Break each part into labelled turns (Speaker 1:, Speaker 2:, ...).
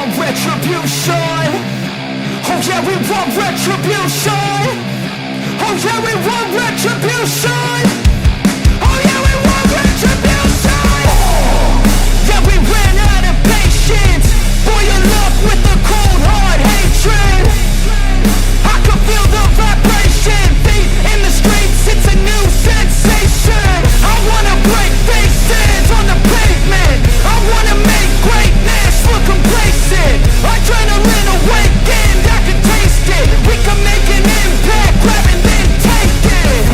Speaker 1: want retribution. Oh yeah, we want retribution. Oh yeah, we want retribution. Oh yeah, we want retribution. Yeah, we ran out of patience. Boy, you look with the cold hard hatred. I can feel the vibration. Feet in the streets, it's a new sensation. I wanna break faces on the pavement. I wanna make greatness look complacent. Adrenaline awakened, I can taste it. We can make an impact, grab and then take it.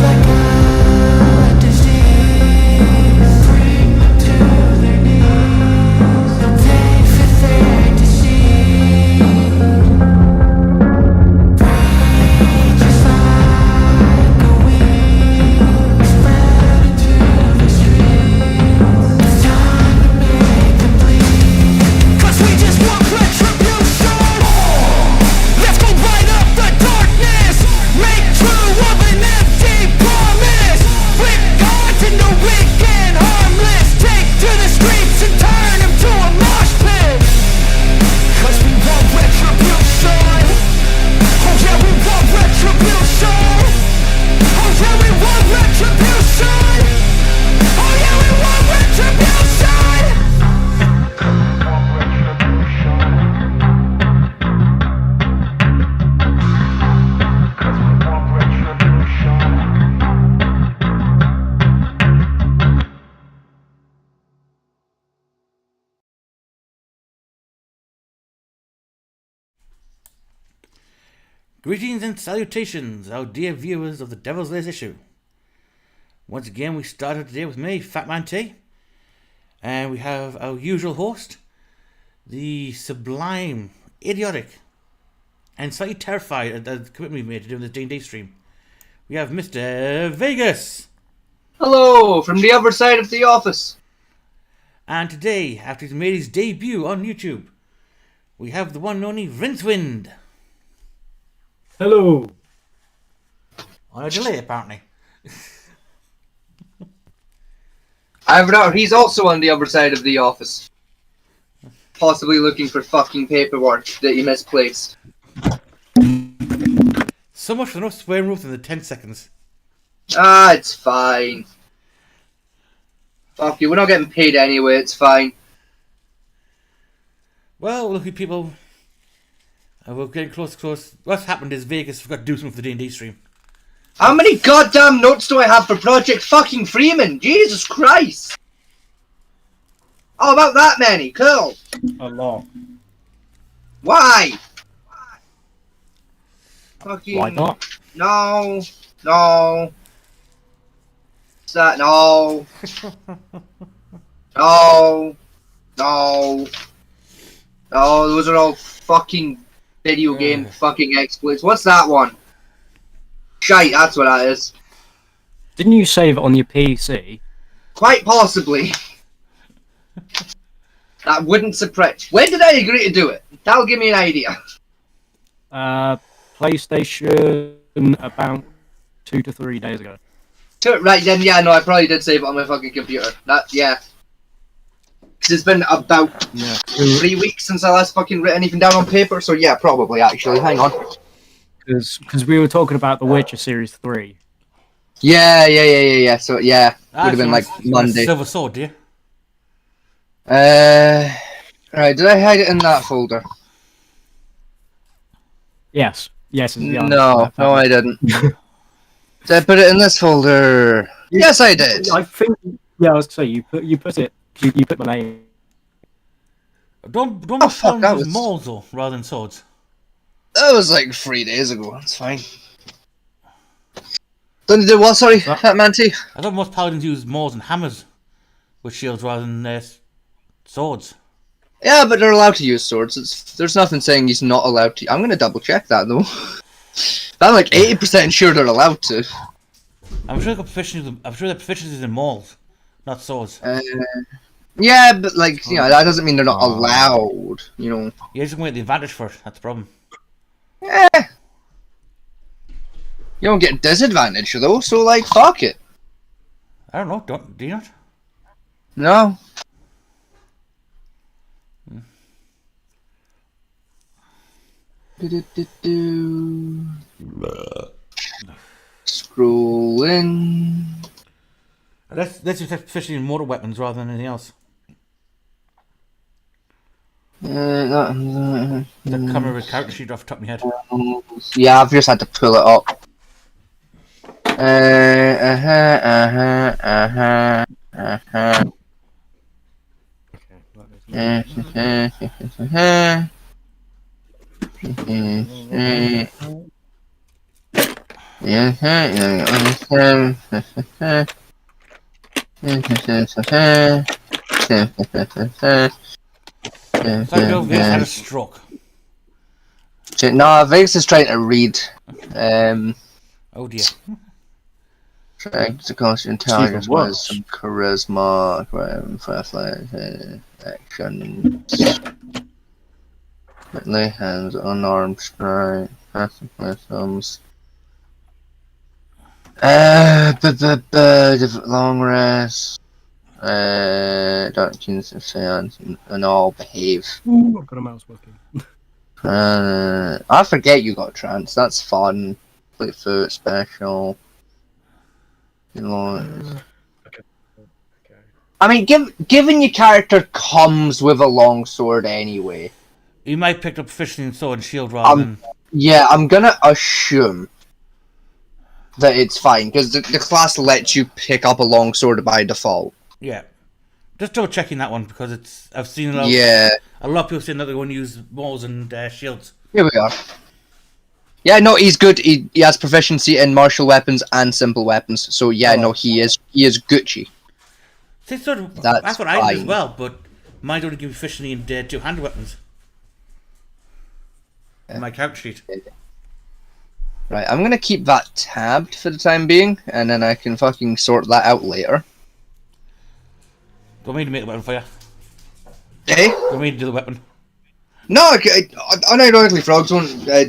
Speaker 1: Like a disease, bring them to their knees. No pain for fantasy. Just like a weed, spread into the streets. It's time to make them bleed. 'Cause we just want retribution. Let's go light up the darkness. Make true of an empty promise. Flip gods into weak and harmless. Take to the streets and turn them to a mosh pit. 'Cause we want retribution. Oh yeah, we want retribution. Oh yeah, we want retribution. Oh yeah, we want retribution.
Speaker 2: Greetings and salutations, our dear viewers of the Devil's Layers issue. Once again, we started today with me, Fatman T, and we have our usual host, the sublime, idiotic, and slightly terrified at the commitment we made to doing this D&D stream. We have Mr. Vegas.
Speaker 3: Hello, from the other side of the office.
Speaker 2: And today, after he's made his debut on YouTube, we have the one and only Rinsevind.
Speaker 4: Hello.
Speaker 2: On a delay, apparently.
Speaker 3: I've not. He's also on the other side of the office. Possibly looking for fucking paperwork that he misplaced.
Speaker 2: So much for no swearing rules in the 10 seconds.
Speaker 3: Ah, it's fine. Fuck you, we're not getting paid anyway, it's fine.
Speaker 2: Well, lucky people. We're getting close. What's happened is Vegas forgot to do something for the D&D stream.
Speaker 3: How many goddamn notes do I have for Project fucking Freeman? Jesus Christ! Oh, about that many, cool.
Speaker 4: A lot.
Speaker 3: Why? Fucking...
Speaker 4: Why not?
Speaker 3: No. No. What's that? No. No. No. No, those are all fucking video game fucking exploits. What's that one? Shite, that's what that is.
Speaker 4: Didn't you save it on your PC?
Speaker 3: Quite possibly. That wouldn't surprise. When did I agree to do it? That'll give me an idea.
Speaker 4: PlayStation about 2 to 3 days ago.
Speaker 3: Right then, yeah, no, I probably did save it on my fucking computer. Yeah. 'Cause it's been about 3 weeks since I last fucking written anything down on paper, so yeah, probably, actually. Hang on.
Speaker 4: Because we were talking about The Witcher Series 3.
Speaker 3: Yeah. So, yeah, would have been like Monday.
Speaker 2: Silver Sword, do you?
Speaker 3: Right, did I hide it in that folder?
Speaker 4: Yes. Yes is the answer.
Speaker 3: No, I didn't. Did I put it in this folder? Yes, I did.
Speaker 4: I think, yeah, I was going to say, you put it, you put my name.
Speaker 2: Don't
Speaker 3: fuck, that was...
Speaker 2: mauls, though, rather than swords.
Speaker 3: That was like 3 days ago, that's fine. Don't you do what, sorry, Fat Manty?
Speaker 2: I thought most paladins use mauls and hammers with shields rather than swords.
Speaker 3: Yeah, but they're allowed to use swords. There's nothing saying he's not allowed to. I'm gonna double check that though. I'm like 80% sure they're allowed to.
Speaker 2: I'm sure they're proficiencies in mauls, not swords.
Speaker 3: Yeah, but like, you know, that doesn't mean they're not allowed, you know.
Speaker 2: You just want the advantage for it, that's the problem.
Speaker 3: Yeah. You don't get disadvantage though, so like, fuck it.
Speaker 2: I don't know, do you not?
Speaker 3: No. Do-do-do-do. Scrolling.
Speaker 2: Let's just officially in mortal weapons rather than anything else. The camera character sheet off the top of my head.
Speaker 3: Yeah, I've just had to pull it up.
Speaker 2: So Vages had a stroke.
Speaker 3: No, Vegas is trying to read.
Speaker 2: Oh dear.
Speaker 3: Trying to cost intelligence, wisdom, charisma, action, lay hands, unarmed strike, passive wisdoms. Long rest. Dark Kings of Seance and all behave.
Speaker 4: Ooh, I've got a mouse working.
Speaker 3: I forget you got trance. That's fun. Play foot special. You know.
Speaker 4: Okay.
Speaker 3: I mean, given your character comes with a long sword anyway.
Speaker 2: You might pick up proficiency in sword and shield rather than.
Speaker 3: Yeah, I'm gonna assume that it's fine because the class lets you pick up a long sword by default.
Speaker 2: Yeah. Just double checking that one because it's. I've seen a lot. A lot of people saying that they're going to use bows and shields.
Speaker 3: Here we are. Yeah, no, he's good. He has proficiency in martial weapons and simple weapons. So yeah, no, he is Gucci.
Speaker 2: See, that's what I do as well, but mine only give me proficiency in two-handed weapons. In my character sheet.
Speaker 3: Right, I'm gonna keep that tabbed for the time being, and then I can fucking sort that out later.
Speaker 2: Do you want me to make the weapon for you?
Speaker 3: Eh?
Speaker 2: Do you want me to do the weapon?
Speaker 3: No, unironically, Frog's one,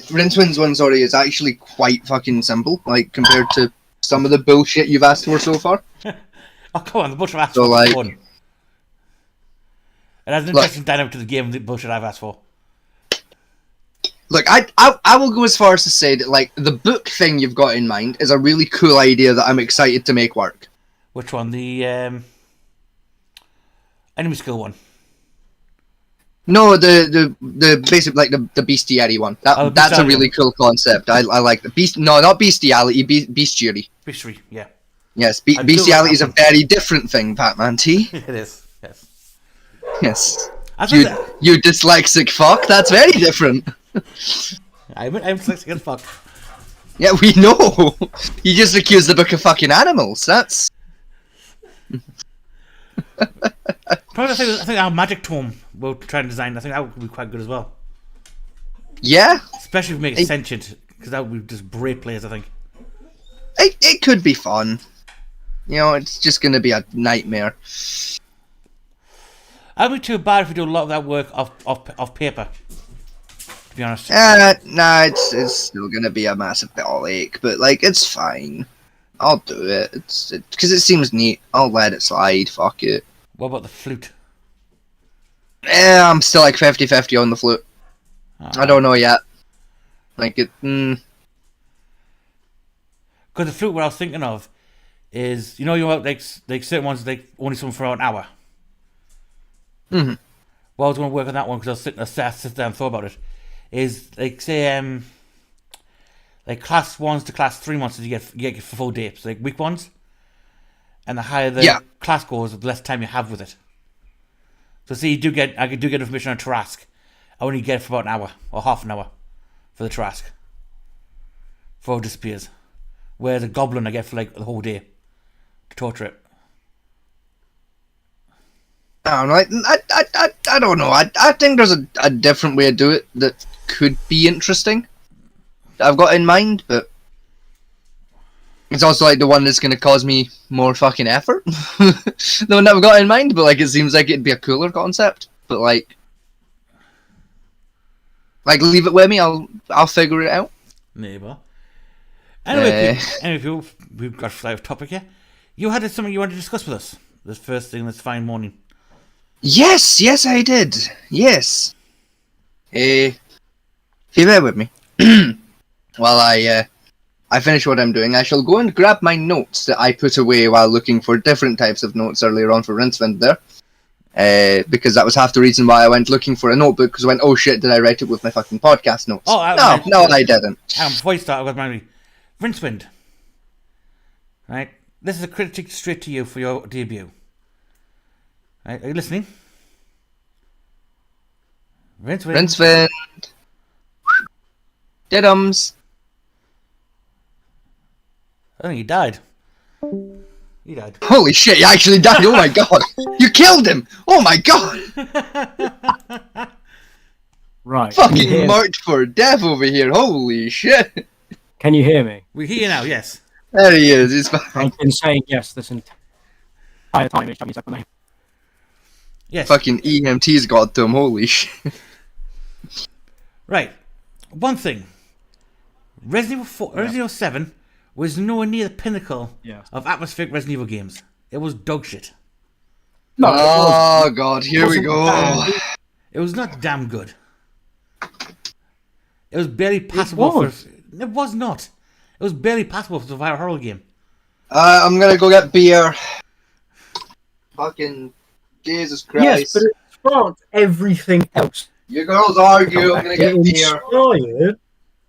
Speaker 3: Rinsewind's one, sorry, is actually quite fucking simple, like, compared to some of the bullshit you've asked for so far.
Speaker 2: Oh, come on, the bullshit I've asked for is fun. It has an interesting dynamic to the game, the bullshit I've asked for.
Speaker 3: Look, I will go as far as to say that, like, the book thing you've got in mind is a really cool idea that I'm excited to make work.
Speaker 2: Which one? The enemy skill one?
Speaker 3: No, the basic, like, the bestiality one. That's a really cool concept. I like the beast. No, not bestiality, bestiary.
Speaker 2: Bestiary, yeah.
Speaker 3: Yes, bestiality is a very different thing, Batman T.
Speaker 2: It is, yes.
Speaker 3: Yes. You dyslexic fuck, that's very different.
Speaker 2: I'm dyslexic as fuck.
Speaker 3: Yeah, we know. You just accused the book of fucking animals. That's.
Speaker 2: Probably, I think our magic tome we'll try and design. I think that would be quite good as well.
Speaker 3: Yeah.
Speaker 2: Especially if we make it sentient, because that would be just great players. I think.
Speaker 3: It could be fun. You know, it's just going to be a nightmare.
Speaker 2: I'd be too bad if we do a lot of that work off paper. To be honest.
Speaker 3: Nah, it's still going to be a massive ball ache, but like it's fine. I'll do it. It's because it seems neat. I'll let it slide. Fuck it.
Speaker 2: What about the flute?
Speaker 3: I'm still like 50-50 on the flute. I don't know yet. Like it.
Speaker 2: Because the flute, what I was thinking of is, you know, like certain ones, like only something for an hour.
Speaker 3: Mm-hmm.
Speaker 2: Well, I was going to work on that one because I sit down and thought about it. Is like say like class 1s to class 3 monsters you get for full day. So like weak ones, and the higher the class goes, the less time you have with it. So see, I do get information on Trask. I only get it for about an hour or half an hour for the Trask. Before it disappears. Whereas a goblin I get for like the whole day to torture it.
Speaker 3: I don't know. I don't know. I think there's a different way to do it that could be interesting. That I've got in mind, but it's also like the one that's going to cause me more fucking effort. The one that I've got in mind, but like it seems like it'd be a cooler concept. But like leave it with me. I'll figure it out.
Speaker 2: Maybe. Anyway, we've got a fly off topic here. You had something you wanted to discuss with us this first thing this fine morning.
Speaker 3: Yes, I did. Yes. If you bear with me, while I finish what I'm doing, I shall go and grab my notes that I put away while looking for different types of notes earlier on for Rinsevind there. Because that was half the reason why I went looking for a notebook, because I went, oh shit, did I write it with my fucking podcast notes?
Speaker 2: Oh,
Speaker 3: no, I didn't.
Speaker 2: Before you start, I've got my Rinsevind. Right? This is a critic straight to you for your debut. Right? Are you listening?
Speaker 3: Rinsevind. Diddums.
Speaker 2: I think he died. He died.
Speaker 3: Holy shit, he actually died. Oh my god. You killed him. Oh my god.
Speaker 4: Right.
Speaker 3: Fucking marked for death over here. Holy shit.
Speaker 4: Can you hear me?
Speaker 2: We hear you now, yes.
Speaker 3: There he is. He's back.
Speaker 4: I've been saying yes this entire time. Each time you said my name.
Speaker 2: Yes.
Speaker 3: Fucking EMT's got them. Holy shit.
Speaker 2: Right. One thing. Resident Evil 7 was nowhere near the pinnacle of atmospheric Resident Evil games. It was dog shit.
Speaker 4: No,
Speaker 3: oh god, here we go.
Speaker 2: It was not damn good. It was barely passable It was not. It was barely passable for a survival horror game.
Speaker 3: I'm gonna go get beer. Fucking Jesus Christ.
Speaker 4: Yes, but it sparked everything else.
Speaker 3: You girls argue, I'm gonna get beer.
Speaker 4: Inspired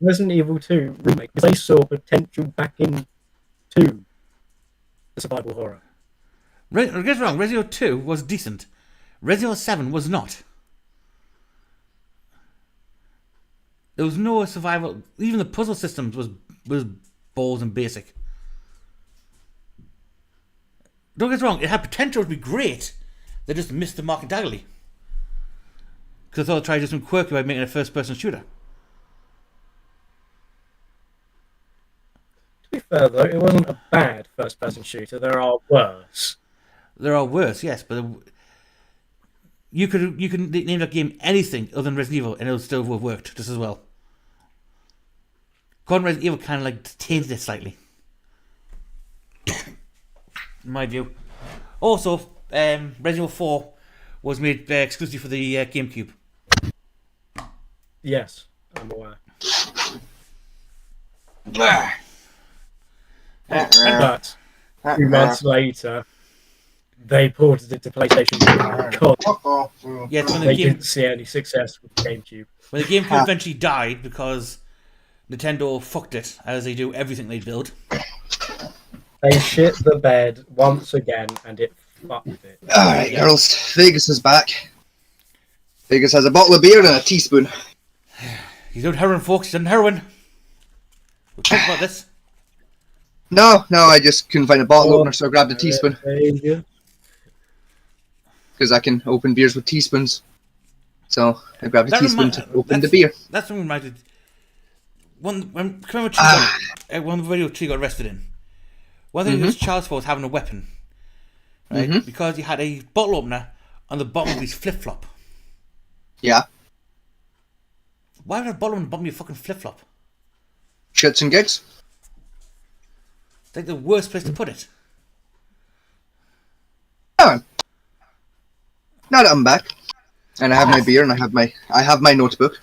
Speaker 4: Resident Evil 2 remake because they saw potential back into the survival horror.
Speaker 2: Get wrong, Resident Evil 2 was decent. Resident Evil 7 was not. There was no survival. Even the puzzle systems was balls and basic. Don't get us wrong, it had potential to be great. They just missed the mark entirely. Because I thought they tried to do something quirky by making it a first-person shooter.
Speaker 4: To be fair though, it wasn't a bad first-person shooter. There are worse.
Speaker 2: There are worse, yes, but you could name that game anything other than Resident Evil, and it would still have worked just as well. God, Resident Evil kind of like tainted it slightly, in my view. Also, Resident Evil 4 was made exclusively for the GameCube.
Speaker 4: Yes, I'm aware. But 2 months later, they ported it to PlayStation because
Speaker 2: Yeah, when
Speaker 4: they didn't see any success with the GameCube.
Speaker 2: When the GameCube eventually died because Nintendo fucked it, as they do everything they build.
Speaker 4: They shit the bed once again, and it fucked it.
Speaker 3: Alright, girls. Vegas is back. Vegas has a bottle of beer and a teaspoon.
Speaker 2: He's done heroin, folks. He's done heroin. We'll talk about this.
Speaker 3: No, I just couldn't find a bottle opener, so I grabbed a teaspoon. Because I can open beers with teaspoons. So I grabbed a teaspoon to open the beer.
Speaker 2: That's what reminded. When one of the video Tree got arrested in. One thing was Charles Ford having a weapon, right? Because he had a bottle opener on the bottom of his flip flop.
Speaker 3: Yeah.
Speaker 2: Why would a bottle on the bottom of your fucking flip flop?
Speaker 3: Shits and gigs.
Speaker 2: It's like the worst place to put it.
Speaker 3: Oh. Now that I'm back, and I have my beer, and I have my notebook.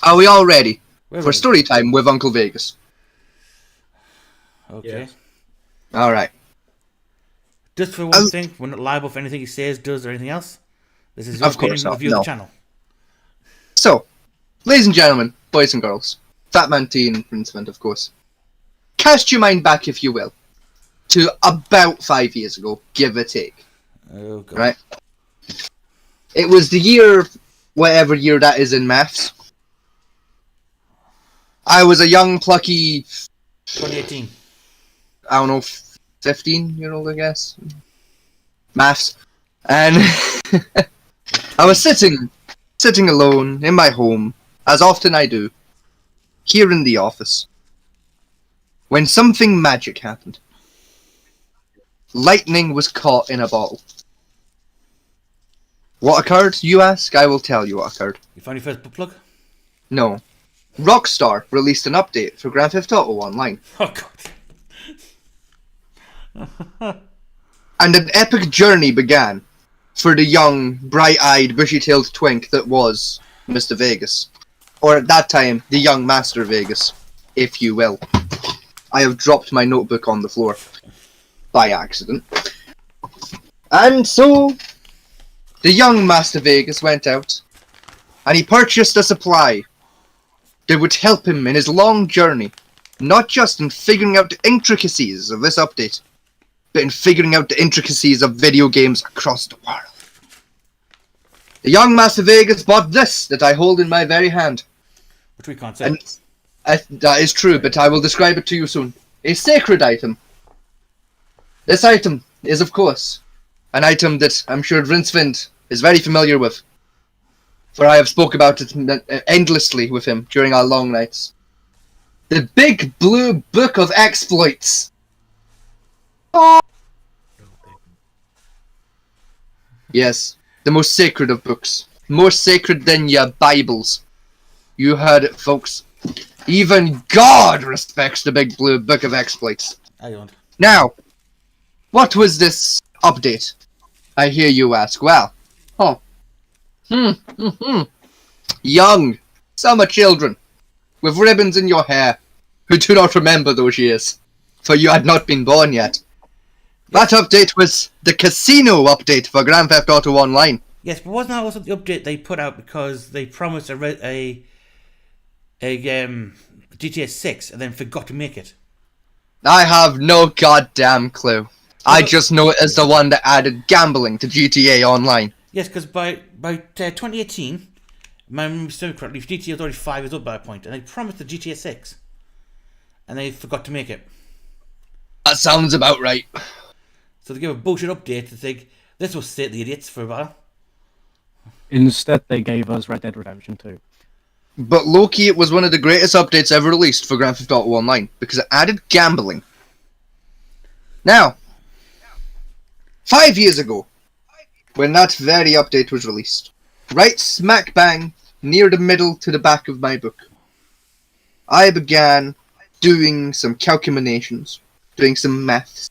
Speaker 3: Are we all ready for story time with Uncle Vegas?
Speaker 2: Okay.
Speaker 4: Yes.
Speaker 3: All right.
Speaker 2: Just for one thing, we're not liable for anything he says, does, or anything else. This is your opinion review of the channel.
Speaker 3: So, ladies and gentlemen, boys and girls, Fat Man T and Rinsevind, of course. Cast your mind back, if you will, to about 5 years ago, give or take.
Speaker 2: Oh, God.
Speaker 3: Right? It was the year, whatever year that is in maths. I was a young, plucky...
Speaker 2: 2018.
Speaker 3: I don't know, 15-year-old, I guess. Maths. And I was sitting alone in my home, as often I do, here in the office, when something magic happened. Lightning was caught in a bottle. What occurred, you ask? I will tell you what occurred.
Speaker 2: You found your first book plug?
Speaker 3: No. Rockstar released an update for Grand Theft Auto Online.
Speaker 2: Oh, God.
Speaker 3: And an epic journey began for the young, bright-eyed, bushy-tailed twink that was Mr. Vegas. Or at that time, the young Master Vegas, if you will. I have dropped my notebook on the floor. By accident. And so, the young Master Vegas went out, and he purchased a supply that would help him in his long journey, not just in figuring out the intricacies of this update, but in figuring out the intricacies of video games across the world. The young Master Vegas bought this that I hold in my very hand.
Speaker 2: Which we can't say.
Speaker 3: And that is true, but I will describe it to you soon. A sacred item. This item is, of course, an item that I'm sure Rinsevind is very familiar with, for I have spoke about it endlessly with him during our long nights. The Big Blue Book of Exploits. Yes, the most sacred of books. More sacred than your Bibles. You heard it, folks. Even God respects the Big Blue Book of Exploits.
Speaker 2: I don't.
Speaker 3: Now, what was this update? I hear you ask. Well, young summer children with ribbons in your hair who do not remember those years, for you had not been born yet. That update was the casino update for Grand Theft Auto Online.
Speaker 2: Yes, but wasn't that also the update they put out because they promised a GTA 6 and then forgot to make it?
Speaker 3: I have no goddamn clue. I just know it as the one that added gambling to GTA Online.
Speaker 2: Yes, because by 2018, if I remember correctly, GTA was already 5 years old by that point, and they promised the GTA 6, and they forgot to make it.
Speaker 3: That sounds about right.
Speaker 2: So they gave a bullshit update to think this will save the idiots for a while.
Speaker 4: Instead, they gave us Red Dead Redemption 2.
Speaker 3: But low-key, it was one of the greatest updates ever released for Grand Theft Auto Online, because it added gambling. Now, 5 years ago, when that very update was released, right smack bang, near the middle to the back of my book, I began doing some calculations, doing some maths,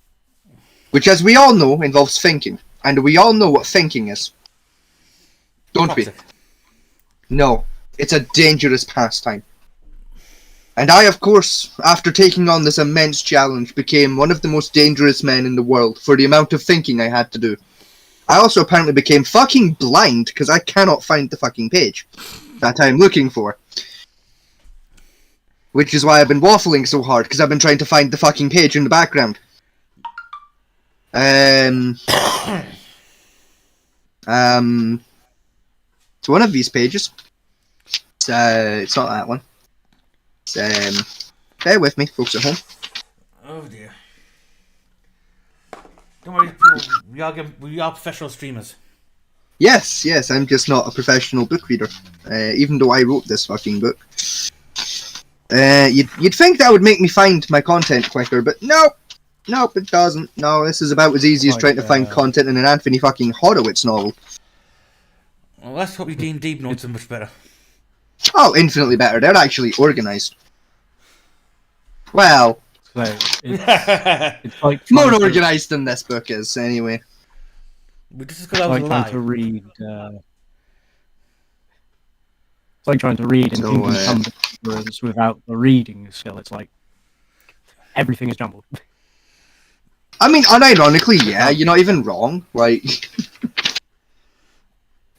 Speaker 3: which, as we all know, involves thinking, and we all know what thinking is. Don't we?
Speaker 2: Toxic.
Speaker 3: No, it's a dangerous pastime. And I, of course, after taking on this immense challenge, became one of the most dangerous men in the world for the amount of thinking I had to do. I also apparently became fucking blind because I cannot find the fucking page that I'm looking for. Which is why I've been waffling so hard, because I've been trying to find the fucking page in the background. It's one of these pages. It's not that one. Bear with me, folks at home.
Speaker 2: Oh dear. Don't worry, we are professional streamers.
Speaker 3: Yes, I'm just not a professional book reader. Even though I wrote this fucking book. You'd think that would make me find my content quicker, but nope, it doesn't. No, this is about as easy as trying to find content in an Anthony fucking Horowitz novel.
Speaker 2: Well, let's hope your D&D notes are much better.
Speaker 3: Oh, infinitely better. They're actually organised. Well,
Speaker 4: So it's like
Speaker 3: more
Speaker 4: trying to-
Speaker 3: organised than this book is, anyway.
Speaker 2: We just got
Speaker 4: It's
Speaker 2: out
Speaker 4: like
Speaker 2: of
Speaker 4: trying to
Speaker 2: live.
Speaker 4: read. It's like trying to read and
Speaker 3: So,
Speaker 4: thinking some words without the reading skill. It's like everything is jumbled.
Speaker 3: I mean, unironically, yeah, you're not even wrong. Like,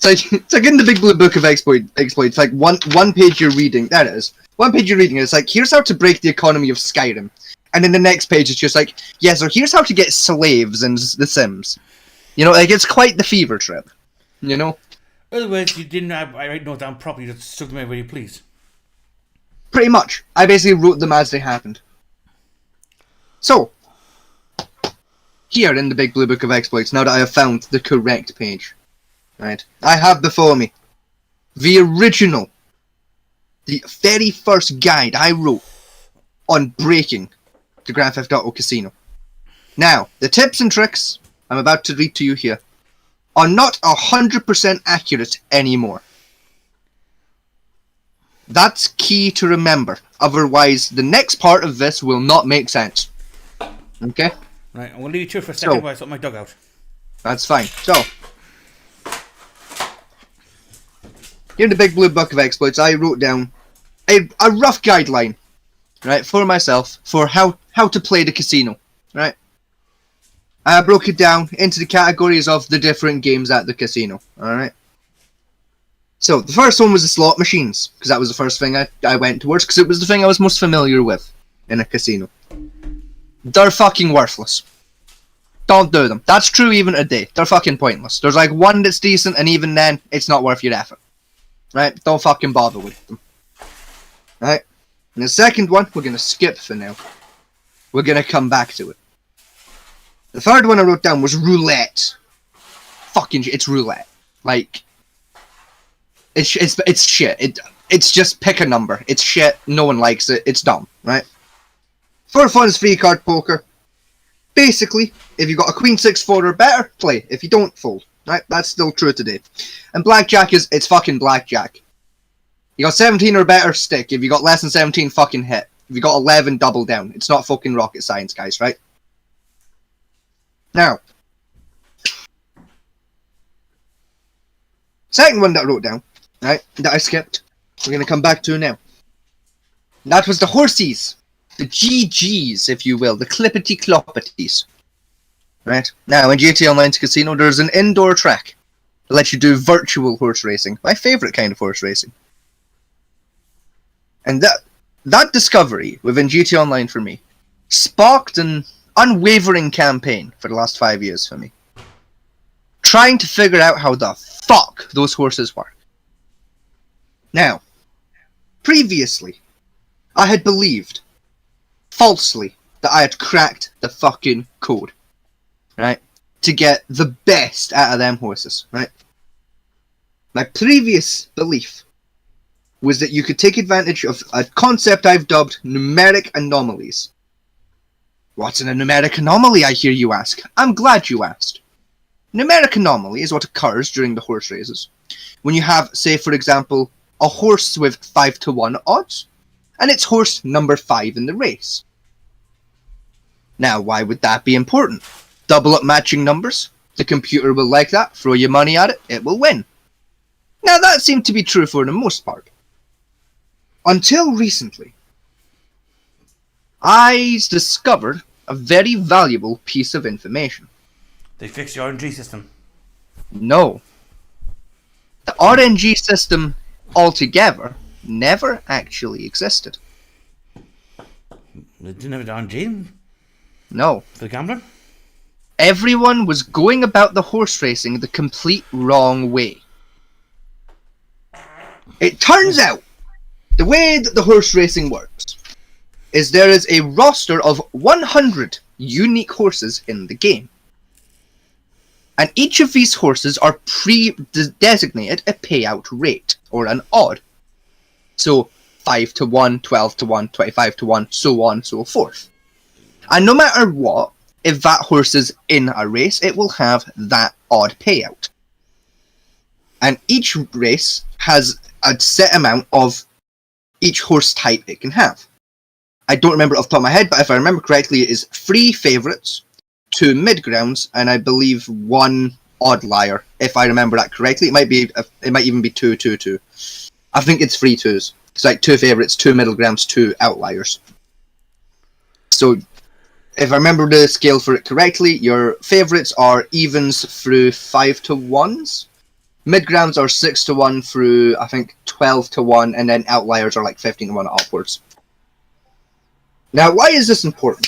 Speaker 3: it's like in the Big Blue Book of Exploits, like one page you're reading. That is one page you're reading. It's like, here's how to break the economy of Skyrim, and then the next page is just like, yeah, so here's how to get slaves in The Sims. You know, like, it's quite the fever trip. You know,
Speaker 2: In other words, you didn't write notes down properly, you just stuck them everywhere you please.
Speaker 3: pretty much. I basically wrote them as they happened. So, here in the Big Blue Book of Exploits, now that I have found the correct page, right, I have before me the original, the very first guide I wrote on breaking the Grand Theft Auto Casino. Now, the tips and tricks I'm about to read to you here are not 100% accurate anymore. That's key to remember, otherwise the next part of this will not make sense. Okay?
Speaker 2: Right, I'm going to leave you to it for a second
Speaker 3: So-
Speaker 2: while I sort my dog out.
Speaker 3: That's fine. So, here in the Big Blue Book of Exploits, I wrote down a rough guideline, right, for myself for how to play the casino, right? I broke it down into the categories of the different games at the casino, alright? So, the first one was the slot machines, because that was the first thing I went towards, because it was the thing I was most familiar with in a casino. They're fucking worthless. Don't do them. That's true even today. They're fucking pointless. There's like one that's decent, and even then, it's not worth your effort. Right? Don't fucking bother with them. Right? And the second one, we're gonna skip for now. We're gonna come back to it. The third one I wrote down was roulette. Fucking shit, it's roulette. Like, it's shit. It's just pick a number. It's shit. No one likes it. It's dumb, right? Fourth one is free card poker. Basically, if you got a queen 6-4 or better, play. If you don't, fold. Right? That's still true today. And blackjack it's fucking blackjack. You got 17 or better, stick. If you got less than 17, fucking hit. If you got 11, double down. It's not fucking rocket science, guys, right? Now, second one that I wrote down, right, that I skipped, we're going to come back to now. That was the horsies. The GGs, if you will. The clippity-cloppities. Right? Now, in GTA Online Casino, there's an indoor track that lets you do virtual horse racing. My favourite kind of horse racing. And that discovery within GTA Online for me sparked an unwavering campaign for the last 5 years for me. Trying to figure out how the fuck those horses work. Now, previously, I had believed, falsely, that I had cracked the fucking code. Right? To get the best out of them horses. Right? My previous belief was that you could take advantage of a concept I've dubbed numeric anomalies. What's a numeric anomaly, I hear you ask? I'm glad you asked. Numeric anomaly is what occurs during the horse races. When you have, say for example, a horse with 5-1 odds, and it's horse number 5 in the race. Now, why would that be important? Double up matching numbers. The computer will like that. Throw your money at it, it will win. Now, that seemed to be true for the most part. Until recently, I discovered a very valuable piece of information.
Speaker 2: They fixed the RNG system.
Speaker 3: No. The RNG system altogether never actually existed.
Speaker 2: They didn't have an RNG
Speaker 3: No.
Speaker 2: for the gambler?
Speaker 3: Everyone was going about the horse racing the complete wrong way. It turns out, the way that the horse racing works is there is a roster of 100 unique horses in the game. And each of these horses are pre-designated a payout rate, or an odd. So, 5-1, 12-1, 25-1, so on and so forth. And no matter what, if that horse is in a race, it will have that odd payout. And each race has a set amount of each horse type it can have. I don't remember it off the top of my head, but if I remember correctly, it is 3 favourites, 2 mid-grounds, and I believe 1 odd liar. If I remember that correctly, it might even be 2-2-2. I think it's 3 twos. It's like 2 favourites, 2 middle grounds, 2 outliers. So, if I remember the scale for it correctly, your favourites are evens through 5-1s. Mid-grounds are 6-1 through, I think, 12-1, and then outliers are like 15-1 upwards. Now, why is this important?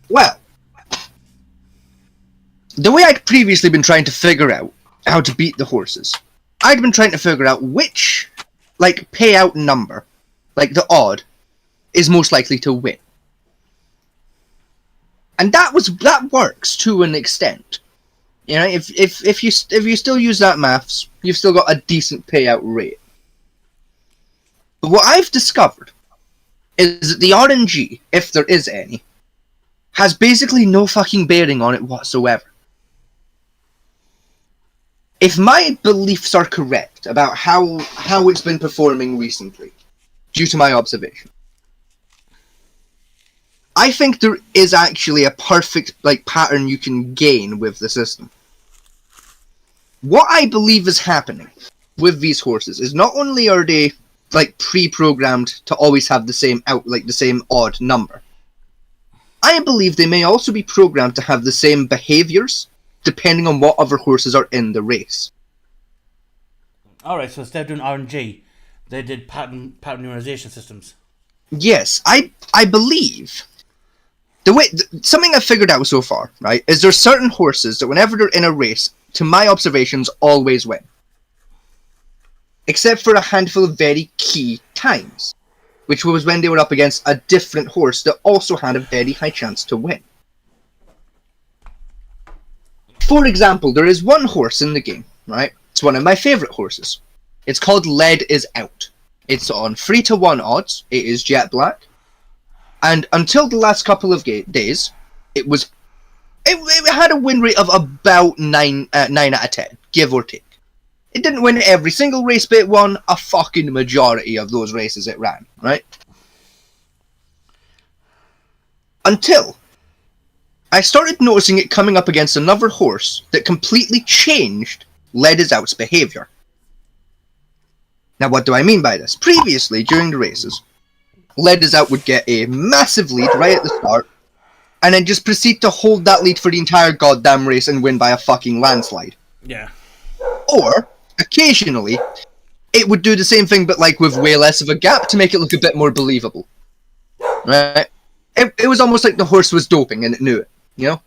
Speaker 3: Well, the way I'd previously been trying to figure out how to beat the horses, I'd been trying to figure out which, like, payout number, like the odd, is most likely to win. And that works to an extent. You know, if you still use that maths, you've still got a decent payout rate. But what I've discovered is that the RNG, if there is any, has basically no fucking bearing on it whatsoever. If my beliefs are correct about how it's been performing recently, due to my observation, I think there is actually a perfect pattern you can gain with the system. What I believe is happening with these horses is not only are they like pre-programmed to always have the same the same odd number, I believe they may also be programmed to have the same behaviors depending on what other horses are in the race.
Speaker 2: Alright, so instead of doing RNG, they did pattern memorization systems.
Speaker 3: Yes, I believe the way something I've figured out so far, right, is there's certain horses that whenever they're in a race, to my observations, always win. Except for a handful of very key times, which was when they were up against a different horse that also had a very high chance to win. For example, there is one horse in the game, right? It's one of my favourite horses. It's called Lead is Out. It's on 3-1 odds. It is jet black. And until the last couple of days, it had a win rate of about 9 out of 10, give or take. It didn't win every single race, but it won a fucking majority of those races it ran, right? Until I started noticing it coming up against another horse that completely changed Lead is Out's behaviour. Now, what do I mean by this? Previously, during the races, Lead is Out would get a massive lead right at the start, and then just proceed to hold that lead for the entire goddamn race and win by a fucking landslide.
Speaker 2: Yeah.
Speaker 3: Or, occasionally, it would do the same thing but like with way less of a gap to make it look a bit more believable. Right? It was almost like the horse was doping and it knew it, you know?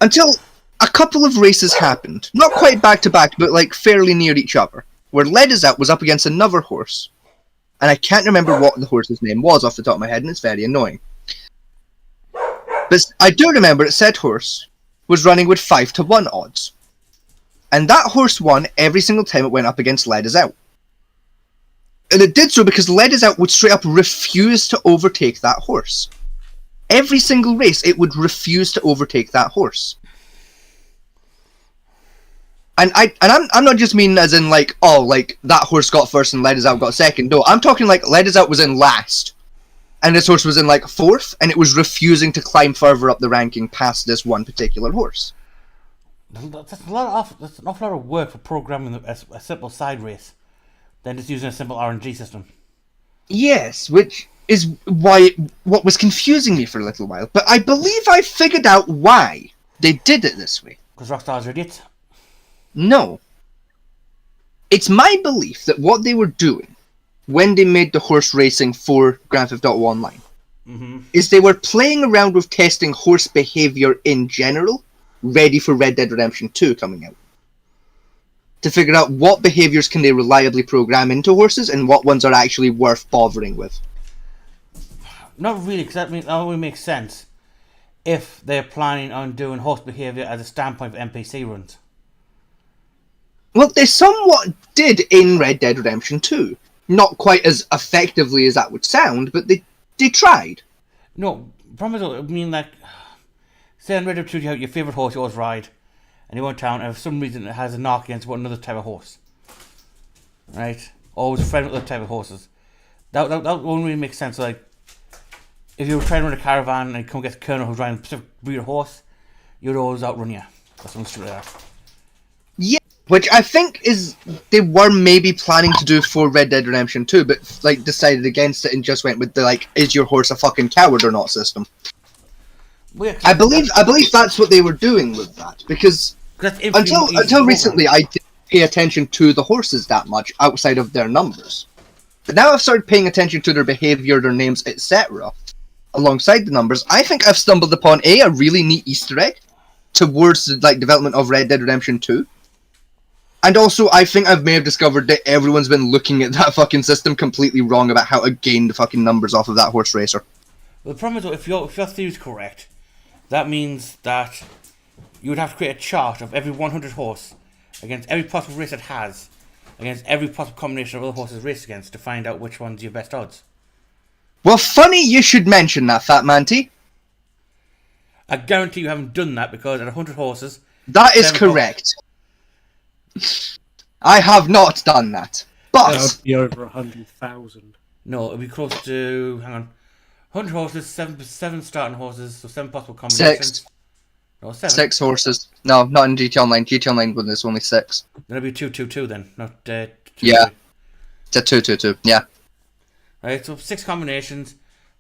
Speaker 3: Until a couple of races happened, not quite back to back, but like fairly near each other, where Lead is Out was up against another horse, and I can't remember what the horse's name was off the top of my head, and it's very annoying. But I do remember that said horse was running with 5-1 odds, and that horse won every single time it went up against Lead is Out. And it did so because Lead is Out would straight up refuse to overtake that horse. Every single race, it would refuse to overtake that horse. And I'm not just meaning as in like, oh, like that horse got first and Lead is Out got second. No, I'm talking like Lead is Out was in last, and this horse was in like fourth, and it was refusing to climb further up the ranking past this one particular horse.
Speaker 2: That's an awful lot of work for programming a simple side race than just using a simple RNG system.
Speaker 3: Yes, which is what was confusing me for a little while. But I believe I figured out why they did it this way.
Speaker 2: Because Rockstar's idiots?
Speaker 3: No. It's my belief that what they were doing when they made the horse racing for Grand Theft Auto Online is they were playing around with testing horse behaviour in general, ready for Red Dead Redemption 2 coming out. To figure out what behaviours can they reliably program into horses and what ones are actually worth bothering with.
Speaker 2: Not really, because that only makes sense if they're planning on doing horse behaviour as a standpoint for NPC runs.
Speaker 3: Well, they somewhat did in Red Dead Redemption 2. Not quite as effectively as that would sound, but they tried.
Speaker 2: No, problem is, I mean, like, say on Red Dead 2 you have your favourite horse you always ride, and you go in town, and for some reason it has a knock against another type of horse. Right? Always friend with other type of horses. That won't really make sense. Like, if you were trying to run a caravan and you come get a colonel who's riding a specific breed of horse, you'd always outrun you. That's something stupid like that.
Speaker 3: Yeah, which I think is they were maybe planning to do for Red Dead Redemption 2, but like decided against it and just went with the like, is your horse a fucking coward or not system.
Speaker 2: Well, yeah,
Speaker 3: I believe that's what they were doing with that, because until recently I didn't pay attention to the horses that much outside of their numbers. But now I've started paying attention to their behaviour, their names, etc. alongside the numbers. I think I've stumbled upon a really neat Easter egg towards the like development of Red Dead Redemption 2. And also, I think I may have discovered that everyone's been looking at that fucking system completely wrong about how to gain the fucking numbers off of that horse racer.
Speaker 2: Well, the problem is, if your theory is correct, that means that you would have to create a chart of every 100 horse against every possible race it has, against every possible combination of other horses raced against, to find out which one's your best odds.
Speaker 3: Well, funny you should mention that, Fat Manty.
Speaker 2: I guarantee you haven't done that, because at 100 horses...
Speaker 3: That is correct. I have not done that. But...
Speaker 4: That would be over 100,000.
Speaker 2: No, it'd be close to... Hang on. 100 horses, 7 starting horses, so 7 possible combinations.
Speaker 3: 6.
Speaker 2: No, 7.
Speaker 3: 6 horses. No, not in GT Online. GT Online when there's only 6.
Speaker 2: Then it'll be 2-2-2 then, not 2.
Speaker 3: Yeah. It's a 2-2-2. Yeah.
Speaker 2: Right, so 6 combinations.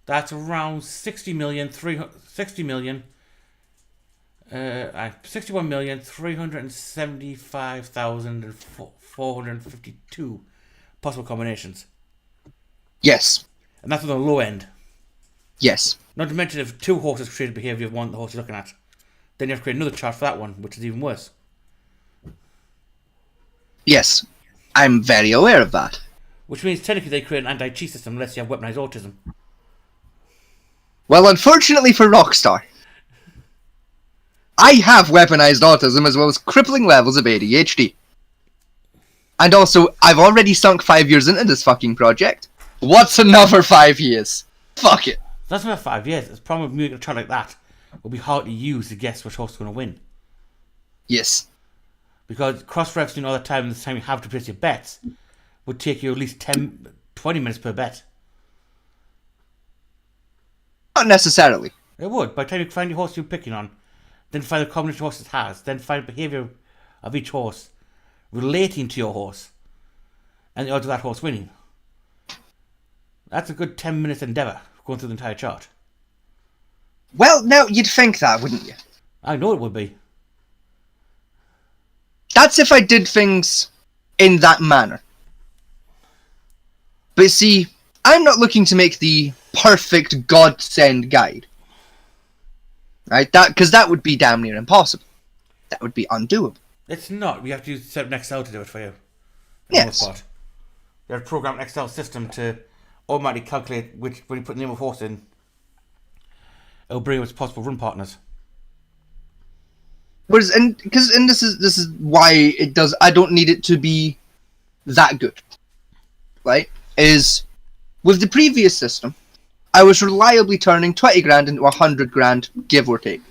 Speaker 2: That's around 61,375,452 possible combinations.
Speaker 3: Yes.
Speaker 2: And that's on the low end.
Speaker 3: Yes.
Speaker 2: Not to mention if 2 horses create behaviour of one the horse you're looking at. Then you have to create another chart for that one, which is even worse.
Speaker 3: Yes. I'm very aware of that.
Speaker 2: Which means technically they create an anti-cheat system unless you have weaponized autism.
Speaker 3: Well, unfortunately for Rockstar, I have weaponized autism as well as crippling levels of ADHD. And also, I've already sunk 5 years into this fucking project. What's another 5 years? Fuck it.
Speaker 2: That's not 5 years. The problem with making a chart like that will be hard to use to guess which horse is going to win.
Speaker 3: Yes.
Speaker 2: Because cross-referencing all the time and the time you have to place your bets would take you at least 20 minutes per bet.
Speaker 3: Not necessarily.
Speaker 2: It would. By the time you find your horse you're picking on, then find the combination horse it has, then find the behaviour of each horse relating to your horse, and the odds of that horse winning. That's a good 10 minutes endeavour going through the entire chart.
Speaker 3: Well, now, you'd think that, wouldn't you?
Speaker 2: I know it would be.
Speaker 3: That's if I did things in that manner. But see, I'm not looking to make the perfect godsend guide. Right? Because that would be damn near impossible. That would be undoable.
Speaker 2: It's not. We have to set up an Excel to do it for you.
Speaker 3: Yes.
Speaker 2: You have to program an Excel system to automatically calculate when you put the name of a horse in, it'll bring up its possible run partners.
Speaker 3: Whereas, and this is why it does. I don't need it to be that good, right? Is with the previous system, I was reliably turning 20 grand into 100 grand, give or take.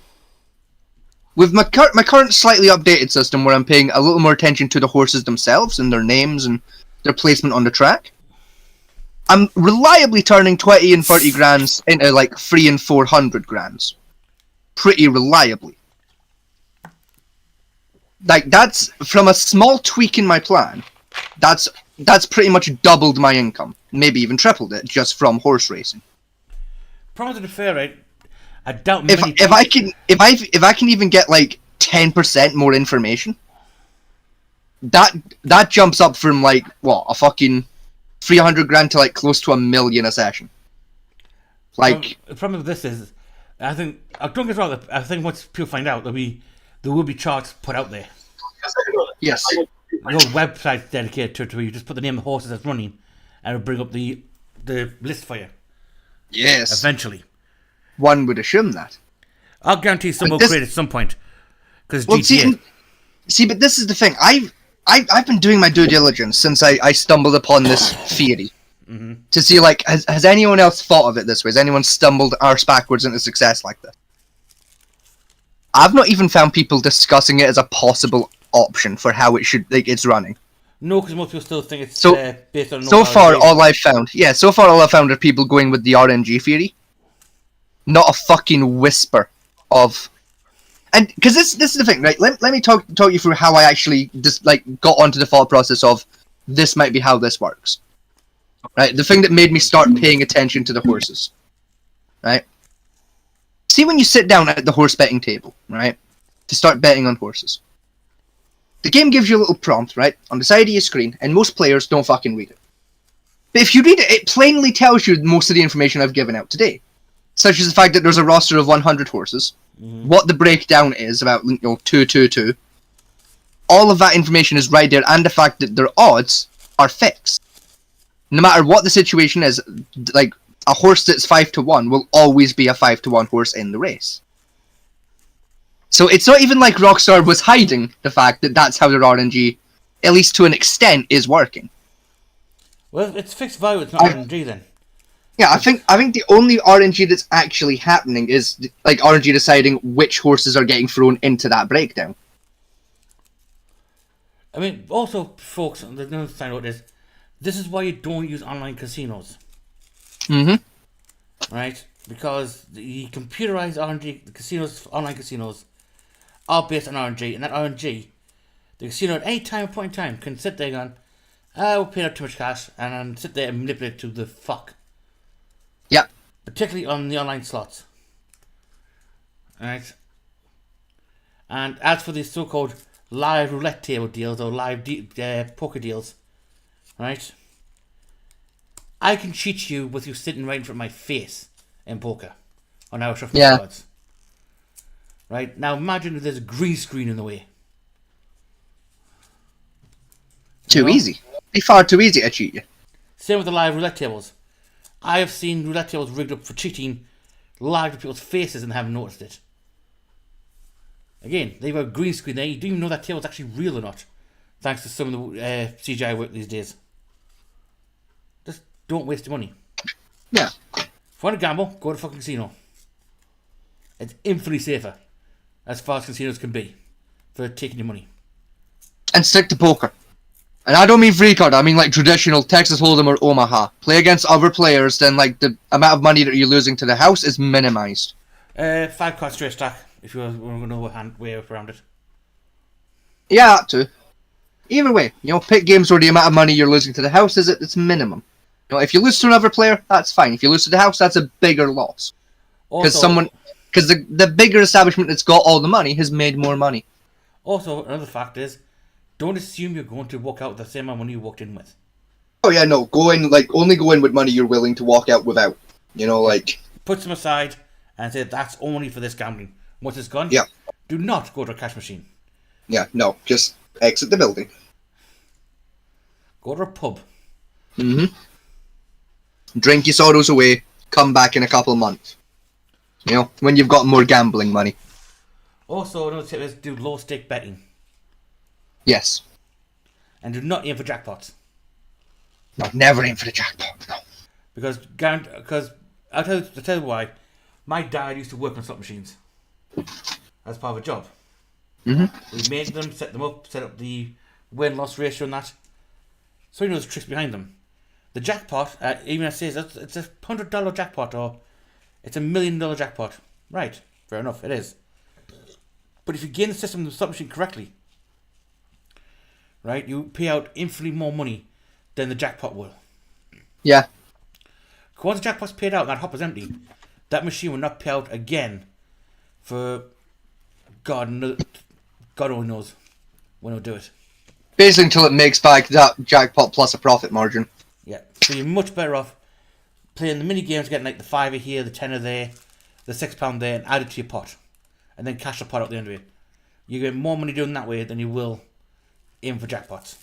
Speaker 3: With my current slightly updated system, where I'm paying a little more attention to the horses themselves and their names and their placement on the track, I'm reliably turning 20 and 30 grands into like 300 and 400 grands, pretty reliably. Like, that's from a small tweak in my plan. That's pretty much doubled my income, maybe even tripled it, just from horse racing.
Speaker 2: Probably to be fair, right? I doubt
Speaker 3: If I can even get like 10% more information, that jumps up from like what, a fucking 300 grand to like close to $1 million a session. Like,
Speaker 2: the problem with this is, I think, don't get me wrong, I think once people find out, there will be charts put out there.
Speaker 3: yes.
Speaker 2: Your website's dedicated to it, where you just put the name of the horses that's running, and it'll bring up the list for you.
Speaker 3: Yes.
Speaker 2: Eventually.
Speaker 3: One would assume that.
Speaker 2: I'll guarantee someone will create it at some point. Because
Speaker 3: Well,
Speaker 2: GTA.
Speaker 3: see, but this is the thing. I've been doing my due diligence since I stumbled upon this theory.
Speaker 2: Mm-hmm.
Speaker 3: To see, like, has anyone else thought of it this way? Has anyone stumbled arse backwards into success like this? I've not even found people discussing it as a possible option for how it should, like, it's running.
Speaker 2: No, because most people still think it's based on...
Speaker 3: So far, all I've found are people going with the RNG theory. Not a fucking whisper of... And, because this is the thing, right? Let me talk you through how I actually just, like, got onto the thought process of this might be how this works. Right? The thing that made me start paying attention to the horses. Right? See, when you sit down at the horse betting table, right? To start betting on horses. The game gives you a little prompt, right? On the side of your screen, and most players don't fucking read it. But if you read it, it plainly tells you most of the information I've given out today. Such as the fact that there's a roster of 100 horses, what the breakdown is about, 2-2-2. All of that information is right there, and the fact that their odds are fixed. No matter what the situation is, like, a horse that's 5-1 will always be a 5-1 horse in the race. So it's not even like Rockstar was hiding the fact that that's how their RNG, at least to an extent, is working.
Speaker 2: Well, it's fixed value, it's not RNG then.
Speaker 3: Yeah, I think the only RNG that's actually happening is like RNG deciding which horses are getting thrown into that breakdown.
Speaker 2: I mean, also, folks, there's no sign what this. This is why you don't use online casinos.
Speaker 3: Mm-hmm.
Speaker 2: Right? Because the computerized RNG, the casinos, online casinos, all based on RNG, and that RNG, the casino at any time, point in time, can sit there going, we're paying out too much cash, and sit there and manipulate to the fuck.
Speaker 3: Yeah.
Speaker 2: Particularly on the online slots. Alright. And as for these so-called live roulette table deals, or live poker deals, right? I can cheat you with you sitting right in front of my face in poker on our shuffle cards. Right? Now imagine if there's a green screen in the way.
Speaker 3: Too easy. Be far too easy to cheat you.
Speaker 2: Same with the live roulette tables. I have seen roulette tables rigged up for cheating live to people's faces and haven't noticed it. Again, they've got a green screen there. You don't even know that table's actually real or not. Thanks to some of the CGI work these days. Just don't waste your money.
Speaker 3: Yeah.
Speaker 2: If you want to gamble, go to a fucking casino. It's infinitely safer. As far as casinos can be. For taking your money.
Speaker 3: And stick to poker. And I don't mean free card, I mean like traditional Texas Hold'em or Omaha. Play against other players, then like the amount of money that you're losing to the house is minimized.
Speaker 2: 5 card straight stack, if you want to know a way around it.
Speaker 3: Yeah, that too. Either way, pick games where the amount of money you're losing to the house is at its minimum. If you lose to another player, that's fine. If you lose to the house, that's a bigger loss. Because the bigger establishment that's got all the money has made more money.
Speaker 2: Also, another fact is, don't assume you're going to walk out with the same amount of money you walked in with.
Speaker 3: Oh yeah, no. Only go in with money you're willing to walk out without.
Speaker 2: Put some aside and say that's only for this gambling. Once it's gone, do not go to a cash machine.
Speaker 3: Yeah, no. Just exit the building.
Speaker 2: Go to a pub.
Speaker 3: Mm-hmm. Drink your sorrows away. Come back in a couple of months. When you've got more gambling money.
Speaker 2: Also, another tip is do low stake betting.
Speaker 3: Yes.
Speaker 2: And do not aim for jackpots.
Speaker 3: No, never aim for the jackpot. No.
Speaker 2: Because I'll tell you why. My dad used to work on slot machines as part of a job.
Speaker 3: Mm-hmm.
Speaker 2: We made them, set them up, set up the win-loss ratio and that. So he knows the tricks behind them. The jackpot, even if it says it's a $100 jackpot or it's $1 million jackpot. Right, fair enough, it is. But if you gain the system of the slot machine correctly, right, you pay out infinitely more money than the jackpot will.
Speaker 3: Yeah.
Speaker 2: Once the jackpot's paid out and that hopper's empty, that machine will not pay out again for God only knows when it'll do it.
Speaker 3: Basically until it makes back that jackpot plus a profit margin.
Speaker 2: Yeah, so you're much better off playing the mini games, getting like the £5 here, the £10 there, the £6 there, and add it to your pot, and then cash the pot at the end of it. You get more money doing that way than you will aim for jackpots.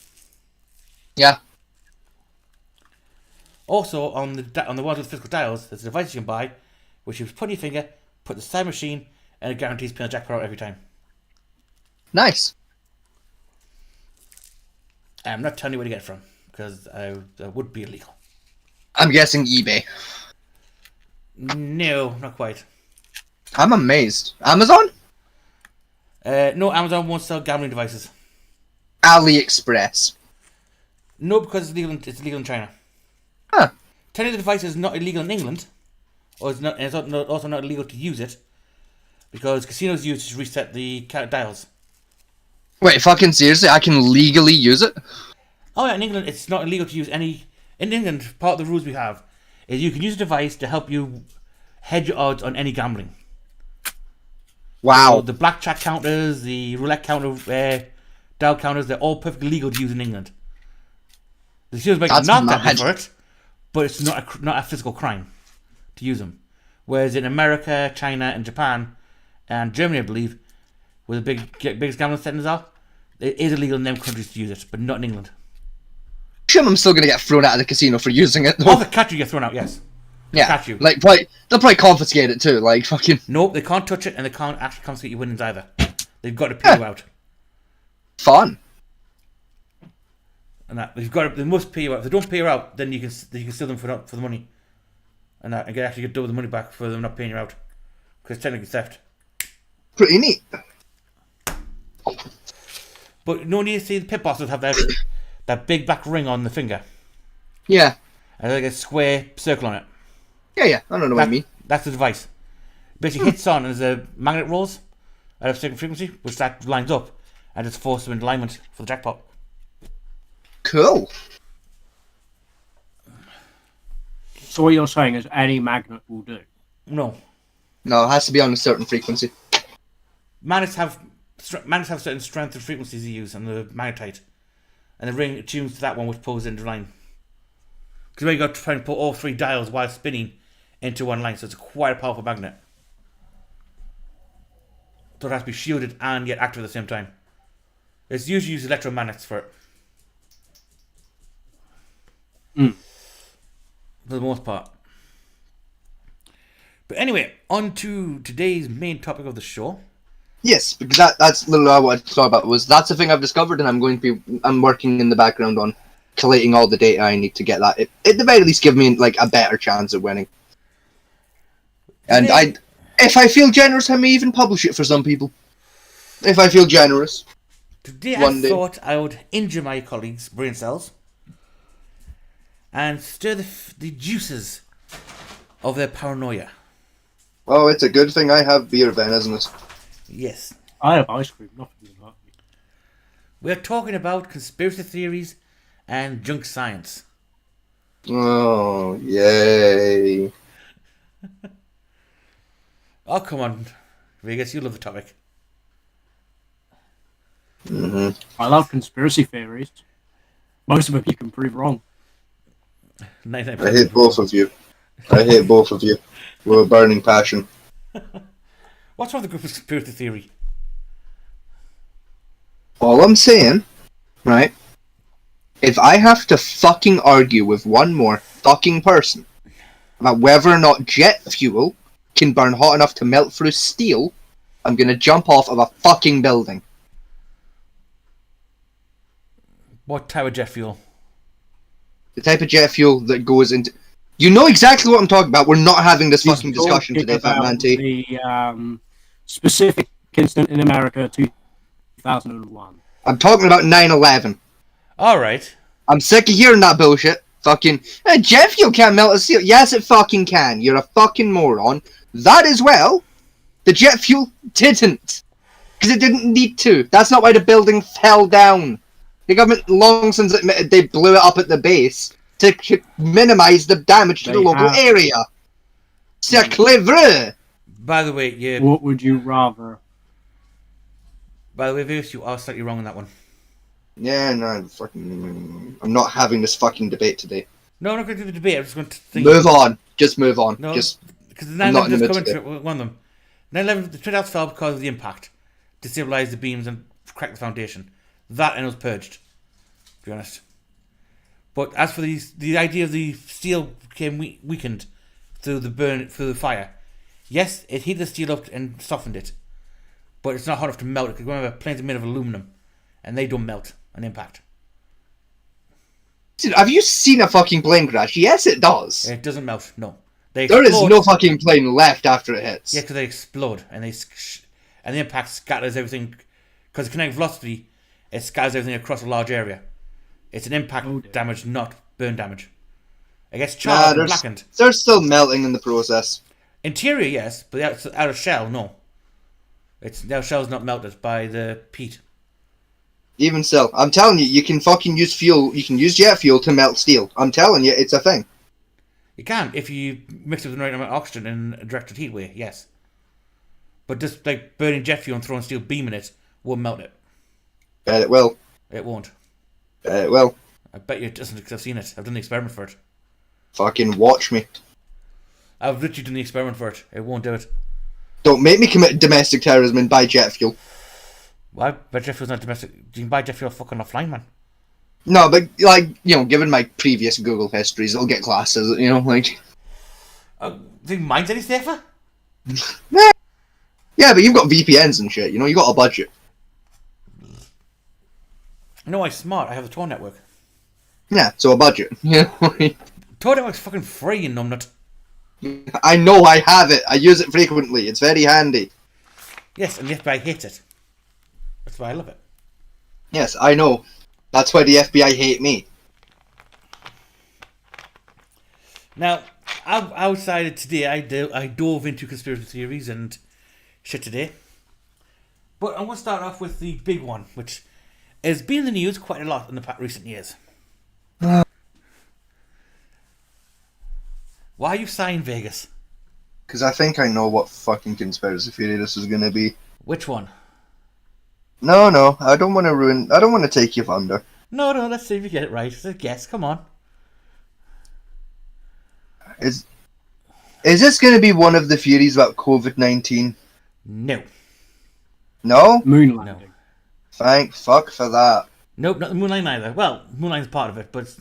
Speaker 3: Yeah.
Speaker 2: Also, on the ones with physical dials, there's a device you can buy, which you put on your finger, put the side machine, and it guarantees paying a jackpot out every time.
Speaker 3: Nice.
Speaker 2: I'm not telling you where to get it from, because that would be illegal.
Speaker 3: I'm guessing eBay.
Speaker 2: No, not quite.
Speaker 3: I'm amazed. Amazon?
Speaker 2: No, Amazon won't sell gambling devices.
Speaker 3: AliExpress.
Speaker 2: No, because it's illegal in China.
Speaker 3: Huh.
Speaker 2: Telling the device is not illegal in England, or it's also not illegal to use it, because casinos use it to reset the dials.
Speaker 3: Wait, fucking seriously? I can legally use it?
Speaker 2: Oh yeah, in England it's not illegal to use any... In England, part of the rules we have is you can use a device to help you hedge your odds on any gambling.
Speaker 3: Wow.
Speaker 2: So the blackjack counters, the roulette counter, dial counters, they're all perfectly legal to use in England. The casinos make not that for it, but it's not a physical crime to use them. Whereas in America, China, and Japan, and Germany, I believe, where the biggest gambling centers are, it is illegal in them countries to use it, but not in England.
Speaker 3: I'm still gonna get thrown out of the casino for using it, though.
Speaker 2: Oh, if they catch you, get thrown out, yes.
Speaker 3: Yeah,
Speaker 2: catch you.
Speaker 3: they'll probably confiscate it too, like fucking...
Speaker 2: Nope, they can't touch it, and they can't actually confiscate your winnings either. They've got to pay you out.
Speaker 3: Fun.
Speaker 2: And that they must pay you out. If they don't pay you out, then you can sue them for the money. And that, and actually get double the money back for them not paying you out. Because it's technically theft.
Speaker 3: Pretty neat.
Speaker 2: But no need to see the pit bosses have that big black ring on the finger.
Speaker 3: Yeah.
Speaker 2: And like a square circle on it.
Speaker 3: Yeah, I don't know what you mean.
Speaker 2: That's the device. Basically hits on as a magnet rolls at a certain frequency, which that lines up, and just force them into alignment for the jackpot.
Speaker 3: Cool.
Speaker 4: So what you're saying is any magnet will do.
Speaker 2: No.
Speaker 3: No, it has to be on a certain frequency.
Speaker 2: Magnets have certain strength and frequencies you use on the magnetite, and the ring tunes to that one, which pulls into line. Because when you got to try and put all 3 dials while spinning into one line, so it's quite a powerful magnet. So it has to be shielded and yet active at the same time. It's usually used electromagnets for it. For the most part. But anyway, on to today's main topic of the show.
Speaker 3: Yes, because that's literally what I wanted to talk about. That's the thing I've discovered, and I'm working in the background on collating all the data I need to get that. At the very least, give me like a better chance of winning. And if I feel generous, I may even publish it for some people. If I feel generous.
Speaker 2: Today I thought I would injure my colleagues' brain cells and stir the juices of their paranoia.
Speaker 3: Oh, it's a good thing I have beer then, isn't it?
Speaker 2: Yes.
Speaker 4: I have ice cream, nothing about me.
Speaker 2: We're talking about conspiracy theories and junk science.
Speaker 3: Oh, yay.
Speaker 2: Oh, come on, Vegas, you love the topic.
Speaker 3: Mm-hmm.
Speaker 4: I love conspiracy theories. Most of them you can prove wrong.
Speaker 2: 99%.
Speaker 3: I hate both of you. I hate both of you. With a burning passion.
Speaker 2: What's wrong with the group of conspiracy theory?
Speaker 3: All I'm saying, right, if I have to fucking argue with one more fucking person about whether or not jet fuel can burn hot enough to melt through steel, I'm gonna jump off of a fucking building.
Speaker 2: What type of jet fuel?
Speaker 3: The type of jet fuel that goes into... You know exactly what I'm talking about. We're not having this fucking discussion today, Fat Man T.
Speaker 4: The specific incident in America, 2001.
Speaker 3: I'm talking about 9/11.
Speaker 2: Alright.
Speaker 3: I'm sick of hearing that bullshit. Fucking, jet fuel can't melt a steel. Yes, it fucking can. You're a fucking moron. That as well, the jet fuel didn't. Because it didn't need to. That's not why the building fell down. The government long since admitted they blew it up at the base to minimise the damage to the local area. C'est clever.
Speaker 2: By the way, yeah.
Speaker 4: What would you rather?
Speaker 2: By the way, Vegas, you are slightly wrong on that one.
Speaker 3: Yeah, no, I'm not having this fucking debate today.
Speaker 2: No, I'm not going to do the debate. I'm just going to think.
Speaker 3: Move on. Just move on.
Speaker 2: No,
Speaker 3: just
Speaker 2: because the 9/11 just coming to one of them. 9/11, the Twin Towers fell because of the impact, destabilised the beams and cracked the foundation. That and it was purged. To be honest. But as for the idea of the steel became weakened through the fire. Yes, it heated the steel up and softened it, but it's not hot enough to melt it. Because remember, planes are made of aluminum, and they don't melt on impact.
Speaker 3: Have you seen a fucking plane crash? Yes, it does.
Speaker 2: It doesn't melt. No,
Speaker 3: there is no fucking plane left after it hits.
Speaker 2: Yeah, because they explode and the impact scatters everything. Because the kinetic velocity, it scatters everything across a large area. It's an impact damage, not burn damage. It gets charred and blackened.
Speaker 3: They're still melting in the process.
Speaker 2: Interior, yes, but the outer shell, no. The outer shell's not melted by the peat.
Speaker 3: Even so, I'm telling you, you can fucking use fuel. You can use jet fuel to melt steel. I'm telling you, it's a thing.
Speaker 2: You can if you mix it with the right amount of oxygen in a directed heat way, yes. But just like burning jet fuel and throwing steel beam in it won't melt it.
Speaker 3: Bet it will.
Speaker 2: It won't.
Speaker 3: Bet it will.
Speaker 2: I bet you it doesn't because I've seen it. I've done the experiment for it.
Speaker 3: Fucking watch me.
Speaker 2: I've literally done the experiment for it. It won't do it.
Speaker 3: Don't make me commit domestic terrorism and buy jet fuel.
Speaker 2: Why? But jet fuel's not domestic. You can buy jet fuel fucking offline, man.
Speaker 3: No, but like, you know, given my previous Google histories, it'll get classed as, you know, like...
Speaker 2: Do you think mine's any safer?
Speaker 3: Yeah, but you've got VPNs and shit, you know, you got a budget.
Speaker 2: No, I'm smart. I have the Tor network.
Speaker 3: Yeah, so a budget. Yeah.
Speaker 2: Tor network's fucking free, you numbnut.
Speaker 3: I know I have it. I use it frequently. It's very handy.
Speaker 2: Yes, and the FBI hates it. That's why I love it.
Speaker 3: Yes, I know. That's why the FBI hate me.
Speaker 2: Now, outside of today, I dove into conspiracy theories and shit today. But I'm going to start off with the big one, which has been in the news quite a lot in the recent years. Why are you sighing, Vegas?
Speaker 3: Because I think I know what fucking conspiracy theory this is going to be.
Speaker 2: Which one?
Speaker 3: No, I don't want to ruin... I don't want to take you thunder.
Speaker 2: No, let's see if you get it right. It's a guess, come on.
Speaker 3: Is this going to be one of the theories about COVID-19?
Speaker 2: No.
Speaker 3: No?
Speaker 4: Moon
Speaker 2: No.
Speaker 4: landing.
Speaker 3: Thank fuck for that.
Speaker 2: Nope, not the Moonline either. Well, Moonline's part of it, but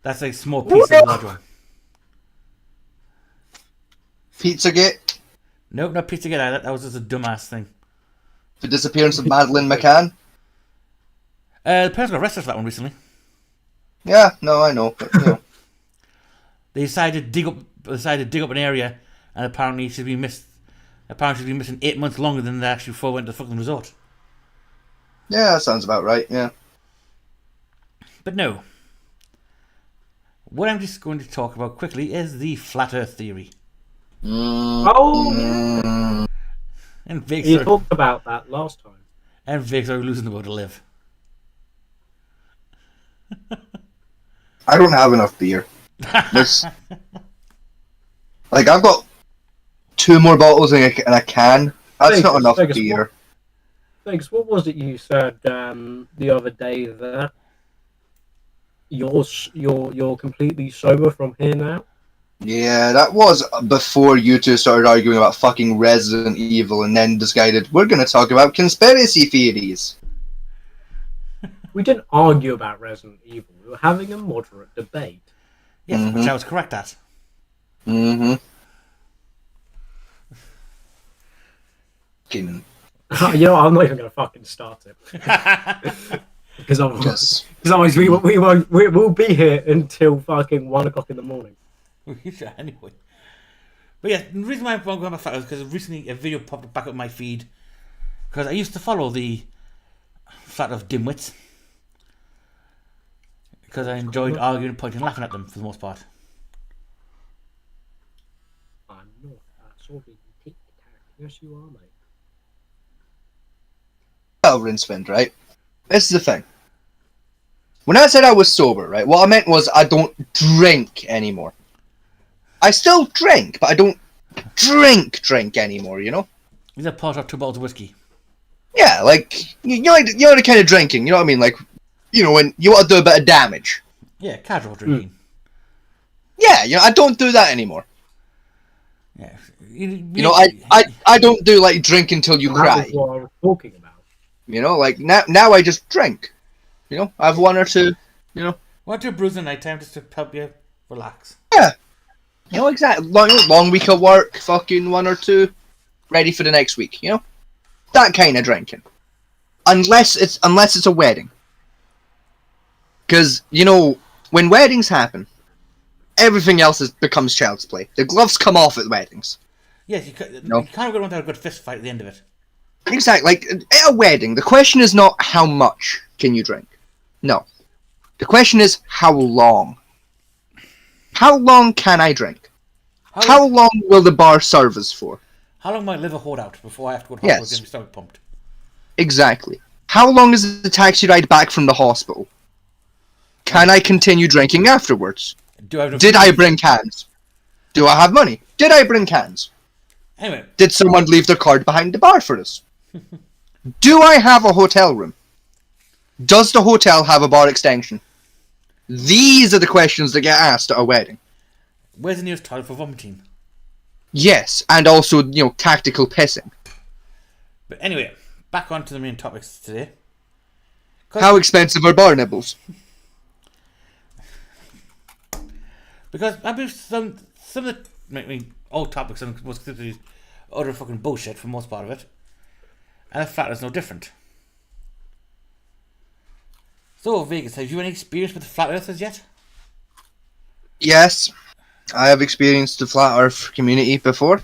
Speaker 2: that's a small piece of the large one.
Speaker 3: Pizzagate?
Speaker 2: Nope, not Pizzagate either. That was just a dumbass thing.
Speaker 3: The disappearance of Madeleine McCann?
Speaker 2: The parents got arrested for that one recently.
Speaker 3: Yeah, no, I know. But, you know.
Speaker 2: They decided to dig up an area, and apparently she's been missing 8 months longer than they actually before went to the fucking resort.
Speaker 3: Yeah, that sounds about right, yeah.
Speaker 2: But no. What I'm just going to talk about quickly is the flat Earth theory.
Speaker 4: Oh,
Speaker 2: And Vic's
Speaker 4: you talked about that last time.
Speaker 2: And Vic's are losing the will to live.
Speaker 3: I don't have enough beer. This, like, I've got 2 more bottles in a can. That's not enough beer.
Speaker 4: Thanks. What was it you said the other day that you're completely sober from here now?
Speaker 3: Yeah, that was before you two started arguing about fucking Resident Evil and then decided we're going to talk about conspiracy theories.
Speaker 4: We didn't argue about Resident Evil. We were having a moderate debate.
Speaker 2: Yes, which I was correct at.
Speaker 3: Mm-hmm.
Speaker 4: You know, I'm not even going to fucking start it. Because otherwise we'll be here until fucking 1 o'clock in the morning.
Speaker 2: Anyway. But yeah, the reason why I'm going back is because recently a video popped back up my feed. Because I used to follow the flat of dimwits. Because I enjoyed arguing, pointing, and laughing at them for the most part.
Speaker 4: I'm not sorry, tic-tac. Yes, you are, mate.
Speaker 3: Well, Rinsevind, right? This is the thing. When I said I was sober, right, what I meant was I don't drink anymore. I still drink, but I don't drink anymore, you know?
Speaker 2: These are part of 2 bottles of whiskey.
Speaker 3: Yeah, like, you know the kind of drinking, you know what I mean? Like, you know, when you want to do a bit of damage.
Speaker 2: Yeah, casual drinking.
Speaker 3: Yeah, you know, I don't do that anymore.
Speaker 2: Yeah.
Speaker 3: You know, I don't do, like, drink until you cry.
Speaker 4: That is what I was talking about.
Speaker 3: You know, like, now I just drink. You know, I have 1 or 2, you know.
Speaker 2: 1 or 2 brews a night time just to help you relax.
Speaker 3: Yeah. You know, exactly. Long week of work, fucking 1 or 2, ready for the next week, you know? That kind of drinking. Unless it's a wedding. Because, you know, when weddings happen, everything else becomes child's play. The gloves come off at weddings.
Speaker 2: Yes, you can't go around to have a good fist fight at the end of it.
Speaker 3: Exactly. Like, at a wedding, the question is not how much can you drink. No. The question is how long. How long can I drink? How long will the bar serve us for?
Speaker 2: How long might I live a hold out before I have to go to hospital and get my stomach pumped?
Speaker 3: Exactly. How long is the taxi ride back from the hospital? Can I continue drinking afterwards? Did I bring cans? Do I have money? Did I bring cans?
Speaker 2: Anyway.
Speaker 3: Did someone leave their card behind the bar for us? Do I have a hotel room? Does the hotel have a bar extension? These are the questions that get asked at a wedding.
Speaker 2: Where's the nearest toilet for vomiting?
Speaker 3: Yes, and also, you know, tactical pissing.
Speaker 2: But anyway, back on to the main topics today.
Speaker 3: How expensive are bar nibbles?
Speaker 2: Because I believe some of the old topics and most considered utter fucking bullshit for most part of it. And the flat is no different. So, Vegas, have you any experience with the flat earthers yet?
Speaker 3: Yes, I have experienced the flat earth community before.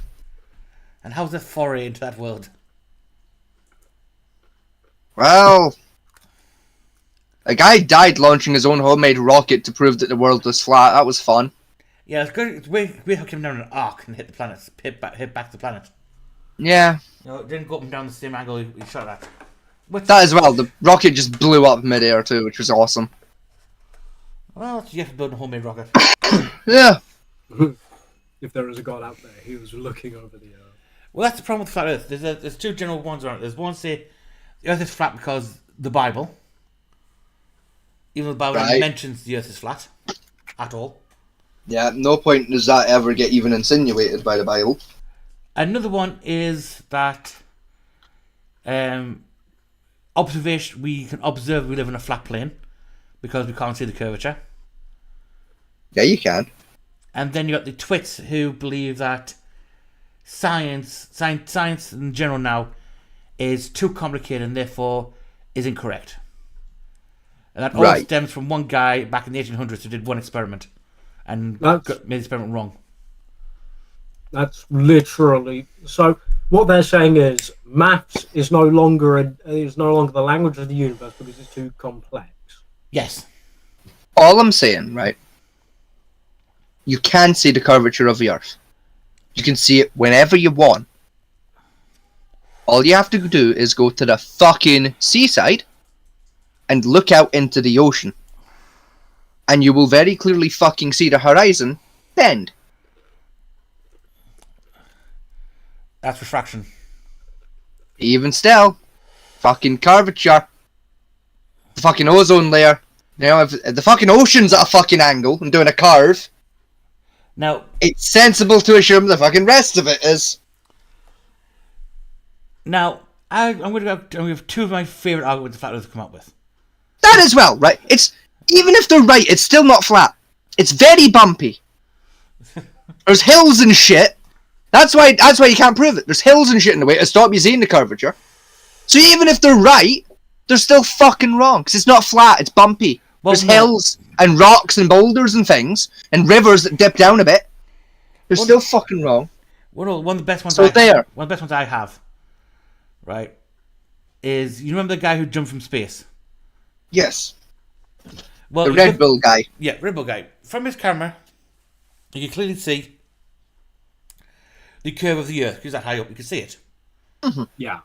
Speaker 2: And how's the foray into that world?
Speaker 3: Well, a guy died launching his own homemade rocket to prove that the world was flat. That was fun.
Speaker 2: Yeah, it's good. It's way how came down an arc and hit the planet, hit back to the planet.
Speaker 3: Yeah,
Speaker 2: No, it didn't go up and down the same angle he shot at. Which,
Speaker 3: that as well. The rocket just blew up midair too, which was awesome.
Speaker 2: well, you have to build a homemade rocket.
Speaker 3: Yeah.
Speaker 4: If there was a god out there, he was looking over the earth.
Speaker 2: Well, that's the problem with flat Earth. There's two general ones around it. There's one say the Earth is flat because the Bible, even though the Bible never mentions the Earth is flat at all.
Speaker 3: Yeah, no point does that ever get even insinuated by the Bible.
Speaker 2: Another one is that observation. We can observe we live in a flat plane because we can't see the curvature.
Speaker 3: Yeah, you can.
Speaker 2: And then you got the twits who believe that science in general now is too complicated and therefore is incorrect. And that all stems from one guy back in the 1800s who did one experiment and made the experiment wrong.
Speaker 4: That's literally so. What they're saying is maths is no longer the language of the universe because it's too complex.
Speaker 2: Yes.
Speaker 3: All I'm saying, right? You can see the curvature of the Earth. You can see it whenever you want. All you have to do is go to the fucking seaside and look out into the ocean. And you will very clearly fucking see the horizon bend.
Speaker 2: That's refraction.
Speaker 3: Even still, fucking curvature. The fucking ozone layer. You know, if the fucking ocean's at a fucking angle and doing a curve,
Speaker 2: now
Speaker 3: it's sensible to assume the fucking rest of it is.
Speaker 2: Now, I'm going to have two of my favourite arguments the flat Earth have come up with.
Speaker 3: That as well, right? It's even if they're right, it's still not flat. It's very bumpy. There's hills and shit. That's why you can't prove it. There's hills and shit in the way to stop you seeing the curvature. So even if they're right, they're still fucking wrong because it's not flat. It's bumpy.
Speaker 2: Well,
Speaker 3: There's hills and rocks and boulders and things and rivers that dip down a bit. They're still fucking wrong.
Speaker 2: One of the best ones.
Speaker 3: So
Speaker 2: one of the best ones I have, right, is you remember the guy who jumped from space?
Speaker 3: Yes.
Speaker 2: Well,
Speaker 3: The Red Bull guy.
Speaker 2: Yeah, Red Bull guy. From his camera, you can clearly see the curve of the Earth because that high up you can see it.
Speaker 3: Mm-hmm.
Speaker 4: Yeah.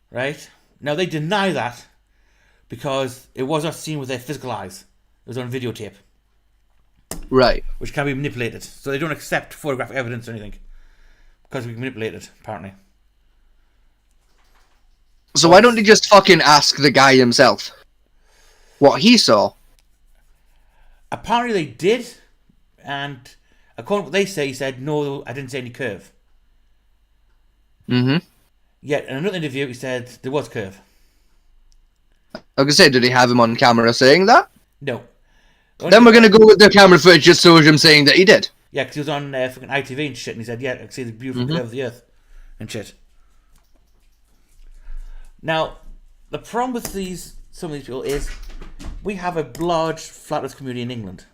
Speaker 2: Right? Now they deny that because it was not seen with their physical eyes. It was on videotape.
Speaker 3: Right.
Speaker 2: Which can be manipulated. So they don't accept photographic evidence or anything. Because we can manipulate it, apparently.
Speaker 3: So why don't they just fucking ask the guy himself what he saw?
Speaker 2: Apparently they did, and according to what they say, he said, no, I didn't see any curve.
Speaker 3: Mm-hmm.
Speaker 2: Yet in another interview, he said there was curve.
Speaker 3: Like I said, did he have him on camera saying that?
Speaker 2: No.
Speaker 3: Then we're going to go with the camera footage just shows him saying that he did.
Speaker 2: Yeah, because he was on fucking ITV and shit, and he said, yeah, I can see the beautiful curve of the Earth and shit. Now, the problem with some of these people is we have a large flat Earth community in England.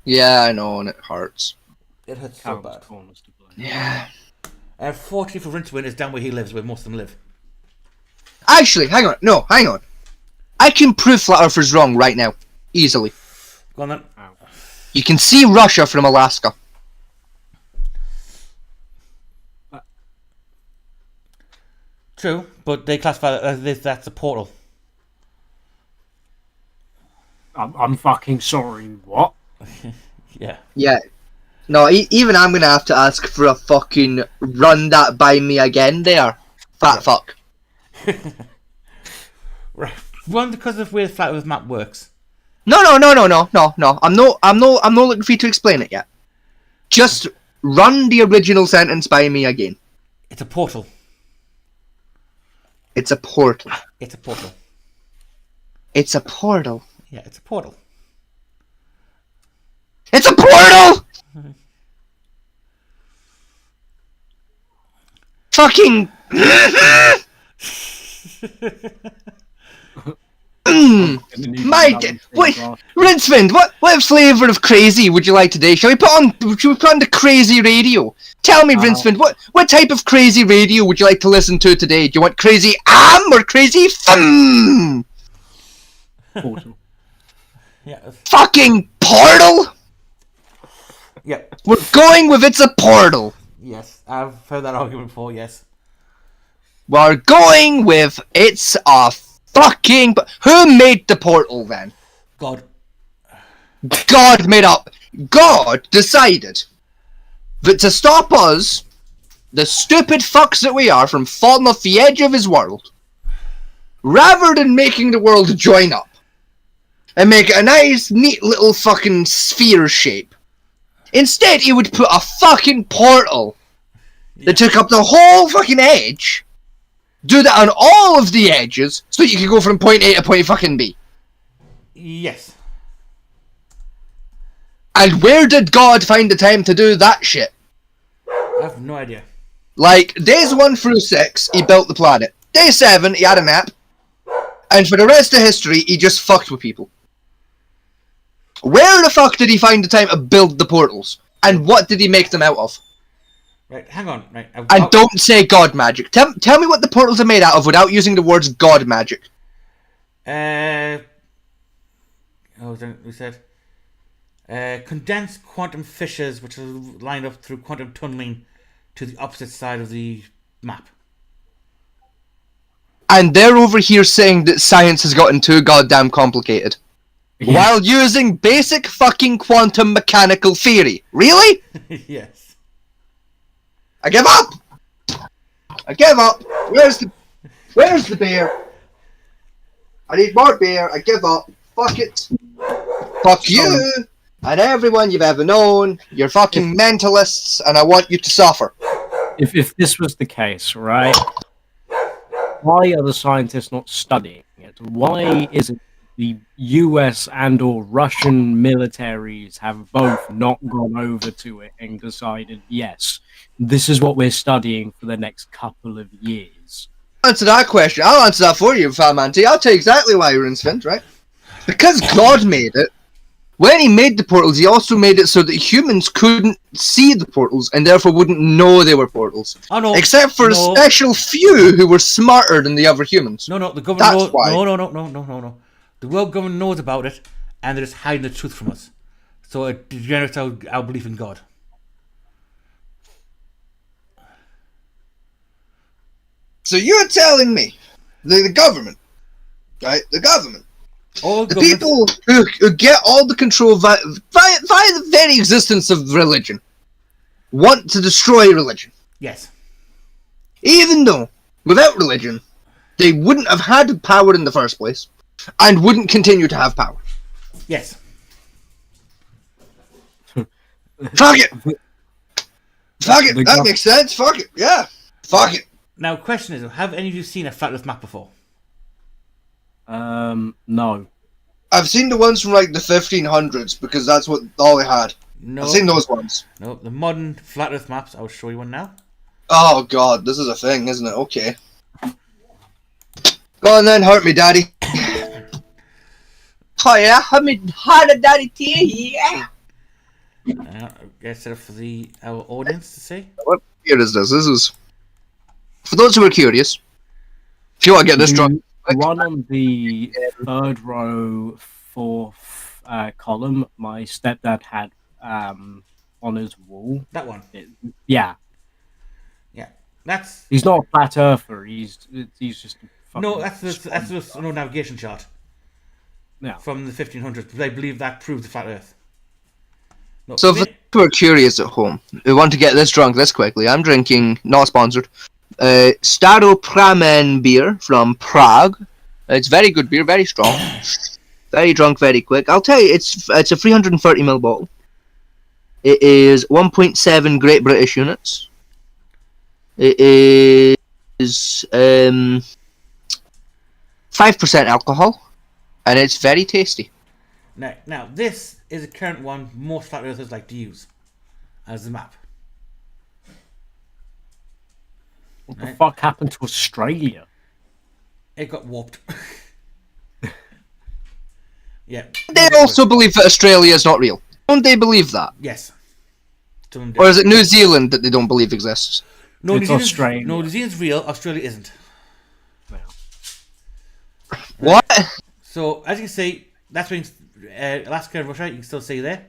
Speaker 3: Yeah, I know, and it hurts.
Speaker 2: It hurts so bad.
Speaker 3: Yeah.
Speaker 2: And fortunately for Rinsevind, is down where he lives, where most of them live.
Speaker 3: Actually, hang on. No, hang on. I can prove Flat Earthers wrong right now. Easily.
Speaker 2: Go on then.
Speaker 3: You can see Russia from Alaska.
Speaker 2: True, but they classify that as that's a portal.
Speaker 4: I'm fucking sorry, what?
Speaker 2: Yeah.
Speaker 3: Yeah. No, even I'm going to have to ask for a fucking run that by me again there. Fat fuck.
Speaker 2: Right. One, because of where the Flat Earth map works.
Speaker 3: No. I'm not looking for you to explain it yet. Just run the original sentence by me again.
Speaker 2: It's a portal.
Speaker 3: It's a portal.
Speaker 2: It's a portal.
Speaker 3: It's a portal.
Speaker 2: Yeah, it's a portal.
Speaker 3: It's a portal! Fucking... Wait, Rinsevind, what flavour of crazy would you like today? Shall we put on the crazy radio? Tell me, Rinsevind, what type of crazy radio would you like to listen to today? Do you want crazy or crazy fun?
Speaker 4: Portal.
Speaker 2: Yeah.
Speaker 3: Fucking portal?
Speaker 2: Yeah.
Speaker 3: We're going with it's a portal.
Speaker 2: Yes, I've heard that argument before, yes.
Speaker 3: We're going with it's a fucking... Who made the portal then?
Speaker 2: God.
Speaker 3: God made up. God decided that to stop us, the stupid fucks that we are, from falling off the edge of his world, rather than making the world join up and make it a nice, neat little fucking sphere shape, instead he would put a fucking portal that took up the whole fucking edge, do that on all of the edges, so you could go from point A to point fucking B.
Speaker 2: Yes.
Speaker 3: And where did God find the time to do that shit?
Speaker 2: I have no idea.
Speaker 3: Like, days 1 through 6, he built the planet. Day 7, he had a nap. And for the rest of history, he just fucked with people. Where the fuck did he find the time to build the portals? And what did he make them out of?
Speaker 2: Right, hang on. Right,
Speaker 3: And don't say God magic. Tell me what the portals are made out of without using the words God magic.
Speaker 2: We said condensed quantum fissures which are lined up through quantum tunneling to the opposite side of the map.
Speaker 3: And they're over here saying that science has gotten too goddamn complicated.
Speaker 4: Yeah.
Speaker 3: While using basic fucking quantum mechanical theory. Really?
Speaker 2: Yes.
Speaker 3: I give up! I give up! Where's the beer? I need more beer, I give up. Fuck it. Fuck you! And everyone you've ever known. You're fucking mentalists, and I want you to suffer.
Speaker 4: If this was the case, right? Why are the scientists not studying it? Why is it the US and or Russian militaries have both not gone over to it and decided, yes, this is what we're studying for the next couple of years?
Speaker 3: Answer that question. I'll answer that for you, Famanti. I'll tell you exactly why you're Rinsevind, right? Because God made it. When he made the portals, he also made it so that humans couldn't see the portals and therefore wouldn't know they were portals.
Speaker 2: Oh, no.
Speaker 3: Except for a special few who were smarter than the other humans.
Speaker 2: No, the government
Speaker 3: That's
Speaker 2: knows.
Speaker 3: why.
Speaker 2: No. The world government knows about it, and they're just hiding the truth from us. So it degenerates our belief in God.
Speaker 3: So you're telling me the government, right? The government.
Speaker 2: All
Speaker 3: The people who get all the control via the very existence of religion want to destroy religion.
Speaker 2: Yes.
Speaker 3: Even though, without religion, they wouldn't have had power in the first place, and wouldn't continue to have power.
Speaker 2: Yes.
Speaker 3: Fuck it! Fuck it! That makes sense, fuck it, yeah! Fuck it!
Speaker 2: Now, question is, have any of you seen a flat Earth map before?
Speaker 4: No.
Speaker 3: I've seen the ones from like the 1500s, because that's what all they had.
Speaker 2: No.
Speaker 3: I've seen those ones.
Speaker 2: No, the modern flat Earth maps, I'll show you one now.
Speaker 3: Oh god, this is a thing, isn't it? Okay. Go on then, hurt me, daddy. Oh yeah, hurt me harder, daddy, yeah!
Speaker 2: Get set up for our audience to see.
Speaker 3: What year is this? This is... For those who are curious, if you want to get this drunk...
Speaker 4: The one on the third row, fourth column, my stepdad had on his wall.
Speaker 2: That one?
Speaker 4: Yeah.
Speaker 2: Yeah. That's...
Speaker 4: He's not a flat earther, he's just a fucking...
Speaker 2: No, that's the navigation chart.
Speaker 4: Yeah.
Speaker 2: From the 1500s. They believe that proves the flat Earth. No,
Speaker 3: So for those who are curious at home, who want to get this drunk this quickly, I'm drinking, not sponsored, Staropramen beer from Prague. It's very good beer, very strong. Very drunk, very quick. I'll tell you, it's a 330ml bottle. It is 1.7 Great British units. It is 5% alcohol, and it's very tasty.
Speaker 2: Now, this is a current one most flat earthers like to use as the map.
Speaker 4: What the fuck happened to Australia?
Speaker 2: It got warped. Yeah.
Speaker 3: They also believe that Australia is not real. Don't they believe that?
Speaker 2: Yes.
Speaker 3: Or is it New Zealand that they don't believe exists?
Speaker 2: No,
Speaker 4: It's Australia.
Speaker 2: No, New Zealand's real. Australia isn't.
Speaker 3: What?
Speaker 2: So, as you can see, that's when Alaska and Russia, you can still see there.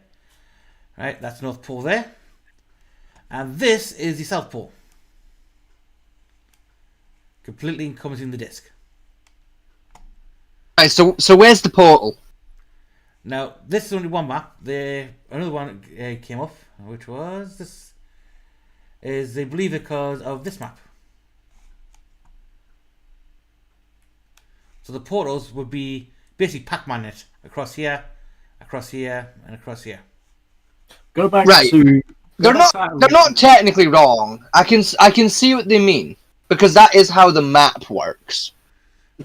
Speaker 2: Right, that's North Pole there. And this is the South Pole. completely encompassing the disc.
Speaker 3: Right, so where's the portal?
Speaker 2: Now, this is only one map. Another one came up, which was this. Is they believe it because of this map. So the portals would be basically Pac-Man it across here, and across here.
Speaker 4: Go back
Speaker 3: Right.
Speaker 4: to.
Speaker 3: They're not technically wrong. I can see what they mean because that is how the map works.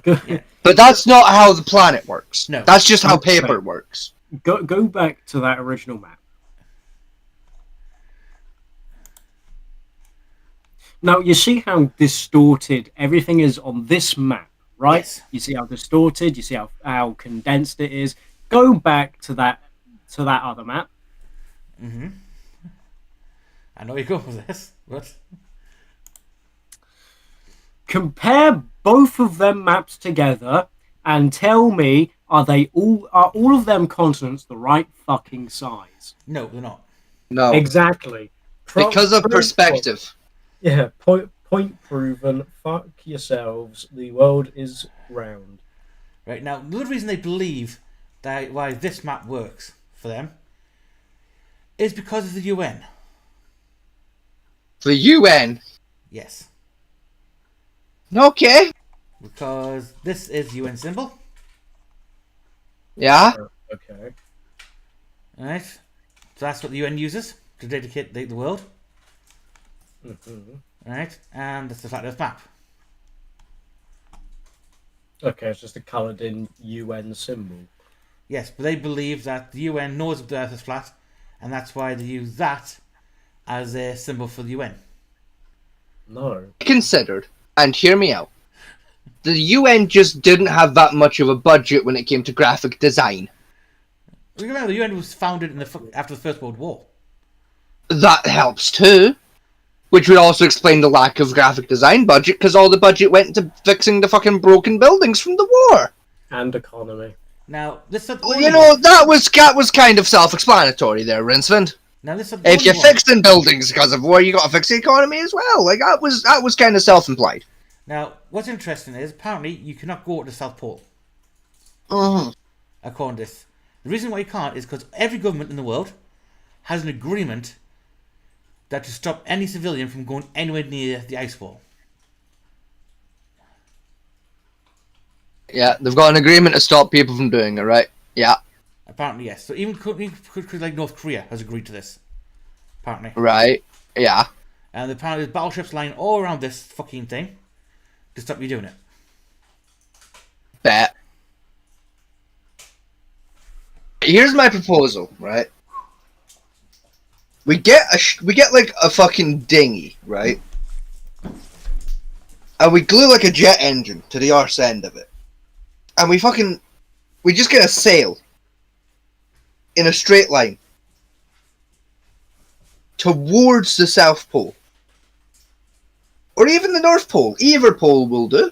Speaker 2: Yeah.
Speaker 3: But that's not how the planet works.
Speaker 2: No.
Speaker 3: That's just how
Speaker 4: Okay.
Speaker 3: paper works.
Speaker 4: Go back to that original map. Now, you see how distorted everything is on this map, right?
Speaker 2: Yes.
Speaker 4: You see how distorted, you see how condensed it is. Go back to that other map.
Speaker 2: Mm-hmm. I know you go with this, but
Speaker 4: Compare both of them maps together and tell me, are all of them continents the right fucking size?
Speaker 2: no, they're not.
Speaker 3: No.
Speaker 4: Exactly.
Speaker 3: Because of
Speaker 4: Prove-
Speaker 3: perspective.
Speaker 4: Yeah, point proven. Fuck yourselves. The world is round.
Speaker 2: Right now, the other reason they believe that why this map works for them is because of the UN.
Speaker 3: The UN.
Speaker 2: Yes,
Speaker 3: Okay.
Speaker 2: because this is UN symbol.
Speaker 3: Yeah.
Speaker 4: Okay.
Speaker 2: Alright, so that's what the UN uses to dedicate the world.
Speaker 4: Mm-hmm.
Speaker 2: Alright, and that's the flat Earth map.
Speaker 4: Okay, it's just a coloured in UN symbol.
Speaker 2: Yes, but they believe that the UN knows that the Earth is flat, and that's why they use that as a symbol for the UN.
Speaker 4: No.
Speaker 3: Considered, and hear me out. The UN just didn't have that much of a budget when it came to graphic design.
Speaker 2: Remember, the UN was founded after the First World War.
Speaker 3: That helps too. Which would also explain the lack of graphic design budget, because all the budget went into fixing the fucking broken buildings from the war.
Speaker 4: And economy.
Speaker 2: Now, this is
Speaker 3: Well, you know, that was kind of self-explanatory there, Rinsevind.
Speaker 2: Now, this is
Speaker 3: If you're fixing buildings because of war, you got to fix the economy as well. Like that was kind of self-implied.
Speaker 2: Now, what's interesting is apparently you cannot go to the South Pole. According to this, the reason why you can't is because every government in the world has an agreement that to stop any civilian from going anywhere near the ice wall.
Speaker 3: Yeah, they've got an agreement to stop people from doing it, right? Yeah.
Speaker 2: Apparently, yes. So even countries like North Korea has agreed to this. Apparently.
Speaker 3: Right. Yeah.
Speaker 2: And apparently there's battleships lying all around this fucking thing to stop you doing it.
Speaker 3: Bet. Here's my proposal, right? We get like a fucking dinghy, right? And we glue like a jet engine to the arse end of it. And we just get a sail in a straight line towards the South Pole. Or even the North Pole. Either pole will do.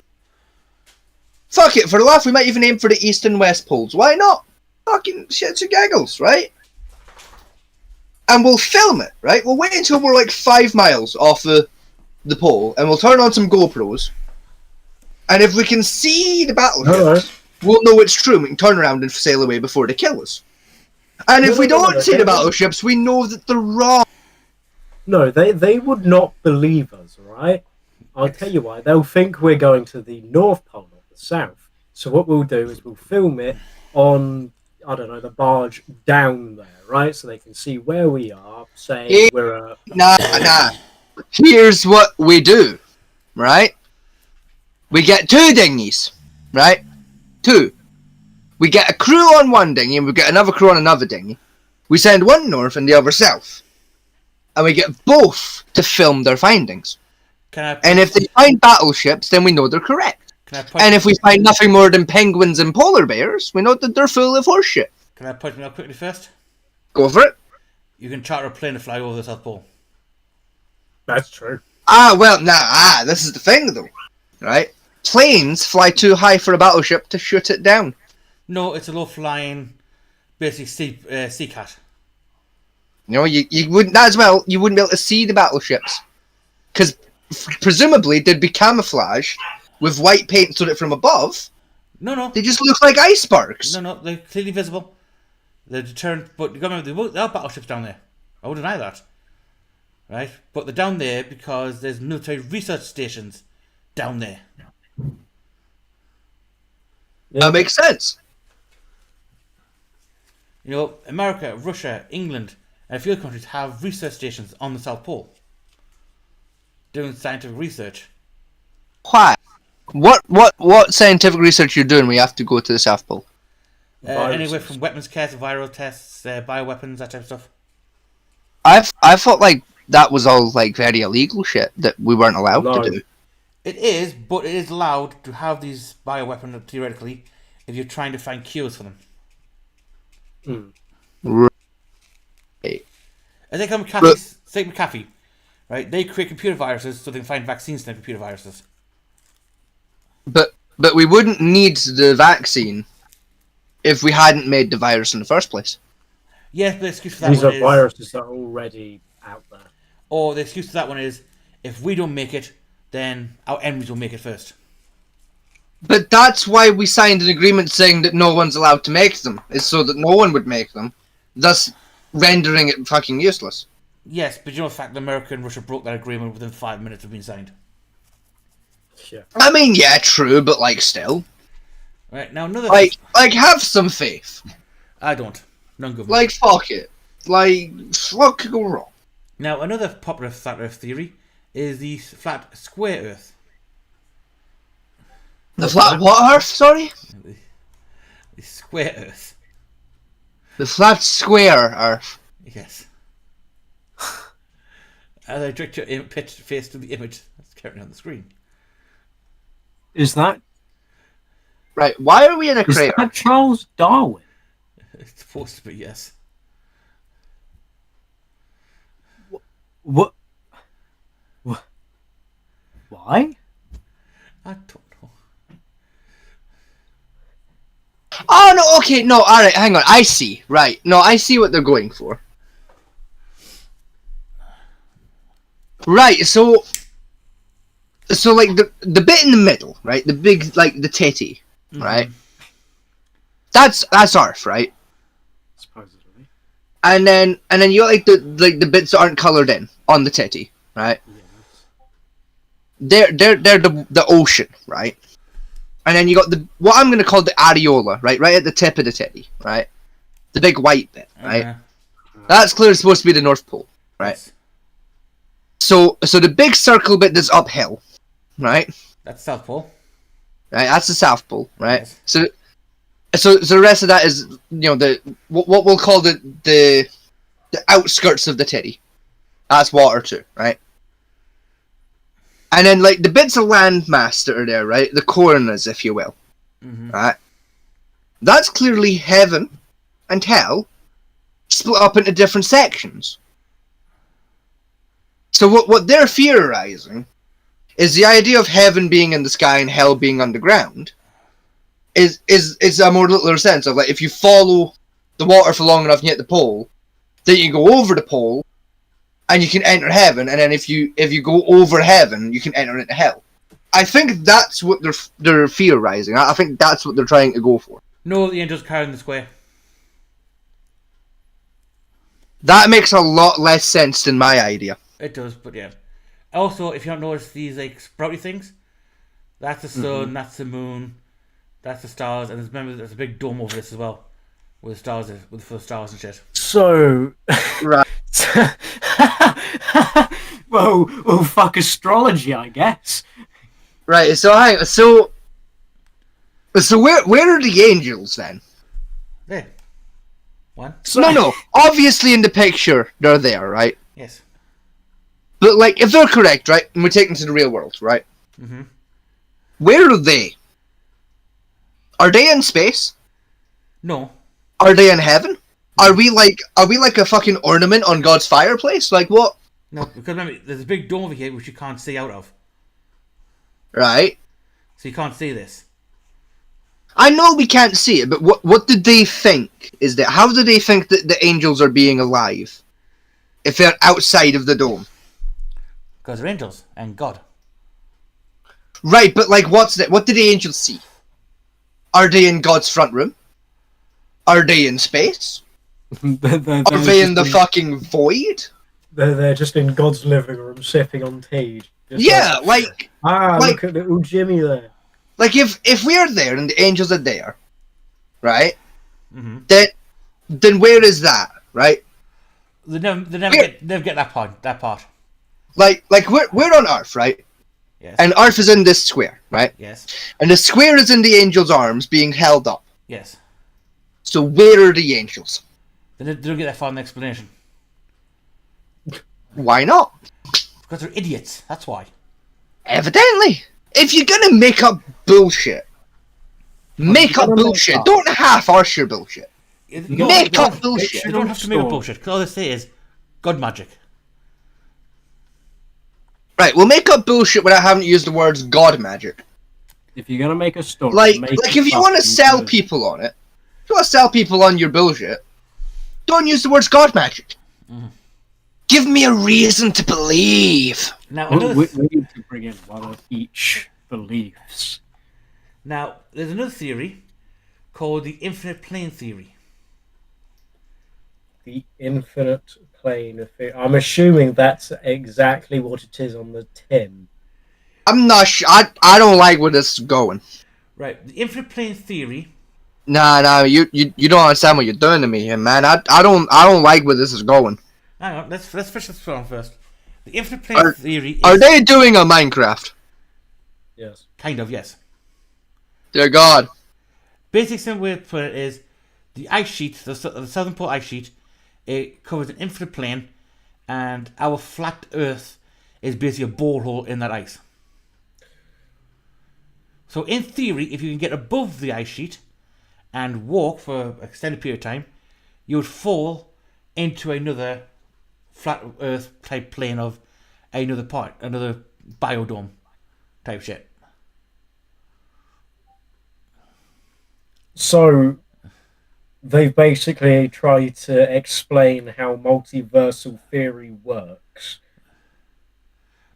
Speaker 3: Fuck it, for the laugh, we might even aim for the East and West poles. Why not? Fucking shits and giggles, right? And we'll film it, right? We'll wait until we're like 5 miles off the pole, and we'll turn on some GoPros. And if we can see the battleships, we'll know it's true, and we can turn around and sail away before they kill us. And if we don't see the battleships, we know that they're wrong.
Speaker 4: No, they would not believe us, right? I'll tell you why. They'll think we're going to the North Pole, not the South. So what we'll do is we'll film it on, I don't know, the barge down there, right? So they can see where we are, say we're
Speaker 3: Nah. Here's what we do, right? We get 2 dinghies, right? 2. We get a crew on one dinghy and we get another crew on another dinghy. We send one north and the other south. And we get both to film their findings. And if they find battleships, then we know they're correct. And if we find nothing more than penguins and polar bears, we know that they're full of horseshit.
Speaker 2: Can I point out quickly first?
Speaker 3: Go for it.
Speaker 2: You can charter a plane to fly over the South Pole.
Speaker 4: That's true.
Speaker 3: This is the thing though, right? Planes fly too high for a battleship to shoot it down.
Speaker 2: No, it's a low-flying, basically sea cat.
Speaker 3: You know, you wouldn't that as well. You wouldn't be able to see the battleships because presumably they'd be camouflaged with white paint so that from above,
Speaker 2: No.
Speaker 3: they just look like icebergs.
Speaker 2: No, they're clearly visible. They're deterrent, but you got to remember, there are battleships down there. I would deny that. Right? But they're down there because there's military research stations down there.
Speaker 3: That makes sense.
Speaker 2: You know, America, Russia, England, and a few other countries have research stations on the South Pole. Doing scientific research.
Speaker 3: Why? What scientific research you're doing when you have to go to the South Pole?
Speaker 2: Anywhere from weapons tests, viral tests, bioweapons, that type of stuff.
Speaker 3: I thought like that was all like very illegal shit that we weren't allowed to do.
Speaker 2: It is, but it is allowed to have these bioweapons theoretically if you're trying to find cures for them.
Speaker 3: Right.
Speaker 2: I think McAfee, right? They create computer viruses so they can find vaccines to computer viruses.
Speaker 3: But we wouldn't need the vaccine if we hadn't made the virus in the first place.
Speaker 2: Yes, but the excuse for that
Speaker 4: These
Speaker 2: one
Speaker 4: are
Speaker 2: is...
Speaker 4: viruses that are already out there.
Speaker 2: Or the excuse for that one is, if we don't make it, then our enemies will make it first.
Speaker 3: But that's why we signed an agreement saying that no one's allowed to make them. Is so that no one would make them, thus rendering it fucking useless.
Speaker 2: Yes, but you know the fact that America and Russia broke that agreement within 5 minutes of being signed.
Speaker 4: Yeah.
Speaker 3: I mean, yeah, true, but like still.
Speaker 2: Right, now another...
Speaker 3: Like have some faith.
Speaker 2: I don't. Non-government.
Speaker 3: Like, fuck it. Like, what could go wrong?
Speaker 2: Now, another popular flat Earth theory is the flat square Earth.
Speaker 3: The flat what Earth, sorry?
Speaker 2: The square Earth.
Speaker 3: The flat square Earth.
Speaker 2: Yes. As I direct your face to the image that's currently on the screen.
Speaker 4: Is that
Speaker 3: Right, why are we in a crater?
Speaker 4: that Charles Darwin?
Speaker 2: It's supposed to be, yes.
Speaker 4: What? Why?
Speaker 2: I don't know.
Speaker 3: Oh, no, okay, no, alright, hang on, I see, right. No, I see what they're going for. Right, so like, the bit in the middle, right, the big, like, the titty, right? That's Earth, right?
Speaker 4: Supposedly.
Speaker 3: And then you got, like, the bits that aren't coloured in on the titty, right?
Speaker 4: Yes.
Speaker 3: They're the ocean, right? And then you got what I'm gonna call the areola, right at the tip of the titty, right? The big white bit, right? That's clearly supposed to be the North Pole, right?
Speaker 2: Yes.
Speaker 3: So the big circle bit that's uphill, right?
Speaker 2: That's South Pole.
Speaker 3: Right, that's the South Pole, right?
Speaker 2: Yes.
Speaker 3: So the rest of that is, you know, what we'll call the outskirts of the titty. That's water too, right? And then, like, the bits of land mass that are there, right? The corners, if you will. Right? That's clearly heaven and hell split up into different sections. So what they're theorizing is the idea of heaven being in the sky and hell being underground is a more littler sense of, like, if you follow the water for long enough and you hit the pole, then you go over the pole, and you can enter heaven, and then if you go over heaven, you can enter into hell. I think that's what they're theorizing. I think that's what they're trying to go for.
Speaker 2: No, the angels carrying the square.
Speaker 3: That makes a lot less sense than my idea.
Speaker 2: It does, but yeah. Also, if you don't notice these like sprouty things, that's the sun, that's the moon, that's the stars, and remember there's a big dome over this as well, with the stars, with the stars and shit.
Speaker 4: So,
Speaker 3: Right.
Speaker 4: well, fuck astrology, I guess.
Speaker 3: Right. So hang on. So where are the angels then?
Speaker 2: There. One.
Speaker 4: So,
Speaker 3: No. Obviously, in the picture, they're there, right?
Speaker 2: Yes.
Speaker 3: But, like, if they're correct, right, and we take them to the real world, right? Where are they? Are they in space?
Speaker 2: No.
Speaker 3: Are they in heaven? Are we like a fucking ornament on God's fireplace? Like what?
Speaker 2: No, because remember, there's a big dome over here which you can't see out of.
Speaker 3: Right.
Speaker 2: So you can't see this.
Speaker 3: I know we can't see it, but what did they think? Is that how do they think that the angels are being alive if they're outside of the dome?
Speaker 2: Because they're angels and God.
Speaker 3: Right, but like, what do the angels see? Are they in God's front room? Are they in space?
Speaker 4: they're
Speaker 3: Are they in the
Speaker 4: just
Speaker 3: fucking void?
Speaker 4: They're just in God's living room, sipping on tea. Just
Speaker 3: Yeah, like
Speaker 4: look at little Jimmy there.
Speaker 3: Like if we are there and the angels are there, right?
Speaker 2: Mm-hmm.
Speaker 3: Then where is that, right?
Speaker 2: They never get that part.
Speaker 3: Like we're on Earth, right?
Speaker 2: Yes.
Speaker 3: And Earth is in this square, right?
Speaker 2: Yes.
Speaker 3: And the square is in the angel's arms, being held up.
Speaker 2: Yes.
Speaker 3: So where are the angels?
Speaker 2: They don't get that far in the explanation.
Speaker 3: Why not?
Speaker 2: Because they're idiots. That's why.
Speaker 3: Evidently, if you're gonna make up bullshit, make up bullshit. Don't half-arse your bullshit. Make up bullshit.
Speaker 2: You don't have to make up bullshit. Because all they say is God magic.
Speaker 3: Right, we'll make up bullshit without having to use the words God magic.
Speaker 4: If you're gonna make a story,
Speaker 3: Like if you want to sell people on it, if you want to sell people on your bullshit, don't use the words God magic.
Speaker 2: Mm.
Speaker 3: Give me a reason to believe.
Speaker 2: Now,
Speaker 4: we need to bring in one of each beliefs.
Speaker 2: Now, there's another theory called the infinite plane theory.
Speaker 4: The infinite plane of theory. I'm assuming that's exactly what it is on the tin.
Speaker 3: I'm not sure. I don't like where this is going.
Speaker 2: Right, the infinite plane theory.
Speaker 3: Nah, you don't understand what you're doing to me here, man. I don't like where this is going.
Speaker 2: Hang on, let's finish this one first. The infinite plane theory is...
Speaker 3: Are they doing a Minecraft?
Speaker 4: Yes.
Speaker 2: Kind of, yes.
Speaker 3: Dear God.
Speaker 2: Basic simple way to put it is the ice sheet, the southern pole ice sheet, it covers an infinite plane, and our flat Earth is basically a borehole in that ice. So in theory, if you can get above the ice sheet and walk for an extended period of time, you would fall into another flat Earth type plane of another biodome type shit.
Speaker 4: So they've basically tried to explain how multiversal theory works.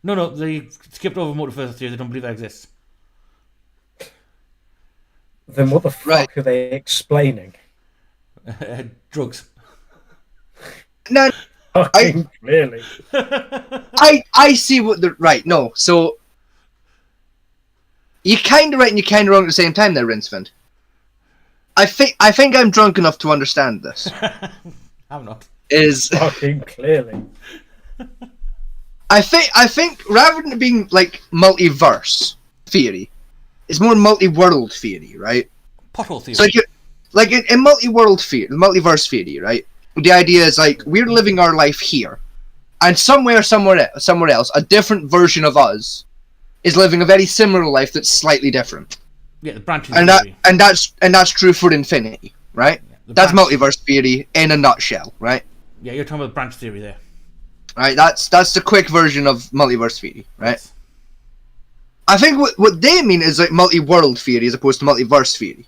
Speaker 2: No, they skipped over multiversal theory. They don't believe that exists.
Speaker 4: Then what the fuck are they explaining?
Speaker 2: Drugs.
Speaker 3: No,
Speaker 4: Fucking clearly.
Speaker 3: I see what the right. No, so you're kind of right and you're kind of wrong at the same time, there, Rinsevind. I think I'm drunk enough to understand this.
Speaker 2: I'm not.
Speaker 3: Is
Speaker 4: fucking clearly.
Speaker 3: I think rather than it being like multiverse theory, it's more multi-world theory, right?
Speaker 2: Pothole theory.
Speaker 3: So like in multiverse theory, right? The idea is like we're living our life here, and somewhere else, a different version of us is living a very similar life that's slightly different.
Speaker 2: Yeah, the branching
Speaker 3: theory.
Speaker 2: And
Speaker 3: that's true for infinity, right?
Speaker 2: Yeah,
Speaker 3: that's multiverse theory in a nutshell, right?
Speaker 2: Yeah, you're talking about branch theory there.
Speaker 3: Right, that's the quick version of multiverse theory, right?
Speaker 2: Yes.
Speaker 3: I think what they mean is like multi-world theory as opposed to multiverse theory.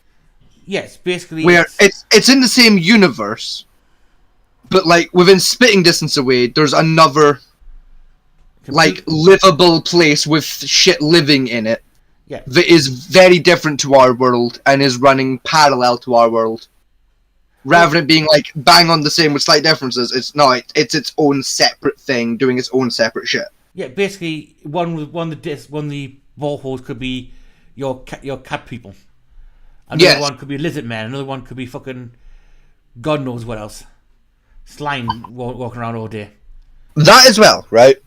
Speaker 2: Yes, basically.
Speaker 3: Where it's in the same universe, but like within spitting distance away, there's another like livable place with shit living in it.
Speaker 2: Yeah.
Speaker 3: That is very different to our world and is running parallel to our world. Rather than being like bang on the same with slight differences, it's its own separate thing doing its own separate shit.
Speaker 2: Yeah, basically one of the boreholes could be your cat people. Another one could be lizard man. Another one could be fucking God knows what else. Slime walking around all day.
Speaker 3: That as well, right?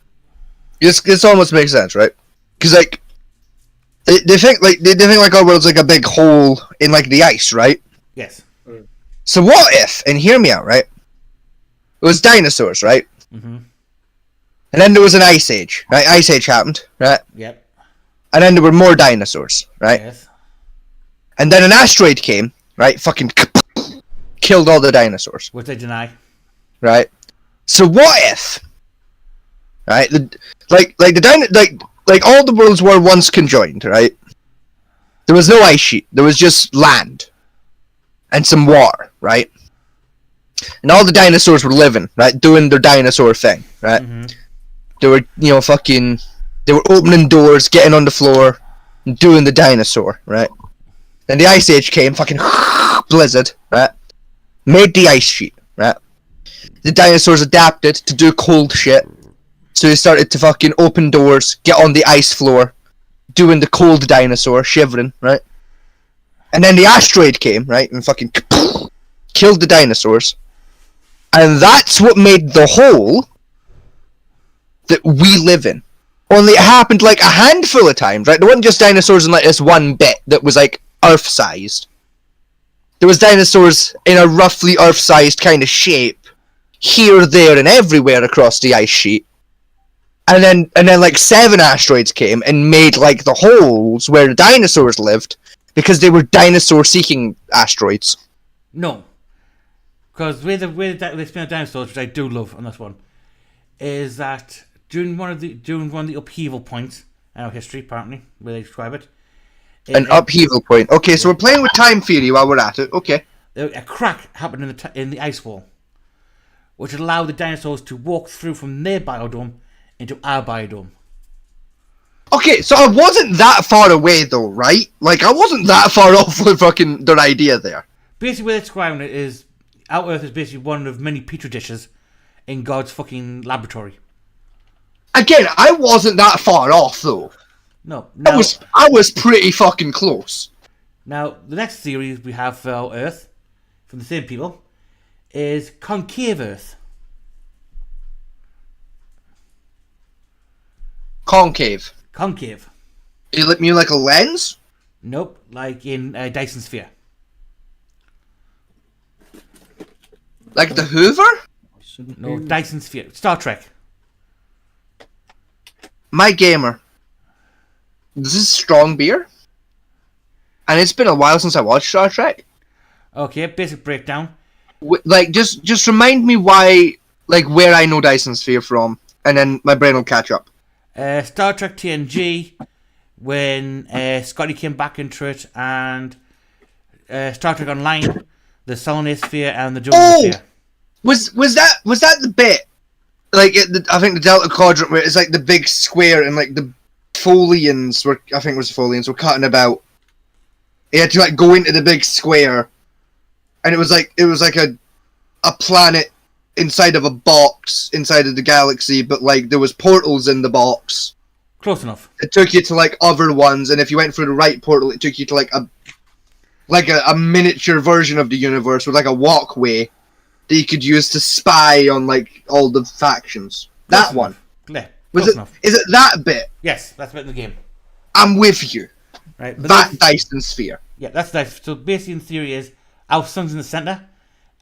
Speaker 3: This almost makes sense, right? Because like they think like our world's like a big hole in like the ice, right?
Speaker 2: Yes.
Speaker 3: So what if, and hear me out, right? It was dinosaurs, right?
Speaker 2: Mm-hmm.
Speaker 3: And then there was an ice age, right? Ice age happened, right?
Speaker 2: Yep.
Speaker 3: And then there were more dinosaurs, right?
Speaker 2: Yes.
Speaker 3: And then an asteroid came, right? Fucking killed all the dinosaurs.
Speaker 2: Which they deny.
Speaker 3: Right? So what if, right? Like all the worlds were once conjoined, right? There was no ice sheet. There was just land and some water, right? And all the dinosaurs were living, right? Doing their dinosaur thing, right? Mm-hmm. They were, they were opening doors, getting on the floor, doing the dinosaur, right? Then the Ice Age came, fucking blizzard, right? Made the ice sheet, right? The dinosaurs adapted to do cold shit, so they started to fucking open doors, get on the ice floor, doing the cold dinosaur, shivering, right? And then the asteroid came, right, and fucking killed the dinosaurs. And that's what made the hole that we live in. Only it happened like a handful of times, right? There wasn't just dinosaurs in like this one bit that was like Earth-sized. There was dinosaurs in a roughly Earth-sized kind of shape, here, there, and everywhere across the ice sheet. And then like 7 asteroids came and made like the holes where the dinosaurs lived, because they were dinosaur-seeking asteroids.
Speaker 2: No. Because the way they spin the dinosaurs, which I do love on this one, is that during one of the upheaval points in our history, apparently, where they describe it.
Speaker 3: An upheaval point. Okay, so we're playing with time theory while we're at it. Okay.
Speaker 2: A crack happened in the ice wall, which allowed the dinosaurs to walk through from their biodome into our biodome.
Speaker 3: Okay, so I wasn't that far away though, right? Like, I wasn't that far off with fucking their idea there.
Speaker 2: Basically, what they're describing it is our Earth is basically one of many petri dishes in God's fucking laboratory.
Speaker 3: Again, I wasn't that far off though.
Speaker 2: No.
Speaker 3: I was pretty fucking close.
Speaker 2: Now, the next theory we have for our Earth, from the same people, is concave Earth.
Speaker 3: Concave.
Speaker 2: Concave.
Speaker 3: You mean like a lens?
Speaker 2: Nope, like in Dyson Sphere.
Speaker 3: Like the Hoover?
Speaker 2: No, Dyson Sphere. Star Trek.
Speaker 3: My gamer. This is strong beer. And it's been a while since I watched Star Trek.
Speaker 2: Okay, basic breakdown.
Speaker 3: Like, just remind me why, like, where I know Dyson Sphere from, and then my brain will catch up.
Speaker 2: Star Trek TNG, when Scotty came back into it, and Star Trek Online, the Solanae Sphere and the Jonas Sphere.
Speaker 3: Was that the bit? Like, I think the Delta Quadrant, where it's like the big square, and like the Folians were, I think it was the Folians, were cutting about. You had to like go into the big square, and it was like a planet inside of a box inside of the galaxy, but like there was portals in the box.
Speaker 2: Close enough.
Speaker 3: It took you to like other ones, and if you went through the right portal, it took you to like a miniature version of the universe with like a walkway that you could use to spy on like all the factions. That one.
Speaker 2: Yeah,
Speaker 3: was it?
Speaker 2: Enough.
Speaker 3: Is it that bit?
Speaker 2: Yes, that's the bit in the game.
Speaker 3: I'm with you.
Speaker 2: Right, but
Speaker 3: that Dyson Sphere.
Speaker 2: Yeah, that's Dyson. So basically, in theory, is our sun's in the center,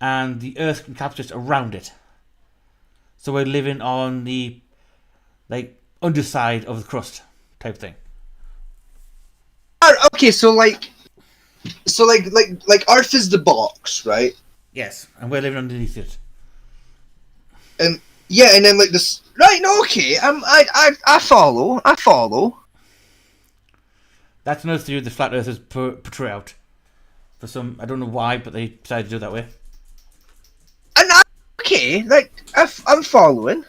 Speaker 2: and the Earth encapsulates around it. So we're living on the like underside of the crust type thing.
Speaker 3: Okay, so like Earth is the box, right?
Speaker 2: Yes, and we're living underneath it.
Speaker 3: And yeah, and then like this, right? No, okay, I follow.
Speaker 2: That's another theory the flat earthers portray out. For some, I don't know why, but they decided to do it that way.
Speaker 3: And okay, like I'm following.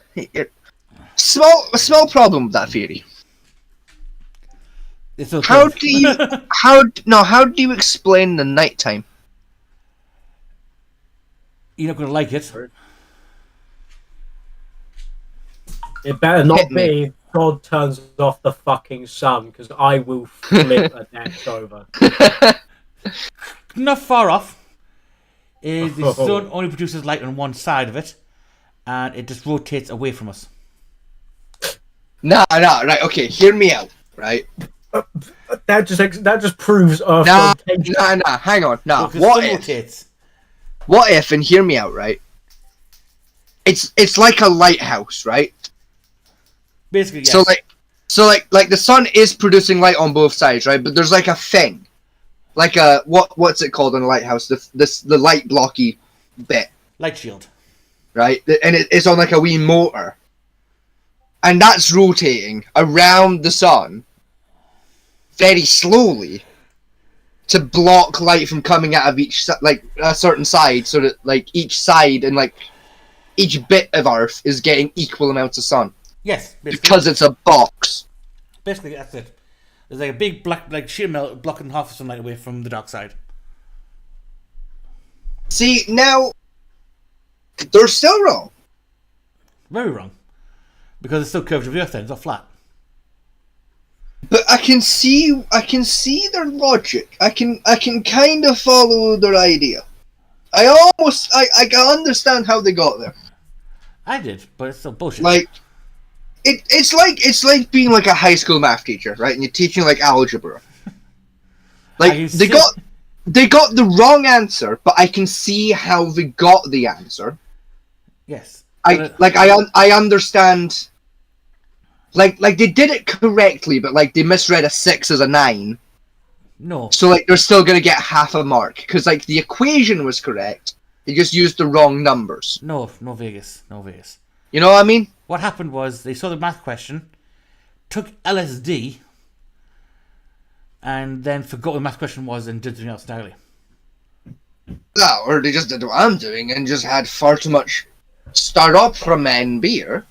Speaker 3: Small problem with that theory.
Speaker 2: It's okay.
Speaker 3: How do you explain the nighttime?
Speaker 2: You're not gonna like it.
Speaker 4: It better not be God turns off the fucking sun, because I will flip a neck over.
Speaker 2: Not far off. Is the sun only produces light on one side of it, and it just rotates away from us.
Speaker 3: Nah, right, okay, hear me out, right?
Speaker 4: That just proves Earth rotation.
Speaker 3: Nah, hang on, nah.
Speaker 2: Rotates.
Speaker 3: What if, and hear me out, right? It's like a lighthouse, right?
Speaker 2: Basically, yes.
Speaker 3: So like the sun is producing light on both sides, right? But there's like a thing, like a what's it called in a lighthouse? The light blocky bit.
Speaker 2: Light shield.
Speaker 3: Right, and it's on like a wee motor, and that's rotating around the sun very slowly to block light from coming out of each like a certain side, so that like each side and like each bit of Earth is getting equal amounts of sun.
Speaker 2: Yes, basically.
Speaker 3: Because it's a box.
Speaker 2: Basically, that's it. There's like a big black like sheet of metal blocking half the sunlight away from the dark side.
Speaker 3: See, now they're still wrong.
Speaker 2: Very wrong. Because it's still curved of the earth then, it's not flat.
Speaker 3: But I can see their logic. I can kind of follow their idea. I can understand how they got there.
Speaker 2: I did, but it's still bullshit.
Speaker 3: Like, it's like being like a high school math teacher, right? And you're teaching like algebra. Like they got the wrong answer, but I can see how they got the answer.
Speaker 2: Yes.
Speaker 3: I understand. Like they did it correctly, but like they misread a 6 as a 9.
Speaker 2: No.
Speaker 3: So like they're still gonna get half a mark because like the equation was correct. They just used the wrong numbers.
Speaker 2: No Vegas.
Speaker 3: You know what I mean?
Speaker 2: What happened was they saw the math question, took LSD, and then forgot what the math question was and did something else entirely.
Speaker 3: No, or they just did what I'm doing and just had far too much start-up-from-men beer.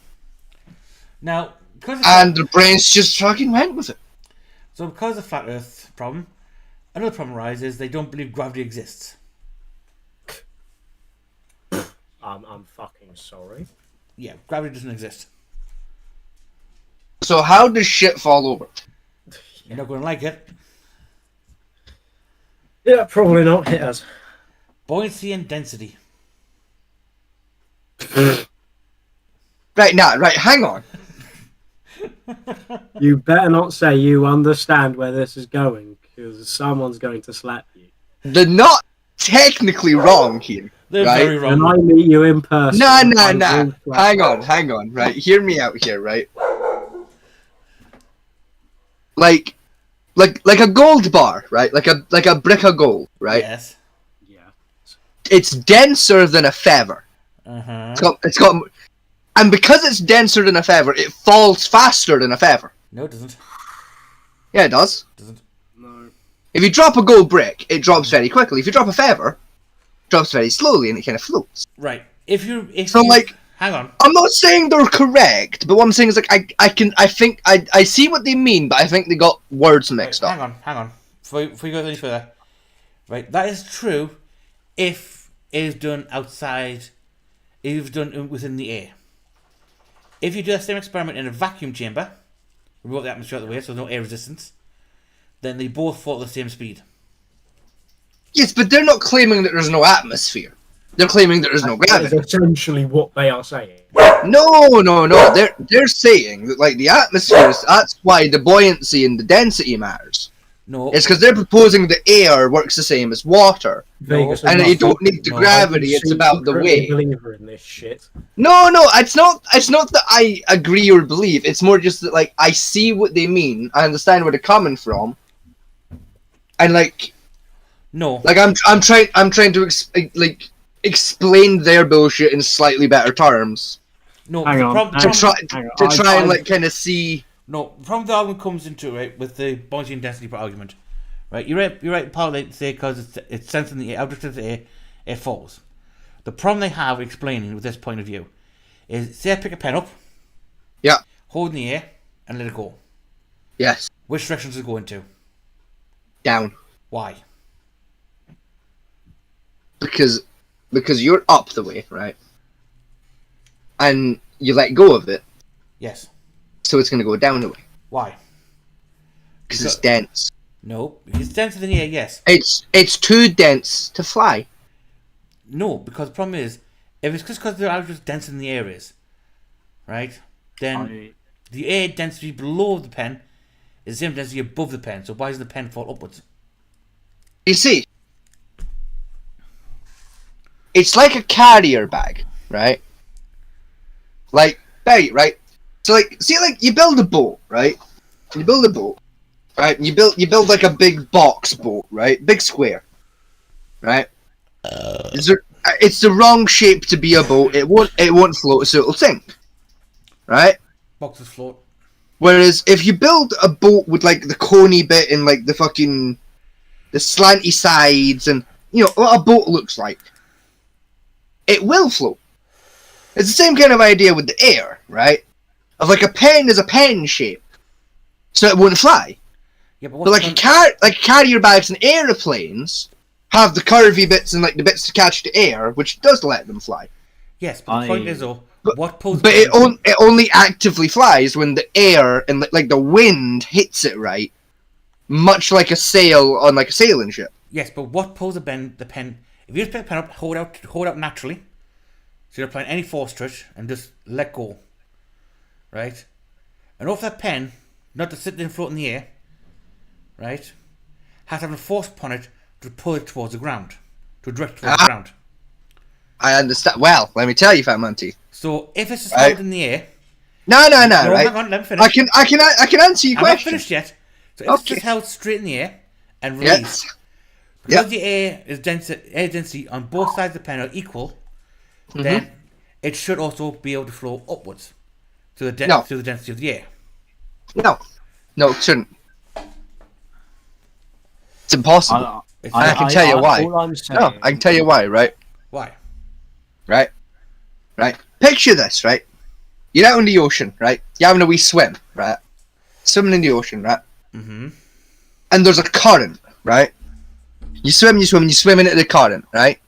Speaker 2: Now,
Speaker 3: and the brains just fucking went with it.
Speaker 2: So because of the flat Earth problem, another problem arises, they don't believe gravity exists.
Speaker 4: I'm fucking sorry.
Speaker 2: Yeah, gravity doesn't exist.
Speaker 3: So how does shit fall over?
Speaker 2: You're not going to like it.
Speaker 4: Yeah, probably not. Hit us.
Speaker 2: Buoyancy and density.
Speaker 3: Right, hang on.
Speaker 4: You better not say you understand where this is going, because someone's going to slap you.
Speaker 3: They're not technically wrong here.
Speaker 2: They're
Speaker 3: right?
Speaker 2: very wrong.
Speaker 4: When I meet you in person...
Speaker 3: Nah. Hang on, right? Hear me out here, right? Like a gold bar, right? Like a brick of gold, right?
Speaker 2: Yes.
Speaker 4: Yeah.
Speaker 3: It's denser than a feather.
Speaker 2: Uh-huh.
Speaker 3: It's got, and because it's denser than a feather, it falls faster than a feather.
Speaker 2: No, it doesn't.
Speaker 3: Yeah, it does.
Speaker 2: Doesn't.
Speaker 4: No.
Speaker 3: If you drop a gold brick, it drops very quickly. If you drop a feather, it drops very slowly and it kind of floats.
Speaker 2: Right. If you hang on.
Speaker 3: I'm not saying they're correct, but what I'm saying is like I see what they mean, but I think they got words mixed up.
Speaker 2: Hang on. Before you go any further. Right, that is true if it is done outside, if it's done within the air. If you do the same experiment in a vacuum chamber, remove the atmosphere out of the way so there's no air resistance, then they both fall at the same speed.
Speaker 3: Yes, but they're not claiming that there's no atmosphere. They're claiming that there's no gravity.
Speaker 4: That's essentially what they are saying.
Speaker 3: No. They're saying that like the atmosphere is, that's why the buoyancy and the density matters.
Speaker 2: No.
Speaker 3: It's because they're proposing the air works the same as water.
Speaker 4: Vegas
Speaker 3: And you don't need the gravity, it's about the way.
Speaker 4: Believer in this shit.
Speaker 3: No, it's not that I agree or believe. It's more just that like I see what they mean. I understand where they're coming from. And like
Speaker 2: No.
Speaker 3: like I'm trying to explain their bullshit in slightly better terms.
Speaker 2: No.
Speaker 3: To try and like kind of see.
Speaker 2: No, the problem the argument comes into, right, with the buoyancy and density argument. Right, you're right, Paul, they say because it's sensing the air, out of the air, it falls. The problem they have explaining with this point of view is, say I pick a pen up,
Speaker 3: Yeah.
Speaker 2: hold in the air, and let it go.
Speaker 3: Yes.
Speaker 2: Which direction does it go into?
Speaker 3: Down.
Speaker 2: Why?
Speaker 3: Because you're up the way, right? And you let go of it,
Speaker 2: Yes.
Speaker 3: so it's going to go down the way.
Speaker 2: Why?
Speaker 3: Because it's dense.
Speaker 2: No, it's denser than the air, yes.
Speaker 3: It's too dense to fly.
Speaker 2: No, because the problem is, if it's just because they're just denser than the air is, right, then the air density below the pen is the same density above the pen, so why does the pen fall upwards?
Speaker 3: You see, it's like a carrier bag, right? Like, right? So like, see, like you build a boat, right? You build a boat, right? You build like a big box boat, right? Big square, right? It's the wrong shape to be a boat. It won't float, so it'll sink, right?
Speaker 2: Boxes float.
Speaker 3: Whereas if you build a boat with like the coney bit and like the slanty sides and you know what a boat looks like, it will float. It's the same kind of idea with the air, right? Of like a pen is a pen shape, so it won't fly.
Speaker 2: Yeah, but
Speaker 3: But like carrier bags and aeroplanes have the curvy bits and like the bits to catch the air, which does let them fly.
Speaker 2: Yes, but the point is though, what pulls?
Speaker 3: But it only actively flies when the air and like the wind hits it right, much like a sail on like a sailing ship.
Speaker 2: Yes, but what pulls the pen? If you just pick the pen up, hold out naturally. So you're applying any force to it and just let go, right? And off that pen, not to sit there and float in the air, right? Has to have a force upon it to pull it towards the ground, to direct towards the ground.
Speaker 3: I understand. Well, let me tell you, Fat Monty.
Speaker 2: So if it's just floating in the air,
Speaker 3: no, right?
Speaker 2: hang on, let me finish.
Speaker 3: I can answer your
Speaker 2: I'm
Speaker 3: question.
Speaker 2: not finished yet. So if it's just held straight in the air and released, because the air density on both sides of the pen are equal, then it should also be able to flow upwards to the density of the air.
Speaker 3: No, it shouldn't. It's impossible. I can tell you why. No, I can tell you why, right?
Speaker 2: Why?
Speaker 3: Right. Picture this, right? You're out in the ocean, right? You're having a wee swim, right? Swimming in the ocean, right?
Speaker 2: Mm-hmm.
Speaker 3: And there's a current, right? You swim into the current, right?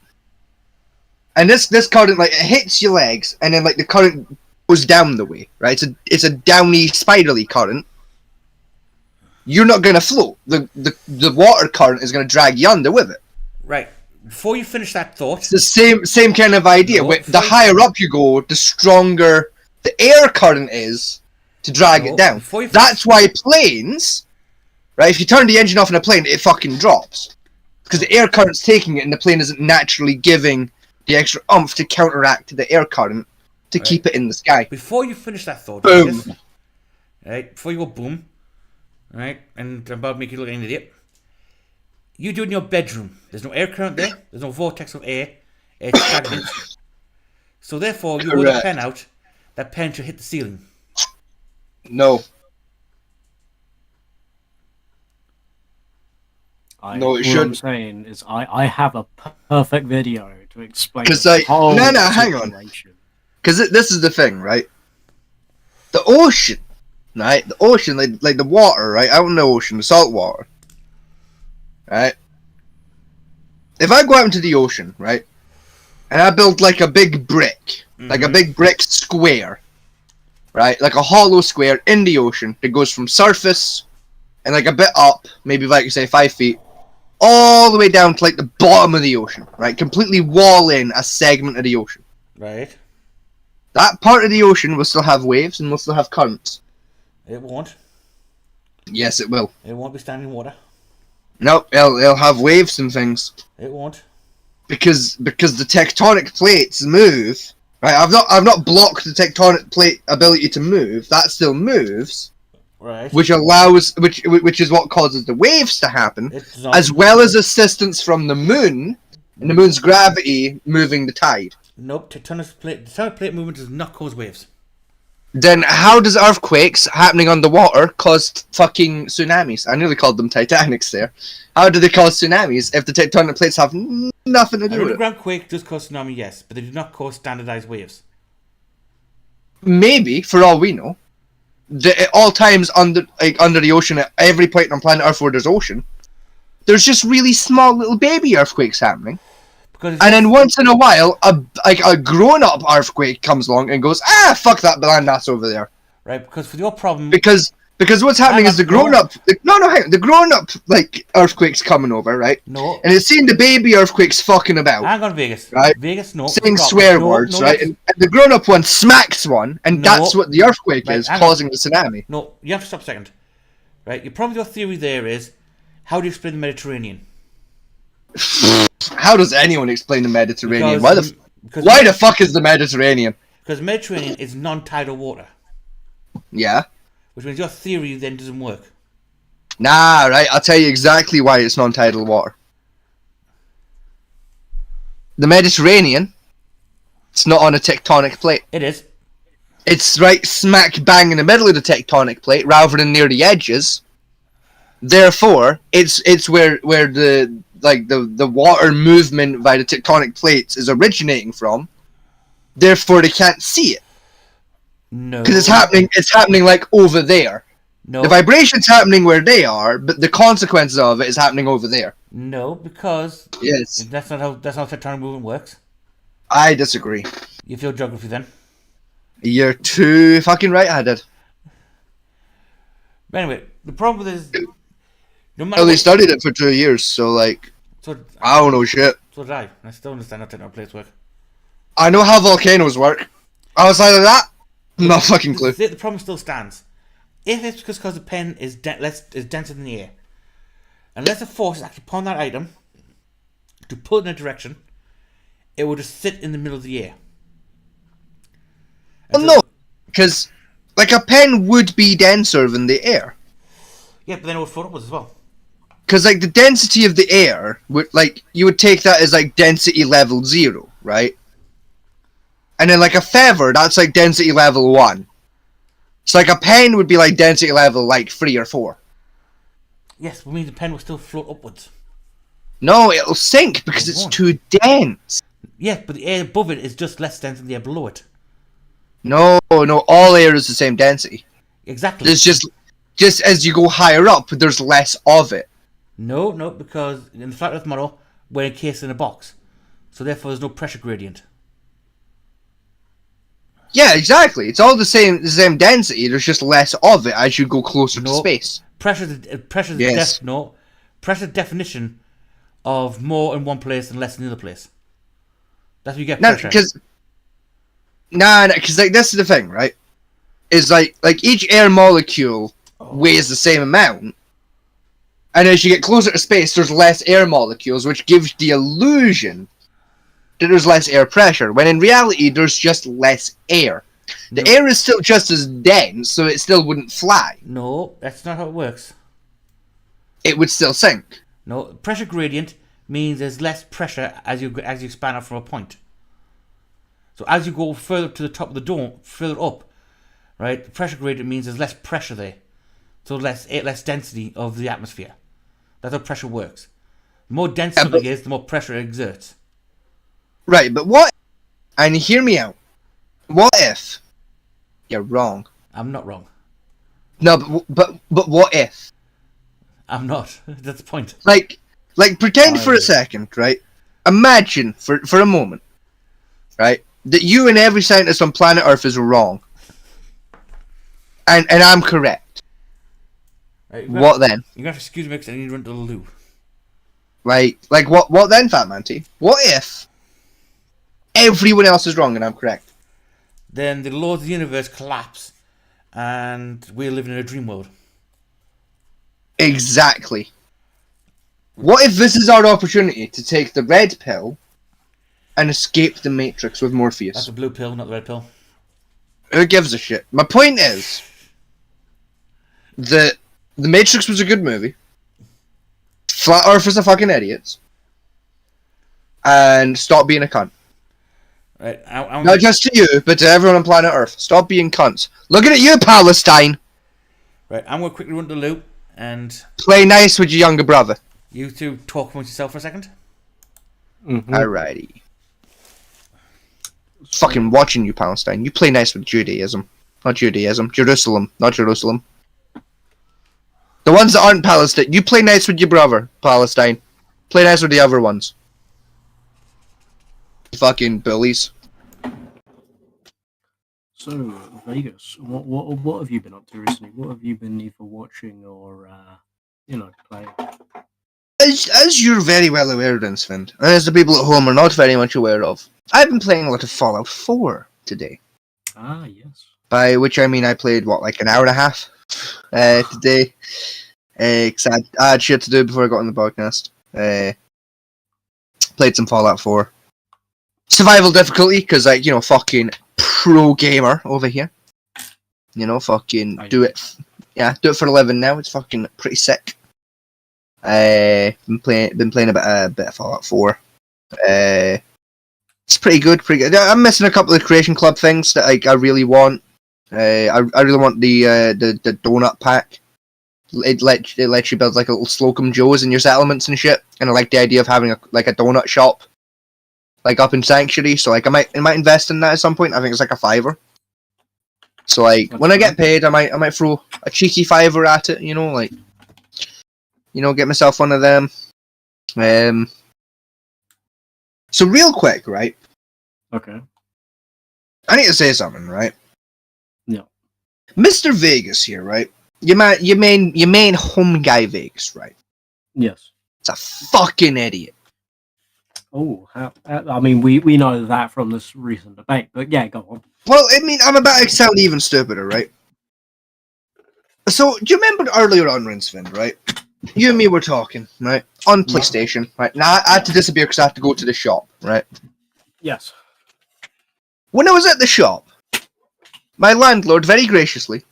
Speaker 3: And this current, like, it hits your legs, and then, like, the current goes down the way, right? It's a downy, spirally current. You're not going to float. The water current is going to drag you under with it.
Speaker 2: Right. Before you finish that thought...
Speaker 3: It's the same kind of idea. The higher up you go, the stronger the air current is to drag it down. That's why planes, right, if you turn the engine off in a plane, it fucking drops. Because the air current's taking it and the plane isn't naturally giving the extra oomph to counteract the air current to keep it in the sky.
Speaker 2: Before you finish that thought...
Speaker 3: Boom.
Speaker 2: Right, before you go boom, right, and I'm about to make you look like an idiot. You do it in your bedroom. There's no air current there. There's no vortex of air. It's stagnant. So therefore, you hold the pen out. That pen should hit the ceiling.
Speaker 3: No.
Speaker 4: No, it shouldn't. What I'm saying is, I have a perfect video to explain.
Speaker 3: Because hang on. Because this is the thing, right? The ocean, right? The ocean, like the water, right? Out in the ocean, the salt water. Right? If I go out into the ocean, right, and I build like a big brick, like a big brick square, right, like a hollow square in the ocean that goes from surface and like a bit up, maybe like you say 5 feet, all the way down to like the bottom of the ocean, right, completely wall in a segment of the ocean.
Speaker 2: Right.
Speaker 3: That part of the ocean will still have waves and will still have currents.
Speaker 2: It won't.
Speaker 3: Yes, it will.
Speaker 2: It won't be standing water.
Speaker 3: Nope, it'll have waves and things.
Speaker 2: It won't.
Speaker 3: Because the tectonic plates move. Right, I've not blocked the tectonic plate ability to move. That still moves.
Speaker 2: Right.
Speaker 3: Which is what causes the waves to happen, as well as assistance from the moon and the moon's gravity moving the tide.
Speaker 2: Nope, tectonic plate movement does not cause waves.
Speaker 3: Then how does earthquakes happening underwater cause fucking tsunamis? I nearly called them Titanics there. How do they cause tsunamis if the tectonic plates have nothing to do with it?
Speaker 2: An underground quake does cause tsunami, yes, but they do not cause standardized waves.
Speaker 3: Maybe, for all we know. At all times under the ocean, at every point on planet Earth where there's ocean, there's just really small little baby earthquakes happening. And then once in a while, a grown-up earthquake comes along and goes, fuck that landmass over there.
Speaker 2: Right, because for your problem...
Speaker 3: Because what's happening is the grown-up... the grown-up, like, earthquake's coming over, right?
Speaker 2: No.
Speaker 3: And it's seeing the baby earthquakes fucking about.
Speaker 2: Hang on, Vegas.
Speaker 3: Right?
Speaker 2: Vegas, no.
Speaker 3: Saying swear words, right? And the grown-up one smacks one, and that's what the earthquake is, causing the tsunami.
Speaker 2: No, you have to stop a second. Right, your problem with your theory there is, how do you explain the Mediterranean?
Speaker 3: How does anyone explain the Mediterranean? Why the fuck is the Mediterranean?
Speaker 2: Because the Mediterranean is non-tidal water.
Speaker 3: Yeah.
Speaker 2: Which means your theory then doesn't work.
Speaker 3: Nah, right, I'll tell you exactly why it's non-tidal water. The Mediterranean, it's not on a tectonic plate.
Speaker 2: It is.
Speaker 3: It's right smack bang in the middle of the tectonic plate rather than near the edges. Therefore, it's where the water movement by the tectonic plates is originating from. Therefore, they can't see it.
Speaker 2: No.
Speaker 3: Because it's happening like over there.
Speaker 2: No.
Speaker 3: The vibration's happening where they are, but the consequences of it is happening over there.
Speaker 2: No, because
Speaker 3: Yes.
Speaker 2: that's not how tectonic movement works.
Speaker 3: I disagree.
Speaker 2: You feel geography then.
Speaker 3: You're too fucking right-handed.
Speaker 2: But anyway, the problem with this, no matter
Speaker 3: Well, they
Speaker 2: what,
Speaker 3: studied it for 2 years, so, like,
Speaker 2: so
Speaker 3: I don't know shit.
Speaker 2: did I. I still understand how tectonic plates work.
Speaker 3: I know how volcanoes work. Outside of that, no fucking clue.
Speaker 2: The problem still stands. If it's because the pen is denser than the air, unless the force is actually upon that item to pull it in a direction, it will just sit in the middle of the air.
Speaker 3: Well, no, because, like, a pen would be denser than the air.
Speaker 2: Yeah, but then it would float upwards as well.
Speaker 3: Because, like, the density of the air, would, like, you would take that as, like, density level 0, right? And then, like, a feather, that's, like, density level 1. So, like, a pen would be, like, density level, like, 3 or 4.
Speaker 2: Yes, but means the pen will still float upwards.
Speaker 3: No, it'll sink because
Speaker 2: It
Speaker 3: it's
Speaker 2: won't.
Speaker 3: too dense.
Speaker 2: Yes, but the air above it is just less dense than the air below it.
Speaker 3: No, all air is the same density.
Speaker 2: Exactly.
Speaker 3: There's just as you go higher up, there's less of it.
Speaker 2: No, because in the flat Earth model, we're encased in a box. So therefore there's no pressure gradient.
Speaker 3: Yeah, exactly. It's all the same density. There's just less of it as you go closer to space.
Speaker 2: Pressure
Speaker 3: Yes.
Speaker 2: Pressure definition of more in one place and less in the other place. That's what you get
Speaker 3: No,
Speaker 2: pressure.
Speaker 3: because like this is the thing, right? Is like each air molecule weighs the same amount, and as you get closer to space, there's less air molecules, which gives the illusion that there's less air pressure, when in reality there's just less air. The air is still just as dense, so it still wouldn't fly.
Speaker 2: No, that's not how it works.
Speaker 3: It would still sink.
Speaker 2: No, pressure gradient means there's less pressure as you expand out from a point. So as you go further to the top of the dome, further up, right, the pressure gradient means there's less pressure there. So less density of the atmosphere. That's how pressure works. The more dense something is, the more pressure it exerts.
Speaker 3: Right, but what... And hear me out. What if you're wrong?
Speaker 2: I'm not wrong.
Speaker 3: No, but what if?
Speaker 2: I'm not. That's the point.
Speaker 3: Like pretend for a second, right? Imagine for a moment, right, that you and every scientist on planet Earth is wrong, and I'm correct.
Speaker 2: Right,
Speaker 3: What then?
Speaker 2: You're gonna have to excuse me because I need to run to the loo.
Speaker 3: Like what then, Fat Man T? What if everyone else is wrong and I'm correct?
Speaker 2: Then the laws of the universe collapse, and we're living in a dream world.
Speaker 3: Exactly. What if this is our opportunity to take the red pill and escape the Matrix with Morpheus?
Speaker 2: That's the blue pill, not the red pill.
Speaker 3: Who gives a shit? My point is that the Matrix was a good movie. Flat Earthers are fucking idiots. And stop being a cunt.
Speaker 2: Right,
Speaker 3: Not just to you, but to everyone on planet Earth. Stop being cunts. Looking at you, Palestine!
Speaker 2: Right, I'm gonna quickly run to the loo, and
Speaker 3: Play nice with your younger brother.
Speaker 2: you two talk amongst yourself for a second.
Speaker 4: Mm-hmm.
Speaker 3: Alrighty. Fucking watching you, Palestine. You play nice with Judaism. Not Judaism. Jerusalem. Not Jerusalem. The ones that aren't Palestine. You play nice with your brother, Palestine. Play nice with the other ones. Fucking bullies.
Speaker 4: So, Vegas, what have you been up to recently? What have you been either watching or, playing?
Speaker 3: As you're very well aware, Rinsevind, and as the people at home are not very much aware of, I've been playing a lot of Fallout 4 today.
Speaker 4: Ah, yes.
Speaker 3: By which I mean I played, like an hour and a half today. Cause I had shit to do before I got on the podcast. Played some Fallout 4. Survival difficulty, because, fucking pro gamer over here. Fucking do it for a living now. It's fucking pretty sick. Been playing a bit of Fallout 4. It's pretty good. I'm missing a couple of Creation Club things that I really want. I really want the donut pack. It lets you build like a little Slocum Joes in your settlements and shit. And I like the idea of having a donut shop, like up in Sanctuary. So I might invest in that at some point. I think it's like a $5. So like
Speaker 4: That's
Speaker 3: when I get
Speaker 4: fine.
Speaker 3: paid, I might throw a cheeky fiver at it. Like get myself one of them. So real quick, right?
Speaker 4: Okay.
Speaker 3: I need to say something, right?
Speaker 4: Yeah.
Speaker 3: Mr. Vegas here, right? Your main home guy Vegas, right?
Speaker 4: Yes.
Speaker 3: It's a fucking idiot.
Speaker 4: Oh, I mean, we know that from this recent debate, but yeah, go on.
Speaker 3: Well, I mean, I'm about to sound even stupider, right? So, do you remember earlier on Rinsevind, right? You and me were talking, right? On PlayStation, right? Now, I had to disappear because I have to go to the shop, right?
Speaker 4: Yes.
Speaker 3: When I was at the shop, my landlord very graciously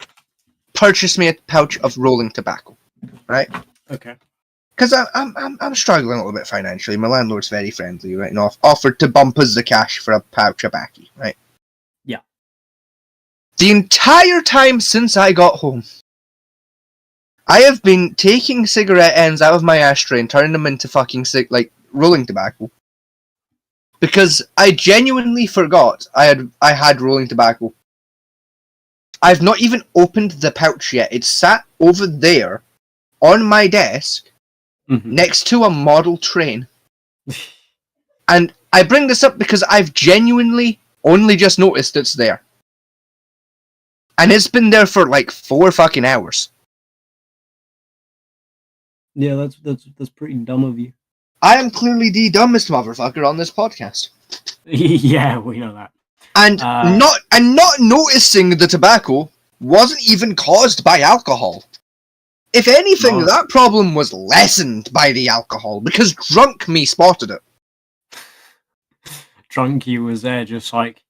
Speaker 3: purchased me a pouch of rolling tobacco, right?
Speaker 4: Okay.
Speaker 3: Because I'm struggling a little bit financially. My landlord's very friendly, right? And offered to bump us the cash for a pouch of baccy, right?
Speaker 4: Yeah.
Speaker 3: The entire time since I got home, I have been taking cigarette ends out of my ashtray and turning them into fucking rolling tobacco. Because I genuinely forgot I had rolling tobacco. I've not even opened the pouch yet. It's sat over there on my desk next to a model train. And I bring this up because I've genuinely only just noticed it's there. And it's been there for like 4 fucking hours.
Speaker 4: Yeah, that's pretty dumb of you.
Speaker 3: I am clearly the dumbest motherfucker on this podcast.
Speaker 4: Yeah, we know that.
Speaker 3: And not noticing the tobacco wasn't even caused by alcohol. If anything,
Speaker 4: No.
Speaker 3: that problem was lessened by the alcohol because drunk me spotted it.
Speaker 4: Drunky was there just like,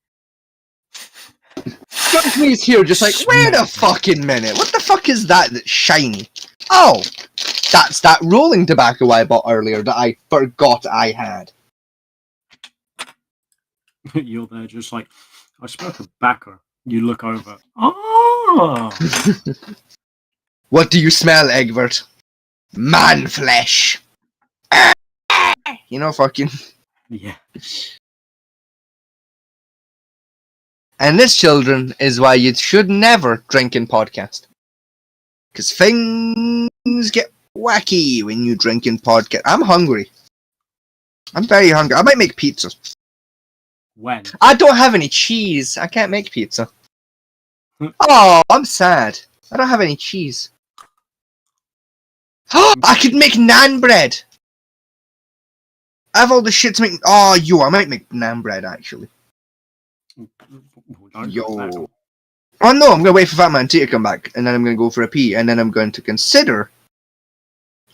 Speaker 3: Drunk me's here just like, wait a fucking minute, what the fuck is that that's shiny? Oh, that's that rolling tobacco I bought earlier that I forgot I had.
Speaker 4: you're there just like, I smell tobacco. You look over. Oh!
Speaker 3: What do you smell, Egbert? Man flesh. Fucking...
Speaker 4: Yeah.
Speaker 3: And this, children, is why you should never drink in podcast. Because things get wacky when you drink in podcast. I'm hungry. I'm very hungry. I might make pizza.
Speaker 4: When?
Speaker 3: I don't have any cheese. I can't make pizza. Oh, I'm sad. I don't have any cheese. I could make naan bread. I have all the shit to make... Oh, I might make naan bread, actually. Yo. Oh no, I'm gonna wait for Fat Man T to come back, and then I'm gonna go for a pee, and then I'm going to consider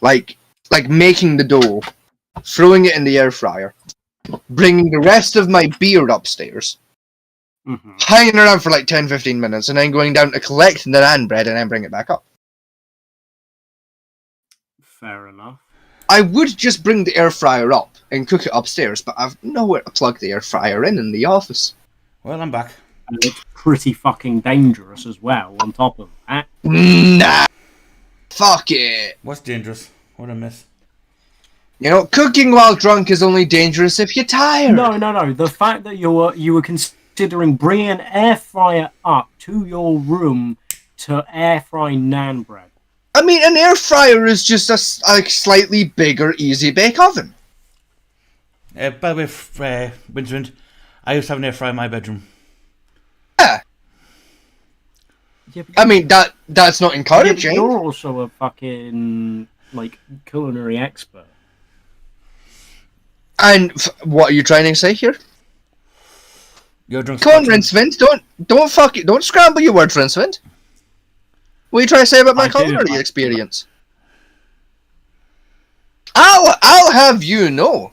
Speaker 3: like making the dough, throwing it in the air fryer, bringing the rest of my beer upstairs, hanging around for like 10-15 minutes, and then going down to collect the naan bread and then bring it back up.
Speaker 4: Fair enough.
Speaker 3: I would just bring the air fryer up and cook it upstairs, but I've nowhere to plug the air fryer in the office.
Speaker 2: Well, I'm back.
Speaker 4: And it's pretty fucking dangerous as well, on top of that.
Speaker 3: Nah. Fuck it.
Speaker 2: What's dangerous? What a miss.
Speaker 3: Cooking while drunk is only dangerous if you're tired.
Speaker 4: No. The fact that you were considering bringing an air fryer up to your room to air fry naan bread.
Speaker 3: I mean, an air fryer is just a slightly bigger, easy bake oven.
Speaker 2: By the way, Rinsevind, I used to have an air fryer in my bedroom.
Speaker 3: Yeah. I mean, that's not encouraging.
Speaker 4: Yeah, you're also a fucking culinary expert.
Speaker 3: And what are you trying to say here?
Speaker 2: You're drunk.
Speaker 3: Come on, Rinsevind, don't scramble your words, Rinsevind. What are you trying to say about my culinary experience? I'll have you know,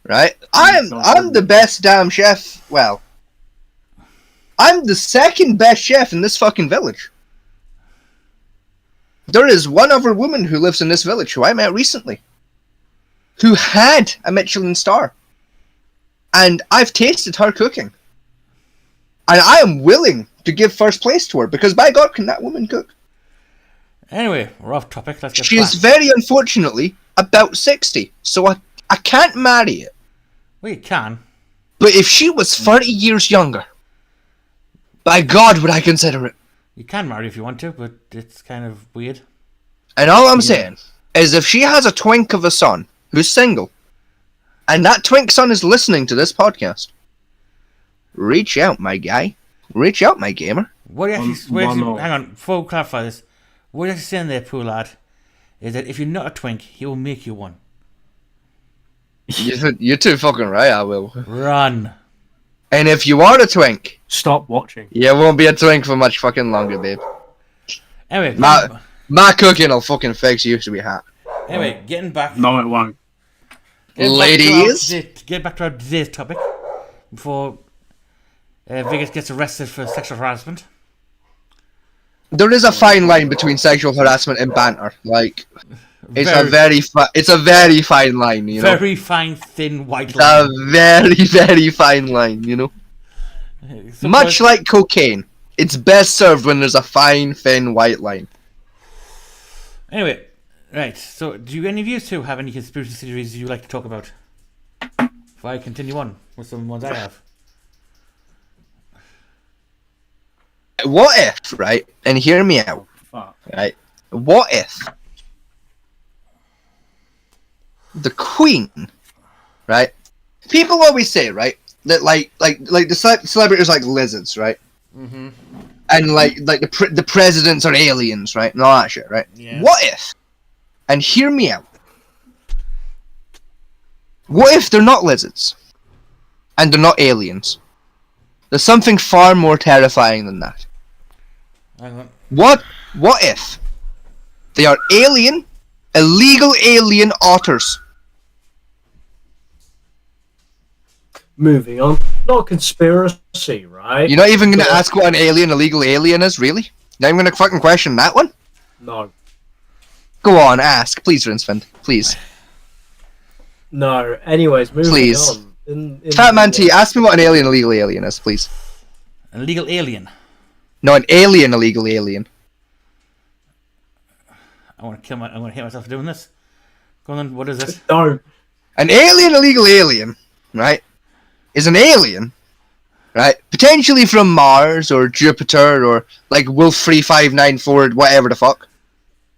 Speaker 3: right? I'm the best damn chef. Well, I'm the second best chef in this fucking village. There is one other woman who lives in this village who I met recently, who had a Michelin star, and I've tasted her cooking, and I am willing to give first place to her because, by God, can that woman cook?
Speaker 2: Anyway, we're off topic. Let's get
Speaker 3: She is
Speaker 2: back.
Speaker 3: very unfortunately about 60, so I can't marry it.
Speaker 2: Well, you can.
Speaker 3: But if she was 30 years younger, By God, would I consider it?
Speaker 2: You can marry if you want to, but it's kind of weird.
Speaker 3: And all I'm saying is if she has a twink of a son who's single, and that twink son is listening to this podcast, reach out, my guy. Reach out, my gamer.
Speaker 2: What you actually, hang on, before we clarify this, what you're actually saying there, poor lad, is that if you're not a twink, he will make you one.
Speaker 3: You're too fucking right, I will.
Speaker 2: Run.
Speaker 3: And if you are a twink,
Speaker 4: Stop watching.
Speaker 3: you won't be a twink for much fucking longer, babe.
Speaker 2: Anyway,
Speaker 3: My cooking will fucking fix you to be hot.
Speaker 2: anyway, getting back.
Speaker 4: No, it won't.
Speaker 3: Ladies?
Speaker 2: Get back to our today's topic before Vegas gets arrested for sexual harassment.
Speaker 3: There is a fine line between sexual harassment and banter. Like, it's a very fine line, you know.
Speaker 2: Very fine, thin, white
Speaker 3: It's
Speaker 2: line.
Speaker 3: a very, very fine line, you know. Much like cocaine, it's best served when there's a fine, thin, white line.
Speaker 2: Anyway, right. So, do any of you two have any conspiracy theories you'd like to talk about? Before I continue on with some ones I have.
Speaker 3: What if, right? And hear me out,
Speaker 4: Fuck.
Speaker 3: right? What if the Queen, right? People always say, right, that like the celebrities like lizards, right?
Speaker 2: Mm-hmm.
Speaker 3: And like the presidents are aliens, right? And all that shit, right?
Speaker 2: Yeah.
Speaker 3: What if? And hear me out. What if they're not lizards? And they're not aliens? There's something far more terrifying than that.
Speaker 2: Hang on.
Speaker 3: What if they are illegal alien otters?
Speaker 4: Moving on. Not conspiracy, right?
Speaker 3: You're not even going to ask what an illegal alien is, really? Not even going to fucking question that one?
Speaker 4: No.
Speaker 3: Go on, ask. Please, Rinsevind. Please.
Speaker 4: No. Anyways, moving
Speaker 3: Please.
Speaker 4: on. In
Speaker 3: Fat Man T, ask me what an illegal alien is, please.
Speaker 2: An illegal alien.
Speaker 3: No, an illegal alien.
Speaker 2: I want to hit myself for doing this. Go on then. What is it?
Speaker 4: No.
Speaker 3: An illegal alien, right, is an alien, right, potentially from Mars or Jupiter or like Wolf 3594, whatever the fuck,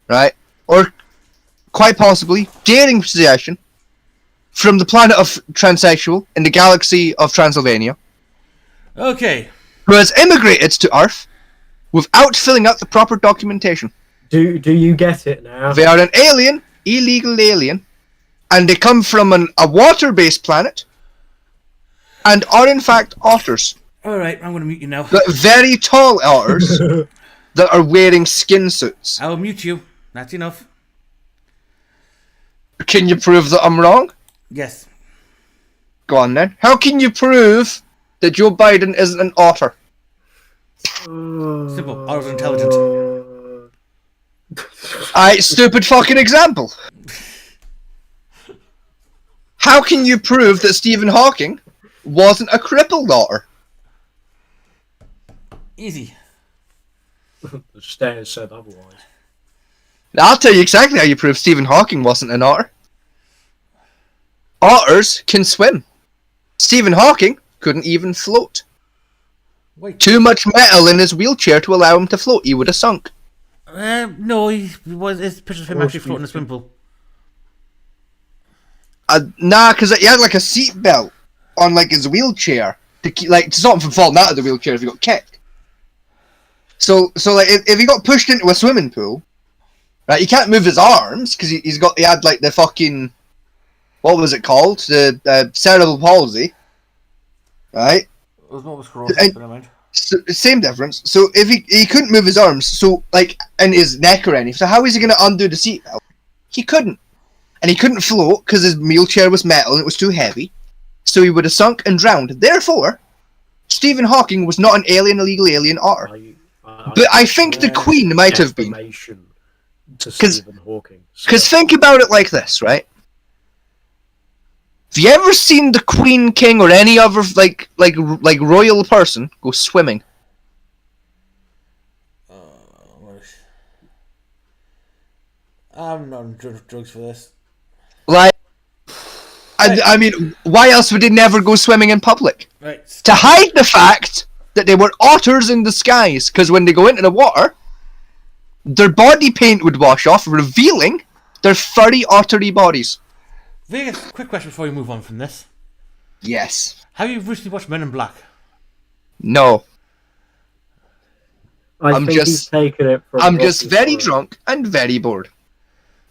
Speaker 3: right, or quite possibly daring possession from the planet of Transsexual in the galaxy of Transylvania,
Speaker 2: Okay.
Speaker 3: who has immigrated to Earth without filling out the proper documentation.
Speaker 4: Do you get it now?
Speaker 3: They are an illegal alien, and they come from a water-based planet, and are in fact otters.
Speaker 2: Alright, I'm going to mute you now.
Speaker 3: But very tall otters that are wearing skin suits.
Speaker 2: I will mute you. That's enough.
Speaker 3: Can you prove that I'm wrong?
Speaker 2: Yes.
Speaker 3: Go on then. How can you prove that Joe Biden isn't an otter?
Speaker 2: Simple. Otters are intelligent.
Speaker 3: Stupid fucking example. How can you prove that Stephen Hawking wasn't a crippled otter?
Speaker 2: Easy.
Speaker 4: The stairs said otherwise.
Speaker 3: I'll tell you exactly how you prove Stephen Hawking wasn't an otter. Otters can swim. Stephen Hawking couldn't even float.
Speaker 2: Wait.
Speaker 3: Too much metal in his wheelchair to allow him to float. He would have sunk.
Speaker 2: No, his pictures of him actually floating in a swimming pool.
Speaker 3: Nah, because he had like a seat belt on like his wheelchair to stop him from falling out of the wheelchair if he got kicked. So like if he got pushed into a swimming pool, right, he can't move his arms because he had like the fucking, what was it called, the cerebral palsy, right?
Speaker 2: What was scrolling? Never mind.
Speaker 3: So, same difference. So if he couldn't move his arms, so like in his neck or anything, so how is he going to undo the seatbelt? He couldn't. And he couldn't float because his wheelchair was metal and it was too heavy. So he would have sunk and drowned. Therefore, Stephen Hawking was not an illegal alien otter. But I think the Queen might have been. Because think about it like this, right? Have you ever seen the Queen, King, or any other like royal person go swimming?
Speaker 2: I'm not on drugs for this.
Speaker 3: Like, I mean, why else would they never go swimming in public?
Speaker 2: Right.
Speaker 3: To hide the fact that they were otters in disguise, because when they go into the water, their body paint would wash off, revealing their furry, ottery bodies.
Speaker 2: Vegas, quick question before we move on from this.
Speaker 3: Yes.
Speaker 2: Have you recently watched Men in Black?
Speaker 3: No.
Speaker 4: I think he's taken it from
Speaker 3: I'm just
Speaker 4: Rocky
Speaker 3: very
Speaker 4: Horror.
Speaker 3: drunk and very bored.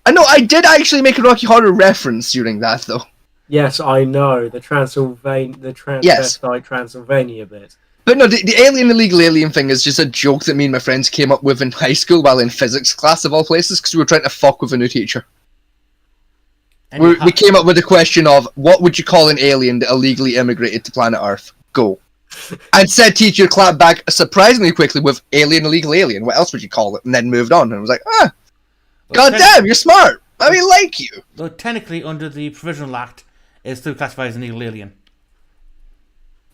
Speaker 3: I know, I did actually make a Rocky Horror reference during that, though.
Speaker 4: Yes, I know the transvestite Transylvania bit.
Speaker 3: But no, the alien illegal alien thing is just a joke that me and my friends came up with in high school while in physics class of all places, because we were trying to fuck with a new teacher. We came up with the question of, what would you call an alien that illegally immigrated to planet Earth? Go. And said teacher clapped back surprisingly quickly with alien illegal alien. What else would you call it? And then moved on. And I was like, god damn, you're smart. I mean, like you.
Speaker 2: Though technically, under the Provisional Act, it's still classified as an illegal alien.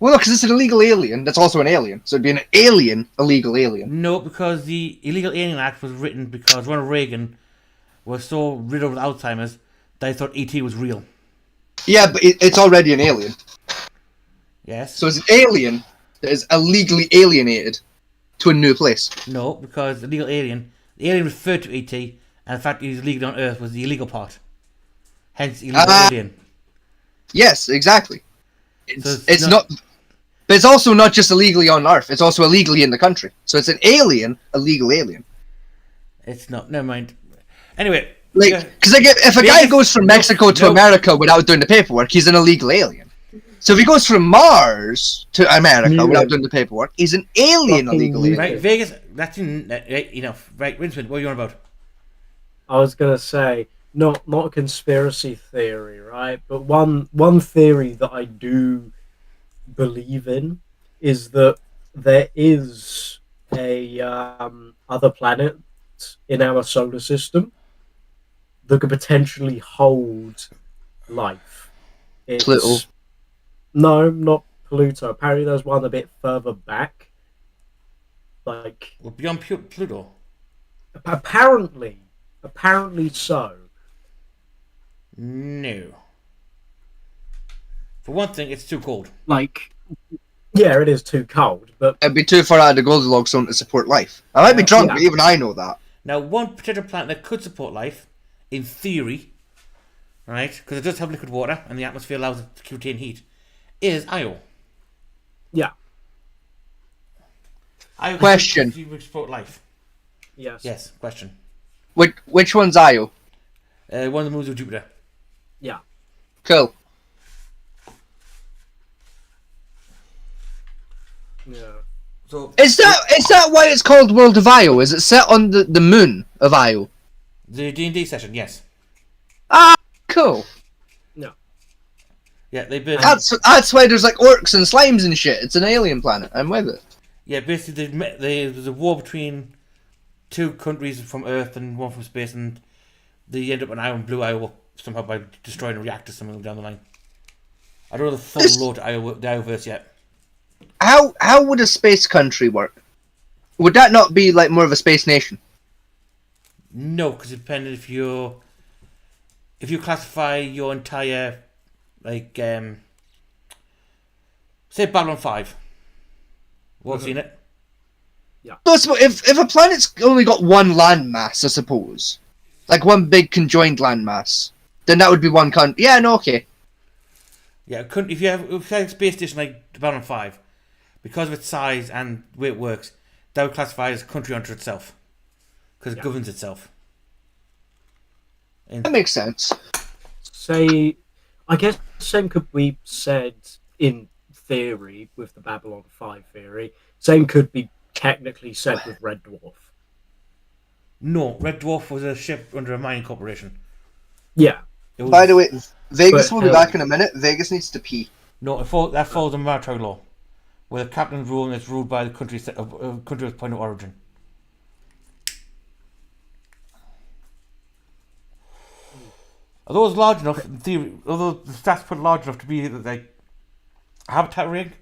Speaker 3: Well, no, because it's an illegal alien that's also an alien. So it'd be an alien illegal alien.
Speaker 2: No, because the Illegal Alien Act was written because Ronald Reagan was so riddled with Alzheimer's that he thought E.T. was real.
Speaker 3: Yeah, but it's already an alien.
Speaker 2: Yes.
Speaker 3: So it's an alien that is illegally alienated to a new place.
Speaker 2: No, because the alien referred to E.T., and the fact that he was illegal on Earth was the illegal part. Hence, illegal alien.
Speaker 3: Yes, exactly.
Speaker 2: So
Speaker 3: It's not... But it's also not just illegally on Earth, it's also illegally in the country. So it's an alien, illegal alien.
Speaker 2: It's not. Never mind. Anyway.
Speaker 3: Like, because if a guy goes from Mexico to America without doing the paperwork, he's an illegal alien. So if he goes from Mars to America without doing the paperwork, he's an alien illegal alien.
Speaker 2: Right, Vegas, that's enough. Right, Rinsevind, what are you on about?
Speaker 4: I was gonna say not a conspiracy theory, right? But one theory that I do believe in is that there is a other planet in our solar system that could potentially hold life.
Speaker 3: Pluto.
Speaker 4: No, not Pluto. Apparently, there's one a bit further back. Like
Speaker 2: beyond Pluto.
Speaker 4: Apparently so.
Speaker 2: No. For one thing, it's too cold.
Speaker 4: Yeah, it is too cold, but
Speaker 3: It'd be too far out of the Goldilocks zone to support life. I might be drunk, but even I know that.
Speaker 2: Now, one particular planet that could support life, in theory, right, because it does have liquid water, and the atmosphere allows it to retain heat, is Io.
Speaker 4: Yeah.
Speaker 2: Io
Speaker 3: Question.
Speaker 2: Could support life.
Speaker 4: Yes.
Speaker 2: Yes, question.
Speaker 3: Which one's Io?
Speaker 2: One of the moons of Jupiter.
Speaker 4: Yeah.
Speaker 3: Cool.
Speaker 4: Yeah.
Speaker 2: So
Speaker 3: Is that why it's called World of Io? Is it set on the moon of Io?
Speaker 2: the D&D session, yes.
Speaker 3: Ah, cool.
Speaker 4: No.
Speaker 2: Yeah, they built.
Speaker 3: That's why there's like orcs and slimes and shit. It's an alien planet. I'm with it.
Speaker 2: Yeah, basically, there was a war between two countries from Earth and one from space, and they end up on Io and Blue Io somehow by destroying a reactor somewhere down the line. I don't know the full lore to the Ioverse yet.
Speaker 3: How would a space country work? Would that not be like more of a space nation?
Speaker 2: No, because it depends if you classify your entire say Babylon 5. We've seen it.
Speaker 3: No, if a planet's only got one landmass, I suppose, like one big conjoined landmass, then that would be one country. Yeah, no, okay.
Speaker 2: Yeah, if you have a space station like Babylon 5, because of its size and the way it works, that would classify as a country unto itself, because it governs itself.
Speaker 3: That makes sense.
Speaker 4: I guess the same could be said in theory with the Babylon 5 theory. Same could be technically said with Red Dwarf.
Speaker 2: No, Red Dwarf was a ship under a mining corporation.
Speaker 4: Yeah.
Speaker 3: By the way, Vegas will be back in a minute. Vegas needs to pee.
Speaker 2: No, that falls under maritime law, where the captain's rule is ruled by the country's point of origin. Although it's large enough, in theory, although the stats put it large enough to be like a habitat rig,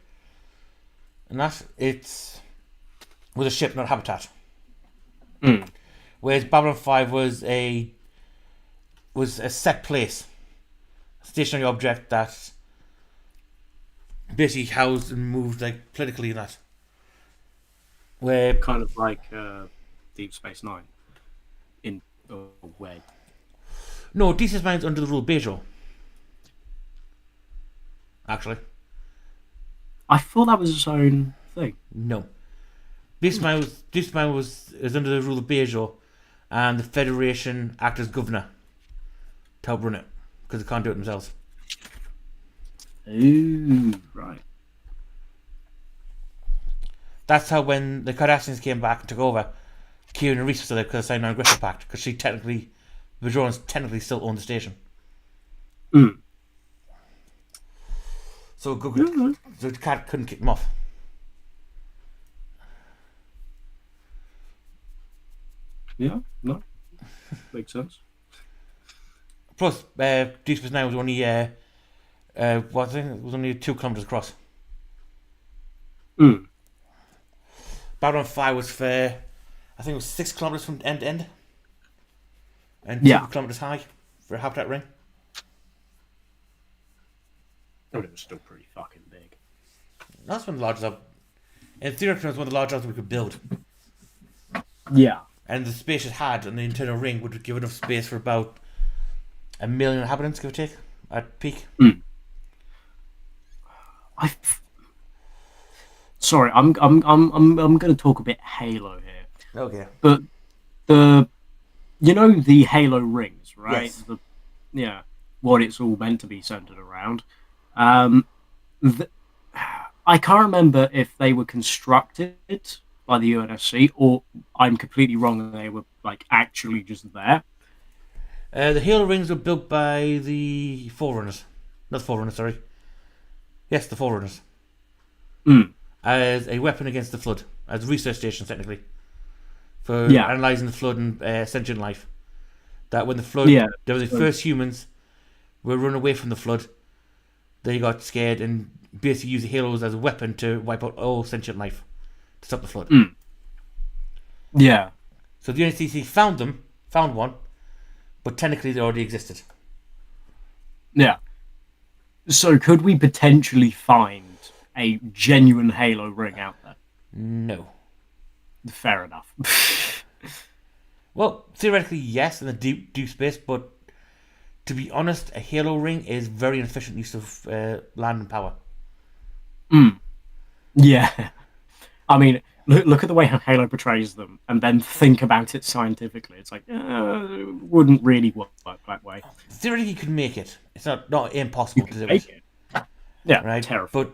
Speaker 2: and that it's with a ship, not habitat. Whereas Babylon 5 was a set place, a stationary object that basically housed and moved like politically and that. Where
Speaker 4: Kind of like Deep Space Nine in a way.
Speaker 2: no, Deep Space Nine's under the rule of Bajor. Actually,
Speaker 4: I thought that was its own thing.
Speaker 2: no. Deep Space Nine is under the rule of Bajor, and the Federation act as governor to help run it because they can't do it themselves.
Speaker 4: Ooh, right.
Speaker 2: That's how when the Cardassians came back and took over, Kieran and Reese were still there because they signed an aggression pact because the Bajorans technically still own the station.
Speaker 4: Mm.
Speaker 2: So Google, so the cat couldn't kick them off.
Speaker 4: Yeah, no. Makes sense.
Speaker 2: Plus, Deep Space Nine was only it was only 2 kilometers across.
Speaker 4: Mm.
Speaker 2: Babylon 5 was for, I think it was 6 kilometers from end to end, and 2
Speaker 4: Yeah.
Speaker 2: kilometers high for a habitat ring.
Speaker 4: But it was still pretty fucking big.
Speaker 2: That's one of the largest. In theory, it was one of the largest we could build.
Speaker 4: Yeah.
Speaker 2: And the space it had on the internal ring would give enough space for about 1 million inhabitants, give or take, at peak.
Speaker 4: Sorry, I'm going to talk a bit Halo here,
Speaker 2: Okay.
Speaker 4: but you know the Halo rings, right?
Speaker 2: Yes.
Speaker 4: What it's all meant to be centered around. I can't remember if they were constructed by the UNSC or I'm completely wrong and they were like actually just there.
Speaker 2: The Halo rings were built by the Forerunners. Not the Forerunners, sorry. Yes, the Forerunners. As a weapon against the Flood. As research stations, technically. For analysing the Flood and sentient life. That when the Flood... There were the first humans were run away from the Flood. They got scared and basically used the Halos as a weapon to wipe out all sentient life. To stop the Flood.
Speaker 4: Yeah.
Speaker 2: So the UNSC found one. But technically they already existed.
Speaker 4: Yeah. So could we potentially find a genuine Halo ring out there?
Speaker 2: No.
Speaker 4: Fair enough.
Speaker 2: Well, theoretically, yes, in the deep space, but to be honest, a Halo ring is very inefficient use of land and power.
Speaker 4: Yeah. I mean, look at the way how Halo portrays them, and then think about it scientifically. It's like, it wouldn't really work that way.
Speaker 2: Theoretically, you could make it. It's not impossible to do
Speaker 4: Make it. Yeah,
Speaker 2: right?
Speaker 4: terrifying.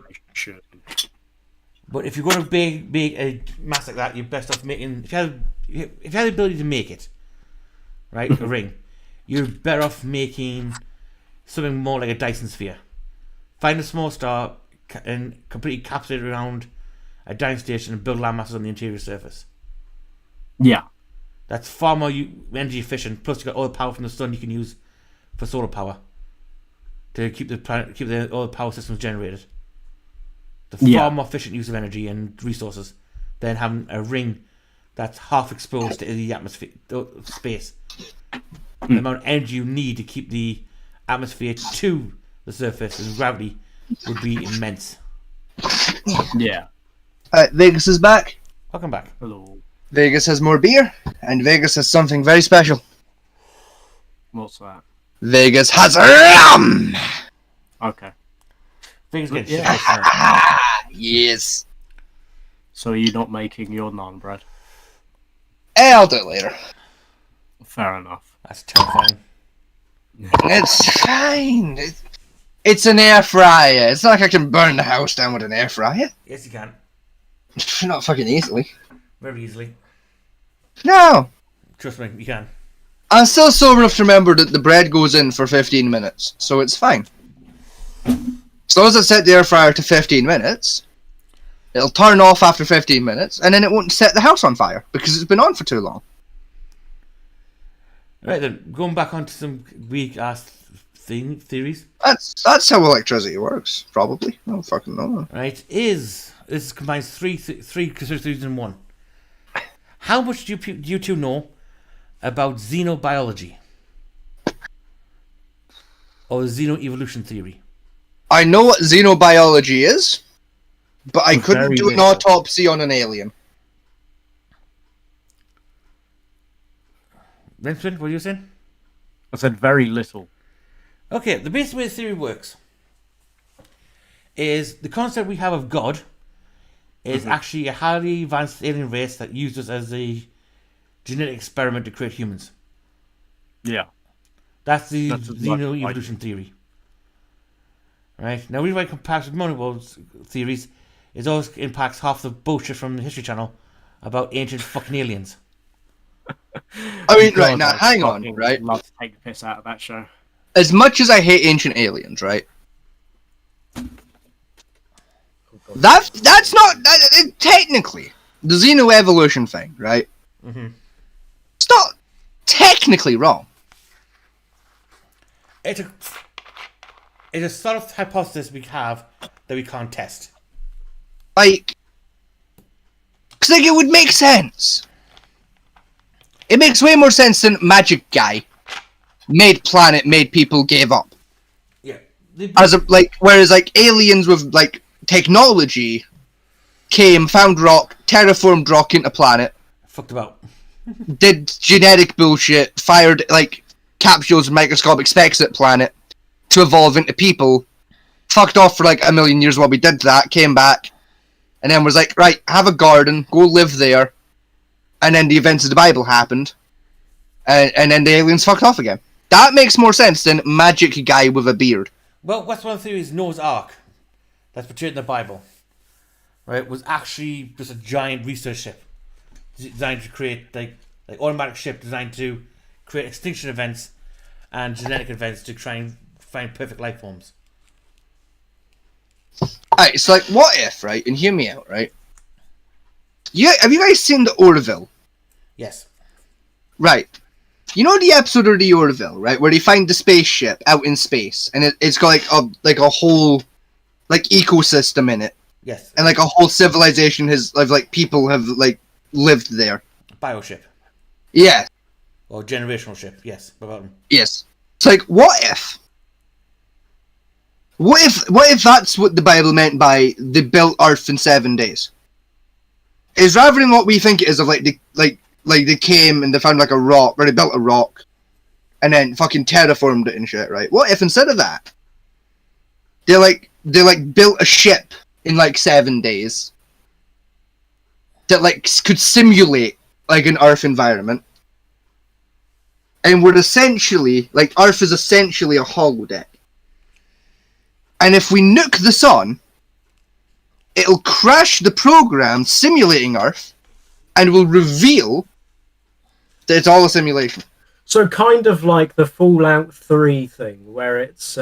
Speaker 2: But if you're going to make a mass like that, you're best off making... If you have the ability to make it, right, a ring, you're better off making something more like a Dyson sphere. Find a small star and completely capsulate it around a dying station and build land masses on the interior surface.
Speaker 4: Yeah.
Speaker 2: That's far more energy efficient. Plus, you got all the power from the sun you can use for solar power to keep all the power systems generated. The far more efficient use of energy and resources than having a ring that's half exposed to the atmosphere, space. The amount of energy you need to keep the atmosphere to the surface and gravity would be immense.
Speaker 4: Yeah.
Speaker 3: Vegas is back.
Speaker 2: Welcome back.
Speaker 4: Hello.
Speaker 3: Vegas has more beer, and Vegas has something very special.
Speaker 4: What's that?
Speaker 3: Vegas has rum!
Speaker 4: Okay.
Speaker 2: Vegas gets
Speaker 4: Yeah.
Speaker 2: shit.
Speaker 3: Yes.
Speaker 4: So you're not making your naan bread?
Speaker 3: I'll do it later.
Speaker 4: Fair enough.
Speaker 2: That's terrifying.
Speaker 3: It's fine. It's an air fryer. It's not like I can burn the house down with an air fryer.
Speaker 2: Yes, you can.
Speaker 3: Not fucking easily.
Speaker 2: Very easily.
Speaker 3: No.
Speaker 2: Trust me, you can.
Speaker 3: I'm still sober enough to remember that the bread goes in for 15 minutes, so it's fine. As long as I set the air fryer to 15 minutes, it'll turn off after 15 minutes, and then it won't set the house on fire, because it's been on for too long.
Speaker 2: Right then, going back onto some weak ass theories.
Speaker 3: That's how electricity works, probably. I don't fucking know.
Speaker 2: Right, this combines three considered theories in one. How much do you two know about xenobiology? Or xenoevolution theory?
Speaker 3: I know what xenobiology is, but I couldn't
Speaker 4: Very
Speaker 3: do an
Speaker 4: little.
Speaker 3: autopsy on an alien.
Speaker 2: Rinsevind, what were you saying?
Speaker 4: I said very little.
Speaker 2: Okay, the basic way the theory works is the concept we have of God is actually a highly advanced alien race that used us as a genetic experiment to create humans.
Speaker 4: Yeah.
Speaker 2: That's the
Speaker 4: That's as much
Speaker 2: xeno-evolution theory. Right? Now, the reason why it compacts with Moneybal's theories is always impacts half the bullshit from the History Channel about ancient fucking aliens.
Speaker 3: I mean,
Speaker 4: God,
Speaker 3: right, now,
Speaker 4: I
Speaker 3: hang on,
Speaker 4: fucking
Speaker 3: right?
Speaker 4: love to take the piss out of that show.
Speaker 3: As much as I hate Ancient Aliens, right? That's not... technically, the xenoevolution thing, right? It's not technically wrong.
Speaker 2: It's a sort of hypothesis we have that we can't test.
Speaker 3: Like... Because, like, it would make sense. It makes way more sense than Magic Guy made planet, made people, gave up.
Speaker 2: Yeah.
Speaker 3: Whereas, like, aliens with, like, technology came, found rock, terraformed rock into planet,
Speaker 2: Fucked about.
Speaker 3: did genetic bullshit, fired, like, capsules and microscopic specks at planet to evolve into people, fucked off for, like, 1,000,000 years while we did that, came back, and then was like, right, have a garden, go live there, and then the events of the Bible happened, and then the aliens fucked off again. That makes more sense than Magic Guy with a beard.
Speaker 2: Well, what's one of the theories? Noah's Ark, that's portrayed in the Bible, right, was actually just a giant research ship designed to create like automatic ship designed to create extinction events and genetic events to try and find perfect life forms.
Speaker 3: Alright, so like, what if, right, and hear me out, right? Have you guys seen the Orville?
Speaker 2: Yes.
Speaker 3: Right. You know the episode of the Orville, right, where they find the spaceship out in space, and it's got like a whole like ecosystem in it,
Speaker 2: Yes.
Speaker 3: and like a whole civilization has like people have like lived there.
Speaker 2: Bioship.
Speaker 3: Yeah.
Speaker 2: Or generational ship, yes. What about them?
Speaker 3: Yes. It's like, what if that's what the Bible meant by they built Earth in 7 days? Is rather than what we think it is of like they came and they found like a rock, or they built a rock, and then fucking terraformed it and shit, right? What if instead of that, they built a ship in like 7 days that like could simulate like an Earth environment, and would essentially like Earth is essentially a holodeck, and if we nuke the sun, it'll crash the program simulating Earth, and will reveal that it's all a simulation.
Speaker 4: So kind of like the Fallout 3 thing, where it's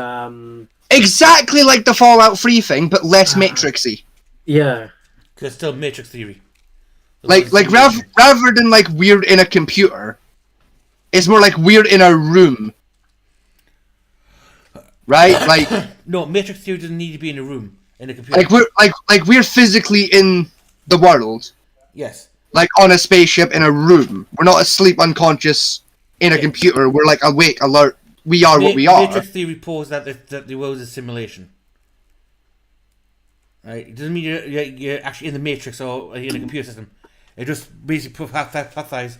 Speaker 3: Exactly like the Fallout 3 thing, but less Matrixy.
Speaker 4: yeah.
Speaker 2: Because it's still Matrix theory.
Speaker 3: Like rather than like weird in a computer, it's more like weird in a room. Right? Like
Speaker 2: No, Matrix theory doesn't need to be in a room, in a computer.
Speaker 3: like we're physically in the world,
Speaker 2: Yes.
Speaker 3: like on a spaceship in a room. We're not asleep unconscious in a computer. We're like awake, alert. We are what we are.
Speaker 2: Matrix theory posed that the world is a simulation. Right? It doesn't mean you're actually in the Matrix or in a computer system. It just basically hypothesizes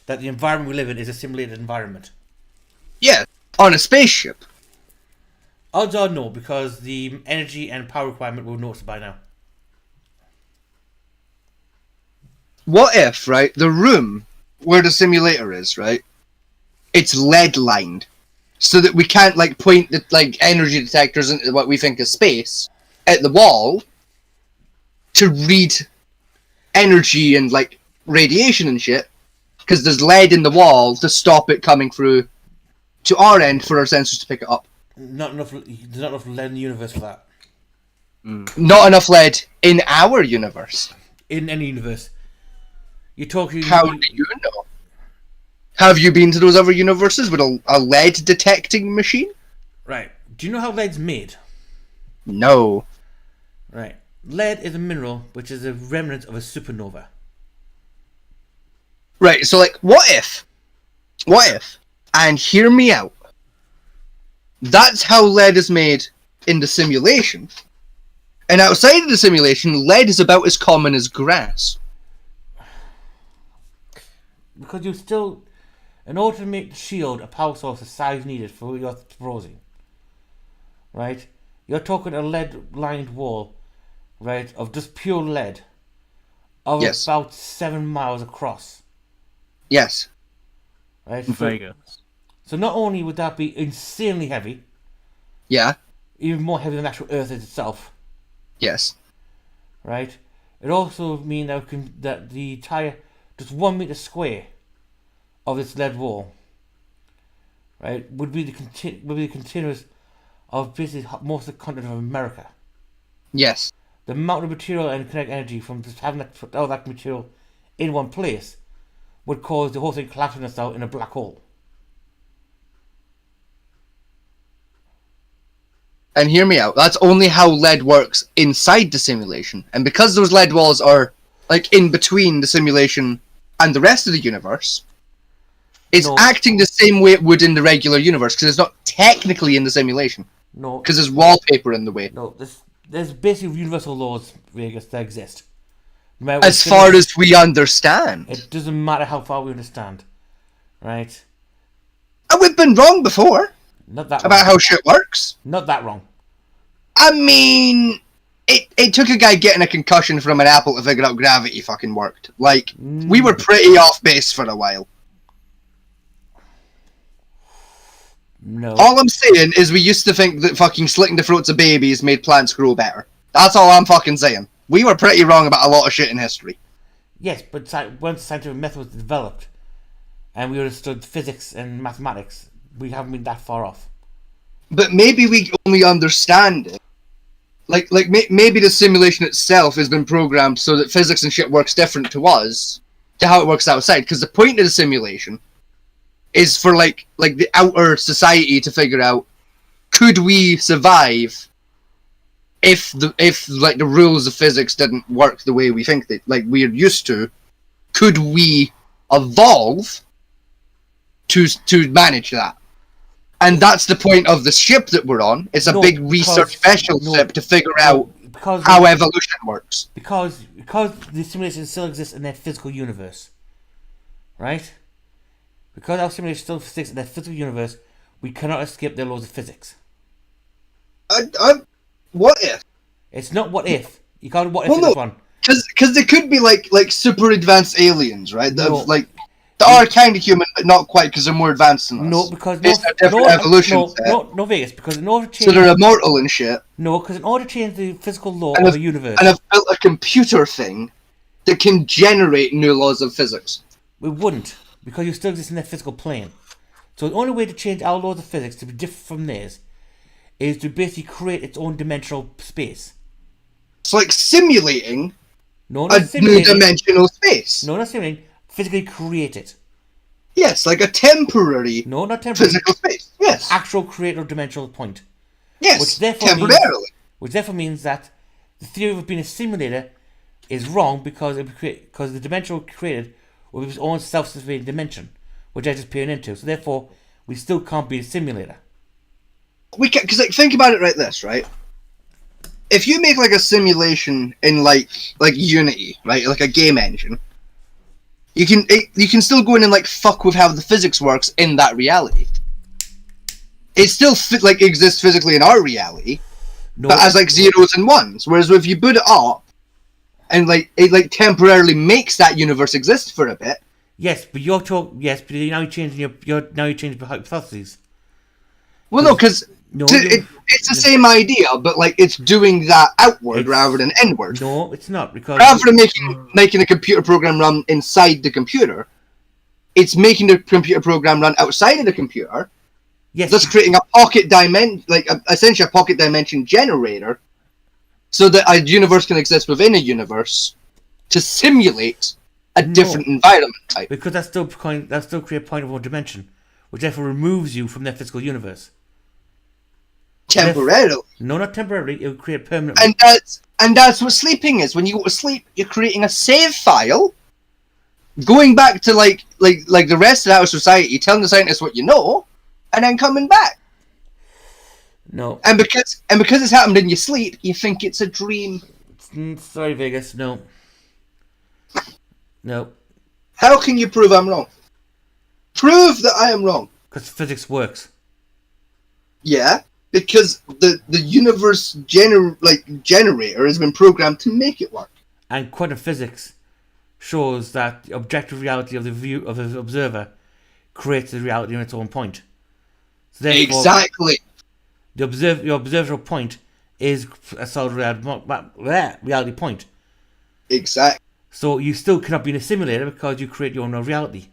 Speaker 2: that the environment we live in is a simulated environment.
Speaker 3: Yeah, on a spaceship.
Speaker 2: Odds are no, because the energy and power requirement will notice by now.
Speaker 3: What if, right, the room where the simulator is, right, it's lead lined, so that we can't like point the like energy detectors into what we think is space at the wall to read energy and like radiation and shit, because there's lead in the wall to stop it coming through to our end for our sensors to pick it up.
Speaker 2: There's not enough lead in the universe for that.
Speaker 3: Not enough lead in our universe.
Speaker 2: In any universe. You're talking...
Speaker 3: How do you know? Have you been to those other universes with a lead detecting machine?
Speaker 2: Right. Do you know how lead's made?
Speaker 3: No.
Speaker 2: Right. Lead is a mineral which is a remnant of a supernova.
Speaker 3: Right, so like, what if, and hear me out, that's how lead is made in the simulation, and outside of the simulation, lead is about as common as grass.
Speaker 2: Because you still... in order to make the shield a power source the size needed for what you're proposing, right? You're talking a lead-lined wall, right, of just pure lead, of
Speaker 3: Yes.
Speaker 2: about 7 miles across,
Speaker 3: Yes.
Speaker 2: right?
Speaker 4: Vegas.
Speaker 2: So not only would that be insanely heavy,
Speaker 3: Yeah.
Speaker 2: even more heavy than the actual Earth itself,
Speaker 3: Yes.
Speaker 2: right? It also means that the entire, just 1 meter square of this lead wall, right, would be the continuous of basically most of the continent of America.
Speaker 3: Yes.
Speaker 2: The amount of material and kinetic energy from just having all that material in one place would cause the whole thing collapsing itself in a black hole.
Speaker 3: And hear me out. That's only how lead works inside the simulation. And because those lead walls are like in between the simulation and the rest of the universe, it's
Speaker 2: No.
Speaker 3: acting the same way it would in the regular universe because it's not technically in the simulation
Speaker 2: No,
Speaker 3: because there's wallpaper in the way.
Speaker 2: no, there's basically universal laws, Vegas, that exist. No matter what
Speaker 3: As far as we understand.
Speaker 2: it doesn't matter how far we understand, right?
Speaker 3: And we've been wrong before
Speaker 2: Not that
Speaker 3: about
Speaker 2: wrong.
Speaker 3: how shit works.
Speaker 2: Not that wrong.
Speaker 3: I mean, it took a guy getting a concussion from an apple to figure out gravity fucking worked. Like, we were pretty off base for a while.
Speaker 2: No.
Speaker 3: All I'm saying is we used to think that fucking slitting the throats of babies made plants grow better. That's all I'm fucking saying. We were pretty wrong about a lot of shit in history.
Speaker 2: Yes, but once scientific method was developed, and we understood physics and mathematics, we haven't been that far off.
Speaker 3: But maybe we only understand it. Maybe the simulation itself has been programmed so that physics and shit works different to us, to how it works outside. Because the point of the simulation is for like the outer society to figure out, could we survive if the rules of physics didn't work the way we think that we're used to? Could we evolve to manage that? And that's the point of the ship that we're on. It's a big research special ship to figure out how evolution works.
Speaker 2: Because the simulation still exists in their physical universe, right? Because our simulation still exists in their physical universe, we cannot escape their laws of physics.
Speaker 3: What if?
Speaker 2: It's not what if. You can't what if this one.
Speaker 3: Because they could be like super advanced aliens, right?
Speaker 2: No.
Speaker 3: They are kind of human, but not quite because they're more advanced than us.
Speaker 2: No, because
Speaker 3: Based on different evolution set.
Speaker 2: no, Vegas. Because in order to change,
Speaker 3: So they're immortal and shit.
Speaker 2: no, because in order to change the physical law
Speaker 3: And
Speaker 2: of the universe,
Speaker 3: And have built a computer thing that can generate new laws of physics.
Speaker 2: we wouldn't, because you still exist in their physical plane. So the only way to change our laws of physics to be different from theirs is to basically create its own dimensional space.
Speaker 3: It's like simulating
Speaker 2: No,
Speaker 3: a
Speaker 2: not simulating.
Speaker 3: new dimensional space.
Speaker 2: No, not simulating. Physically create it.
Speaker 3: Yes, like a temporary
Speaker 2: No, not temporary.
Speaker 3: physical space. Yes.
Speaker 2: Actual creator dimensional point.
Speaker 3: Yes,
Speaker 2: Which therefore
Speaker 3: temporarily.
Speaker 2: Which therefore means that the theory of it being a simulator is wrong because the dimensional created will be its own self-sustaining dimension, which I just peering into. So therefore, we still can't be a simulator.
Speaker 3: We can, because think about it like this, right? If you make a simulation in like Unity, right, like a game engine, you can still go in and fuck with how the physics works in that reality. It still exists physically in our reality,
Speaker 2: No,
Speaker 3: but as zeros and ones. Whereas if you boot it up, and it temporarily makes that universe exist for a bit.
Speaker 2: yes, but you're talking. Yes, but now you're changing your changing hypotheses.
Speaker 3: Well, no, because it's the same idea, but it's doing that outward rather than inward.
Speaker 2: No, it's not, because
Speaker 3: Rather than making a computer program run inside the computer, it's making the computer program run outside of the computer.
Speaker 2: yes,
Speaker 3: Thus creating a pocket dimension, essentially a pocket dimension generator, so that a universe can exist within a universe to simulate a different environment type.
Speaker 2: because that still create a point of one dimension, which therefore removes you from their physical universe.
Speaker 3: Temporarily.
Speaker 2: No, not temporarily. It would create permanently.
Speaker 3: And that's what sleeping is. When you go to sleep, you're creating a save file, going back to the rest of our society, telling the scientists what you know, and then coming back.
Speaker 2: No.
Speaker 3: And because it's happened in your sleep, you think it's a dream.
Speaker 2: Sorry, Vegas. No. No.
Speaker 3: How can you prove I'm wrong? Prove that I am wrong.
Speaker 2: Because physics works.
Speaker 3: Yeah, because the universe generator has been programmed to make it work.
Speaker 2: And quantum physics shows that the objective reality of the view of the observer creates the reality in its own point. So therefore,
Speaker 3: Exactly.
Speaker 2: your observable point is a solid reality point.
Speaker 3: Exactly.
Speaker 2: So you still cannot be in a simulator because you create your own reality.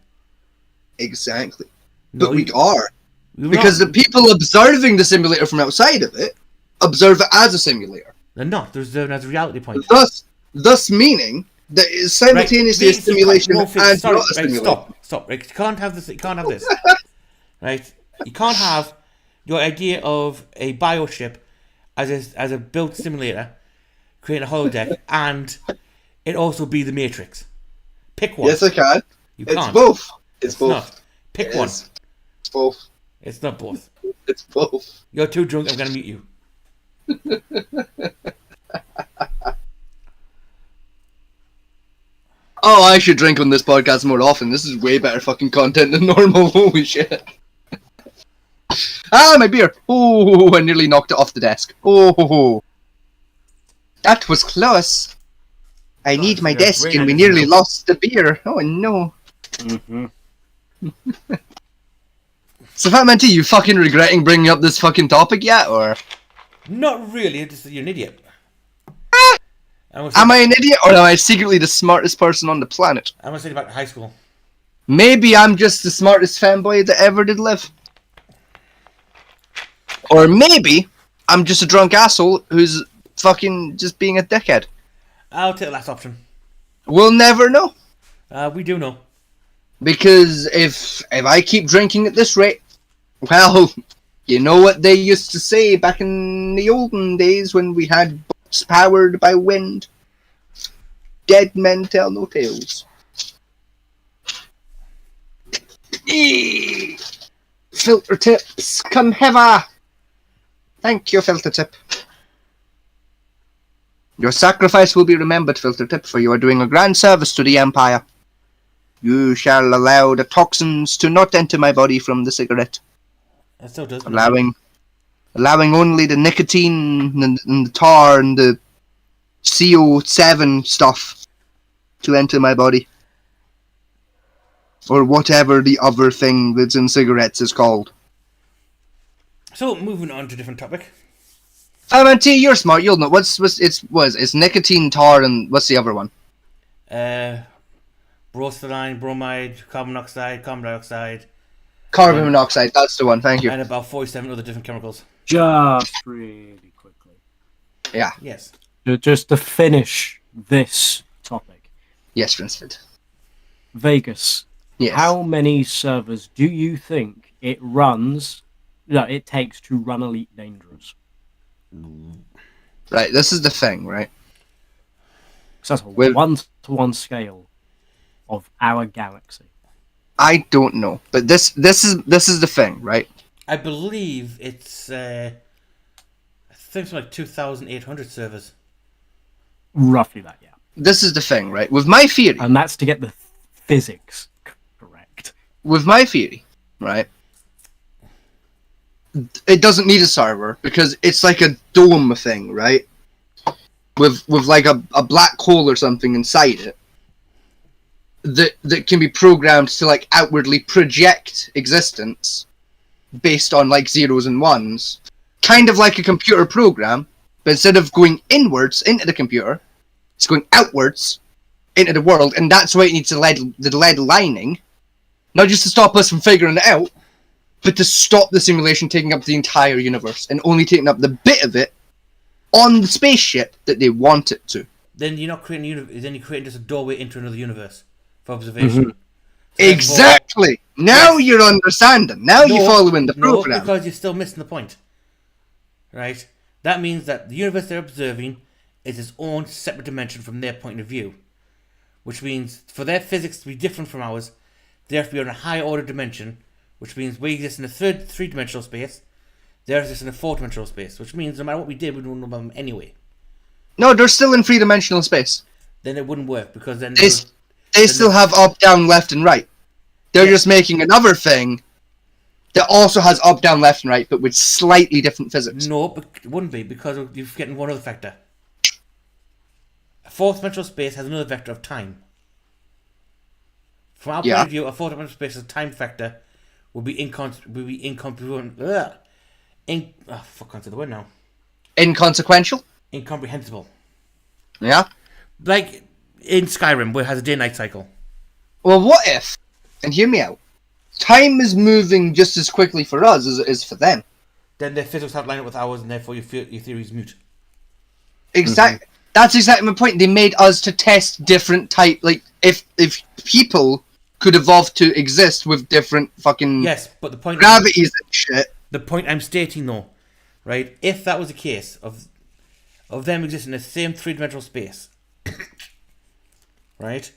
Speaker 3: Exactly.
Speaker 2: No,
Speaker 3: But we are.
Speaker 2: You're
Speaker 3: Because
Speaker 2: not.
Speaker 3: the people observing the simulator from outside of it observe it as a simulator.
Speaker 2: They're not. They're observing as a reality point.
Speaker 3: Thus meaning that it's simultaneously a simulation and not a simulation.
Speaker 2: Stop. Right, you can't have this. You can't have this. Right? You can't have your idea of a bioship as a built simulator, creating a holodeck, and it also be the Matrix. Pick one.
Speaker 3: Yes, I can.
Speaker 2: You
Speaker 3: It's
Speaker 2: can't.
Speaker 3: both. It's both.
Speaker 2: Not. Pick one.
Speaker 3: It's both.
Speaker 2: It's not both.
Speaker 3: It's both.
Speaker 2: You're too drunk. I'm gonna mute you.
Speaker 3: Oh, I should drink on this podcast more often. This is way better fucking content than normal. Holy shit. Ah, my beer. Oh, I nearly knocked it off the desk. Oh, that was close. I need my desk and we nearly lost the beer. Oh no.
Speaker 4: Mm-hmm.
Speaker 3: So, Fat Man T, you fucking regretting bringing up this fucking topic yet, or?
Speaker 2: Not really. It's just that you're an idiot.
Speaker 3: Am I an idiot, or am I secretly the smartest person on the planet?
Speaker 2: I'm gonna say about high school.
Speaker 3: Maybe I'm just the smartest fanboy that ever did live. Or maybe I'm just a drunk asshole who's fucking just being a dickhead.
Speaker 2: I'll take the last option.
Speaker 3: We'll never know.
Speaker 2: We do know.
Speaker 3: Because if I keep drinking at this rate, well, you know what they used to say back in the olden days when we had boats powered by wind. Dead men tell no tales. Eee! Filter tips, come hither. Thank you, Filter Tip. Your sacrifice will be remembered, Filter Tip, for you are doing a grand service to the Empire. You shall allow the toxins to not enter my body from the cigarette.
Speaker 2: It still does.
Speaker 3: Allowing only the nicotine and the tar and the CO7 stuff to enter my body. Or whatever the other thing that's in cigarettes is called.
Speaker 2: So moving on to a different topic.
Speaker 3: T, you're smart. You'll know. It's nicotine, tar, and what's the other one?
Speaker 2: Bromine, bromide, carbon monoxide, carbon dioxide.
Speaker 3: Carbon monoxide. That's the one. Thank you.
Speaker 2: And about 47 other different chemicals.
Speaker 4: Just really quickly.
Speaker 3: Yeah.
Speaker 2: Yes.
Speaker 4: Just to finish this topic.
Speaker 3: Yes, Rinsevind.
Speaker 4: Vegas.
Speaker 3: Yes.
Speaker 4: How many servers do you think it takes to run Elite Dangerous?
Speaker 3: Right. This is the thing, right?
Speaker 4: So that's a
Speaker 3: Well-
Speaker 4: 1-to-1 scale of our galaxy.
Speaker 3: I don't know, but this is the thing, right?
Speaker 2: I believe it's I think it's like 2,800 servers.
Speaker 4: Roughly that, yeah.
Speaker 3: This is the thing, right? With my theory,
Speaker 4: And that's to get the physics correct.
Speaker 3: right? It doesn't need a server because it's like a dome thing, right? With like a black hole or something inside it that can be programmed to like outwardly project existence based on like zeros and ones, kind of like a computer program, but instead of going inwards into the computer, it's going outwards into the world, and that's why it needs the lead lining, not just to stop us from figuring it out, but to stop the simulation taking up the entire universe and only taking up the bit of it on the spaceship that they want it to.
Speaker 2: Then you're not creating a universe. Then you're creating just a doorway into another universe for observation.
Speaker 4: Mm-hmm.
Speaker 2: So
Speaker 3: Exactly. Now you're understanding. Now you're following the program.
Speaker 2: No, because you're still missing the point. Right? That means that the universe they're observing is its own separate dimension from their point of view. Which means for their physics to be different from ours, they have to be on a higher order dimension, which means we exist in a three-dimensional space, they exist in a four-dimensional space, which means no matter what we did, we don't know about them anyway.
Speaker 3: No, they're still in three-dimensional space.
Speaker 2: Then it wouldn't work, because then...
Speaker 3: They still have up, down, left, and right. They're just making another thing that also has up, down, left, and right, but with slightly different physics.
Speaker 2: No, but it wouldn't be, because you're forgetting one other factor. A fourth-dimensional space has another vector of time. From our point of view, a fourth-dimensional space's time factor would be incomprehensible. Can't say the word now.
Speaker 3: Inconsequential?
Speaker 2: Incomprehensible.
Speaker 3: Yeah?
Speaker 2: Like in Skyrim, where it has a day-night cycle.
Speaker 3: Well, what if, and hear me out, time is moving just as quickly for us as it is for them?
Speaker 2: Then their physics don't line up with ours, and therefore your theory is moot.
Speaker 3: Exactly. That's exactly my point. They made us to test different type. Like, if people could evolve to exist with different fucking
Speaker 2: Yes, but the point
Speaker 3: gravities and shit.
Speaker 2: The point I'm stating, though, right? If that was the case of them existing in the same three-dimensional space, right?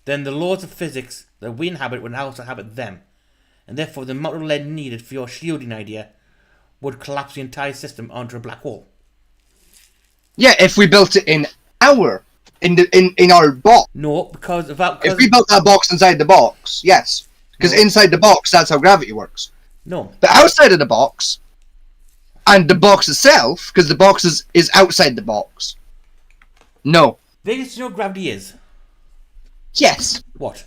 Speaker 2: Then the laws of physics that we inhabit would also inhabit them, and therefore the amount of lead needed for your shielding idea would collapse the entire system onto a black hole.
Speaker 3: Yeah, if we built it in our box.
Speaker 2: No, because
Speaker 3: if we built that box inside the box, yes, because inside the box, that's how gravity works.
Speaker 2: No,
Speaker 3: but outside of the box, and the box itself, because the box is outside the box. No.
Speaker 2: Vegas, you know what gravity is?
Speaker 3: Yes.
Speaker 2: What?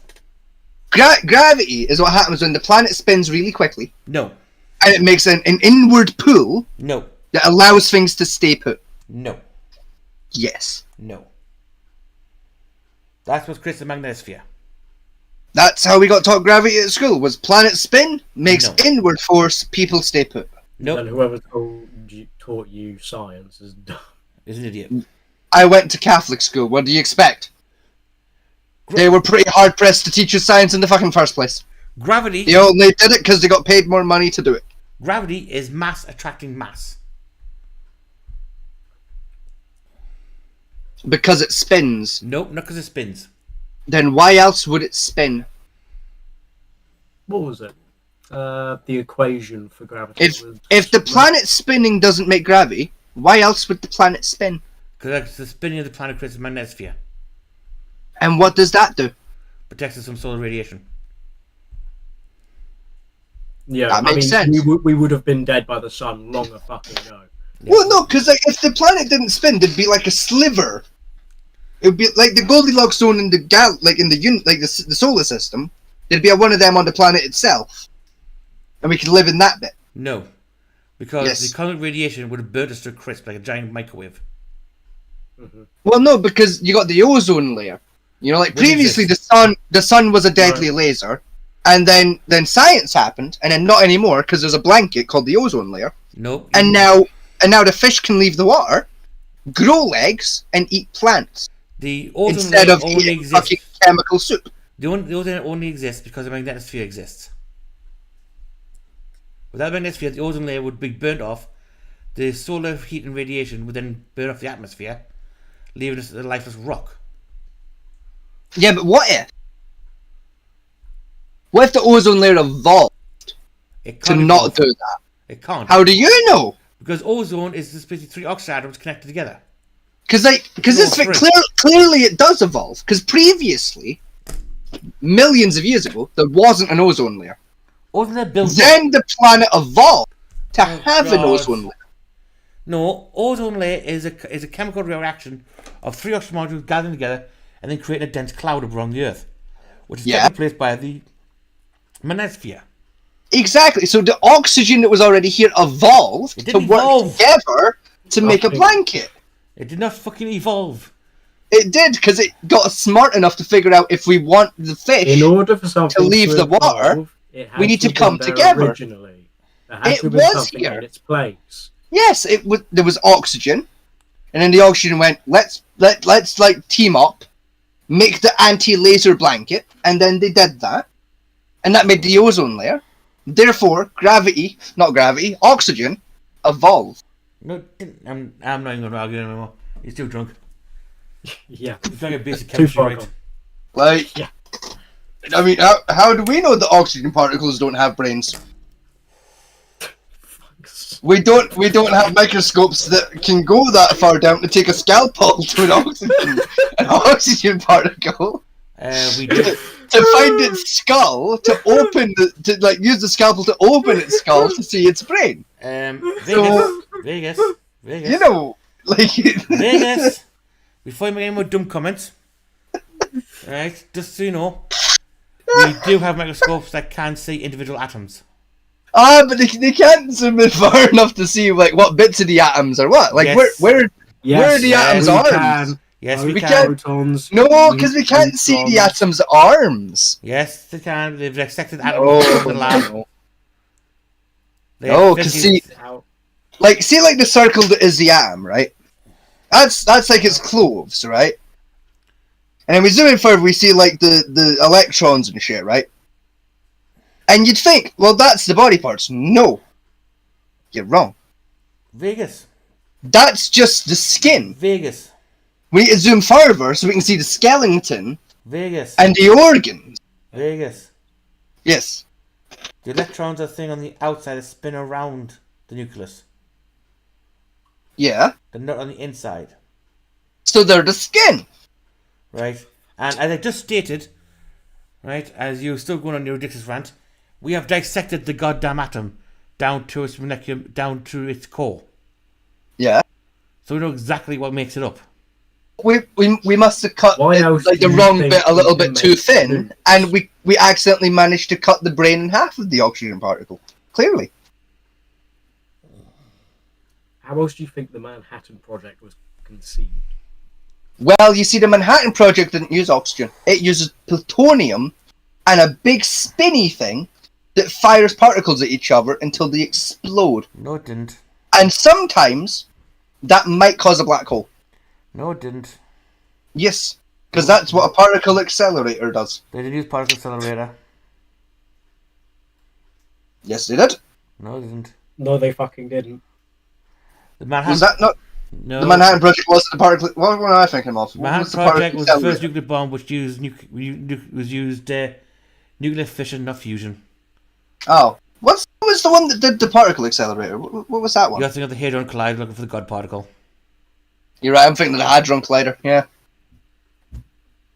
Speaker 3: Gravity is what happens when the planet spins really quickly.
Speaker 2: No.
Speaker 3: And it makes an inward pull.
Speaker 2: No.
Speaker 3: That allows things to stay put.
Speaker 2: No.
Speaker 3: Yes.
Speaker 2: No. That's what creates the magnetosphere.
Speaker 3: That's how we got taught gravity at school. Was planet spin makes
Speaker 2: No.
Speaker 3: inward force, people stay put.
Speaker 2: Nope.
Speaker 4: And whoever taught you science is dumb.
Speaker 2: Is an idiot.
Speaker 3: I went to Catholic school. What do you expect? They were pretty hard pressed to teach us science in the fucking first place.
Speaker 2: Gravity.
Speaker 3: They only did it because they got paid more money to do it.
Speaker 2: Gravity is mass attracting mass.
Speaker 3: Because it spins.
Speaker 2: Nope, not because it spins.
Speaker 3: Then why else would it spin?
Speaker 4: What was it? The equation for gravity.
Speaker 3: If the planet spinning doesn't make gravity, why else would the planet spin?
Speaker 2: Because the spinning of the planet creates a magnetosphere.
Speaker 3: And what does that do?
Speaker 2: Protects us from solar radiation.
Speaker 4: Yeah,
Speaker 3: that makes sense.
Speaker 4: We would have been dead by the sun long a fucking ago.
Speaker 2: Yeah.
Speaker 3: Well, no, because if the planet didn't spin, there'd be like a sliver. It would be like the Goldilocks zone in the the solar system. There'd be one of them on the planet itself, and we could live in that bit.
Speaker 2: No, because
Speaker 3: Yes.
Speaker 2: the cosmic radiation would have burnt us to a crisp like a giant microwave.
Speaker 4: Mm-hmm.
Speaker 3: Well, no, because you got the ozone layer. You know, like
Speaker 2: Wouldn't
Speaker 3: previously
Speaker 2: exist.
Speaker 3: the sun was a deadly laser, and then science happened, and then not anymore because there's a blanket called the ozone layer,
Speaker 2: Nope.
Speaker 3: and now the fish can leave the water, grow legs, and eat plants
Speaker 2: The ozone
Speaker 3: instead
Speaker 2: layer
Speaker 3: of
Speaker 2: only
Speaker 3: eating
Speaker 2: exists.
Speaker 3: fucking chemical soup.
Speaker 2: The ozone layer only exists because the magnetosphere exists. Without the magnetosphere, the ozone layer would be burnt off. The solar heat and radiation would then burn off the atmosphere, leaving us a lifeless rock.
Speaker 3: Yeah, but what if? What if the ozone layer evolved
Speaker 2: It
Speaker 3: to
Speaker 2: can't
Speaker 3: not
Speaker 2: evolve.
Speaker 3: do that?
Speaker 2: It can't.
Speaker 3: How do you know?
Speaker 2: Because ozone is just basically three oxygen atoms connected together.
Speaker 3: Because
Speaker 2: No,
Speaker 3: clearly it does evolve. Because previously, millions of years ago, there wasn't an ozone layer.
Speaker 2: Ozone layer builds up.
Speaker 3: Then the planet evolved to
Speaker 2: Oh,
Speaker 3: have an
Speaker 2: God.
Speaker 3: ozone layer.
Speaker 2: No, ozone layer is a chemical reaction of three oxygen molecules gathering together and then creating a dense cloud around the Earth, which is taken place by the magnetosphere.
Speaker 3: Exactly. So the oxygen that was already here evolved
Speaker 2: It
Speaker 3: to
Speaker 2: didn't
Speaker 3: work
Speaker 2: evolve.
Speaker 3: together to make a
Speaker 4: Okay.
Speaker 3: blanket.
Speaker 2: It did not fucking evolve.
Speaker 3: It did, because it got smart enough to figure out if we want the fish.
Speaker 4: In order for something
Speaker 3: leave the
Speaker 4: evolve,
Speaker 3: water,
Speaker 4: it had
Speaker 3: we need to
Speaker 4: have
Speaker 3: come
Speaker 4: been there
Speaker 3: together.
Speaker 4: Originally, there had
Speaker 3: It
Speaker 4: to have been
Speaker 3: was
Speaker 4: something
Speaker 3: here.
Speaker 4: in its place.
Speaker 3: Yes, there was oxygen, and then the oxygen went, let's like team up, make the anti-laser blanket, and then they did that, and that made the ozone layer. Therefore, oxygen evolved.
Speaker 2: No, it didn't. I'm not even going to argue anymore. He's too drunk.
Speaker 4: Yeah,
Speaker 2: He's trying to get basic
Speaker 4: too
Speaker 2: chemistry
Speaker 4: far
Speaker 2: right.
Speaker 4: gone.
Speaker 3: Like,
Speaker 4: Yeah.
Speaker 3: I mean, how do we know that oxygen particles don't have brains? We don't have microscopes that can go that far down to take a scalpel to an oxygen particle.
Speaker 2: We do.
Speaker 3: To find its skull, to open use the scalpel to open its skull to see its brain.
Speaker 2: Vegas.
Speaker 3: You know, like
Speaker 2: Vegas. Before you make any more dumb comments, right? Just so you know, we do have microscopes that can see individual atoms.
Speaker 3: But they can't zoom in far enough to see like what bits of the atoms are what. Like
Speaker 2: Yes.
Speaker 3: where are the atoms'
Speaker 4: we
Speaker 3: arms?
Speaker 4: can.
Speaker 2: Yes, we
Speaker 3: We
Speaker 2: can.
Speaker 3: can't-
Speaker 4: Protons,
Speaker 3: No, because we can't see the
Speaker 4: neutrons.
Speaker 3: atoms' arms.
Speaker 2: Yes, they can. They've dissected atoms
Speaker 3: Oh,
Speaker 2: from the lab. They
Speaker 3: No,
Speaker 2: have
Speaker 3: because
Speaker 2: physicists-
Speaker 3: see like the circle that is the atom, right? That's like its cloves, right? And then we zoom in further, we see like the electrons and shit, right? And you'd think, well, that's the body parts. No, you're wrong.
Speaker 2: Vegas.
Speaker 3: That's just the skin.
Speaker 2: Vegas.
Speaker 3: We need to zoom further so we can see the skeleton
Speaker 2: Vegas.
Speaker 3: and the organs.
Speaker 2: Vegas.
Speaker 3: Yes.
Speaker 2: The electrons are the thing on the outside that spin around the nucleus.
Speaker 3: Yeah.
Speaker 2: They're not on the inside.
Speaker 3: So they're the skin.
Speaker 2: Right? And as I just stated, right, as you're still going on your ridiculous rant, we have dissected the goddamn atom down to its molecular, down to its core.
Speaker 3: Yeah.
Speaker 2: So we know exactly what makes it up.
Speaker 3: We must have cut
Speaker 4: Why
Speaker 3: it,
Speaker 4: else
Speaker 3: like
Speaker 4: do
Speaker 3: the
Speaker 4: you
Speaker 3: wrong
Speaker 4: think
Speaker 3: bit a
Speaker 4: we
Speaker 3: little
Speaker 4: can
Speaker 3: bit too
Speaker 4: make
Speaker 3: thin, and we accidentally managed to cut the brain in half with the oxygen particle. Clearly.
Speaker 4: How else do you think the Manhattan Project was conceived?
Speaker 3: Well, you see, the Manhattan Project didn't use oxygen. It uses plutonium and a big spinny thing that fires particles at each other until they explode.
Speaker 2: No, it didn't.
Speaker 3: And sometimes that might cause a black hole.
Speaker 2: No, it didn't.
Speaker 3: Yes, because that's what a particle accelerator does.
Speaker 2: They didn't use particle accelerator.
Speaker 3: Yes, they did.
Speaker 2: No, they didn't.
Speaker 4: No, they fucking didn't.
Speaker 2: The Manhattan.
Speaker 3: Was that not
Speaker 2: No.
Speaker 3: the Manhattan Project? Was the particle? What am I thinking of? What
Speaker 2: Manhattan
Speaker 3: was the particle
Speaker 2: Project was the first
Speaker 3: accelerator?
Speaker 2: nuclear bomb which used nuclear fission, not fusion.
Speaker 3: Oh, what was the one that did the particle accelerator? What was that one?
Speaker 2: You're thinking of the Hadron Collider looking for the God particle.
Speaker 3: You're right. I'm thinking of the Hadron Collider. Yeah.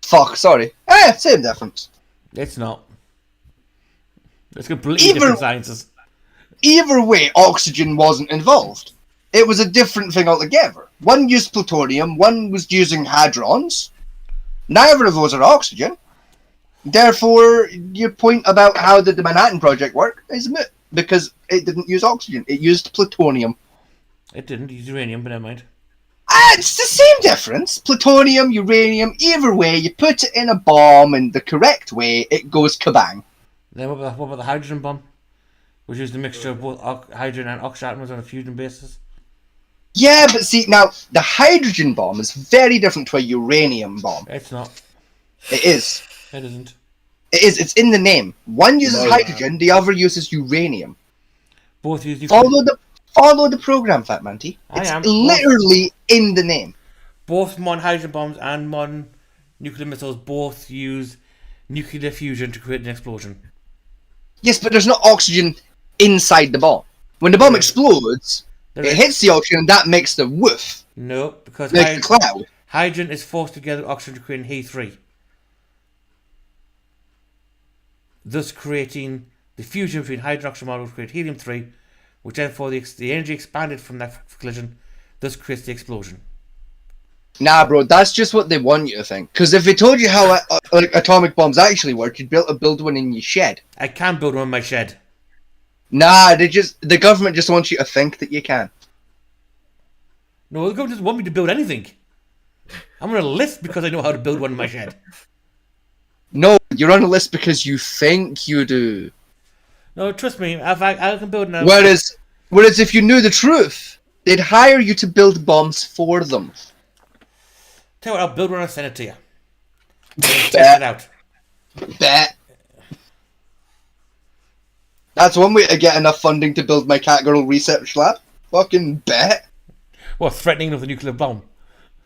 Speaker 3: Fuck. Sorry. Same difference.
Speaker 2: It's not. It's completely
Speaker 3: Either-
Speaker 2: different sciences.
Speaker 3: Either way, oxygen wasn't involved. It was a different thing altogether. One used plutonium, one was using hadrons. Neither of those are oxygen. Therefore, your point about how did the Manhattan Project work is moot, because it didn't use oxygen. It used plutonium.
Speaker 2: It didn't use uranium, but never mind.
Speaker 3: It's the same difference. Plutonium, uranium, either way, you put it in a bomb in the correct way, it goes kabang.
Speaker 2: Then what about the hydrogen bomb? Which used a mixture of both hydrogen and oxygen atoms on a fusion basis.
Speaker 3: Yeah, but see, now, the hydrogen bomb is very different to a uranium bomb.
Speaker 2: It's not.
Speaker 3: It is.
Speaker 2: It isn't.
Speaker 3: It is. It's in the name. One uses
Speaker 4: No,
Speaker 3: hydrogen, the other uses uranium.
Speaker 2: Both use nuclear.
Speaker 3: Follow the program, Fat Manty.
Speaker 2: I
Speaker 3: It's
Speaker 2: am.
Speaker 3: literally in the name.
Speaker 2: Both modern hydrogen bombs and modern nuclear missiles both use nuclear fusion to create an explosion.
Speaker 3: Yes, but there's no oxygen inside the bomb. When the bomb explodes,
Speaker 2: There
Speaker 3: it
Speaker 2: is-
Speaker 3: hits the oxygen and that makes the woof,
Speaker 2: No, because
Speaker 3: like a cloud.
Speaker 2: hydrogen is forced together with oxygen to create an He3. Thus creating the fusion between hydrogen and oxygen molecules to create helium-3, which therefore the energy expanded from that collision, thus creates the explosion.
Speaker 3: Nah, bro, that's just what they want you to think. Because if they told you how like atomic bombs actually work, you'd be able to build one in your shed.
Speaker 2: I can build one in my shed.
Speaker 3: Nah, the government just wants you to think that you can.
Speaker 2: No, the government doesn't want me to build anything. I'm on a list because I know how to build one in my shed.
Speaker 3: No, you're on a list because you think you do.
Speaker 2: No, trust me, I can build now.
Speaker 3: Whereas if you knew the truth, they'd hire you to build bombs for them.
Speaker 2: Tell you what, I'll build one and send it to you. Test it out.
Speaker 3: Bet. That's one way to get enough funding to build my Catgirl research lab. Fucking bet.
Speaker 2: What, threatening with a nuclear bomb?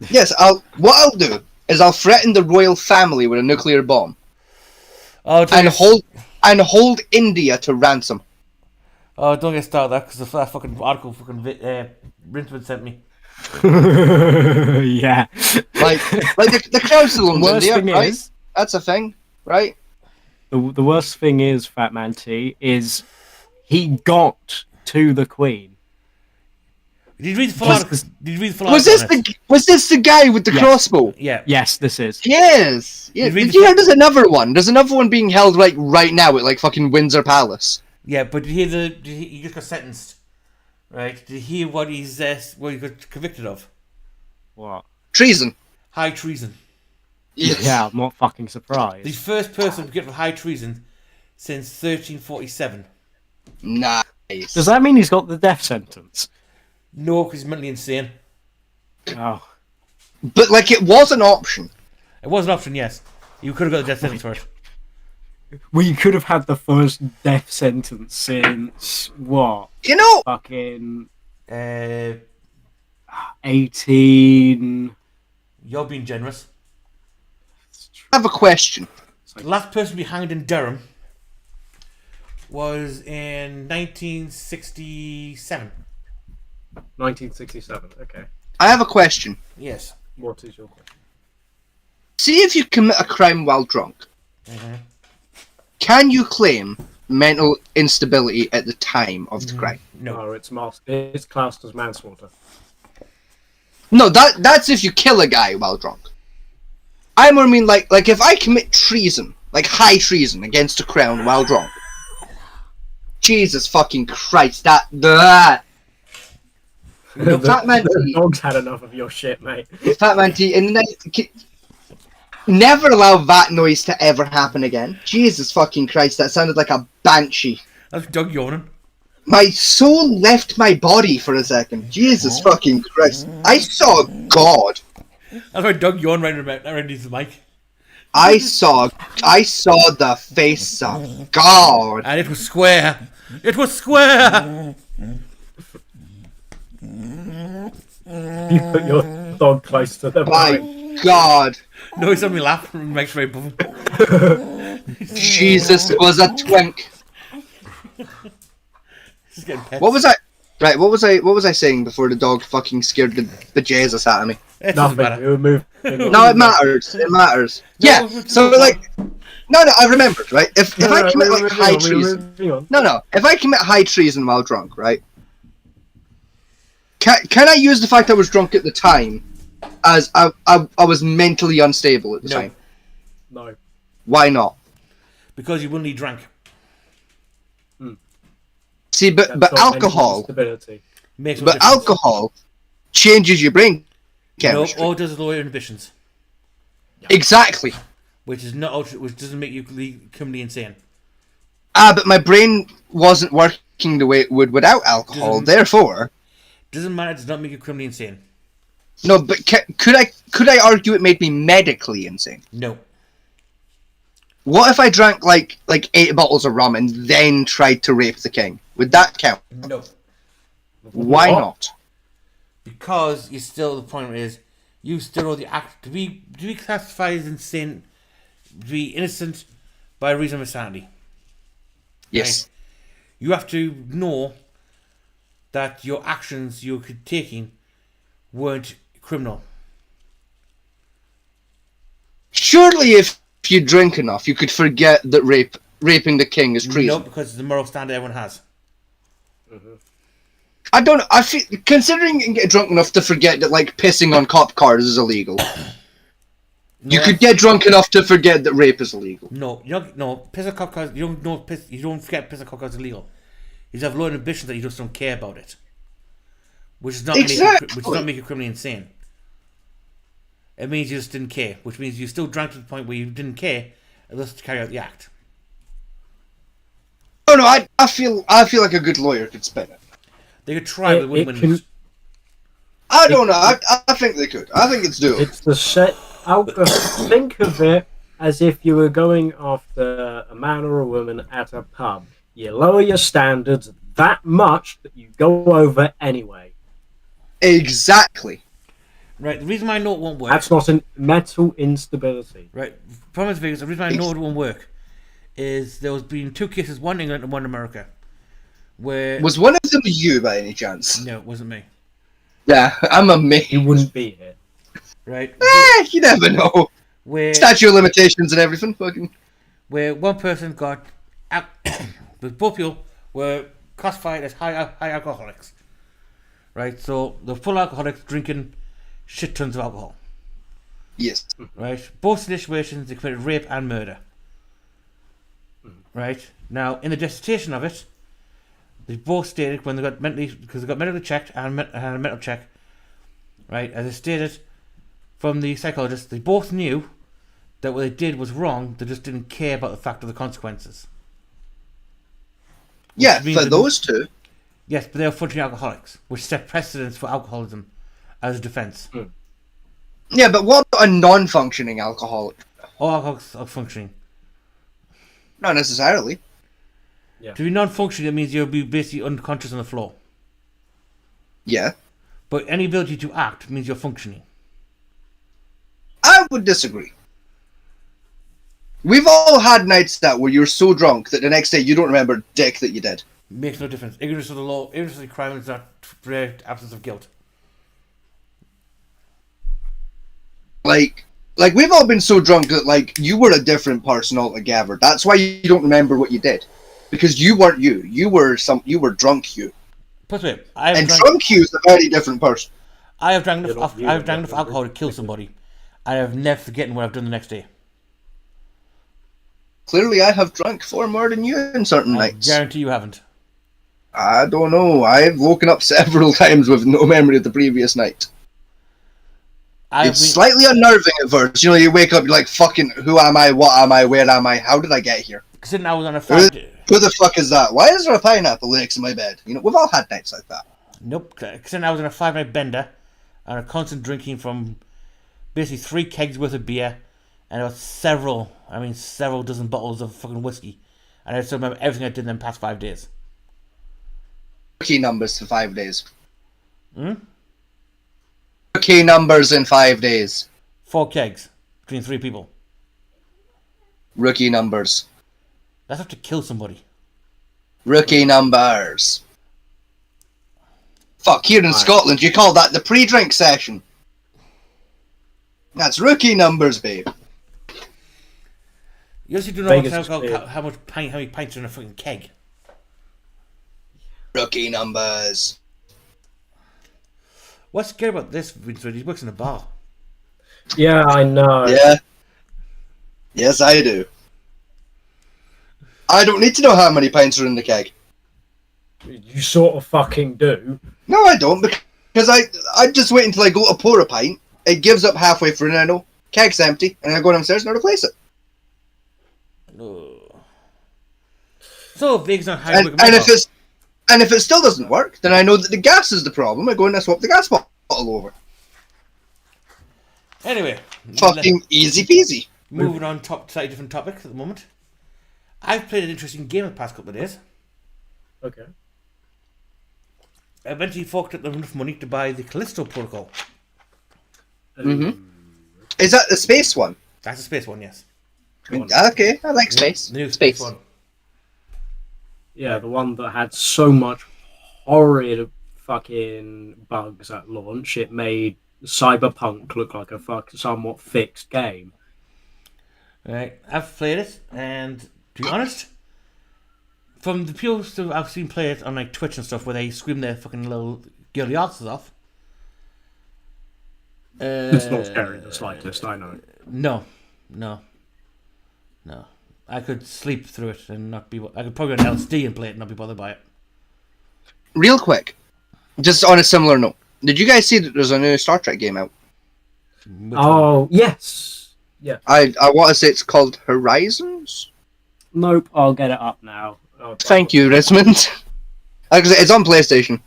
Speaker 3: Yes, what I'll do is I'll threaten the royal family with a nuclear bomb
Speaker 2: Oh,
Speaker 3: and hold India to ransom.
Speaker 2: Oh, don't get started that because that fucking article Rinsevind sent me.
Speaker 4: Yeah.
Speaker 3: Like the council owns
Speaker 4: Worst
Speaker 3: India,
Speaker 4: thing
Speaker 3: right?
Speaker 4: is,
Speaker 3: That's a thing, right?
Speaker 4: The worst thing is, Fat Man T, is he got to the Queen.
Speaker 2: Did you read the full article? Did you read the full
Speaker 3: Was
Speaker 2: article
Speaker 3: this
Speaker 2: on it?
Speaker 3: was this the guy with the
Speaker 4: Yes.
Speaker 3: crossbow?
Speaker 2: Yeah.
Speaker 4: Yes, this is.
Speaker 3: Yes. Yeah.
Speaker 2: You read
Speaker 3: Did
Speaker 2: the
Speaker 3: you
Speaker 2: fu-
Speaker 3: hear there's another one? There's another one being held like right now at like fucking Windsor Palace.
Speaker 2: Yeah, but did you hear he just got sentenced, right? Did you hear what he got convicted of?
Speaker 4: What?
Speaker 3: Treason.
Speaker 2: High treason.
Speaker 3: Yes.
Speaker 4: Yeah, I'm not fucking
Speaker 2: The
Speaker 4: surprised.
Speaker 2: first person convicted of high treason since 1347.
Speaker 3: Nice.
Speaker 4: Does that mean he's got the death sentence?
Speaker 2: No, because he's mentally insane.
Speaker 4: Oh.
Speaker 3: But like it was an option.
Speaker 2: It was an option, yes. You could have got the death sentence for it.
Speaker 4: We could have had the first death sentence since, what?
Speaker 3: You know,
Speaker 4: Fucking
Speaker 2: Uh,
Speaker 4: 18...
Speaker 2: you're being generous.
Speaker 3: I have a question.
Speaker 2: The last person to be hanged in Durham was in 1967.
Speaker 4: 1967, okay.
Speaker 3: I have a question.
Speaker 2: Yes.
Speaker 4: What is your question?
Speaker 3: See if you commit a crime while drunk. Can you claim mental instability at the time of the crime?
Speaker 2: No.
Speaker 4: It's classed as manslaughter.
Speaker 3: No, that's if you kill a guy while drunk. I more mean like if I commit treason, like high treason against the crown while drunk. Jesus fucking Christ, Fat Man
Speaker 4: The
Speaker 3: T,
Speaker 4: dog's had enough of your shit, mate.
Speaker 3: Fat Man T, in the night, never allow that noise to ever happen again. Jesus fucking Christ, that sounded like a banshee.
Speaker 2: That's Doug yawning.
Speaker 3: My soul left my body for a second. Jesus fucking Christ. I saw God.
Speaker 2: That's why Doug yawned right underneath the mic.
Speaker 3: I saw the face of God.
Speaker 2: And it was square. It was square!
Speaker 4: You put your dog close to the mic.
Speaker 3: My God.
Speaker 2: No, he's having me laugh and makes me above him.
Speaker 3: Jesus was a twink.
Speaker 2: He's getting pets.
Speaker 3: What was I? Right, what was I saying before the dog fucking scared the Jesus out of me?
Speaker 2: It doesn't
Speaker 4: Nothing.
Speaker 2: matter.
Speaker 4: We were moving.
Speaker 3: No, it matters. It matters. Yeah. So like, no, I remembered. Right, if I commit like high treason. No, if I commit high treason while drunk, right? Can I use the fact I was drunk at the time as I was mentally unstable at the
Speaker 2: No.
Speaker 3: time?
Speaker 4: No.
Speaker 3: Why not?
Speaker 2: Because you willingly drank.
Speaker 3: See, but alcohol,
Speaker 4: Stability.
Speaker 2: Makes no
Speaker 3: but
Speaker 2: difference.
Speaker 3: alcohol changes your brain
Speaker 2: No,
Speaker 3: chemistry.
Speaker 2: or does lower inhibitions.
Speaker 3: Exactly.
Speaker 2: Which doesn't make you criminally insane.
Speaker 3: But my brain wasn't working the way it would without alcohol. Therefore,
Speaker 2: Doesn't matter, it does not make you criminally insane.
Speaker 3: no. But could I argue it made me medically insane?
Speaker 2: No.
Speaker 3: What if I drank like 8 bottles of rum and then tried to rape the king? Would that count?
Speaker 2: No.
Speaker 3: Why
Speaker 4: What?
Speaker 3: not?
Speaker 2: Because you still, the point is, you still know the act to be classified as insane, to be innocent by reason of insanity.
Speaker 3: Yes.
Speaker 2: You have to know that your actions you're taking weren't criminal.
Speaker 3: Surely, if you drink enough, you could forget that raping the king is treason.
Speaker 2: No, because it's the moral standard everyone has.
Speaker 3: I don't. I feel considering you can get drunk enough to forget that like pissing on cop cars is illegal. You could get drunk enough to forget that rape is illegal.
Speaker 2: No, you don't. No, piss on cop cars. You don't know. You don't forget piss on cop cars is illegal. You just have low inhibitions that you just don't care about it, which is not which does not make you criminally insane. It means you just didn't care, which means you still drank to the point where you didn't care, unless to carry out the act.
Speaker 3: Oh no, I feel like a good lawyer could spin it.
Speaker 2: They could try, but they wouldn't win.
Speaker 3: I don't know. I think they could. I think it's doable.
Speaker 4: It's the set. Think of it as if you were going after a man or a woman at a pub. You lower your standards that much that you go over anyway.
Speaker 3: Exactly.
Speaker 2: Right, the reason why I know it won't work.
Speaker 4: That's not a mental instability.
Speaker 2: Right, problem is, Vegas, the reason why I know it won't work is there was been 2 cases, one in England and one in America, where
Speaker 3: Was one of them you by any chance?
Speaker 2: no, it wasn't me.
Speaker 3: Yeah, I'm amazed.
Speaker 4: You wouldn't be here.
Speaker 2: Right,
Speaker 3: You never know.
Speaker 2: where
Speaker 3: Statute of limitations and everything. Fucking.
Speaker 2: where one person got but both people were classified as high alcoholics, right? So the full alcoholics drinking shit tons of alcohol,
Speaker 3: Yes.
Speaker 2: right? Both situations they committed rape and murder, right? Now in the dissertation of it, they both stated when they got medically checked and had a mental check, right? As they stated from the psychologist, they both knew that what they did was wrong. They just didn't care about the fact of the consequences.
Speaker 3: Yeah,
Speaker 2: means
Speaker 3: for
Speaker 2: that-
Speaker 3: those two.
Speaker 2: Yes, but they are functioning alcoholics, which set precedence for alcoholism as a defence.
Speaker 3: Yeah, but what about a non-functioning alcoholic?
Speaker 2: All alcoholics are functioning.
Speaker 3: Not necessarily.
Speaker 2: To be non-functioning, that means you'll be basically unconscious on the floor.
Speaker 3: Yeah.
Speaker 2: But any ability to act means you're functioning.
Speaker 3: I would disagree. We've all had nights that where you're so drunk that the next day you don't remember dick that you did.
Speaker 2: Makes no difference. Ignorance of the law, ignorance of the crime is not absence of guilt.
Speaker 3: Like we've all been so drunk that like you were a different person altogether. That's why you don't remember what you did, because you weren't you. You were drunk you.
Speaker 2: Put it this way,
Speaker 3: And drunk you is a very different person.
Speaker 2: I have drank enough.
Speaker 4: You're not
Speaker 2: I have drank enough alcohol to kill somebody. I have never forgotten what I've done the next day.
Speaker 3: Clearly, I have drunk far more than you in certain
Speaker 2: I
Speaker 3: nights.
Speaker 2: guarantee you haven't.
Speaker 3: I don't know. I've woken up several times with no memory of the previous night. It's slightly unnerving at first. You know, you wake up, you're like, fucking, who am I? What am I? Where am I? How did I get here?
Speaker 2: Considering I was on a
Speaker 3: Who,
Speaker 2: 5
Speaker 3: who the fuck is that? Why is there a pineapple next to my bed? You know, we've all had nights like that.
Speaker 2: Nope. Considering I was on a 5-night bender and a constant drinking from basically 3 kegs worth of beer and about several dozen bottles of fucking whiskey. And I still remember everything I did in the past 5 days.
Speaker 3: Rookie numbers for 5 days. Rookie numbers in 5 days.
Speaker 2: 4 kegs between 3 people.
Speaker 3: Rookie numbers.
Speaker 2: That's enough to kill somebody.
Speaker 3: Rookie numbers. Fuck, here in Scotland, you call that the pre-drink session. That's rookie numbers, babe.
Speaker 2: You also do know
Speaker 4: Vegas
Speaker 2: how many pints are in a fucking keg.
Speaker 3: Rookie numbers.
Speaker 2: What's scary about this? He works in a bar.
Speaker 4: Yeah, I know.
Speaker 3: Yeah. Yes, I do. I don't need to know how many pints are in the keg.
Speaker 4: You sort of fucking do.
Speaker 3: No, I don't, because I just wait until I go to pour a pint. It gives up halfway through, and I know keg's empty, and I go downstairs and I replace it.
Speaker 2: So Vegas on
Speaker 3: And if it still doesn't work, then I know that the gas is the problem. I go and I swap the gas bottle over.
Speaker 2: Anyway,
Speaker 3: Fucking easy peasy.
Speaker 2: moving on to slightly different topics at the moment. I've played an interesting game the past couple of days.
Speaker 4: Okay.
Speaker 2: I eventually forked up enough money to buy the Callisto Protocol.
Speaker 3: Is that the space one?
Speaker 2: That's a space one, yes.
Speaker 3: Okay, I like space.
Speaker 2: The new
Speaker 3: Space.
Speaker 2: one.
Speaker 4: Yeah, the one that had so much horrid fucking bugs at launch, it made Cyberpunk look like a somewhat fixed game.
Speaker 2: Right, I've played it, and to be honest, from the people who I've seen play it on like Twitch and stuff, where they scream their fucking little girly asses off.
Speaker 4: It's not scary the slightest, I know.
Speaker 2: No. I could sleep through it and not be. I could probably go on LSD and play it and not be bothered by it.
Speaker 3: Real quick, just on a similar note, did you guys see that there's a new Star Trek game out?
Speaker 4: Oh, yes. Yeah.
Speaker 3: I want to say it's called Horizons.
Speaker 4: Nope, I'll get it up now.
Speaker 3: Thank you, Rinsevind. Like I said, it's on PlayStation.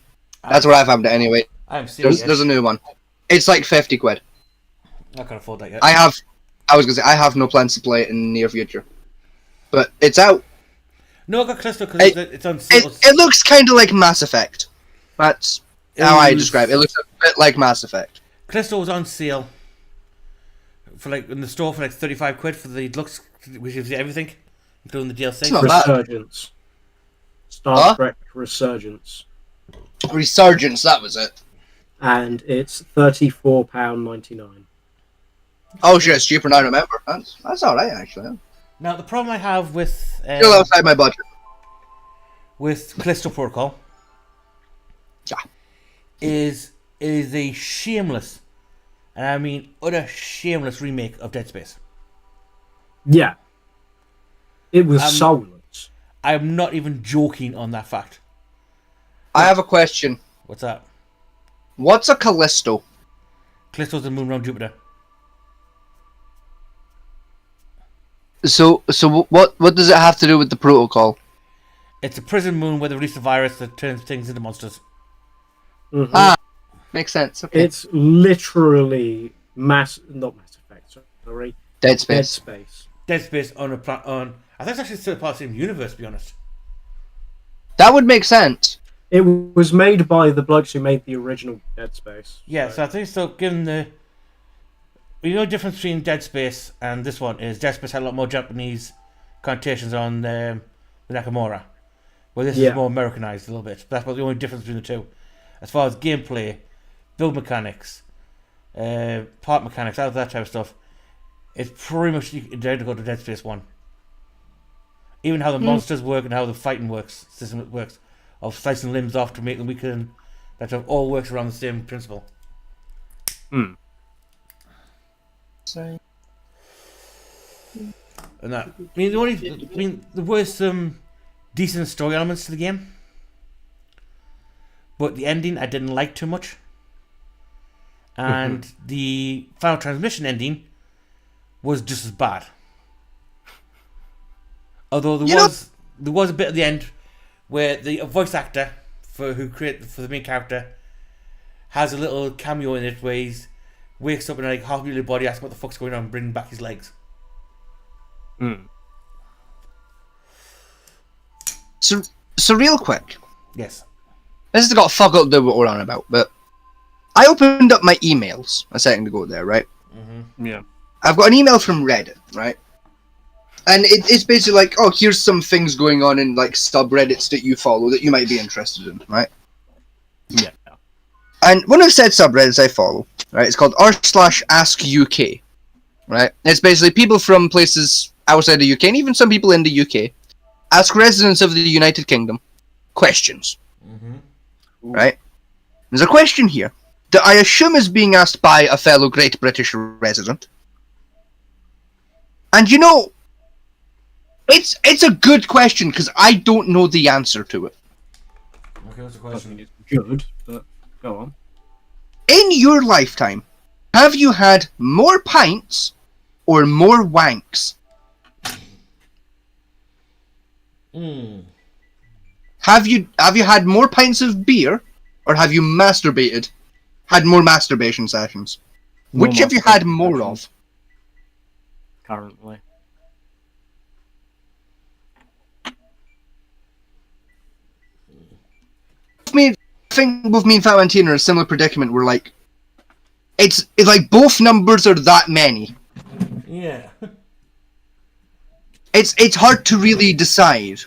Speaker 3: That's where I found it anyway.
Speaker 2: I haven't seen it yet.
Speaker 3: There's a new one. It's like 50 quid.
Speaker 2: I can't afford that yet.
Speaker 3: I was gonna say I have no plans to play it in the near future, but it's out.
Speaker 2: No, I got Callisto because it's on sale.
Speaker 3: It looks kind of like Mass Effect. That's how I describe it. It looks a bit like Mass Effect.
Speaker 2: Callisto was on sale for like in the store for like 35 quid for the deluxe, which gives you everything, including the DLC.
Speaker 3: It's not bad.
Speaker 4: Resurgence. Star Trek Resurgence.
Speaker 3: Resurgence, that was it.
Speaker 4: And it's £34.99.
Speaker 3: Oh shit, it's cheaper than I remember. That's alright, actually.
Speaker 2: Now, the problem I have with
Speaker 3: Still outside my budget.
Speaker 2: Callisto Protocol
Speaker 3: Yeah.
Speaker 2: is a shameless, and I mean utter shameless remake of Dead Space.
Speaker 4: Yeah. It was soulless.
Speaker 2: I'm not even joking on that fact.
Speaker 3: I have a question.
Speaker 2: What's that?
Speaker 3: What's a Callisto?
Speaker 2: Callisto's the moon around Jupiter.
Speaker 3: So what does it have to do with the protocol?
Speaker 2: It's a prison moon where they release a virus that turns things into monsters.
Speaker 4: Mhm.
Speaker 3: Ah, makes sense. Okay.
Speaker 4: It's literally not Mass Effect, sorry.
Speaker 3: Dead
Speaker 4: Dead
Speaker 3: Space.
Speaker 4: Space.
Speaker 2: Dead Space on I think it's actually still part of the same universe, to be honest.
Speaker 3: That would make sense.
Speaker 4: It was made by the blokes who made the original Dead Space.
Speaker 2: Yeah, so I think so. Given the difference between Dead Space and this one is Dead Space had a lot more Japanese connotations on the Nakamura, where this is more Americanized a little bit. That's about the only difference between the two, as far as gameplay, build mechanics, part mechanics, all that type of stuff. It's pretty much identical to Dead Space 1. Even how the monsters work and how the fighting system works, of slicing limbs off to make them weaker, and that stuff all works around the same principle.
Speaker 4: Hmm.
Speaker 3: Sorry.
Speaker 2: And that, there were some decent story elements to the game, but the ending I didn't like too much, and the Final Transmission ending was just as bad. Although there was a bit at the end where the voice actor for the main character has a little cameo in it where he wakes up in like half muted body, asking what the fuck's going on, and bringing back his legs.
Speaker 4: Hmm.
Speaker 3: So real quick.
Speaker 2: Yes.
Speaker 3: This has got fuck up to do what we're on about, but I opened up my emails a second ago there, right?
Speaker 2: Mm-hmm.
Speaker 4: Yeah.
Speaker 3: I've got an email from Reddit, right? And it's basically like, oh, here's some things going on in like subreddits that you follow that you might be interested in, right?
Speaker 4: Yeah.
Speaker 3: And one of said subreddits I follow, right, it's called r/AskUK, right? It's basically people from places outside the UK, and even some people in the UK, ask residents of the United Kingdom questions, right? There's a question here that I assume is being asked by a fellow Great British resident. And you know, it's a good question because I don't know the answer to it.
Speaker 2: Okay, what's the
Speaker 4: I
Speaker 2: question?
Speaker 4: think it's good, but go on.
Speaker 3: In your lifetime, have you had more pints or more wanks? Have you had more pints of beer, or have you had more masturbation sessions?
Speaker 4: More
Speaker 3: Which have you had
Speaker 4: masturbation
Speaker 3: more
Speaker 4: sessions.
Speaker 3: of?
Speaker 4: Currently.
Speaker 3: I think both me and Valentina are in a similar predicament. We're like, it's like both numbers are that many.
Speaker 2: Yeah.
Speaker 3: It's hard to really decide.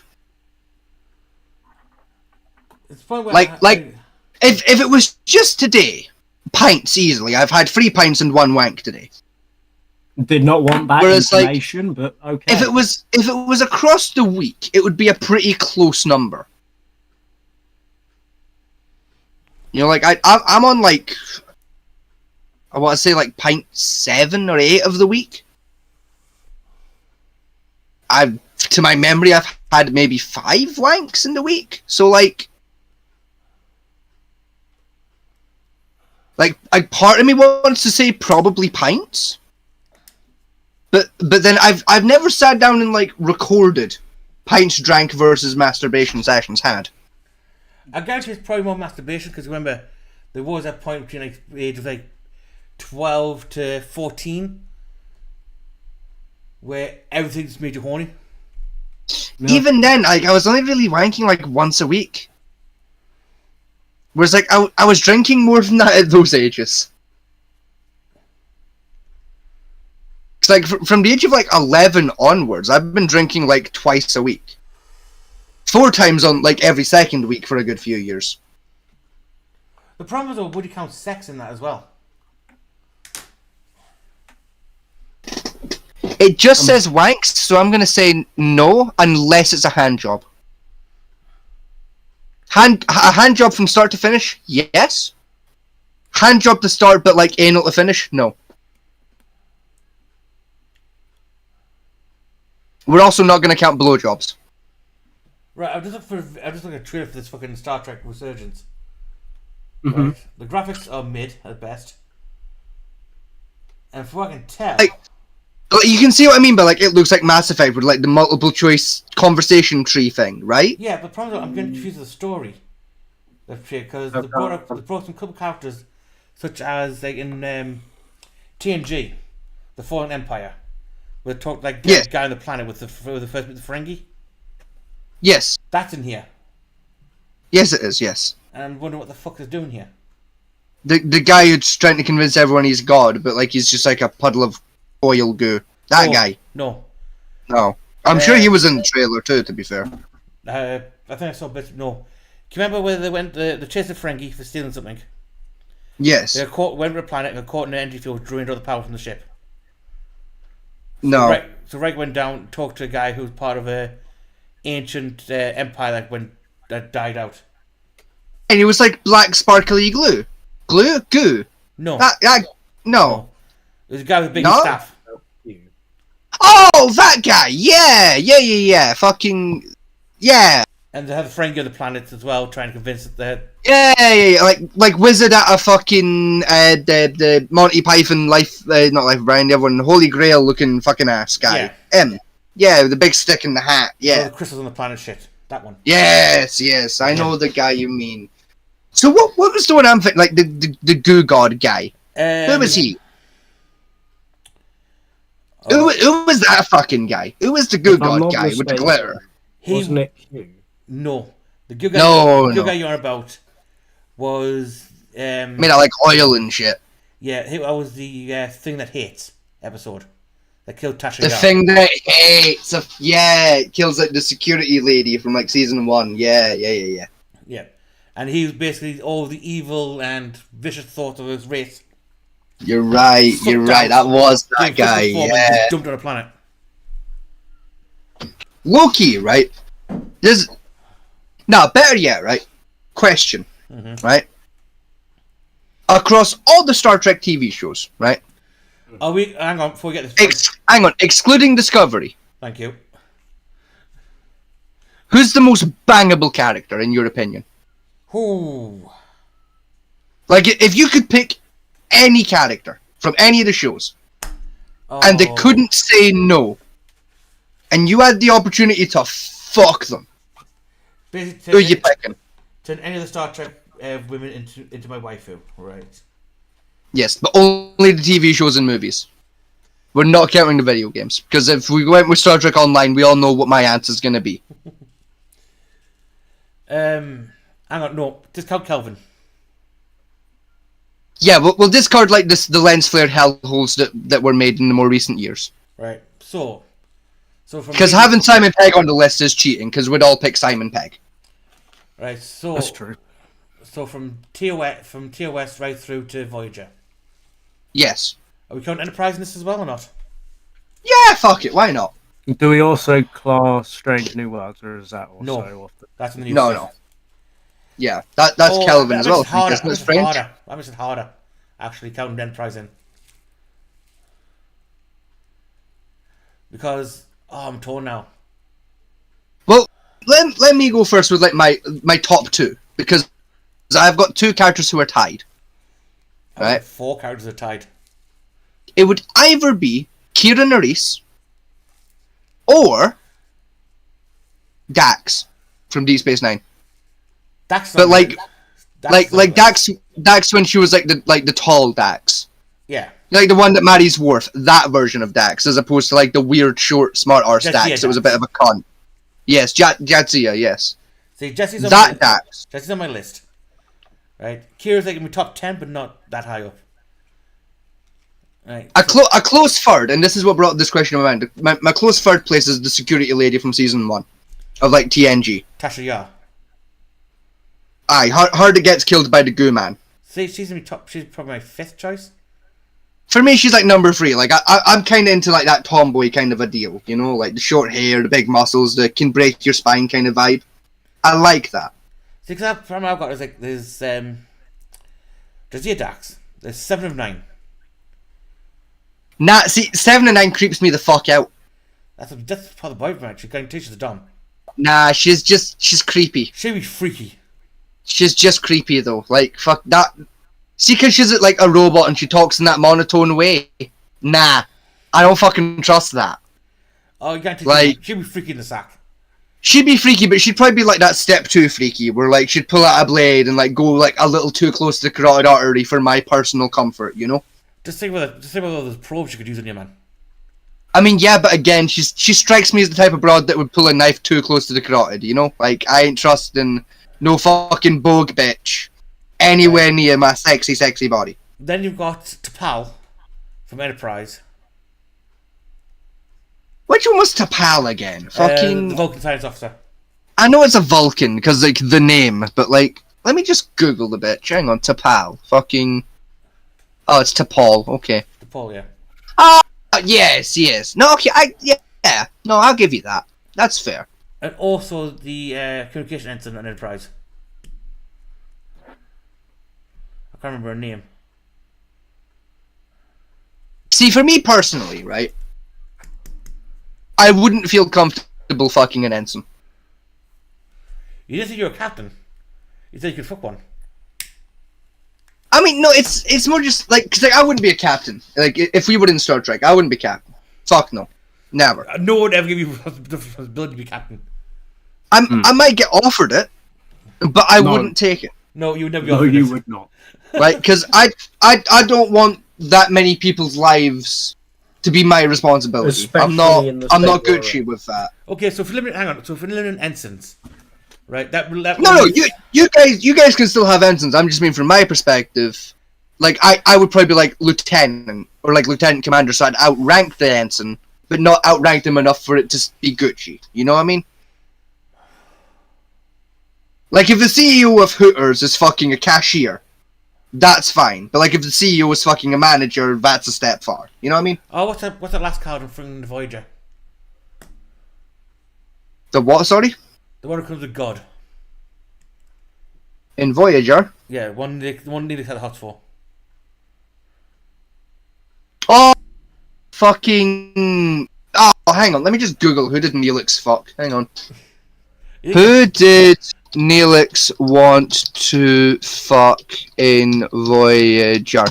Speaker 2: It's fun when
Speaker 3: Like if it was just today, pints easily. I've had 3 pints and 1 wank today.
Speaker 4: Did not want that
Speaker 3: Whereas, like,
Speaker 4: information, but okay.
Speaker 3: If it was across the week, it would be a pretty close number. You know, like I'm on like, I want to say like pint 7 or 8 of the week. To my memory, I've had maybe 5 wanks in the week. So like part of me wants to say probably pints. But then I've never sat down and like recorded pints drank versus masturbation sessions had.
Speaker 2: I guarantee it's probably more masturbation because remember there was that point between like the age of like 12 to 14 where everything just made you horny.
Speaker 4: No.
Speaker 3: Even then, like I was only really wanking like once a week. Whereas like I was drinking more than that at those ages. It's like from the age of like 11 onwards, I've been drinking like twice a week. 4 times on like every second week for a good few years.
Speaker 2: The problem is though, would you count sex in that as well?
Speaker 3: It just says wanks, so I'm gonna say no, unless it's a hand job. A hand job from start to finish, yes. Hand job to start, but like anal to finish, no. We're also not gonna count blowjobs.
Speaker 2: Right, I'm just looking at a trailer for this fucking Star Trek Resurgence.
Speaker 4: Mhm.
Speaker 2: Right. The graphics are mid at best. And from what I can tell,
Speaker 3: Like you can see what I mean by like it looks like Mass Effect with like the multiple choice conversation tree thing, right?
Speaker 2: yeah, but the problem is I'm getting confused with the story. Because they brought some couple characters, such as like in TNG, the Fallen Empire, where they talked like the guy on the planet with the first bit of Ferengi.
Speaker 3: Yes.
Speaker 2: That's in here.
Speaker 3: Yes, it is. Yes.
Speaker 2: And I'm wondering what the fuck is doing here.
Speaker 3: The guy who's trying to convince everyone he's God, but like he's just like a puddle of oil goo. That guy.
Speaker 2: No.
Speaker 3: No. I'm sure he was in the trailer too, to be fair.
Speaker 2: I think I saw a bit. No. Can you remember where they went? They chased the Ferengi for stealing something.
Speaker 3: Yes.
Speaker 2: They went to a planet and got caught in an energy field, drained all the power from the ship.
Speaker 3: No.
Speaker 2: So Reg went down, talked to a guy who's part of a ancient empire that died out.
Speaker 3: And he was like black sparkly glue. Glue? Goo.
Speaker 2: No.
Speaker 3: No.
Speaker 2: There's a guy with a big
Speaker 3: No?
Speaker 2: staff.
Speaker 3: Oh, that guy! Yeah. Fucking. Yeah.
Speaker 2: And they have the Ferengi on the planet as well, trying to convince it that.
Speaker 3: Yeah. Like wizard at a fucking the Monty Python not Life of Brian, the other one, Holy Grail looking fucking ass guy.
Speaker 2: Yeah.
Speaker 3: Yeah, with the big stick in the hat.
Speaker 2: All
Speaker 3: Yeah.
Speaker 2: the crystals on the planet shit. That one.
Speaker 3: Yes. I know the guy you mean. So what was the one I'm thinking? Like the goo god guy. Who was he? Who was that fucking guy? Who was the goo god guy with the glitter?
Speaker 4: Wasn't it Q?
Speaker 2: No. The good guy,
Speaker 3: No.
Speaker 2: guy you're on about was.
Speaker 3: Made out like oil and shit.
Speaker 2: Yeah, that was the thing that hates episode. That killed Tasha
Speaker 3: The
Speaker 2: Yar.
Speaker 3: thing that hates. It kills like the security lady from like season 1. Yeah.
Speaker 2: Yeah. And he was basically all the evil and vicious thoughts of his race.
Speaker 3: You're right. That was that guy. Yeah.
Speaker 2: Dumped on a planet.
Speaker 3: Loki, right? Better yet, right? Question, right? Across all the Star Trek TV shows, right?
Speaker 2: Hang on, before we get this.
Speaker 3: Hang on, excluding Discovery.
Speaker 2: Thank you.
Speaker 3: Who's the most bangable character, in your opinion?
Speaker 2: Ooh.
Speaker 3: Like, if you could pick any character from any of the shows, and they couldn't say no, and you had the opportunity to fuck them,
Speaker 2: Basically,
Speaker 3: who are you picking?
Speaker 2: Turn any of the Star Trek women into my waifu, right?
Speaker 3: Yes, but only the TV shows and movies. We're not counting the video games. Because if we went with Star Trek Online, we all know what my answer's going to be.
Speaker 2: Hang on, no. Discount Kelvin.
Speaker 3: Yeah, we'll discard like the lens flare hellholes that were made in the more recent years.
Speaker 2: Right, so from...
Speaker 3: Because having Simon Pegg on the list is cheating, because we'd all pick Simon Pegg.
Speaker 2: Right, so...
Speaker 4: That's true.
Speaker 2: So from TOS right through to Voyager.
Speaker 3: Yes.
Speaker 2: Are we counting Enterprise in this as well or not?
Speaker 3: Yeah, fuck it, why not?
Speaker 4: Do we also class Strange New Worlds, or is that also
Speaker 2: No.
Speaker 4: off the...
Speaker 2: That's in the new
Speaker 3: No,
Speaker 2: fifth.
Speaker 3: no. Yeah, that's Kelvin as well.
Speaker 2: That
Speaker 3: Isn't it
Speaker 2: makes it
Speaker 3: French?
Speaker 2: harder. That makes it harder. Actually, counting Enterprise in. Because I'm torn now.
Speaker 3: Well, let me go first with like my top two, because I've got two characters who are tied. Right?
Speaker 2: 4 characters are tied.
Speaker 3: It would either be Kira Nerys or Dax from Deep Space Nine.
Speaker 2: Dax.
Speaker 3: But like Dax when she was like the tall Dax.
Speaker 2: Yeah.
Speaker 3: Like the one that marries Worf, that version of Dax, as opposed to like the weird, short, smart arse Dax. That was a bit of a cunt. Yes, Jadzia, yes.
Speaker 2: See, Jesse's on
Speaker 3: that Dax.
Speaker 2: Jesse's on my list. Right, Kira's like in my top 10, but not that high up. Right.
Speaker 3: A close third, and this is what brought this question around. My close third place is the security lady from season 1 of like TNG.
Speaker 2: Tasha Yar.
Speaker 3: Aye, hard that gets killed by the goo man.
Speaker 2: See, she's in my top. She's probably my 5th choice.
Speaker 3: For me, she's like number 3. Like I'm kind of into like that tomboy kind of a deal, you know, like the short hair, the big muscles, the can break your spine kind of vibe. I like that.
Speaker 2: See, because that problem I've got is like there's the Dax. There's 7 of 9.
Speaker 3: Nah, see, 7 and 9 creeps me the fuck out.
Speaker 2: That's part of the boyfriend. She's going to teach the dom.
Speaker 3: Nah, she's creepy.
Speaker 2: She'd be freaky.
Speaker 3: She's just creepy though. Like fuck that. See, cause she's like a robot and she talks in that monotone way. Nah, I don't fucking trust that.
Speaker 2: Oh, you can't teach
Speaker 3: like
Speaker 2: she'd be freaky in the sack.
Speaker 3: She'd be freaky, but she'd probably be like that step 2 freaky, where like she'd pull out a blade and like go like a little too close to the carotid artery for my personal comfort, you know.
Speaker 2: Just think about all those probes you could use on your man.
Speaker 3: I mean, yeah, but again, she strikes me as the type of broad that would pull a knife too close to the carotid, you know? Like, I ain't trusting no fucking bogue bitch anywhere near my sexy, sexy body.
Speaker 2: Then you've got T'Pau from Enterprise.
Speaker 3: Which one was T'Pau again? Fucking...
Speaker 2: the Vulcan science officer.
Speaker 3: I know it's a Vulcan, because, like, the name, but, like, let me just Google the bitch. Hang on, T'Pau. Fucking... Oh, it's T'Pol, okay.
Speaker 2: T'Pol, yeah.
Speaker 3: Yes. No, okay, yeah. No, I'll give you that. That's fair.
Speaker 2: And also the communication ensign on Enterprise. I can't remember her name.
Speaker 3: See, for me personally, right, I wouldn't feel comfortable fucking an ensign.
Speaker 2: You didn't think you were a captain. You said you could fuck one.
Speaker 3: I mean, no, it's more just like, cause like I wouldn't be a captain. Like if we were in Star Trek, I wouldn't be captain. Fuck no, never.
Speaker 2: No one would ever give you the ability to be captain.
Speaker 3: I might get offered it, but I wouldn't take it.
Speaker 2: No, you would never be
Speaker 4: No,
Speaker 2: offered
Speaker 4: you
Speaker 2: it.
Speaker 4: would not.
Speaker 3: Right? Because I don't want that many people's lives to be my responsibility.
Speaker 4: Especially in the
Speaker 3: I'm not
Speaker 4: state we're
Speaker 3: Gucci with that.
Speaker 2: Okay, so if we limit, hang on. So if we limit ensigns, right?
Speaker 3: No, you guys can still have ensigns. I'm just mean from my perspective. Like I would probably be like lieutenant or like lieutenant commander, so I'd outrank the ensign, but not outrank them enough for it to be Gucci. You know what I mean? Like if the CEO of Hooters is fucking a cashier, that's fine. But like if the CEO is fucking a manager, that's a step far. You know what I mean?
Speaker 2: Oh, what's that last card from the Voyager?
Speaker 3: The what? Sorry.
Speaker 2: The one who comes with God.
Speaker 3: In Voyager.
Speaker 2: Yeah, one needed had a hot for.
Speaker 3: Oh, fucking. Oh, hang on. Let me just Google who did Neelix fuck. Hang on. Who did Neelix want to fuck in Voyager?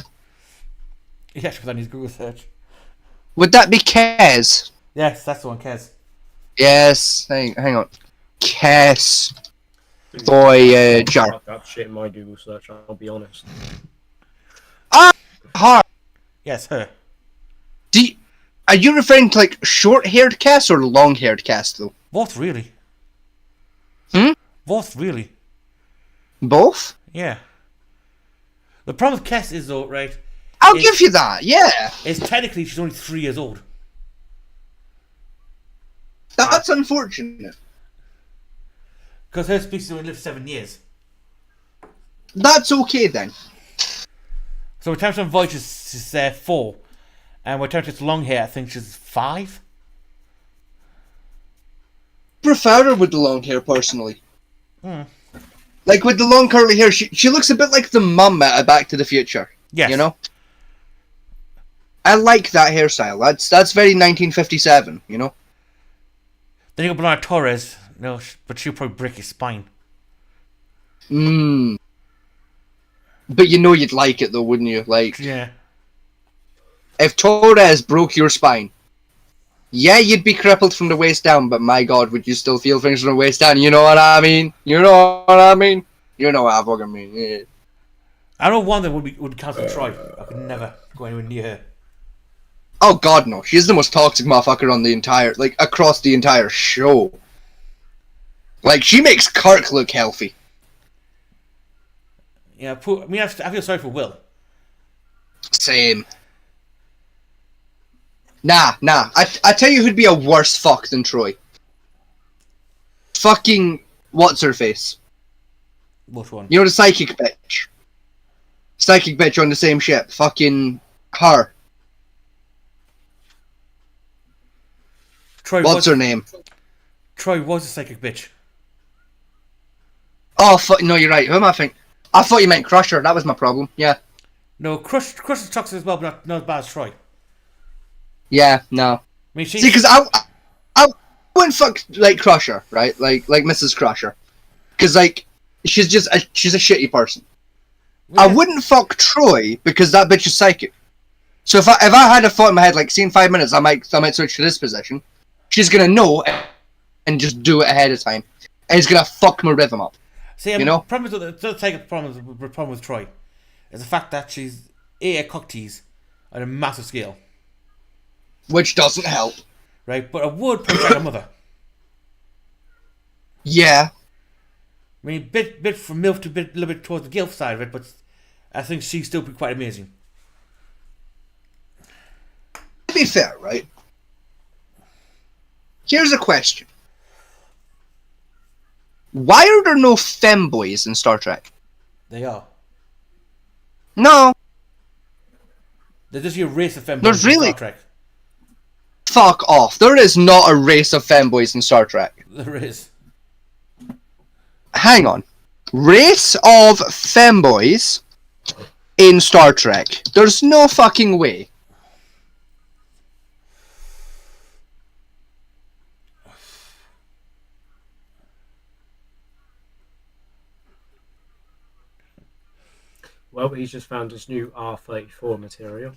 Speaker 2: Yeah, because I need Google search.
Speaker 3: Would that be Kez?
Speaker 2: Yes, that's the one, Kez.
Speaker 3: Yes. Hang on. Kez. Voyager.
Speaker 4: Fuck that shit in my Google search, I'll be honest.
Speaker 3: Her.
Speaker 2: Yes, her.
Speaker 3: Are you referring to like short-haired Cass or long-haired Cass though?
Speaker 2: Both really. Both really.
Speaker 3: Both?
Speaker 2: Yeah. The problem with Kess is though, right?
Speaker 3: I'll give you that. Yeah.
Speaker 2: Is technically she's only 3 years old.
Speaker 3: That's unfortunate.
Speaker 2: Because her species only lives 7 years.
Speaker 3: That's okay then.
Speaker 2: So in terms of Voyages, she's 4. And in terms of long hair, I think she's 5.
Speaker 3: Prefer her with the long hair personally. Like with the long curly hair, she looks a bit like the mum out of Back to the Future.
Speaker 2: Yes.
Speaker 3: You know? I like that hairstyle. That's very 1957, you know?
Speaker 2: Then you got Bernard Torres, no, but she'll probably break his spine.
Speaker 3: But you know you'd like it though, wouldn't you? Like,
Speaker 2: Yeah.
Speaker 3: if Torres broke your spine, yeah, you'd be crippled from the waist down, but my god, would you still feel things from the waist down? You know what I mean? You know what I mean? You know what I fucking mean, yeah.
Speaker 2: I know one that would cancel Troy. I could never go anywhere near her.
Speaker 3: Oh god, no. She's the most toxic motherfucker on the entire, like, across the entire show. Like, she makes Kirk look healthy.
Speaker 2: Yeah, I mean, I feel sorry for Will.
Speaker 3: Same. Nah. I tell you who'd be a worse fuck than Troy. Fucking what's-her-face.
Speaker 2: Which one?
Speaker 3: You know the psychic bitch? Psychic bitch on the same ship. Fucking her. What's her name?
Speaker 2: Troy was a psychic bitch.
Speaker 3: Oh, no, you're right. Who am I thinking? I thought you meant Crusher. That was my problem. Yeah.
Speaker 2: No, Crush is toxic as well, but not as bad as Troy.
Speaker 3: Yeah, no.
Speaker 2: I mean,
Speaker 3: See, because I wouldn't fuck, like, Crusher, right? Like Mrs. Crusher. Because, like, she's a shitty person.
Speaker 2: Yeah.
Speaker 3: I wouldn't fuck Troy because that bitch is psychic. So if I had a thought in my head, like, see in 5 minutes, I might switch to this position. She's gonna know and just do it ahead of time. And it's gonna fuck my rhythm up.
Speaker 2: See,
Speaker 3: you know?
Speaker 2: The problem with Troy is the fact that she's a cocktease on a massive scale.
Speaker 3: Which doesn't help.
Speaker 2: Right, but I would point out her mother.
Speaker 3: Yeah.
Speaker 2: I mean, bit from MILF to a little bit towards the guilt side of it, but I think she's still quite amazing.
Speaker 3: To be fair, right? Here's a question. Why are there no femboys in Star Trek?
Speaker 2: They are.
Speaker 3: No.
Speaker 2: They're just your race of femboys
Speaker 3: There's
Speaker 2: in
Speaker 3: really-
Speaker 2: Star Trek.
Speaker 3: Fuck off. There is not a race of femboys in Star Trek.
Speaker 2: There is.
Speaker 3: Hang on. Race of femboys in Star Trek. There's no fucking way.
Speaker 4: Well, he's just found his new R34 material.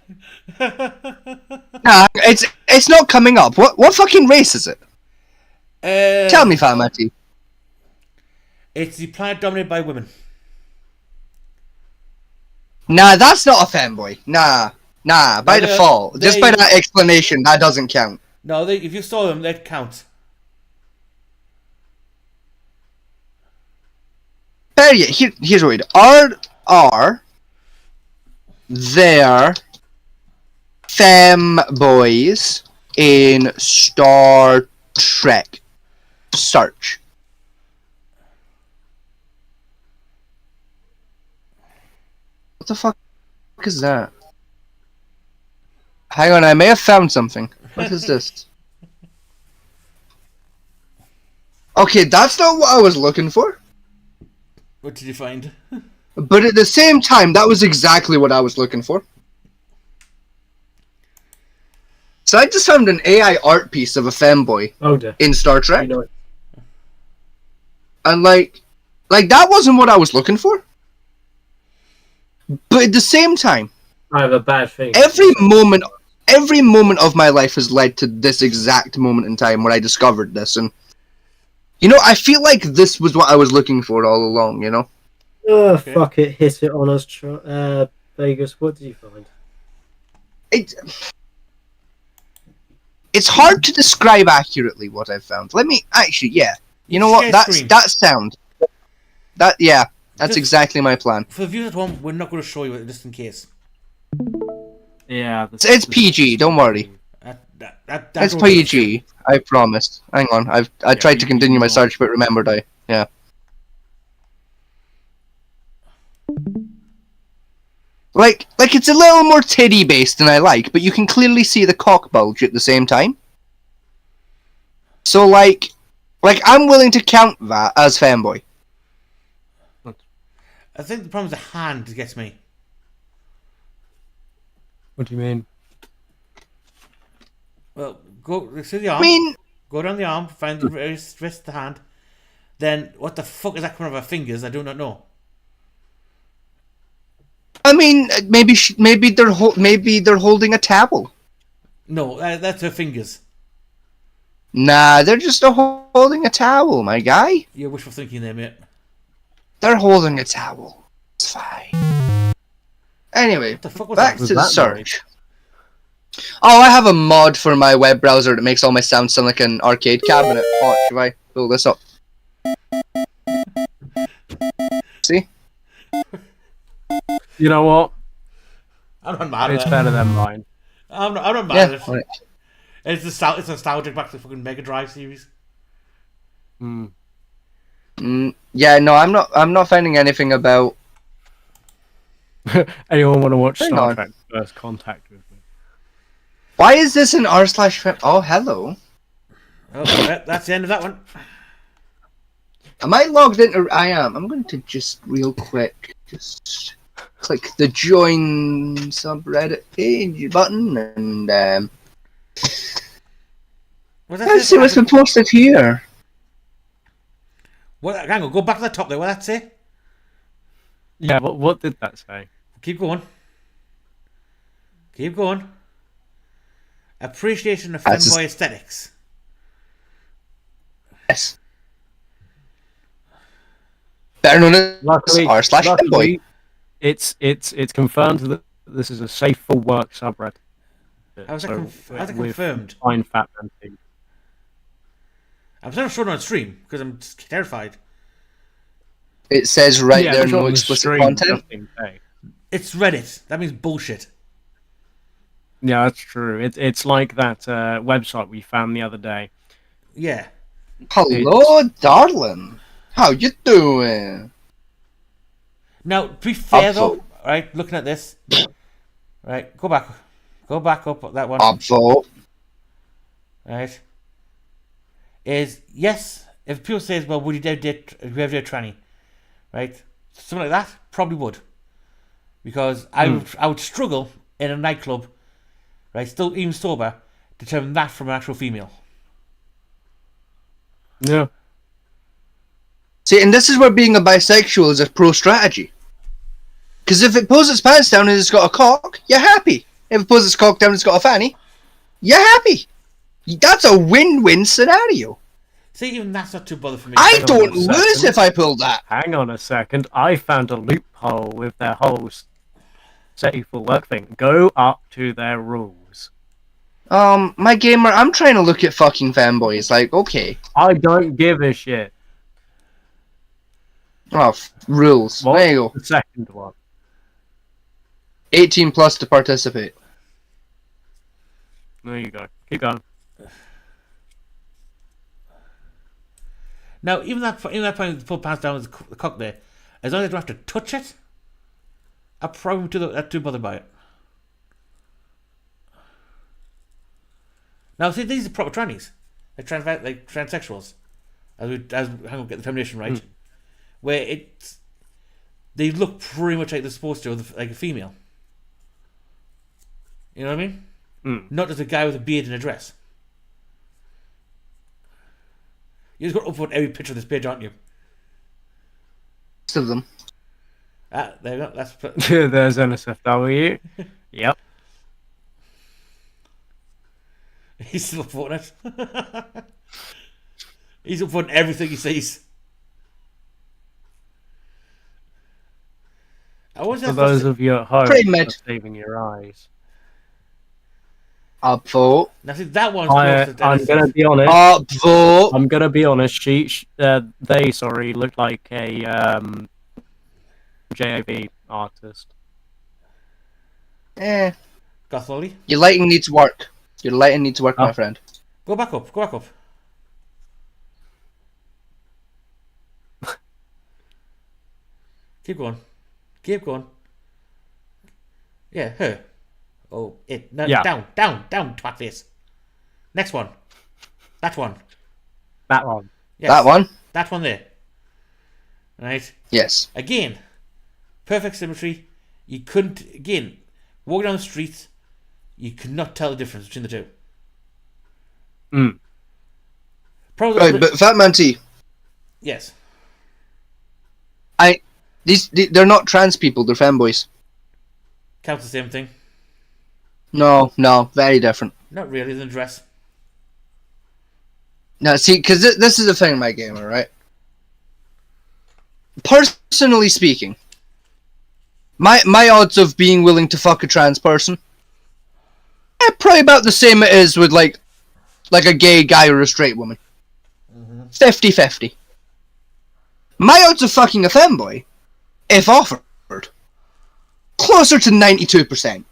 Speaker 3: Nah, it's not coming up. What fucking race is it? Tell me, Famati.
Speaker 2: It's the planet dominated by women.
Speaker 3: Nah, that's not a fanboy. Nah. By
Speaker 2: No,
Speaker 3: default, just by that explanation, that doesn't count.
Speaker 2: No, if you saw them, they'd count.
Speaker 3: Better yet, here's what we do. Are there femboys in Star Trek? Search. What the fuck is that? Hang on, I may have found something. What is this? Okay, that's not what I was looking for.
Speaker 2: What did you find?
Speaker 3: But at the same time, that was exactly what I was looking for. So I just found an AI art piece of a femboy
Speaker 4: Oh dear.
Speaker 3: in Star Trek.
Speaker 4: You know it.
Speaker 3: And like that wasn't what I was looking for. But at the same time,
Speaker 4: I have a bad thing.
Speaker 3: every moment of my life has led to this exact moment in time where I discovered this, and you know, I feel like this was what I was looking for all along, you know?
Speaker 4: Oh,
Speaker 2: Okay.
Speaker 4: fuck it. Hit it on us, Vegas. What did you find?
Speaker 3: It's hard to describe accurately what I've found. Let me actually, yeah. You know what?
Speaker 2: Share
Speaker 3: That's
Speaker 2: screen.
Speaker 3: that sound. That's
Speaker 2: Just-
Speaker 3: exactly my plan.
Speaker 2: For the viewers at home, we're not going to show you it just in case.
Speaker 4: Yeah.
Speaker 3: It's PG, don't worry. It's PG. I promised. Hang on, I tried to continue my search, but remembered yeah. Like it's a little more titty based than I like, but you can clearly see the cock bulge at the same time. So like I'm willing to count that as fanboy.
Speaker 2: I think the problem is the hand gets me.
Speaker 4: What do you mean?
Speaker 2: Well, see the arm.
Speaker 3: I mean,
Speaker 2: Go down the arm, find the wrist, the hand. Then, what the fuck is that coming out of her fingers? I do not know.
Speaker 3: maybe they're holding a towel.
Speaker 2: No, that's her fingers.
Speaker 3: Nah, they're just holding a towel, my guy.
Speaker 2: You're wishful thinking there, mate.
Speaker 3: They're holding a towel. It's fine. Anyway,
Speaker 2: What the fuck was
Speaker 3: back
Speaker 2: that?
Speaker 3: to the
Speaker 4: that
Speaker 3: search. Oh, I have a mod for my web browser that makes all my sounds sound like an arcade cabinet. Watch if I pull this up. See?
Speaker 4: You know what?
Speaker 2: I'm not mad at
Speaker 4: It's
Speaker 2: that.
Speaker 4: better than mine.
Speaker 2: I'm not mad
Speaker 3: Yeah.
Speaker 2: at it.
Speaker 3: Right.
Speaker 2: It's nostalgic back to the fucking Mega Drive series.
Speaker 3: Yeah, no, I'm not finding anything about.
Speaker 4: Anyone want to watch
Speaker 3: Hang
Speaker 4: Star
Speaker 3: on.
Speaker 4: Trek First Contact with me?
Speaker 3: Why is this an r/fem? Oh, hello.
Speaker 2: Oh, that's the end of that one.
Speaker 3: Am I logged into? I am. I'm going to just real quick just click the join subreddit page button and let's see what's been posted here.
Speaker 2: What? Hang on, go back to the top there. What did that say?
Speaker 4: Yeah, what did that say?
Speaker 2: Keep going. Keep going. Appreciation of femboy aesthetics.
Speaker 3: Yes. Better known as r/femboy.
Speaker 4: It's confirmed that this is a safe for work subreddit.
Speaker 2: How's it confirmed?
Speaker 4: Fine fat man thing.
Speaker 2: I'm not showing on stream because I'm terrified.
Speaker 3: It says right there,
Speaker 4: it's
Speaker 3: no
Speaker 4: on the
Speaker 3: explicit
Speaker 4: stream,
Speaker 3: content.
Speaker 4: nothing, hey.
Speaker 2: It's Reddit. That means bullshit.
Speaker 4: Yeah, that's true. It's like that website we found the other day.
Speaker 2: Yeah.
Speaker 3: Hello, darling. How you doing?
Speaker 2: Now, to be fair though, right, looking at this, right, go back up that one.
Speaker 3: Upvote.
Speaker 2: Right, is yes. If people say, well, would you ever date a tranny? Right, something like that, probably would, because I would struggle in a nightclub, right, still even sober, to determine that from an actual female.
Speaker 4: Yeah.
Speaker 3: See, and this is where being a bisexual is a pro strategy. Because if it pulls its pants down and it's got a cock, you're happy. If it pulls its cock down and it's got a fanny, you're happy. That's a win-win scenario.
Speaker 2: See, even that's not too bothered for me.
Speaker 3: I don't lose if I pull that.
Speaker 4: Hang on a second. I found a loophole with their whole safe for work thing. Go up to their rules.
Speaker 3: My gamer, I'm trying to look at fucking fanboys. Like, okay.
Speaker 4: I don't give a shit.
Speaker 3: Oh, rules.
Speaker 4: What's
Speaker 3: there you go.
Speaker 4: The second one.
Speaker 3: 18 plus to participate.
Speaker 4: There you go. Keep going.
Speaker 2: Now, even that point, pull pants down with the cock there, as long as I don't have to touch it, I'm probably not too bothered by it. Now, see, these are proper trannies, like transsexuals, as we hang on, get the termination right, where they look pretty much like they're supposed to, like a female. You know what I mean? Not just a guy with a beard and a dress. You're just going to upload every picture of this page, aren't you?
Speaker 3: Most of them.
Speaker 2: There you go. That's
Speaker 4: There's NSFW. Yep.
Speaker 2: He's still upvoting it. He's upvoting everything he sees.
Speaker 4: For those of you at home, saving your eyes.
Speaker 3: Upvote.
Speaker 2: Now see, that one's
Speaker 4: I'm gonna be honest.
Speaker 3: Upvote.
Speaker 4: I'm gonna be honest. They look like a JAV artist.
Speaker 2: Gotholi.
Speaker 3: Your lighting needs work. Your lighting needs work, my friend.
Speaker 2: Go back up. Go back up. Keep going. Keep going. Yeah, her. Oh, it. No,
Speaker 4: Yeah.
Speaker 2: Down, twat face. Next one. That one.
Speaker 4: That one.
Speaker 2: Yes.
Speaker 3: That one?
Speaker 2: That one there. Right?
Speaker 3: Yes.
Speaker 2: Again, perfect symmetry. You couldn't, again, walking down the street, you could not tell the difference between the two. Probably.
Speaker 3: Right, but Fat Man T.
Speaker 2: Yes.
Speaker 3: They're not trans people, they're femboys.
Speaker 2: Counts the same thing.
Speaker 3: No, very different.
Speaker 2: Not really, than dress.
Speaker 3: Now, see, because this is the thing, my gamer, right? Personally speaking, my odds of being willing to fuck a trans person, probably about the same it is with like a gay guy or a straight woman. 50-50. My odds of fucking a femboy, if offered, closer to 92%.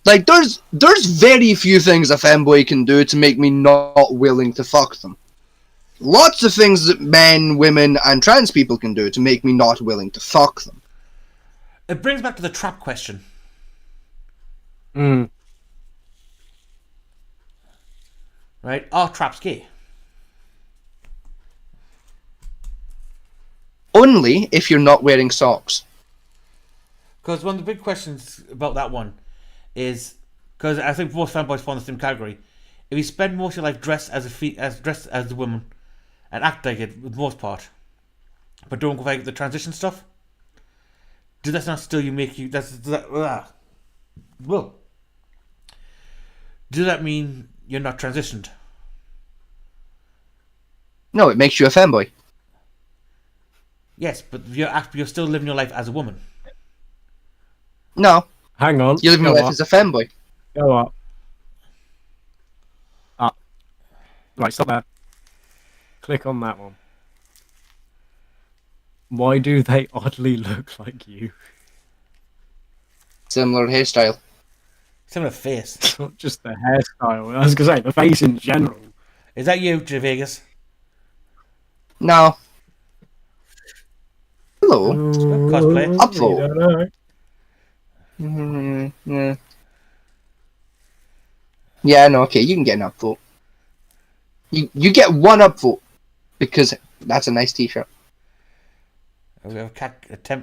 Speaker 3: Like, there's very few things a femboy can do to make me not willing to fuck them. Lots of things that men, women, and trans people can do to make me not willing to fuck them.
Speaker 2: It brings back to the trap question. right, are traps gay?
Speaker 3: Only if you're not wearing socks.
Speaker 2: Because one of the big questions about that one is, because I think most fanboys fall in the same category. If you spend most of your life dressed as a woman and act like it for the most part, but don't go like the transition stuff, does that not still make you? Well, does that mean you're not transitioned?
Speaker 3: No, it makes you a fanboy.
Speaker 2: Yes, but you're still living your life as a woman.
Speaker 3: No,
Speaker 4: Hang on.
Speaker 3: you're living your
Speaker 4: Go
Speaker 3: life
Speaker 4: up.
Speaker 3: as a fanboy.
Speaker 4: Go up. Up. Right, stop there. Click on that one. Why do they oddly look like you?
Speaker 3: Similar hairstyle.
Speaker 2: Similar face.
Speaker 4: It's not just the hairstyle. I was going to say, the face in general.
Speaker 2: Is that you, Vegas?
Speaker 3: No. Hello.
Speaker 2: Cosplay.
Speaker 3: Upvote.
Speaker 4: I don't know.
Speaker 3: Yeah. Yeah, no, okay, you can get an upvote. You get one upvote because that's a nice t-shirt.
Speaker 2: We have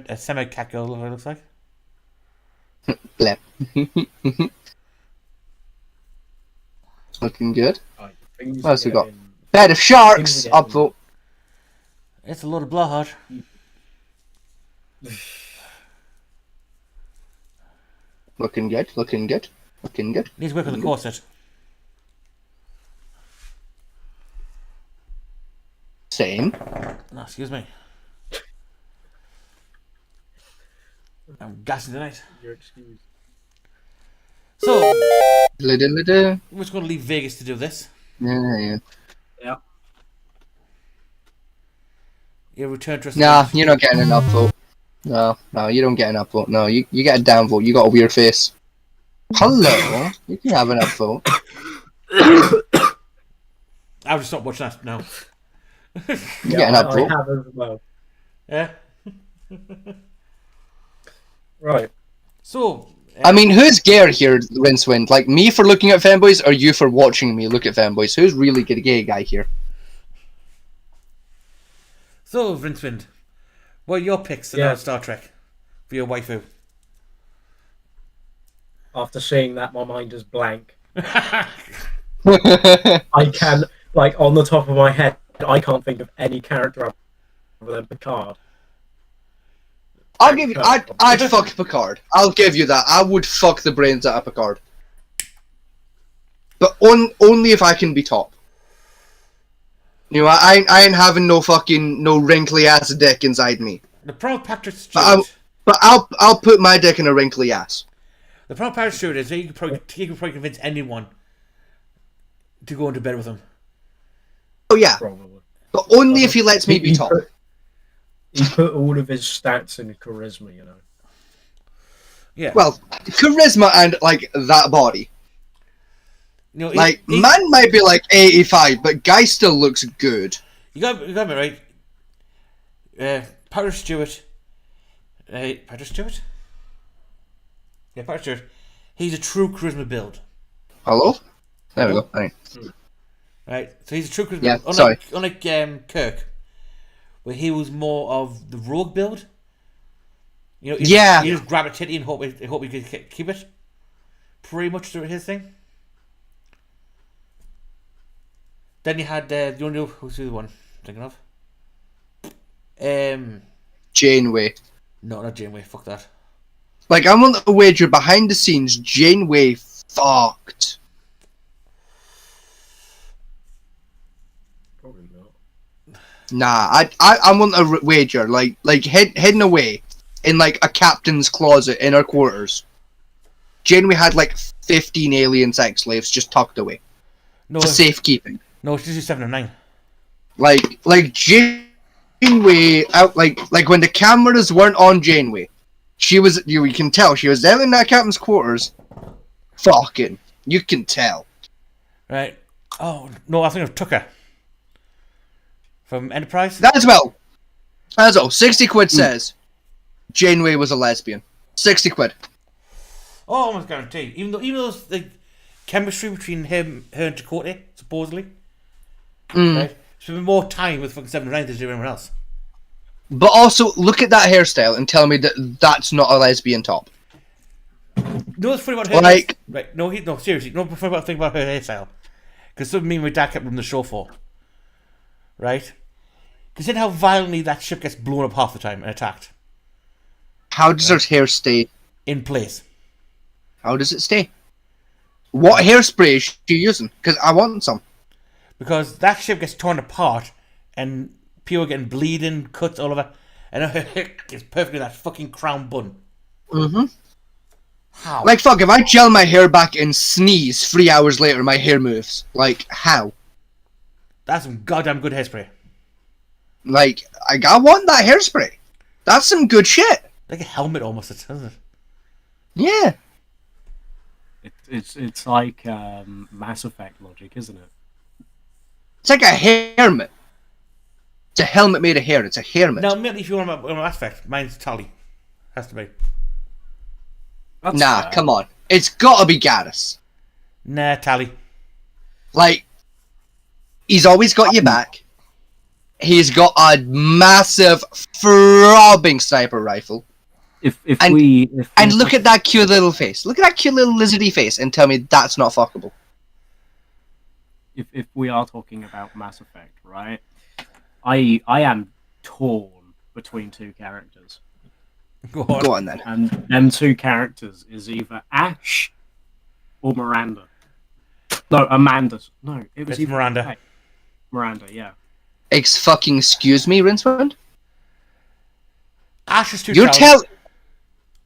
Speaker 2: a semi-cat girl, what it looks like.
Speaker 3: Blep. Looking good.
Speaker 4: Right, things
Speaker 3: What else we got?
Speaker 4: getting-
Speaker 3: Bed of Sharks, upvote.
Speaker 2: It's a load of blowhard.
Speaker 3: Looking good, looking good, looking good.
Speaker 2: Needs work on the corset.
Speaker 3: Same.
Speaker 2: No, excuse me. I'm gassing tonight.
Speaker 4: Your excuse.
Speaker 2: So,
Speaker 3: Lidda.
Speaker 2: we're just going to leave Vegas to do this.
Speaker 3: Yeah.
Speaker 4: Yeah.
Speaker 2: You return to us.
Speaker 3: Nah, you're not getting an upvote. No, you don't get an upvote. No, you get a downvote. You got a weird face. Hello. You can have an upvote.
Speaker 2: I'll just stop watching that now.
Speaker 3: You get an
Speaker 4: I
Speaker 3: upvote.
Speaker 4: have as well.
Speaker 2: Yeah.
Speaker 4: Right.
Speaker 2: So,
Speaker 3: I mean, who's gay here, Rinsevind? Like, me for looking at fanboys, or you for watching me look at fanboys? Who's really the gay guy here?
Speaker 2: so Rinsevind, what are your picks
Speaker 4: Yeah.
Speaker 2: about Star Trek for your waifu?
Speaker 4: After seeing that, my mind is blank.
Speaker 3: I'll
Speaker 4: I can, like, on the top of my head, I can't think of any character other than Picard.
Speaker 3: give you. I'd fuck Picard. I'll give you that. I would fuck the brains out of Picard. But only if I can be top. You know, I ain't having no wrinkly ass dick inside me.
Speaker 2: The problem with Patrick Stewart.
Speaker 3: But I'll put my dick in a wrinkly ass.
Speaker 2: The problem with Patrick Stewart is that he can probably convince anyone to go into bed with him.
Speaker 3: Oh yeah,
Speaker 4: Probably.
Speaker 3: but only if he lets me be top.
Speaker 4: He put all of his stats in charisma, you know.
Speaker 2: Yeah.
Speaker 3: Well, charisma and like that body.
Speaker 2: You know,
Speaker 3: Like man might be like 85, but guy still looks good.
Speaker 2: You got me right. Patrick Stewart. Patrick Stewart? Yeah, Patrick Stewart. He's a true charisma build.
Speaker 3: Hello? There we go. Right.
Speaker 2: Right? So he's a true charisma
Speaker 3: Yeah,
Speaker 2: build.
Speaker 3: sorry.
Speaker 2: Unlike Kirk, where he was more of the rogue build. You know, he just grab a titty and hope he could keep it. Pretty much his thing. Then you had the only who's the one I'm thinking of?
Speaker 3: Janeway.
Speaker 2: No, not Janeway. Fuck that.
Speaker 3: Like, I'm on the wager behind the scenes, Janeway fucked.
Speaker 4: Probably not.
Speaker 3: Nah, I'm on a wager, like hidden away in like a captain's closet in her quarters. Janeway had like 15 alien sex slaves just tucked away
Speaker 2: No,
Speaker 3: for safekeeping.
Speaker 2: no, she's just 7 and 9.
Speaker 3: Like Janeway out like when the cameras weren't on Janeway, she was you can tell she was there in that captain's quarters. Fucking, you can tell.
Speaker 2: Right. Oh no, I think of Tucker from Enterprise.
Speaker 3: That as well. As well, 60 quid says Janeway was a lesbian. 60 quid.
Speaker 2: Oh, almost guaranteed. Even though like chemistry between her and Chakotay, supposedly.
Speaker 3: Mm.
Speaker 2: Right? Spend more time with fucking Seven Ryan than anyone else.
Speaker 3: But also, look at that hairstyle and tell me that that's not a lesbian top.
Speaker 2: No, what's funny about her?
Speaker 3: Like-
Speaker 2: right? No, seriously. No, funny about thing about her hairstyle. Because something me and my dad kept running the show for. Right? Consider how violently that ship gets blown up half the time and attacked.
Speaker 3: How does her hair stay?
Speaker 2: In place.
Speaker 3: How does it stay? What hairspray is she using? Because I want some.
Speaker 2: Because that ship gets torn apart and people are getting bleeding, cuts all over, and her hair gets perfectly in that fucking crown bun.
Speaker 3: Mm-hmm.
Speaker 2: How?
Speaker 3: Like, fuck, if I gel my hair back and sneeze 3 hours later, my hair moves. Like, how?
Speaker 2: That's some goddamn good hairspray.
Speaker 3: Like, I want that hairspray. That's some good shit.
Speaker 2: Like a helmet almost, isn't it?
Speaker 3: Yeah.
Speaker 4: It's like Mass Effect logic, isn't it?
Speaker 3: It's like a helmet. It's a helmet made of hair. It's a helmet.
Speaker 2: Now, admittedly, if you want an aspect, mine's Tally. Has to be.
Speaker 4: That's
Speaker 3: Nah,
Speaker 4: fair.
Speaker 3: come on. It's gotta be Gaddis.
Speaker 2: Nah, Tally.
Speaker 3: Like, he's always got your back. He's got a massive, throbbing sniper rifle.
Speaker 4: If
Speaker 3: And-
Speaker 4: we
Speaker 3: And look at that cute little face. Look at that cute little lizardy face and tell me that's not fuckable.
Speaker 4: if we are talking about Mass Effect, right? I am torn between two characters,
Speaker 2: Go on.
Speaker 3: Go on then.
Speaker 4: and them two characters is either Ash or Miranda. No, Amanda. No, it was
Speaker 2: It's
Speaker 4: either
Speaker 2: Miranda.
Speaker 4: Hey, Miranda, yeah.
Speaker 3: Excuse me, Rinsevind?
Speaker 2: Ash is too
Speaker 3: You're
Speaker 2: childish.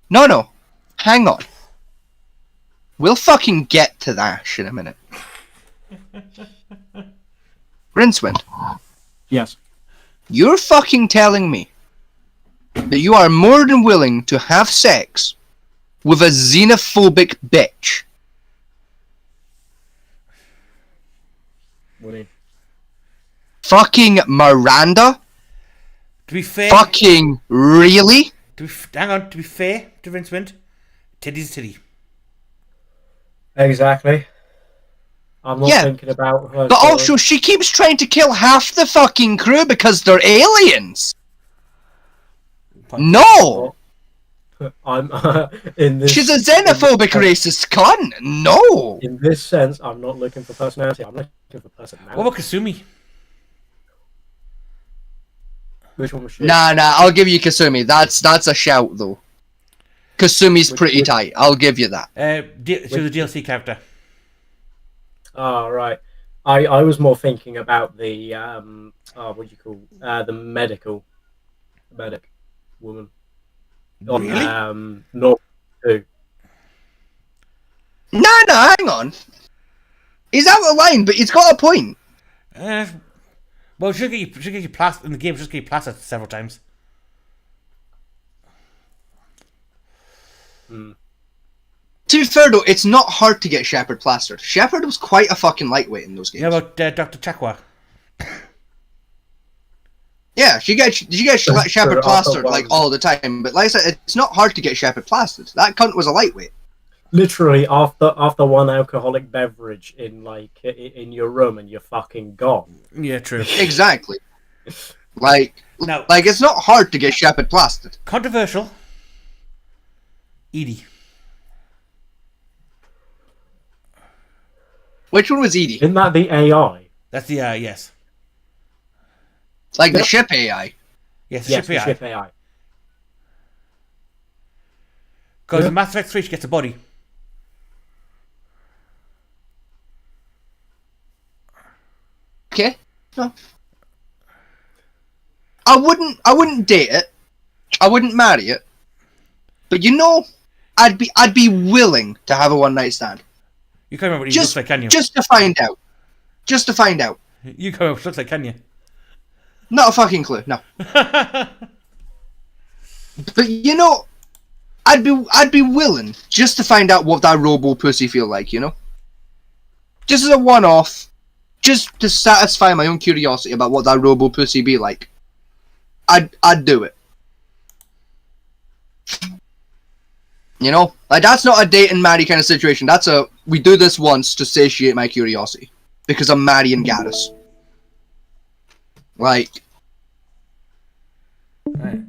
Speaker 3: No. Hang on. We'll fucking get to that in a minute. Rinsewind,
Speaker 4: Yes.
Speaker 3: you're fucking telling me that you are more than willing to have sex with a xenophobic bitch.
Speaker 4: What do you-
Speaker 3: Fucking Miranda?
Speaker 2: To be fair,
Speaker 3: Fucking really?
Speaker 2: hang on. To be fair to Rincewind, titty's a titty.
Speaker 4: Exactly. I'm not
Speaker 3: Yeah,
Speaker 4: thinking about her.
Speaker 3: But also, she keeps trying to kill half the fucking crew because they're aliens. No!
Speaker 4: I'm in this.
Speaker 3: She's a xenophobic racist cunt. No!
Speaker 4: In this sense, I'm not looking for personality. I'm looking for personality.
Speaker 2: What about Kasumi?
Speaker 4: Which one was she?
Speaker 3: Nah, I'll give you Kasumi. That's a shout, though. Kasumi's pretty tight. I'll give you that.
Speaker 2: She was a DLC character.
Speaker 4: Oh, right. I was more thinking about the what do you call the medic woman. On,
Speaker 2: Really?
Speaker 4: North 2.
Speaker 3: Nah, hang on. He's out of line, but he's got a point.
Speaker 2: Well, she'll get you plastered in the game. She'll get you plastered several times.
Speaker 3: To be fair, though, it's not hard to get Shepard plastered. Shepard was quite a fucking lightweight in those games.
Speaker 2: You know about Dr. Chakwa?
Speaker 3: Yeah, she gets Shepard
Speaker 4: Sure,
Speaker 3: plastered
Speaker 4: also,
Speaker 3: like all the time. But like I said, it's not hard to get Shepard plastered. That cunt was a lightweight.
Speaker 4: Literally, after one alcoholic beverage in your room, and you're fucking gone.
Speaker 2: Yeah, true.
Speaker 3: Exactly. Like
Speaker 2: Now,
Speaker 3: it's not hard to get Shepard plastered.
Speaker 2: controversial. Edie.
Speaker 3: Which one was Edie?
Speaker 4: Isn't that the AI?
Speaker 2: That's the yes.
Speaker 3: Like the ship AI.
Speaker 2: Yes,
Speaker 4: Yes,
Speaker 2: ship
Speaker 4: the
Speaker 2: AI.
Speaker 4: ship AI.
Speaker 2: Because
Speaker 4: Yeah.
Speaker 2: in Mass Effect 3, she gets a body.
Speaker 3: Okay. No. I wouldn't date it. I wouldn't marry it. But you know, I'd be willing to have a one night stand.
Speaker 2: You can't remember what he
Speaker 3: Just
Speaker 2: looks like, can you?
Speaker 3: just to find out. Just to find out.
Speaker 2: You can't remember what he looks like, can you?
Speaker 3: Not a fucking clue, no. But you know, I'd be willing just to find out what that robo pussy feel like, you know? Just as a one off, just to satisfy my own curiosity about what that robo pussy be like. I'd do it. You know? Like, that's not a date and marry kind of situation. That's a, we do this once to satiate my curiosity. Because I'm marrying Garrus. Like,
Speaker 2: Right.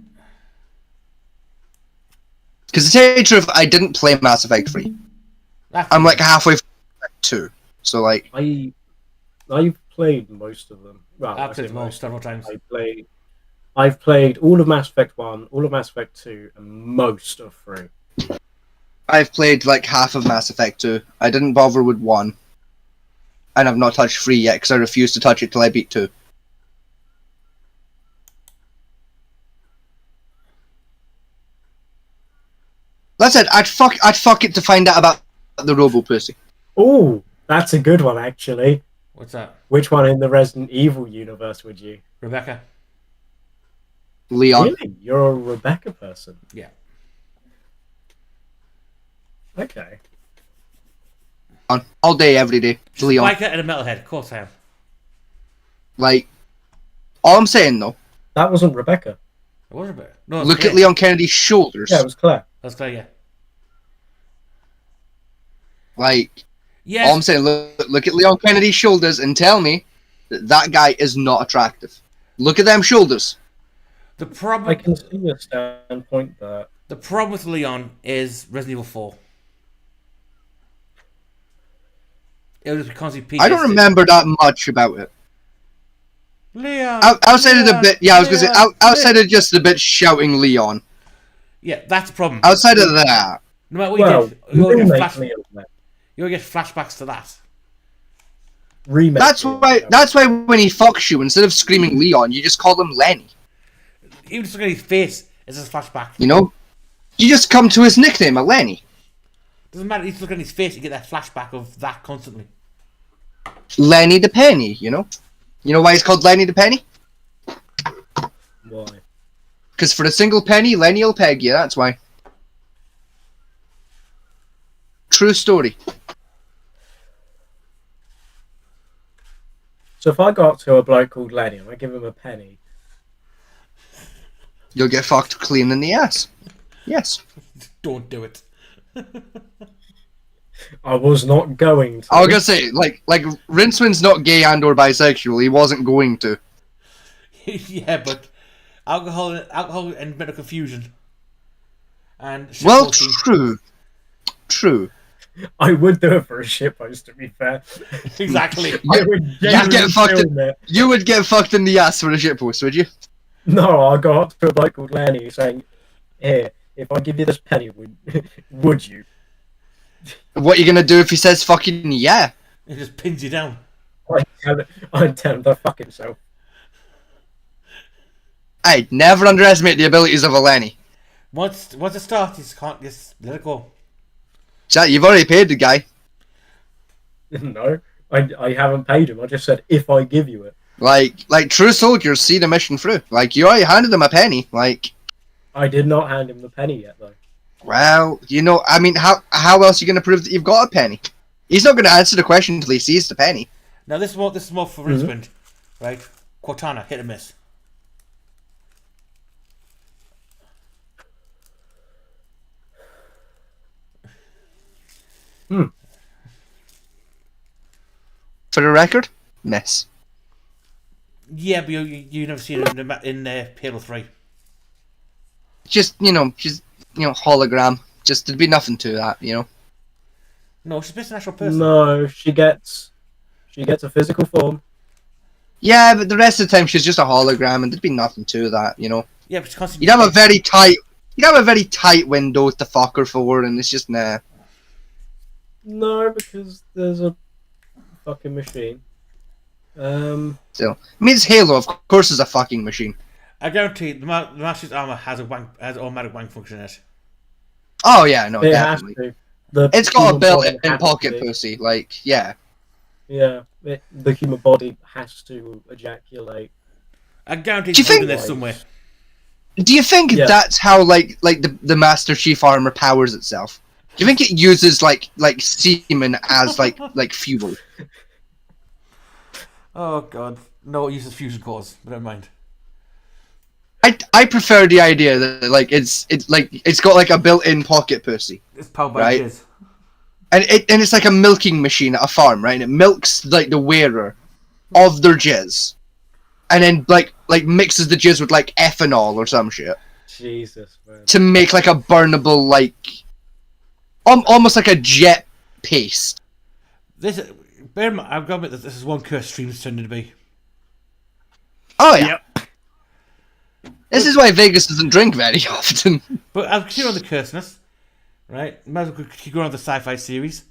Speaker 3: because to tell you the truth, I didn't play Mass Effect 3. I'm like halfway through 2. So, like,
Speaker 4: I've played most of them. Well,
Speaker 2: I've
Speaker 4: I say
Speaker 2: played them all
Speaker 4: most.
Speaker 2: several times.
Speaker 4: I've played all of Mass Effect 1, all of Mass Effect 2, and most of 3.
Speaker 3: I've played like half of Mass Effect 2. I didn't bother with 1. And I've not touched 3 yet because I refused to touch it till I beat 2. That said, I'd fuck it to find out about the Robo Pussy.
Speaker 4: Oh, that's a good one, actually.
Speaker 2: What's that?
Speaker 4: Which one in the Resident Evil universe would you?
Speaker 2: Rebecca?
Speaker 3: Leon.
Speaker 4: Really? You're a Rebecca person?
Speaker 2: Yeah.
Speaker 4: Okay.
Speaker 3: All day, every day. Leon.
Speaker 2: Biker and a metalhead. Of course I am.
Speaker 3: Like, all I'm saying though,
Speaker 4: That wasn't Rebecca.
Speaker 2: It was Rebecca. No,
Speaker 3: look
Speaker 2: Claire.
Speaker 3: at Leon Kennedy's shoulders.
Speaker 4: Yeah, it was Claire.
Speaker 2: That's Claire, yeah.
Speaker 3: Like,
Speaker 2: Yes.
Speaker 3: all I'm saying, look at Leon Kennedy's shoulders and tell me that that guy is not attractive. Look at them shoulders.
Speaker 2: The problem.
Speaker 4: I can see your standpoint there.
Speaker 2: The problem with Leon is Resident Evil 4. It was because he
Speaker 3: I don't remember that much about it.
Speaker 2: Leon.
Speaker 3: Outside of the
Speaker 2: Leon,
Speaker 3: bit, yeah, I was gonna say,
Speaker 2: Leon,
Speaker 3: outside of just the bit shouting Leon.
Speaker 2: Yeah, that's the problem.
Speaker 3: Outside of that,
Speaker 2: No matter what
Speaker 4: Well,
Speaker 2: you do,
Speaker 4: remake
Speaker 2: you'll get flashbacks to that.
Speaker 4: Remake.
Speaker 3: that's why when he fucks you, instead of screaming Leon, you just call him Lenny.
Speaker 2: Even just looking at his face is a flashback.
Speaker 3: You know, you just come to his nickname, a Lenny.
Speaker 2: Doesn't matter. You just look at his face, you get that flashback of that constantly.
Speaker 3: Lenny the Penny. You know why he's called Lenny the Penny?
Speaker 4: Why?
Speaker 3: Because for a single penny, Lenny will peg you. That's why. True story.
Speaker 4: So if I go up to a bloke called Lenny and I give him a penny,
Speaker 3: You'll get fucked clean in the ass. Yes.
Speaker 2: Don't do it.
Speaker 4: I was not going to.
Speaker 3: I was gonna say, like Rinsewind's not gay and or bisexual. He wasn't going to.
Speaker 2: Yeah, but alcohol and mental confusion. And
Speaker 3: Well,
Speaker 2: shitposting.
Speaker 3: true.
Speaker 4: I would do it for a shitpost, to be fair.
Speaker 2: Exactly.
Speaker 4: I would genuinely film it.
Speaker 3: You would get fucked in the ass for a shitpost, would you?
Speaker 4: No, I'll go up to a bloke called Lenny saying, "Here, if I give you this penny, would you?"
Speaker 3: What are you gonna do if he says fucking yeah?
Speaker 2: It just pins you down.
Speaker 4: I'd tell him to fuck himself.
Speaker 3: I'd never underestimate the abilities of a Lenny.
Speaker 2: Once it starts, you just can't just let it go.
Speaker 3: Chat, you've already paid the guy.
Speaker 4: No, I haven't paid him. I just said, if I give you it.
Speaker 3: Like true soldiers see the mission through. Like, you already handed him a penny. Like,
Speaker 4: I did not hand him the penny yet, though.
Speaker 3: well, I mean, how else are you gonna prove that you've got a penny? He's not gonna answer the question until he sees the penny.
Speaker 2: Now this is more for Rinsevind, right? Cortana, hit and miss.
Speaker 3: For the record, miss.
Speaker 2: Yeah, but you never seen it in Halo 3.
Speaker 3: Just hologram. Just there'd be nothing to that,
Speaker 2: No, she's based on an actual person.
Speaker 4: No, she gets a physical form.
Speaker 3: Yeah, but the rest of the time she's just a hologram, and there'd be nothing to that,
Speaker 2: Yeah, but she's constantly.
Speaker 3: You'd have a very tight window to fuck her for, and it's just nah.
Speaker 4: No, because there's a fucking machine.
Speaker 3: Still, I mean, it's Halo. Of course, it's a fucking machine.
Speaker 2: I guarantee the Master's armor has automatic wank function in it.
Speaker 3: Oh yeah, no,
Speaker 4: It
Speaker 3: definitely.
Speaker 4: has to.
Speaker 3: It's got a
Speaker 4: human body
Speaker 3: built-in
Speaker 4: has
Speaker 3: pocket
Speaker 4: to.
Speaker 3: pussy. Like, yeah.
Speaker 4: Yeah, the human body has to ejaculate.
Speaker 2: I guarantee
Speaker 3: Do you
Speaker 2: it's
Speaker 3: think-
Speaker 2: in there somewhere.
Speaker 3: Do you think
Speaker 4: Yeah.
Speaker 3: that's how the Master Chief armor powers itself? Do you think it uses like semen as like fuel?
Speaker 2: Oh god, no, it uses fusion cores. But never mind.
Speaker 3: I prefer the idea that like it's got like a built-in pocket pussy,
Speaker 2: It's powered by
Speaker 3: Right.
Speaker 2: jizz.
Speaker 3: and it's like a milking machine at a farm, right? And it milks like the wearer of their jizz, and then like mixes the jizz with like ethanol or some shit
Speaker 4: Jesus, man.
Speaker 3: to make like a burnable like almost like a jet paste.
Speaker 2: This, bear in mind, I've got to admit that this is one cursed stream's turned into be.
Speaker 3: Oh yeah.
Speaker 4: Yep.
Speaker 3: This is why Vegas doesn't drink very often.
Speaker 2: But I'll continue on the curseness, right? Might as well keep going on the sci-fi series.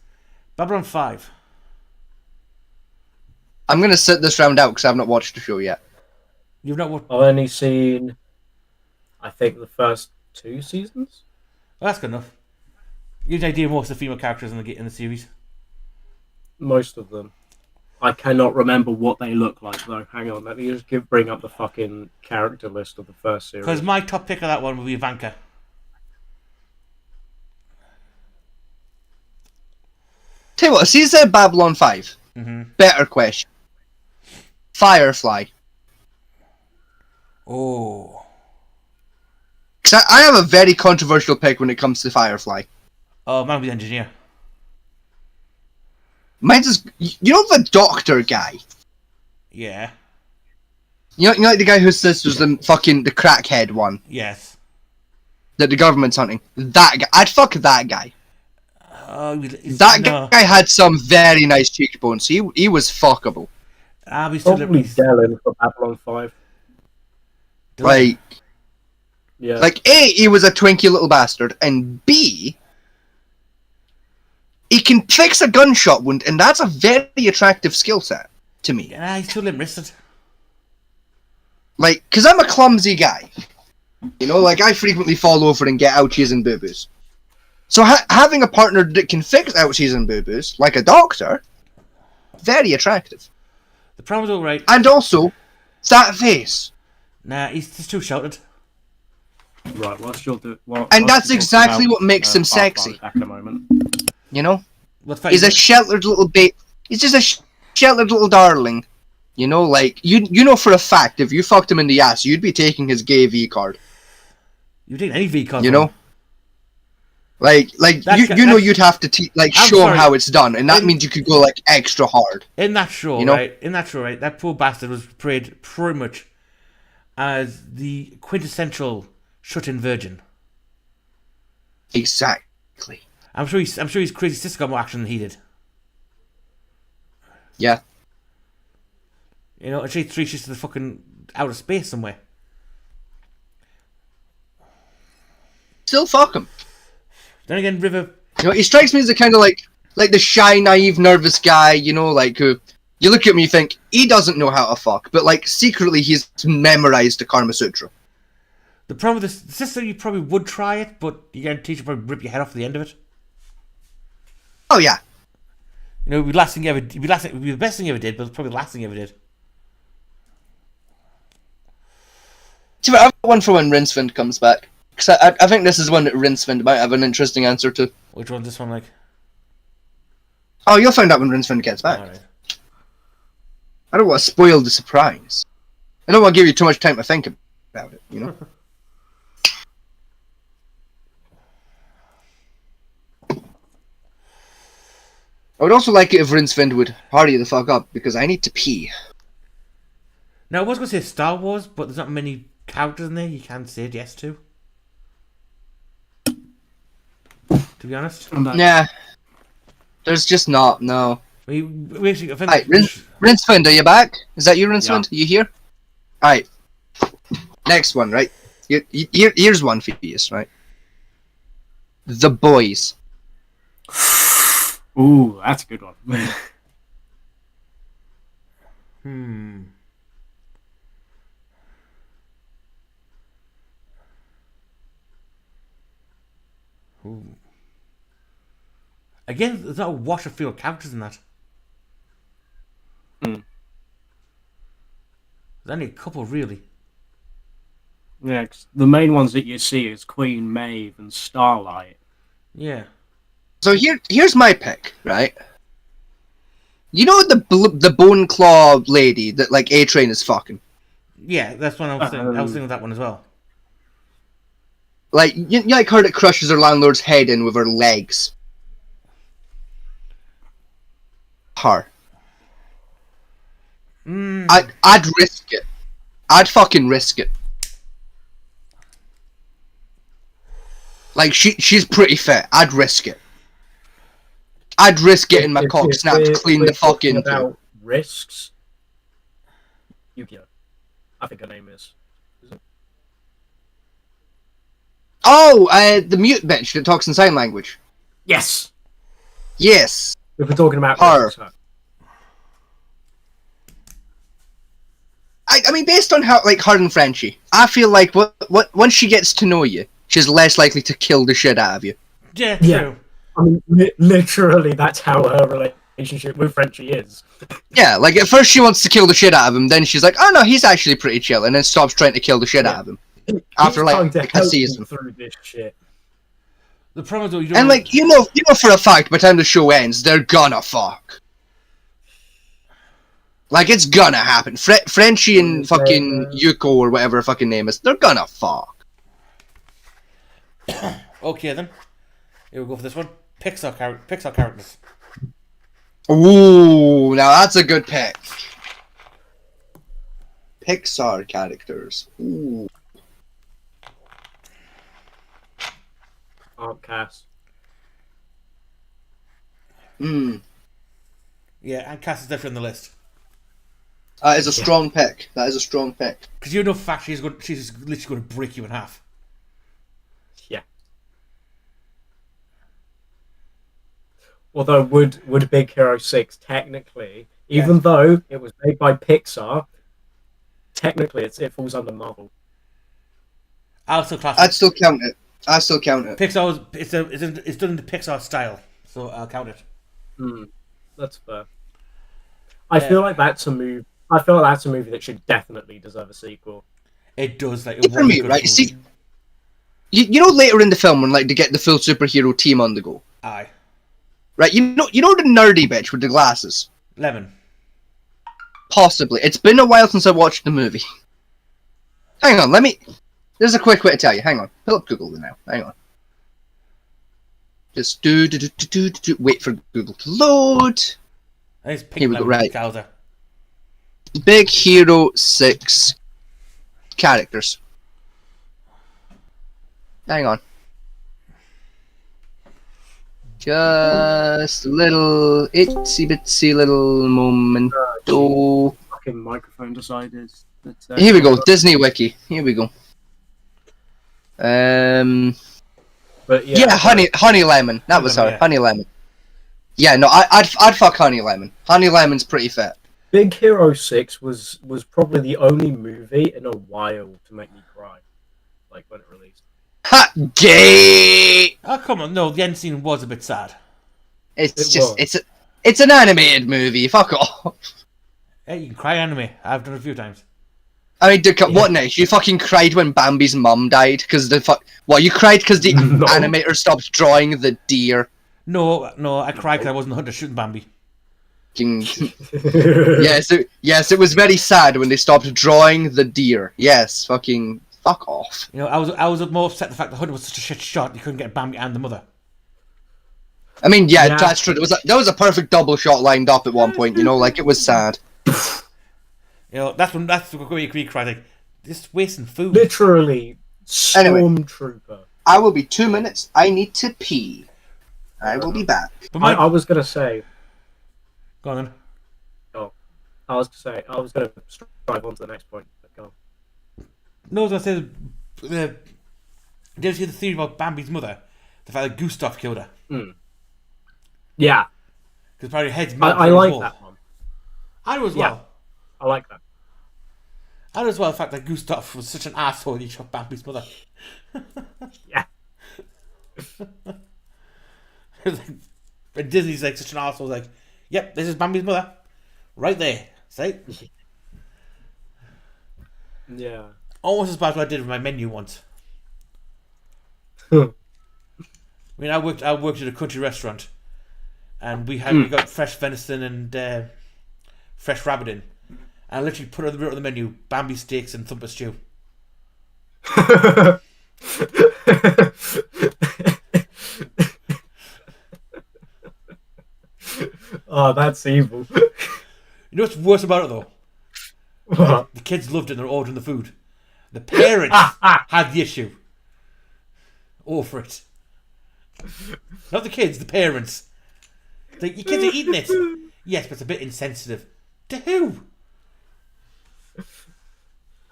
Speaker 2: Babylon 5.
Speaker 3: I'm gonna sit this round out because I've not watched the show yet.
Speaker 2: You've not watched...
Speaker 4: I've only seen, I think, the first 2 seasons.
Speaker 2: Well, that's good enough. You have an idea of most of the female characters in the series.
Speaker 4: Most of them. I cannot remember what they look like, though. Hang on, let me just bring up the fucking character list of the first series.
Speaker 2: Because my top pick of that one would be Ivanka.
Speaker 3: Tell you what, see, said Babylon 5. Better question. Firefly.
Speaker 2: Oh.
Speaker 3: Because I have a very controversial pick when it comes to Firefly.
Speaker 2: Oh, man, be the engineer.
Speaker 3: Mine's just, you know the doctor guy?
Speaker 2: Yeah.
Speaker 3: You know like the guy who says there's the crackhead one
Speaker 2: Yes.
Speaker 3: that the government's hunting? That guy. I'd fuck that guy.
Speaker 2: No.
Speaker 3: Guy had some very nice cheekbones. He was fuckable.
Speaker 2: I'll be still
Speaker 4: Probably Dylan for Babylon 5.
Speaker 3: Like,
Speaker 4: Yeah.
Speaker 3: like A, he was a twinky little bastard, and B, he can fix a gunshot wound, and that's a very attractive skill set to me.
Speaker 2: Yeah, he's too limp-wristed.
Speaker 3: Like, because I'm a clumsy guy. You know, like, I frequently fall over and get ouchies and boo-boos. So having a partner that can fix ouchies and boo-boos, like a doctor, very attractive.
Speaker 2: The problem is alright.
Speaker 3: And also, that face.
Speaker 2: Nah, he's just too shouted.
Speaker 4: Right, whilst you're doing...
Speaker 3: And that's exactly what makes him sexy.
Speaker 4: Back in a moment.
Speaker 3: You know?
Speaker 2: Let's fight.
Speaker 3: He's a sheltered little He's just a sheltered little darling. You know, like, you know for a fact, if you fucked him in the ass, you'd be taking his gay V card.
Speaker 2: You take any V card.
Speaker 3: You know? Like you know you'd have to show him how it's done, and that means you could go like extra hard.
Speaker 2: In that show,
Speaker 3: you know?
Speaker 2: right? In that show, right? That poor bastard was portrayed pretty much as the quintessential shut-in virgin.
Speaker 3: Exactly.
Speaker 2: I'm sure his crazy sister got more action than he did.
Speaker 3: Yeah.
Speaker 2: You know, and she three she's to the fucking outer space somewhere.
Speaker 3: Still fuck him.
Speaker 2: Then again, River.
Speaker 3: You know, he strikes me as a kind of like the shy, naive, nervous guy. You know, like who you look at him, and you think he doesn't know how to fuck, but like secretly he's memorized the Karma Sutra.
Speaker 2: The problem with the sister, you probably would try it, but you guarantee she'll probably rip your head off at the end of it.
Speaker 3: Oh yeah.
Speaker 2: You know, it'd be the last thing you ever. It'd be the best thing you ever did, but it's probably the last thing you ever did.
Speaker 3: See, I've got one for when Rinsevind comes back. Because I think this is one that Rinsevind might have an interesting answer to.
Speaker 2: Which one's this one like?
Speaker 3: Oh, you'll find out when Rinsevind gets back.
Speaker 2: Alright.
Speaker 3: I don't want to spoil the surprise. I don't want to give you too much time to think about it, you know? I would also like it if Rinsevind would hurry the fuck up, because I need to pee.
Speaker 2: Now, I was going to say Star Wars, but there's not many characters in there you can say yes to. To be honest.
Speaker 3: Nah. There's just not, no.
Speaker 2: We actually, I think
Speaker 3: Alright, Rinsevind, are you back? Is that you, Rinsevind?
Speaker 4: Yeah.
Speaker 3: You here? Alright. Next one, right? Here's one for you, right? The Boys.
Speaker 4: Ooh, that's a good one.
Speaker 2: Ooh. Again, there's not a wash of field characters in that. There's only a couple, really.
Speaker 4: Yeah, 'cause the main ones that you see is Queen Maeve and Starlight.
Speaker 2: Yeah.
Speaker 3: So here's my pick, right? You know the bone claw lady that like A-Train is fucking?
Speaker 2: Yeah, that's what I was thinking. I was thinking of that one as well.
Speaker 3: Like, you like her that crushes her landlord's head in with her legs. Her. I'd risk it. I'd fucking risk it. Like, she's pretty fit. I'd risk it. I'd risk getting my cock snapped clean the fuck into.
Speaker 4: About risks. Yu-Gi-Oh! I think her name is. It?
Speaker 3: Oh, the mute bitch that talks in sign language.
Speaker 4: Yes.
Speaker 3: Yes.
Speaker 4: If we're talking about
Speaker 3: her.
Speaker 4: Risks,
Speaker 3: I mean, based on how, like, her and Frenchie, I feel like once she gets to know you, she's less likely to kill the shit out of you.
Speaker 2: Yeah, true.
Speaker 4: Yeah. I mean, literally, that's how her relationship with Frenchie is.
Speaker 3: Yeah, like, at first she wants to kill the shit out of him, then she's like, oh no, he's actually pretty chill, and then stops trying to kill the shit out of him. After, like, a season.
Speaker 4: Through this shit.
Speaker 2: The problem is, though, you don't
Speaker 3: And, like, you know for a fact, by the time the show ends, they're gonna fuck. Like, it's gonna happen. Frenchie and fucking Yuko, or whatever her fucking name is, they're gonna fuck.
Speaker 2: Okay, then. Here we go for this one. Pixar characters.
Speaker 3: Ooh, now that's a good pick. Pixar characters. Ooh.
Speaker 4: Cass.
Speaker 3: Hmm.
Speaker 2: Yeah, and Cass is definitely on the list.
Speaker 3: That is a strong pick. That is a strong pick.
Speaker 2: Because you know for a fact she's literally going to break you in half.
Speaker 4: Yeah. Although would Big Hero 6 technically, even though it was made by Pixar, technically it falls under Marvel.
Speaker 2: I'd still count
Speaker 3: it.
Speaker 2: Pixar was it's done in the Pixar style, so I'll count it.
Speaker 4: That's fair. I feel like that's a movie. I feel like that's a movie that should definitely deserve a sequel.
Speaker 2: It does, like
Speaker 3: for me, right? See, you know later in the film when like they get the full superhero team on the go.
Speaker 2: Aye.
Speaker 3: Right, you know the nerdy bitch with the glasses.
Speaker 2: Lemon.
Speaker 3: Possibly. It's been a while since I watched the movie. Hang on, there's a quick way to tell you. Hang on. Pull up Google now. Hang on. Just wait for Google to load.
Speaker 2: Here we go,
Speaker 3: right.
Speaker 2: Cowser.
Speaker 3: Big Hero 6 characters. Hang on. Just a little itsy bitsy little moment.
Speaker 4: Fucking microphone decided that.
Speaker 3: Here we go. Disney Wiki. Here we go.
Speaker 4: But yeah,
Speaker 3: Honey Lemon. That was her.
Speaker 2: Yeah.
Speaker 3: Honey Lemon. Yeah, no, I'd fuck Honey Lemon. Honey Lemon's pretty fit.
Speaker 4: Big Hero 6 was probably the only movie in a while to make me cry, like when it released.
Speaker 3: Ha! Gay!
Speaker 2: Oh, come on. No, the end scene was a bit sad.
Speaker 3: It's an animated movie. Fuck off.
Speaker 2: Hey, you can cry anime. I've done it a few times.
Speaker 3: I mean, what next? You fucking cried when Bambi's mum died? Because you cried because the animator stopped drawing the deer?
Speaker 2: No, I cried because I wasn't the hunter shooting Bambi.
Speaker 3: Yes, it was very sad when they stopped drawing the deer. Yes, fucking fuck off.
Speaker 2: You know, I was more upset the fact the hunter was such a shit shot. You couldn't get Bambi and the mother.
Speaker 3: I mean, yeah. That's true. There was a perfect double shot lined up at one point. You know, like it was sad.
Speaker 2: You know, that's where you cry like, this wasting food.
Speaker 4: Literally, Stormtrooper.
Speaker 3: I will be 2 minutes. I need to pee. I will be back.
Speaker 4: I was gonna say.
Speaker 2: Go on then.
Speaker 4: Oh, I was gonna drive on to the next point. But go on.
Speaker 2: No, I was gonna say did you see the theory about Bambi's mother? The fact that Gustav killed her.
Speaker 4: Yeah.
Speaker 2: Because probably her head's
Speaker 4: I like that one.
Speaker 2: I do as well.
Speaker 4: I like that.
Speaker 2: I do as well the fact that Gustav was such an asshole he shot Bambi's mother.
Speaker 4: Yeah.
Speaker 2: And Disney's like such an asshole, like, yep, this is Bambi's mother. Right there. See?
Speaker 4: Yeah.
Speaker 2: Almost as bad as what I did with my menu once. I mean, I worked at a country restaurant, and we got fresh venison and fresh rabbit in, I literally put on the menu Bambi steaks and thumper stew.
Speaker 4: Oh, that's evil.
Speaker 2: You know what's worse about it though?
Speaker 4: What?
Speaker 2: The kids loved it and they're ordering the food. The parents had the issue over it. Not the kids, the parents. Like, your kids are eating it. Yes, but it's a bit insensitive. To who?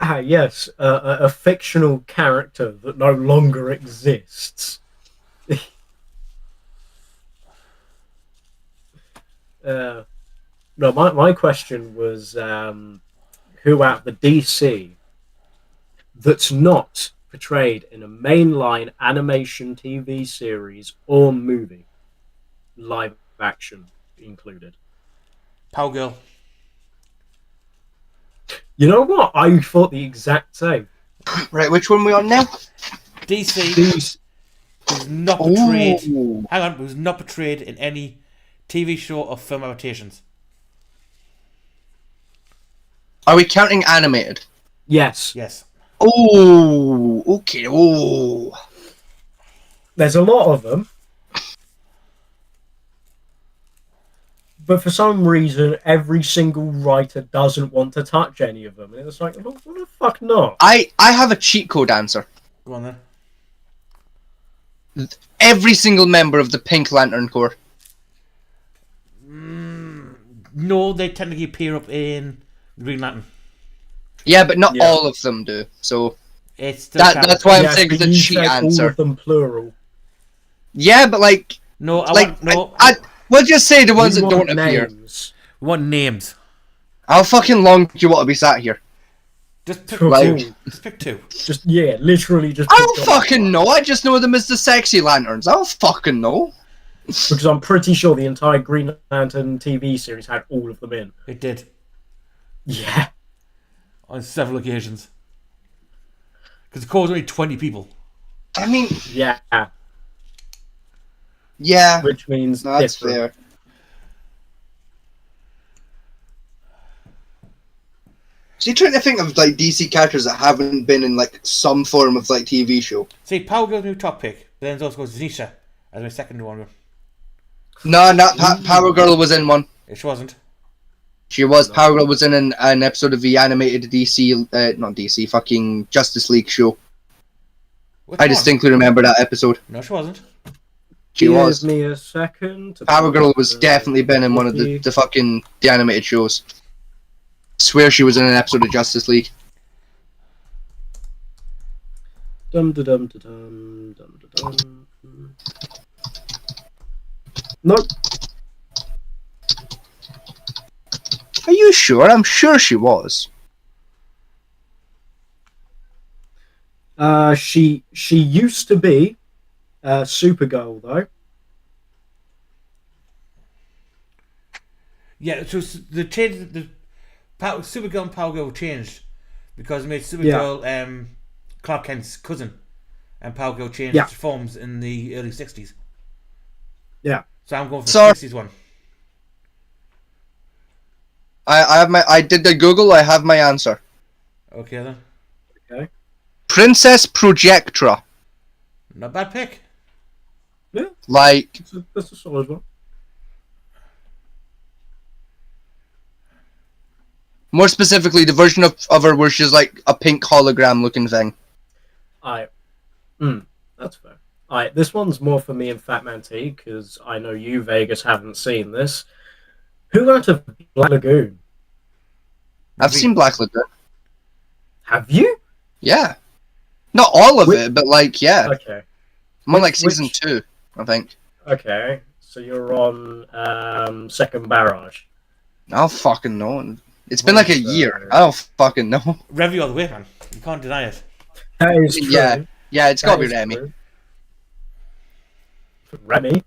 Speaker 4: Yes, a fictional character that no longer exists. No, my question was who out the DC that's not portrayed in a mainline animation TV series or movie, live action included.
Speaker 2: Power Girl.
Speaker 4: You know what? I thought the exact same.
Speaker 3: Right, which one are we on now?
Speaker 2: DC was not portrayed.
Speaker 3: Ooh.
Speaker 2: Hang on, was not portrayed in any TV show or film adaptations.
Speaker 3: Are we counting animated?
Speaker 4: Yes.
Speaker 2: Yes.
Speaker 3: Oh, okay. Oh,
Speaker 4: There's a lot of them. But for some reason, every single writer doesn't want to touch any of them. And it's like, what the fuck not?
Speaker 3: I have a cheat code answer.
Speaker 2: Go on then.
Speaker 3: Every single member of the Pink Lantern Corps.
Speaker 2: No, they technically appear up in Green Lantern.
Speaker 3: Yeah, but not all of them do. So
Speaker 2: It's still
Speaker 3: that's why I'm
Speaker 4: Yes,
Speaker 3: saying
Speaker 4: but
Speaker 3: the
Speaker 4: you
Speaker 3: cheat
Speaker 4: said all
Speaker 3: answer.
Speaker 4: of them plural.
Speaker 3: Yeah, but like,
Speaker 2: No,
Speaker 3: we'll just say the ones
Speaker 4: We
Speaker 3: that don't
Speaker 4: want
Speaker 3: appear.
Speaker 4: names.
Speaker 2: we want names.
Speaker 3: How fucking long do you want to be sat here?
Speaker 2: Just pick
Speaker 3: Like-
Speaker 2: two. Just pick two.
Speaker 4: Just literally just.
Speaker 3: I
Speaker 4: pick
Speaker 3: don't
Speaker 4: one.
Speaker 3: fucking know. I just know them as the sexy lanterns. I don't fucking know.
Speaker 4: Because I'm pretty sure the entire Green Lantern TV series had all of them in.
Speaker 2: It did
Speaker 4: Yeah.
Speaker 2: on several occasions. Because the Corps was only 20 people.
Speaker 3: I mean,
Speaker 4: Yeah.
Speaker 3: yeah,
Speaker 4: Which means
Speaker 3: no, that's
Speaker 4: different.
Speaker 3: fair. So you're trying to think of like DC characters that haven't been in like some form of like TV show.
Speaker 2: See, Power Girl's my top pick. But then there's also Zanisha as my second one.
Speaker 3: No, not Power Girl was in one.
Speaker 2: She wasn't.
Speaker 3: She was. Power Girl was in an episode of the animated DC, not DC, fucking Justice League show.
Speaker 2: Which
Speaker 3: I
Speaker 2: one?
Speaker 3: distinctly remember that episode.
Speaker 2: No, she wasn't.
Speaker 3: She
Speaker 4: Give
Speaker 3: was.
Speaker 4: me a second. To
Speaker 3: Power
Speaker 4: pull
Speaker 3: Girl
Speaker 4: up
Speaker 3: was
Speaker 4: the
Speaker 3: definitely been in one of the fucking the animated shows. Swear she was in an episode of Justice League.
Speaker 4: Dum da dum da dum dum da dum. Nope.
Speaker 3: Are you sure? I'm sure she was.
Speaker 4: She used to be Supergirl though.
Speaker 2: Yeah, so the change, Supergirl and Power Girl changed because it made Supergirl Clark Kent's cousin, and Power Girl changed forms in the early 60s.
Speaker 4: Yeah.
Speaker 2: So I'm going for the 60s one.
Speaker 3: I did the Google. I have my answer.
Speaker 2: Okay then.
Speaker 4: Okay.
Speaker 3: Princess Projectra.
Speaker 2: Not bad pick.
Speaker 4: Yeah.
Speaker 3: Like,
Speaker 4: That's a solid one.
Speaker 3: more specifically, the version of her where she's like a pink hologram looking thing.
Speaker 4: That's fair. Alright, this one's more for me and Fat Man T, because I know you, Vegas, haven't seen this. Who out of Black Lagoon?
Speaker 3: I've seen Black Lagoon.
Speaker 4: Have you?
Speaker 3: Yeah. Not all of it, but like, yeah.
Speaker 4: Okay.
Speaker 3: I'm on like season 2, I think.
Speaker 4: Okay. So you're on Second Barrage.
Speaker 3: I don't fucking know. It's been like a year. I don't fucking know.
Speaker 2: Review all the way, man. You can't deny it.
Speaker 4: That is true.
Speaker 3: Yeah, it's gotta be
Speaker 4: That is
Speaker 3: Remy.
Speaker 4: true. Remy?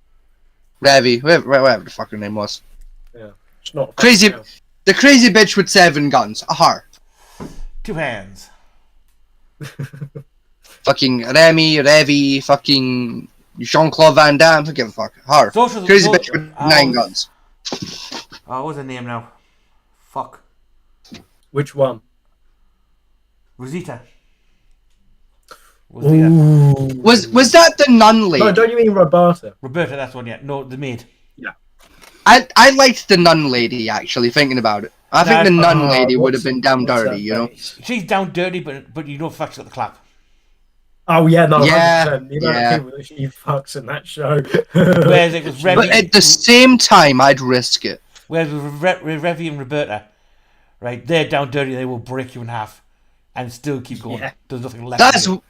Speaker 3: Revy, whatever the fucking name was.
Speaker 4: Yeah. It's not
Speaker 3: Crazy.
Speaker 4: fucking
Speaker 3: The crazy bitch with 7 guns. Her.
Speaker 2: 2 hands.
Speaker 3: Fucking Remy, Revy, fucking Jean-Claude Van Damme. Don't give a fuck. Her.
Speaker 2: Social-
Speaker 3: Crazy
Speaker 2: so-
Speaker 3: bitch with 9 guns.
Speaker 2: Oh, what's her name now? Fuck.
Speaker 4: Which one?
Speaker 2: Rosita.
Speaker 4: Ooh.
Speaker 3: Was that the nun lady?
Speaker 4: No, don't you mean Roberta?
Speaker 2: Roberta, that's one, yeah. No, the maid.
Speaker 4: Yeah.
Speaker 3: I liked the nun lady, actually, thinking about it. I think the nun lady would have been down
Speaker 4: what's
Speaker 3: dirty,
Speaker 4: her
Speaker 3: you know?
Speaker 4: face?
Speaker 2: She's down dirty, but you know for a fact she's got the clap.
Speaker 4: Oh yeah, no,
Speaker 3: Yeah,
Speaker 4: 100%. The amount of people that she fucks in that show.
Speaker 2: Whereas it was
Speaker 3: But
Speaker 2: Revy,
Speaker 3: at the same time, I'd risk it.
Speaker 2: whereas with Revy and Roberta, right, they're down dirty, they will break you in half and still keep going.
Speaker 4: Yeah.
Speaker 2: There's nothing left.
Speaker 3: That's
Speaker 2: of it.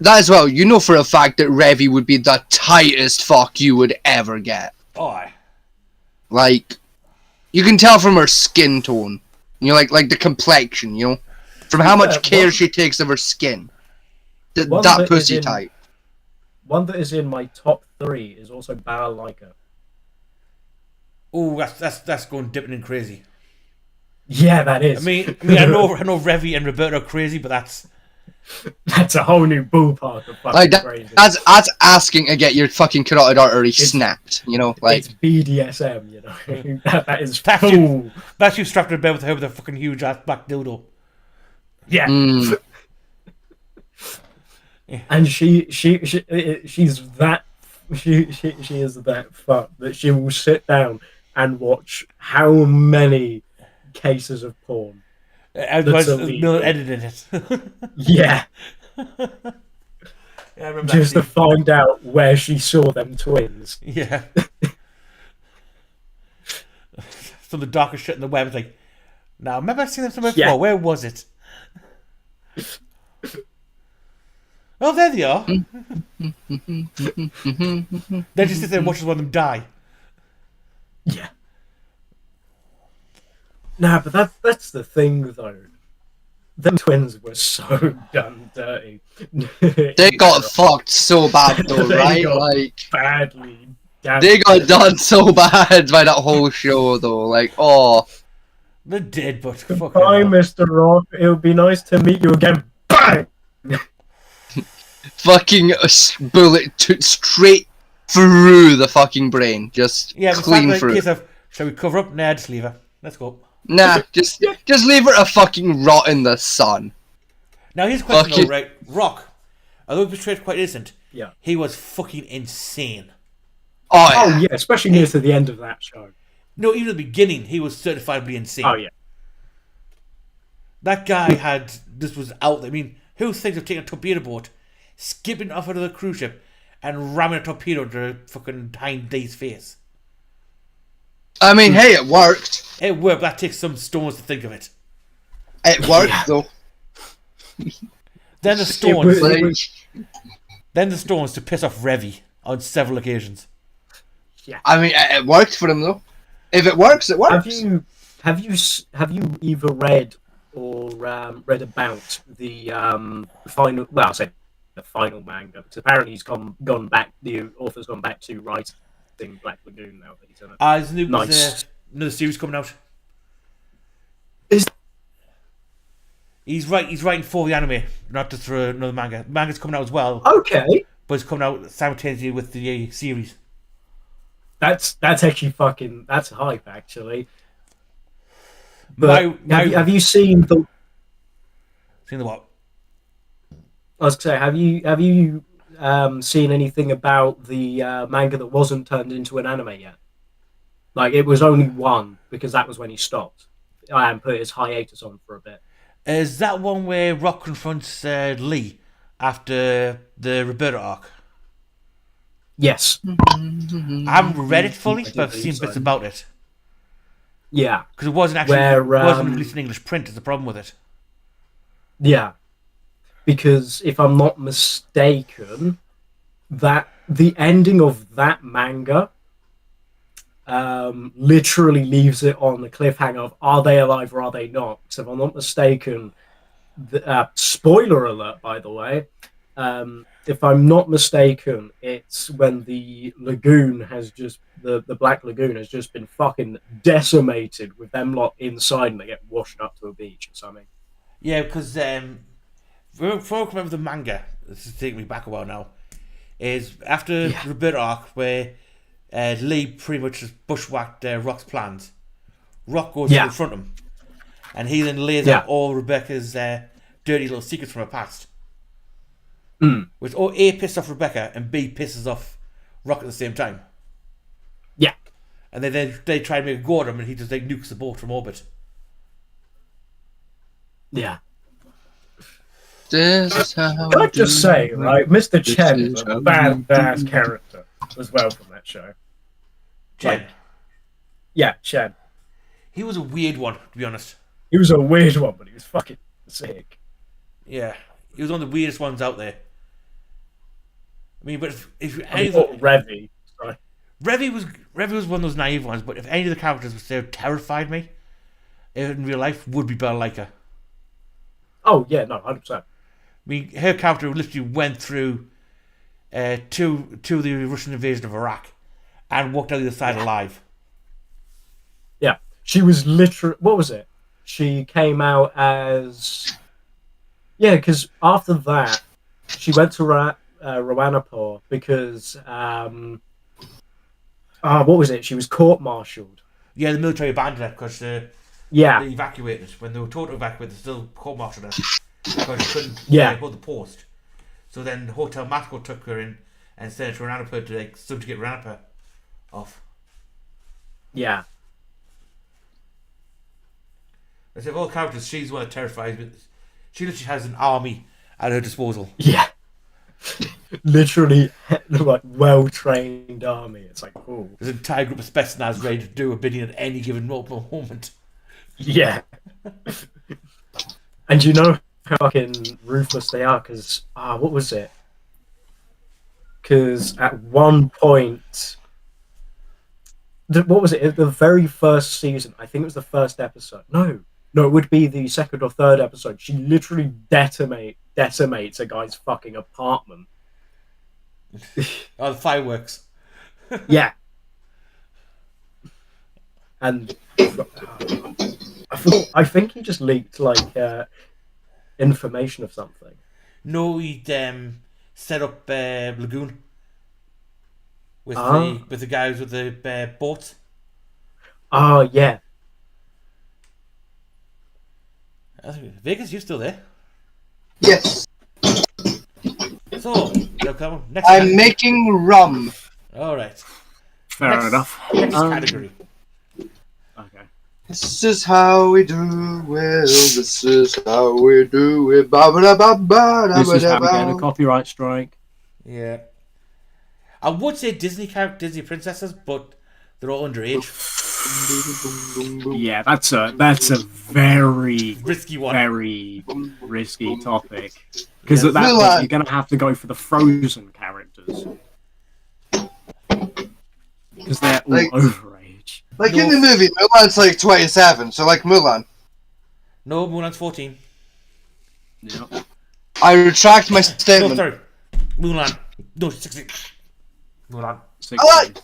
Speaker 3: that as well. You know for a fact that Revy would be the tightest fuck you would ever get.
Speaker 2: Oh, aye.
Speaker 3: Like, you can tell from her skin tone. You know, like the complexion, you know? From how much care she takes of her skin. That
Speaker 4: that
Speaker 3: pussy
Speaker 4: is in-
Speaker 3: tight.
Speaker 4: One that is in my top 3 is also Balalaika.
Speaker 2: Oh, that's going dipping in crazy.
Speaker 4: Yeah, that is.
Speaker 2: I mean, I know Revy and Roberta are crazy, but that's
Speaker 4: that's a whole new ballpark of fucking
Speaker 3: Like,
Speaker 4: crazy.
Speaker 3: that's asking to get your fucking carotid artery snapped, you know? Like,
Speaker 4: It's BDSM, you know. that is
Speaker 2: That's
Speaker 4: full.
Speaker 2: that's you strapped to bed with her with a fucking huge ass black dildo.
Speaker 4: Yeah.
Speaker 3: mm,
Speaker 4: And she's that she is that fuck that she will sit down and watch how many cases of porn.
Speaker 2: Otherwise,
Speaker 4: That's
Speaker 2: there's
Speaker 4: illegal.
Speaker 2: no editing it.
Speaker 4: Yeah,
Speaker 2: Yeah, I remember
Speaker 4: just to
Speaker 2: that scene.
Speaker 4: find out where she saw them twins.
Speaker 2: Yeah. Some of the darkest shit in the web is like, now, remember I seen them somewhere
Speaker 4: Yeah.
Speaker 2: before? Where was it? Oh, there they are. They just sit there and watch one of them die.
Speaker 4: Yeah. Nah, but that's the thing though. Them twins were so done dirty.
Speaker 3: they got fucked so bad, though,
Speaker 4: They
Speaker 3: right?
Speaker 4: got
Speaker 3: Like,
Speaker 4: badly. Damn
Speaker 3: they got done so bad by that whole show, though. Like, oh.
Speaker 2: They're dead, but fucking
Speaker 4: Bye,
Speaker 2: hell.
Speaker 4: Mr. Rock. It would be nice to meet you again. Bang!
Speaker 3: Fucking bullet straight through the fucking brain. Just
Speaker 2: Yeah, but
Speaker 3: clean
Speaker 2: it's
Speaker 3: through.
Speaker 2: like case of, shall we cover up? Nah, just leave her. Let's go.
Speaker 3: Nah, just leave her to fucking rot in the sun.
Speaker 2: Now, here's a question,
Speaker 3: Fucking-
Speaker 2: though, right? Rock, although he was portrayed quite innocent,
Speaker 4: Yeah.
Speaker 2: he was fucking insane.
Speaker 3: Oh,
Speaker 4: Oh
Speaker 3: yeah.
Speaker 4: yeah, especially near to the end of that show.
Speaker 2: No, even at the beginning, he was certifiably insane.
Speaker 4: Oh yeah.
Speaker 2: That guy had, this was out there. I mean, who thinks of taking a torpedo boat, skipping off of the cruise ship, and ramming a torpedo into a fucking hind day's face?
Speaker 3: I mean, hey, it worked.
Speaker 2: It worked, but that takes some stones to think of it.
Speaker 3: It worked, though.
Speaker 2: Then the
Speaker 4: It
Speaker 2: stones,
Speaker 4: was-
Speaker 3: Like,
Speaker 2: then the stones to piss off Revy on several occasions.
Speaker 3: I mean, it worked for him, though. If it works, it works.
Speaker 4: Have you either read or read about the final? Well, I'll say the final manga because apparently he's gone back. The author's gone back to writing Black Lagoon now that he's done it.
Speaker 2: There's new,
Speaker 4: Nice.
Speaker 2: another series coming out.
Speaker 4: Is-
Speaker 2: He's writing for the anime, not just for another manga. The manga's coming out as well,
Speaker 4: Okay,
Speaker 2: but it's coming out simultaneously with the series.
Speaker 4: that's actually fucking hype actually. But have you seen the?
Speaker 2: Seen the what?
Speaker 4: I was gonna say, have you seen anything about the manga that wasn't turned into an anime yet? Like it was only one because that was when he stopped and put his hiatus on for a bit.
Speaker 2: Is that one where Rock confronts Lee after the Roberta arc?
Speaker 4: Yes.
Speaker 2: I haven't read it fully, but I've
Speaker 4: believe
Speaker 2: seen
Speaker 4: so.
Speaker 2: bits about it.
Speaker 4: Yeah.
Speaker 2: Because it wasn't actually
Speaker 4: Where,
Speaker 2: wasn't released in English print. Is the problem with it?
Speaker 4: Yeah. Because if I'm not mistaken, that the ending of that manga literally leaves it on the cliffhanger of are they alive or are they not? So if I'm not mistaken, spoiler alert, by the way, if I'm not mistaken, it's when the lagoon has just the Black Lagoon has just been fucking decimated with them lot inside and they get washed up to a beach or something.
Speaker 2: Yeah, because if I remember the manga, this is taking me back a while now, is after the Roberta arc where Lee pretty much just bushwhacked Rock's plans. Rock goes to confront him. And he then lays out all Rebecca's dirty little secrets from her past. Which A, pisses off Rebecca, and B, pisses off Rock at the same time.
Speaker 4: Yeah.
Speaker 2: And then they try and make a go at him, and he just like nukes the boat from orbit.
Speaker 4: Yeah.
Speaker 3: This is how
Speaker 4: Can I just say, right, Mr. Chen is a badass character as well from that show.
Speaker 2: Chen.
Speaker 4: Yeah, Chen.
Speaker 2: He was a weird one, to be honest.
Speaker 4: He was a weird one, but he was fucking sick.
Speaker 2: Yeah. He was one of the weirdest ones out there. I mean, but if
Speaker 4: Revy. Sorry.
Speaker 2: Revy was one of those naive ones, but if any of the characters would say terrified me in real life, would be Bella Lyka.
Speaker 4: Oh, yeah, no, 100%.
Speaker 2: I mean, her character literally went through to the Russian invasion of Iraq and walked out the other side alive.
Speaker 4: Yeah, she was literally... What was it? She came out as... Yeah, because after that, she went to Rawanapur because... what was it? She was court-martialed.
Speaker 2: Yeah, the military abandoned her because they evacuated. When they were told to evacuate, they still court-martialed her because she couldn't hold the post. So then the Hotel Moscow took her in and sent her to Ranapur to subjugate Ranapur off.
Speaker 4: Yeah.
Speaker 2: I say, of all characters, she's one that terrifies me. She literally has an army at her disposal.
Speaker 4: Yeah. Literally, like, well-trained army. It's like, cool.
Speaker 2: There's an entire group of Spetsnaz ready to do a bidding at any given moment.
Speaker 4: Yeah. And you know how fucking ruthless they are, because, what was it? Because at one point... What was it? The very first season, I think it was the first episode. No, it would be the second or third episode. She literally decimates a guy's fucking apartment.
Speaker 2: Oh, the fireworks.
Speaker 4: Yeah. And I think he just leaked like information of something.
Speaker 2: No, he'd set up Lagoon with the guys with the boat.
Speaker 4: Oh yeah.
Speaker 2: Vegas, you still there?
Speaker 3: Yes.
Speaker 2: So, next
Speaker 3: I'm making rum.
Speaker 2: All right.
Speaker 4: Fair enough.
Speaker 2: Next category.
Speaker 4: Okay.
Speaker 3: This is how we do it. This is how we do it.
Speaker 4: This is how we get a copyright strike.
Speaker 2: Yeah. I would say Disney princesses, but they're all underage.
Speaker 4: Yeah, that's a very
Speaker 2: Risky one.
Speaker 4: very risky topic. Because at that point, you're going to have to go for the Frozen characters. Because they're all overage.
Speaker 3: Like in the movie, Mulan's like 27, so like Mulan.
Speaker 2: No, Mulan's 14.
Speaker 4: Yep.
Speaker 3: I retract my
Speaker 2: No,
Speaker 3: statement.
Speaker 2: sorry. Mulan. No, 16. Mulan.
Speaker 4: 16.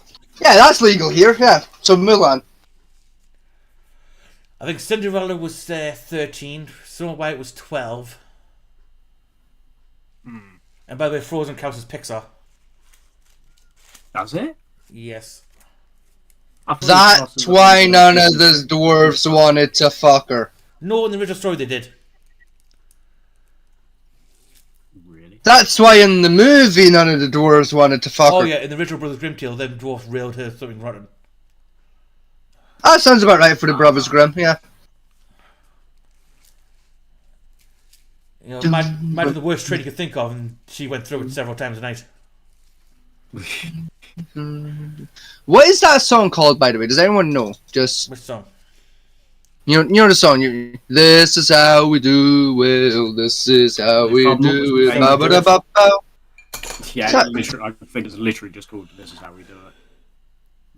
Speaker 3: Yeah, that's legal here, yeah. So Mulan.
Speaker 2: I think Cinderella was 13. Snow White was 12. And by the way, Frozen counts as Pixar.
Speaker 4: Does it?
Speaker 2: Yes.
Speaker 3: That's why none of the dwarves wanted to fuck her.
Speaker 2: No, in the original story they did.
Speaker 4: Really?
Speaker 3: That's why in the movie none of the dwarves wanted to fuck her.
Speaker 2: Oh yeah, in the original Brothers Grimm tale, them dwarfs railed her something rotten.
Speaker 3: That sounds about right for the Brothers Grimm, yeah.
Speaker 2: You know, imagine the worst trade you could think of, and she went through it several times a night.
Speaker 3: What is that song called, by the way? Does anyone know? Just
Speaker 2: Which song?
Speaker 3: you know the song. This is how we do it. This is how we do it. Ba-ba-da-ba-ba.
Speaker 4: Yeah, literally, I think it's literally just called "This Is How We Do It."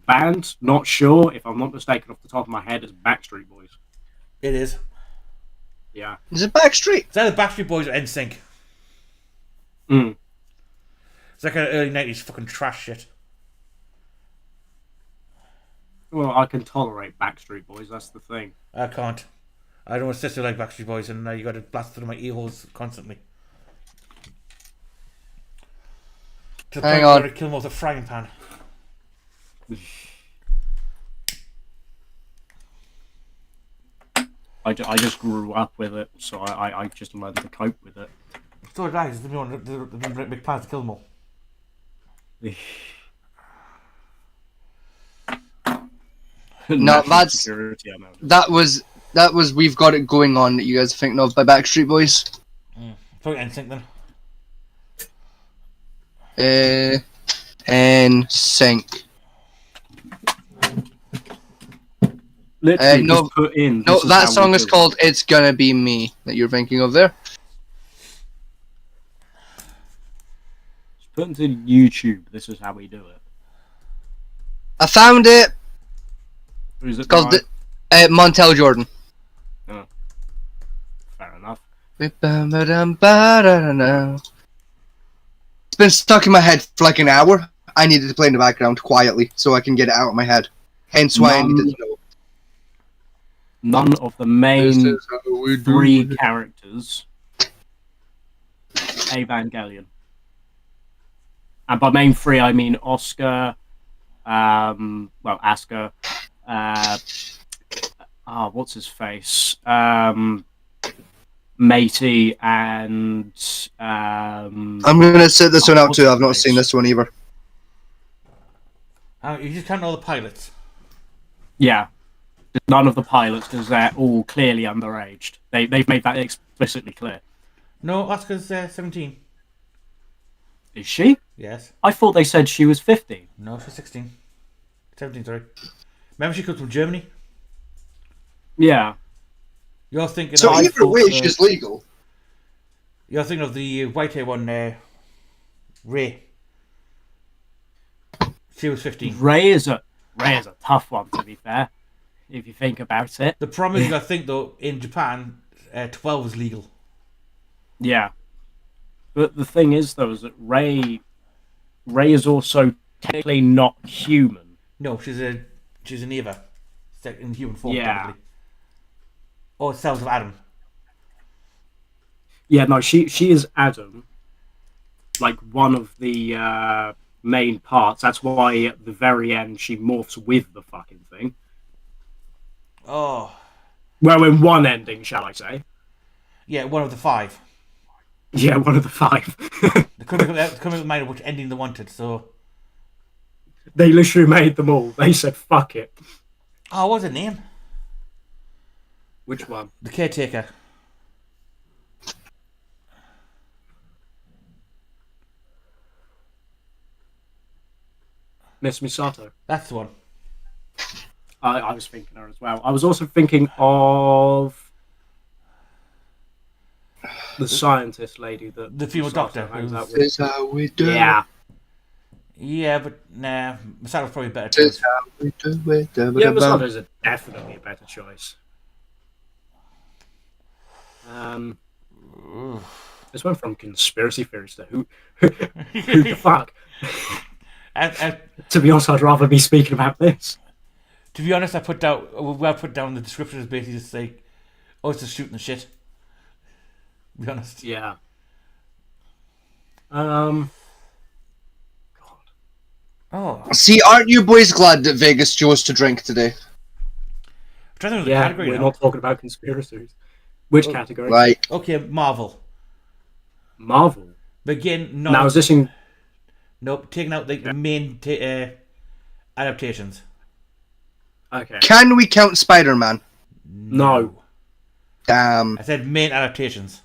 Speaker 4: Band, not sure. If I'm not mistaken, off the top of my head, it's Backstreet Boys.
Speaker 2: It is.
Speaker 4: Yeah.
Speaker 3: Is it Backstreet?
Speaker 2: It's either Backstreet Boys or NSYNC. It's like an early 90s fucking trash shit.
Speaker 4: Well, I can tolerate Backstreet Boys. That's the thing.
Speaker 2: I can't. I don't want to sister like Backstreet Boys, and you got to blast through my ear holes constantly. To the
Speaker 3: Hang
Speaker 2: point
Speaker 3: on.
Speaker 2: where I kill them with a frying pan.
Speaker 4: I I just grew up with it, so I just learned to cope with it.
Speaker 2: So did I. Didn't make plans to kill them all.
Speaker 3: No, that's
Speaker 4: Security, I know.
Speaker 3: that was We've Got It Going On that you guys are thinking of by Backstreet Boys.
Speaker 2: Probably NSYNC then.
Speaker 3: NSYNC.
Speaker 4: Literally,
Speaker 3: no,
Speaker 4: just put in.
Speaker 3: No,
Speaker 4: this is
Speaker 3: that
Speaker 4: how
Speaker 3: song
Speaker 4: we
Speaker 3: is
Speaker 4: do it.
Speaker 3: called "It's Gonna Be Me" that you're thinking of there.
Speaker 4: Just put into YouTube. This is how we do it.
Speaker 3: I found it.
Speaker 4: Who is it?
Speaker 3: Called
Speaker 4: by?
Speaker 3: Montel Jordan.
Speaker 4: Oh. Fair enough.
Speaker 3: It's been stuck in my head for like an hour. I needed to play in the background quietly so I can get it out of my head. Hence why I needed to know.
Speaker 4: None of the main three characters Evangelion. And by main three, I mean Oscar, Asuka, what's his face? Matey and
Speaker 3: I'm gonna set this one out too. I've not seen this one either.
Speaker 2: You just can't know the pilots.
Speaker 4: Yeah. None of the pilots, because they're all clearly underaged. They've made that explicitly clear.
Speaker 2: No, Oscar's 17.
Speaker 4: Is she?
Speaker 2: Yes.
Speaker 4: I thought they said she was 15.
Speaker 2: No, she's 16. 17, sorry. Remember she comes from Germany?
Speaker 4: Yeah.
Speaker 2: You're thinking
Speaker 3: So
Speaker 2: of...
Speaker 3: either way, she's legal.
Speaker 2: You're thinking of the white hair one, Ray. She was 15.
Speaker 4: Ray is a tough one, to be fair, if you think about it.
Speaker 2: The problem is, you got to think though, in Japan, 12 is legal.
Speaker 4: Yeah. But the thing is, though, is that Ray is also technically not human.
Speaker 2: No, she's an Eva, in human form.
Speaker 4: Yeah.
Speaker 2: Technically. Or cells of Adam.
Speaker 4: Yeah, no, she is Adam, like one of the main parts. That's why at the very end she morphs with the fucking thing.
Speaker 2: Oh.
Speaker 4: Well, in one ending, shall I say?
Speaker 2: Yeah, one of the 5.
Speaker 4: Yeah, one of the 5.
Speaker 2: They couldn't come with mine which ending they wanted, so...
Speaker 4: They literally made them all. They said, fuck it.
Speaker 2: Oh, what's her name?
Speaker 4: Which one?
Speaker 2: The caretaker.
Speaker 4: Miss Misato.
Speaker 2: That's the one.
Speaker 4: I was thinking her as well. I was also thinking of the scientist lady that
Speaker 2: The female
Speaker 4: Misato
Speaker 2: doctor.
Speaker 4: hangs out with.
Speaker 3: This is how we do
Speaker 4: Yeah.
Speaker 2: Yeah, but nah, Masato's probably better.
Speaker 3: This is how we do it.
Speaker 4: Yeah, Misato is definitely a better choice. This went from conspiracy theories to who the fuck? To be honest, I'd rather be speaking about this.
Speaker 2: To be honest, I put down the description is basically just like, oh, it's just shooting the shit. To be honest.
Speaker 4: Yeah. God.
Speaker 2: Oh.
Speaker 3: See, aren't you boys glad that Vegas chose to drink today?
Speaker 2: I'm trying to think of the
Speaker 4: Yeah,
Speaker 2: category
Speaker 4: we're
Speaker 2: now.
Speaker 4: not talking about conspiracies. Which category?
Speaker 3: Like,
Speaker 2: Okay, Marvel.
Speaker 4: Marvel.
Speaker 2: But again, no.
Speaker 4: Now, is this in...
Speaker 2: Nope, taking out like the main adaptations.
Speaker 4: Okay.
Speaker 3: can we count Spider-Man?
Speaker 4: No.
Speaker 3: Damn.
Speaker 2: I said main adaptations.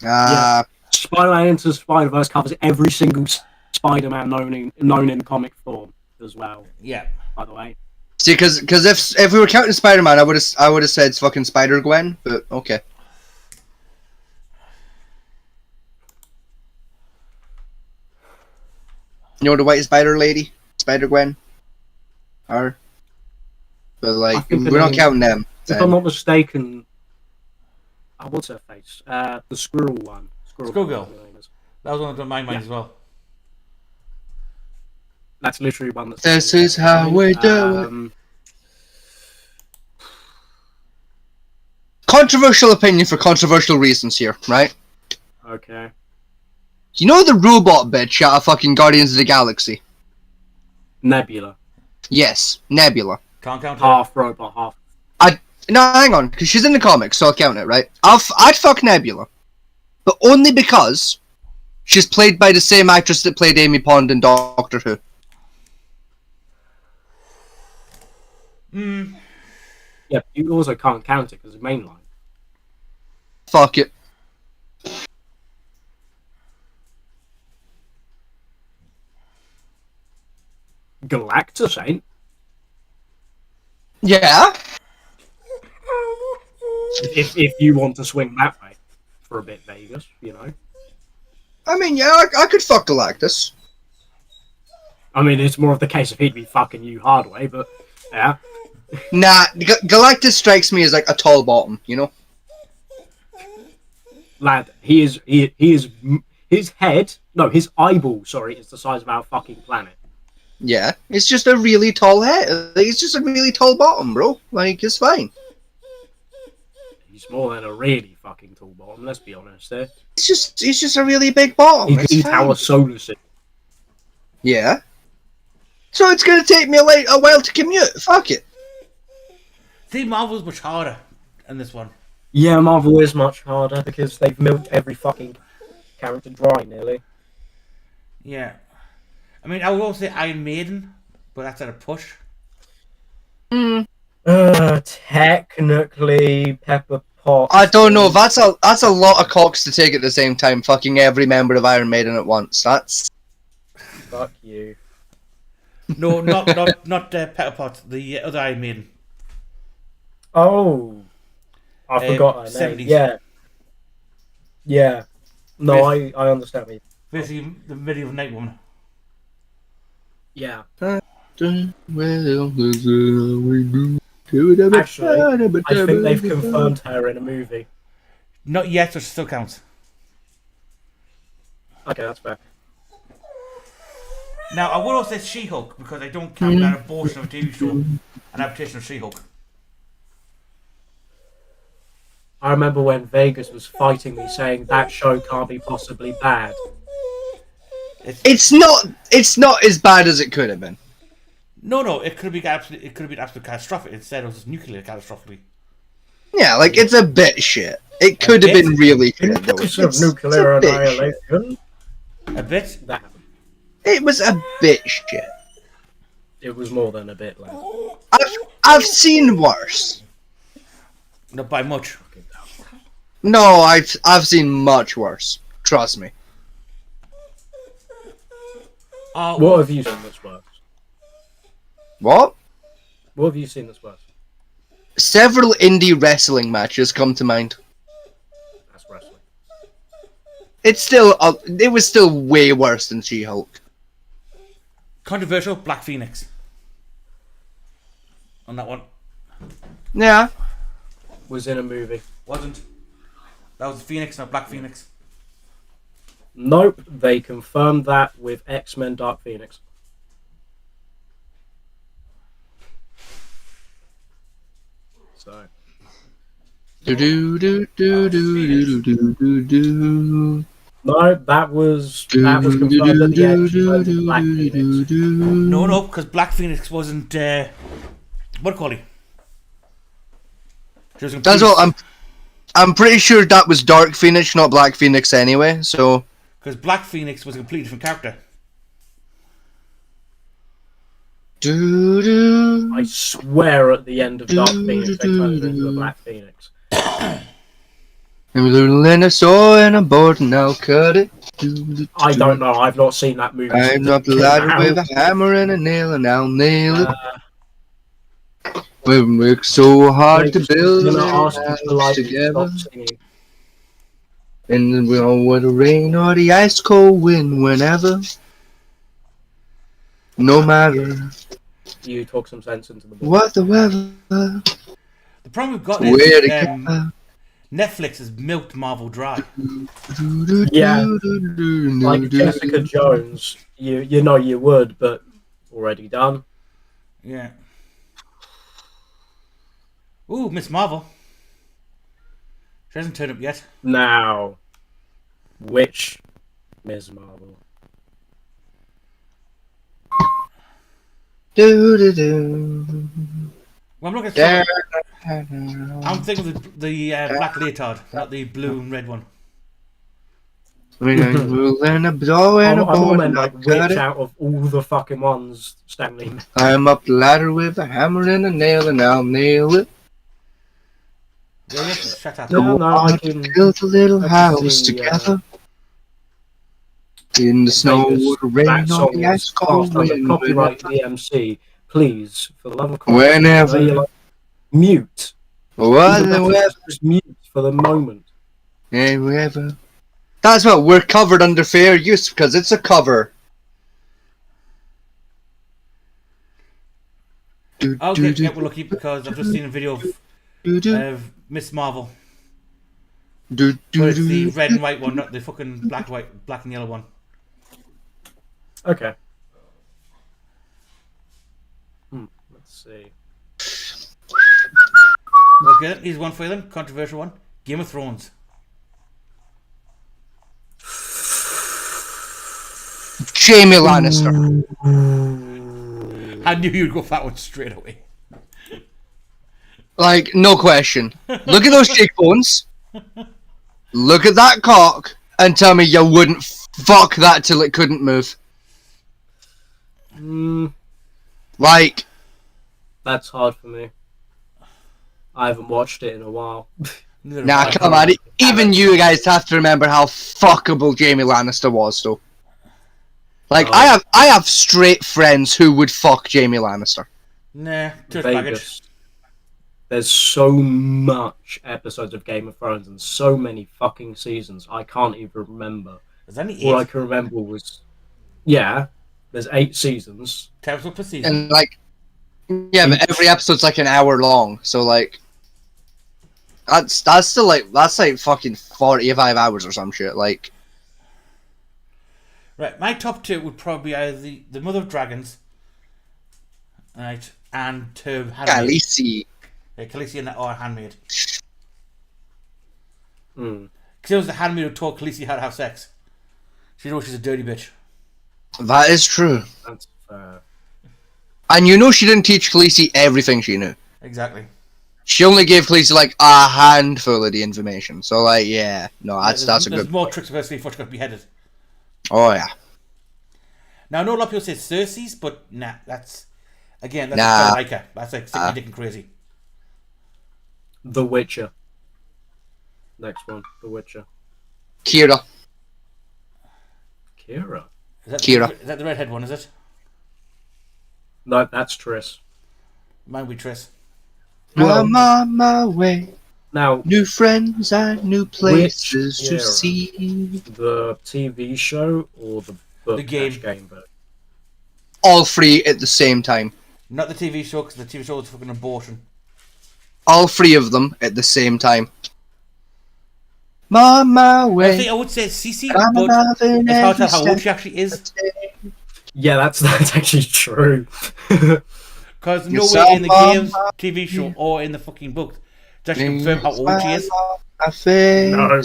Speaker 4: Spider-Man Into the Spider-Verse covers every single Spider-Man known in comic form as well,
Speaker 2: Yeah.
Speaker 4: by the way.
Speaker 3: See, because if we were counting Spider-Man, I would have said fucking Spider-Gwen, but okay. You know the White Spider lady, Spider-Gwen, her. But like, we're not counting them.
Speaker 4: If I'm not mistaken, what's her face? The squirrel one.
Speaker 2: Squirrel Girl. That was one of my mind as well.
Speaker 4: That's literally one that's...
Speaker 3: This is how we do it. Controversial opinion for controversial reasons here, right?
Speaker 4: Okay.
Speaker 3: You know the robot bitch out of fucking Guardians of the Galaxy?
Speaker 4: Nebula.
Speaker 3: Yes, Nebula.
Speaker 2: Can't count her.
Speaker 4: Half robot, half...
Speaker 3: No, hang on, because she's in the comics, so I'll count it, right? I'd fuck Nebula, but only because she's played by the same actress that played Amy Pond in Doctor Who.
Speaker 4: Yeah, you also can't count it because it's mainline.
Speaker 3: Fuck it.
Speaker 4: Galactus ain't.
Speaker 3: Yeah.
Speaker 4: If you want to swing that way for a bit, Vegas, you know.
Speaker 3: I mean, yeah, I could fuck Galactus.
Speaker 4: I mean, it's more of the case if he'd be fucking you hard way, but yeah.
Speaker 3: Nah, Galactus strikes me as like a tall bottom, you know?
Speaker 4: Lad, his head, no, his eyeball, sorry, is the size of our fucking planet.
Speaker 3: Yeah, it's just a really tall head. Like, it's just a really tall bottom, bro. Like, it's fine.
Speaker 4: He's more than a really fucking tall bottom, let's be honest there.
Speaker 3: It's just a really big bottom.
Speaker 4: He'd eat our solar system.
Speaker 3: Yeah. So it's gonna take me a while to commute. Fuck it.
Speaker 2: See, Marvel's much harder in this one.
Speaker 4: Yeah, Marvel is much harder because they've milked every fucking character dry nearly.
Speaker 2: Yeah. I mean, I would also say Iron Maiden, but that's at a push.
Speaker 4: Technically, Pepper Potts.
Speaker 3: I don't know. That's a lot of cocks to take at the same time. Fucking every member of Iron Maiden at once. That's.
Speaker 4: Fuck you.
Speaker 2: No, not Pepper Potts, the other Iron Maiden.
Speaker 4: Oh, I forgot her
Speaker 2: 70s.
Speaker 4: name. Yeah. Yeah. No, I understand me.
Speaker 2: Basically, the medieval night woman.
Speaker 4: Yeah.
Speaker 3: Actually,
Speaker 4: I think they've confirmed her in a movie.
Speaker 2: Not yet, but still counts.
Speaker 4: Okay, that's fair.
Speaker 2: Now, I would also say She-Hulk, because I don't count that abortion of a TV show, an adaptation of She-Hulk.
Speaker 4: I remember when Vegas was fighting me saying that show can't be possibly bad.
Speaker 3: it's not as bad as it could have been.
Speaker 2: No, it could have been absolutely catastrophic. Instead, it was just nuclear catastrophe.
Speaker 3: Yeah, like it's a bit shit. It could have been really
Speaker 4: In
Speaker 3: shit. Though.
Speaker 4: case of
Speaker 3: It's
Speaker 4: nuclear
Speaker 3: a bit shit.
Speaker 4: annihilation,
Speaker 2: A bit.
Speaker 4: that happened.
Speaker 3: It was a bit shit.
Speaker 4: It was more than a bit, lad.
Speaker 3: I've seen worse.
Speaker 2: Not by much.
Speaker 3: No, I've seen much worse. Trust me.
Speaker 4: What have you seen that's worse?
Speaker 3: What?
Speaker 4: What have you seen that's worse?
Speaker 3: Several indie wrestling matches come to mind.
Speaker 4: That's wrestling.
Speaker 3: It was still way worse than She-Hulk.
Speaker 2: Controversial, Black Phoenix. On that one.
Speaker 3: Yeah.
Speaker 4: Was in a movie.
Speaker 2: Wasn't. That was Phoenix, not Black Phoenix.
Speaker 4: Nope, they confirmed that with X-Men Dark Phoenix. So. No, that was confirmed at the end. She was Black Phoenix.
Speaker 2: No, because Black Phoenix wasn't. What do you call it? She was
Speaker 3: That's all. I'm pretty sure that was Dark Phoenix, not Black Phoenix, anyway. So.
Speaker 2: Because Black Phoenix was a completely different character.
Speaker 4: I swear at the end of Dark Phoenix, they turned her into a Black Phoenix.
Speaker 3: I'm a little in a saw and I'm bored and I'll cut it.
Speaker 4: I don't know, I've not seen that movie.
Speaker 3: I'm up the ladder with a hammer and a nail and I'll nail it. We work so hard to build
Speaker 4: I'm
Speaker 3: a
Speaker 4: gonna ask you to like
Speaker 3: together.
Speaker 4: stop singing.
Speaker 3: And then we all want the rain or the ice cold wind whenever. No matter
Speaker 4: You talk some sense into the book.
Speaker 3: what the weather.
Speaker 2: The problem we've got
Speaker 3: Where
Speaker 2: is
Speaker 3: together.
Speaker 2: Netflix has milked Marvel dry.
Speaker 4: Yeah. Like Jessica Jones, you know you would, but already done.
Speaker 2: Yeah. Ooh, Miss Marvel. She hasn't turned up yet.
Speaker 4: Now, which Ms. Marvel?
Speaker 3: Do do do.
Speaker 2: Well, I'm not going
Speaker 3: There.
Speaker 2: to I'm thinking of the black leotard, not the blue and red one.
Speaker 3: When I rule and a blow and a
Speaker 4: I'm all
Speaker 3: board
Speaker 4: meant
Speaker 3: and I
Speaker 4: like
Speaker 3: cut
Speaker 4: which
Speaker 3: it.
Speaker 4: out of all the fucking ones Stanley.
Speaker 3: I'm up the ladder with a hammer and a nail and I'll nail it.
Speaker 2: Yeah, shut up.
Speaker 4: No,
Speaker 3: Go
Speaker 4: no, I
Speaker 3: on
Speaker 4: can.
Speaker 3: to build a little
Speaker 4: I can
Speaker 3: house
Speaker 4: see,
Speaker 3: together. In the snow or
Speaker 4: Vegas,
Speaker 3: the rain
Speaker 4: that
Speaker 3: or
Speaker 4: song
Speaker 3: the
Speaker 4: is
Speaker 3: ice cold
Speaker 4: classed under
Speaker 3: wind.
Speaker 4: copyright VMC. Please, for the love of Christ,
Speaker 3: Whenever.
Speaker 4: I know you're like, mute.
Speaker 3: What
Speaker 4: Even
Speaker 3: the
Speaker 4: better,
Speaker 3: weather.
Speaker 4: just mute for the moment.
Speaker 3: Wherever. That's what we're covered under fair use because it's a cover.
Speaker 2: Okay, yeah, we're lucky because I've just seen a video of Miss Marvel. But it's the red and white one, not the fucking black and yellow one.
Speaker 4: Okay. Let's see.
Speaker 2: Okay, then, here's one for you then. Controversial one. Game of Thrones.
Speaker 3: Jamie Lannister.
Speaker 2: I knew you'd go for that one straight away.
Speaker 3: Like, no question. Look at those cheekbones. Look at that cock. And tell me you wouldn't fuck that till it couldn't move. Like,
Speaker 4: That's hard for me. I haven't watched it in a while.
Speaker 3: nah, come on. Even you guys have to remember how fuckable Jamie Lannister was, though. Like, I have straight friends who would fuck Jamie Lannister.
Speaker 2: Nah, too much baggage.
Speaker 4: Vegas. There's so much episodes of Game of Thrones and so many fucking seasons. I can't even remember.
Speaker 2: There's only
Speaker 4: All I
Speaker 2: 8.
Speaker 4: can remember was, yeah, there's 8 seasons.
Speaker 2: 10 episodes per season.
Speaker 3: And, like, yeah, but every episode's like an hour long. So, like, that's still, like, that's like fucking 45 hours or some shit. Like,
Speaker 2: Right, my top 2 would probably be either the Mother of Dragons, right, and her handmaid.
Speaker 3: Khaleesi.
Speaker 2: Yeah, Khaleesi or handmaid.
Speaker 4: Mm.
Speaker 2: Because it was the handmaid who taught Khaleesi how to have sex. She knows she's a dirty bitch.
Speaker 3: That is true.
Speaker 4: That's fair.
Speaker 3: And you know she didn't teach Khaleesi everything she knew.
Speaker 2: Exactly.
Speaker 3: She only gave Khaleesi, like, a handful of the information. So, like, yeah. No, that's a
Speaker 2: There's
Speaker 3: good
Speaker 2: more
Speaker 3: point.
Speaker 2: tricks of her sleeve before she got beheaded.
Speaker 3: Oh, yeah.
Speaker 2: Now, I know a lot of people say Cersei's, but nah, that's... Again, that's
Speaker 3: Nah.
Speaker 2: like her. That's like sick, dick and crazy.
Speaker 4: The Witcher. Next one, The Witcher.
Speaker 3: Kira.
Speaker 4: Kira.
Speaker 3: Kira.
Speaker 2: Is that the redhead one, is it?
Speaker 4: No, that's Triss.
Speaker 2: Mine would be Triss.
Speaker 3: I'm on my way.
Speaker 4: Now,
Speaker 3: New friends and new places to
Speaker 4: era?
Speaker 3: see.
Speaker 4: the TV show or the book
Speaker 2: The game.
Speaker 4: game version?
Speaker 3: All three at the same time.
Speaker 2: Not the TV show, because the TV show was fucking abortion.
Speaker 3: All three of them at the same time. I'm on my
Speaker 2: I
Speaker 3: way.
Speaker 2: think I would say Cece,
Speaker 3: I'm
Speaker 2: but
Speaker 3: loving
Speaker 2: it's hard to
Speaker 3: every
Speaker 2: tell how old
Speaker 3: step
Speaker 2: she actually is.
Speaker 4: Yeah, that's actually true.
Speaker 2: Because
Speaker 3: Yes,
Speaker 2: nowhere in the
Speaker 3: I'm
Speaker 2: games,
Speaker 3: on
Speaker 2: TV show, or in the fucking book to actually
Speaker 3: my
Speaker 2: confirm how old she is.
Speaker 3: My face.
Speaker 4: No,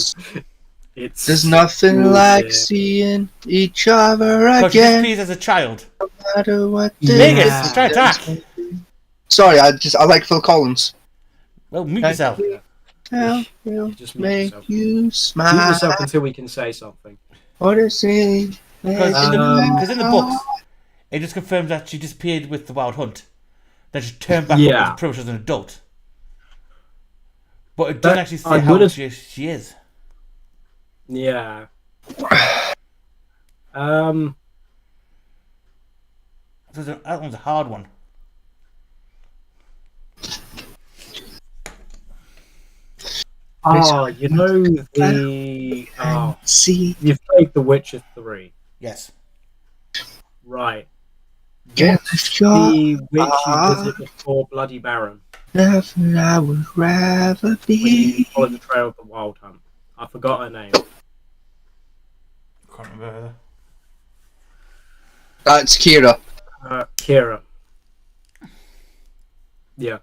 Speaker 4: it's
Speaker 3: There's nothing
Speaker 4: bullshit.
Speaker 3: like seeing each other
Speaker 2: Because she
Speaker 3: again.
Speaker 2: disappears as a child.
Speaker 3: No matter what
Speaker 4: Yeah.
Speaker 2: Vegas,
Speaker 3: distance
Speaker 2: try attack.
Speaker 3: Sorry, I like Phil Collins.
Speaker 2: Well, mute yourself.
Speaker 3: Tell
Speaker 4: You
Speaker 3: will
Speaker 4: just mute
Speaker 3: make
Speaker 4: yourself.
Speaker 3: you
Speaker 4: Mute
Speaker 3: smile.
Speaker 4: yourself until we can say something.
Speaker 3: What is it?
Speaker 2: Because in the books, it just confirms that she disappeared with the Wild Hunt. Then she turned back
Speaker 4: Yeah.
Speaker 2: up as pretty much as an adult. But it doesn't actually say
Speaker 4: I
Speaker 2: how old
Speaker 4: would've-
Speaker 2: she is.
Speaker 4: Yeah.
Speaker 2: So that one's a hard one.
Speaker 4: Oh, you know the... Oh,
Speaker 3: See,
Speaker 4: you've played The Witcher 3.
Speaker 2: Yes.
Speaker 4: Right.
Speaker 3: get your
Speaker 4: The witch you visit before Bloody Baron.
Speaker 3: nothing I would rather
Speaker 4: When
Speaker 3: be.
Speaker 4: you follow the trail of the Wild Hunt. I forgot her name.
Speaker 2: Can't remember her.
Speaker 3: That's Kira.
Speaker 4: Kira. Yeah.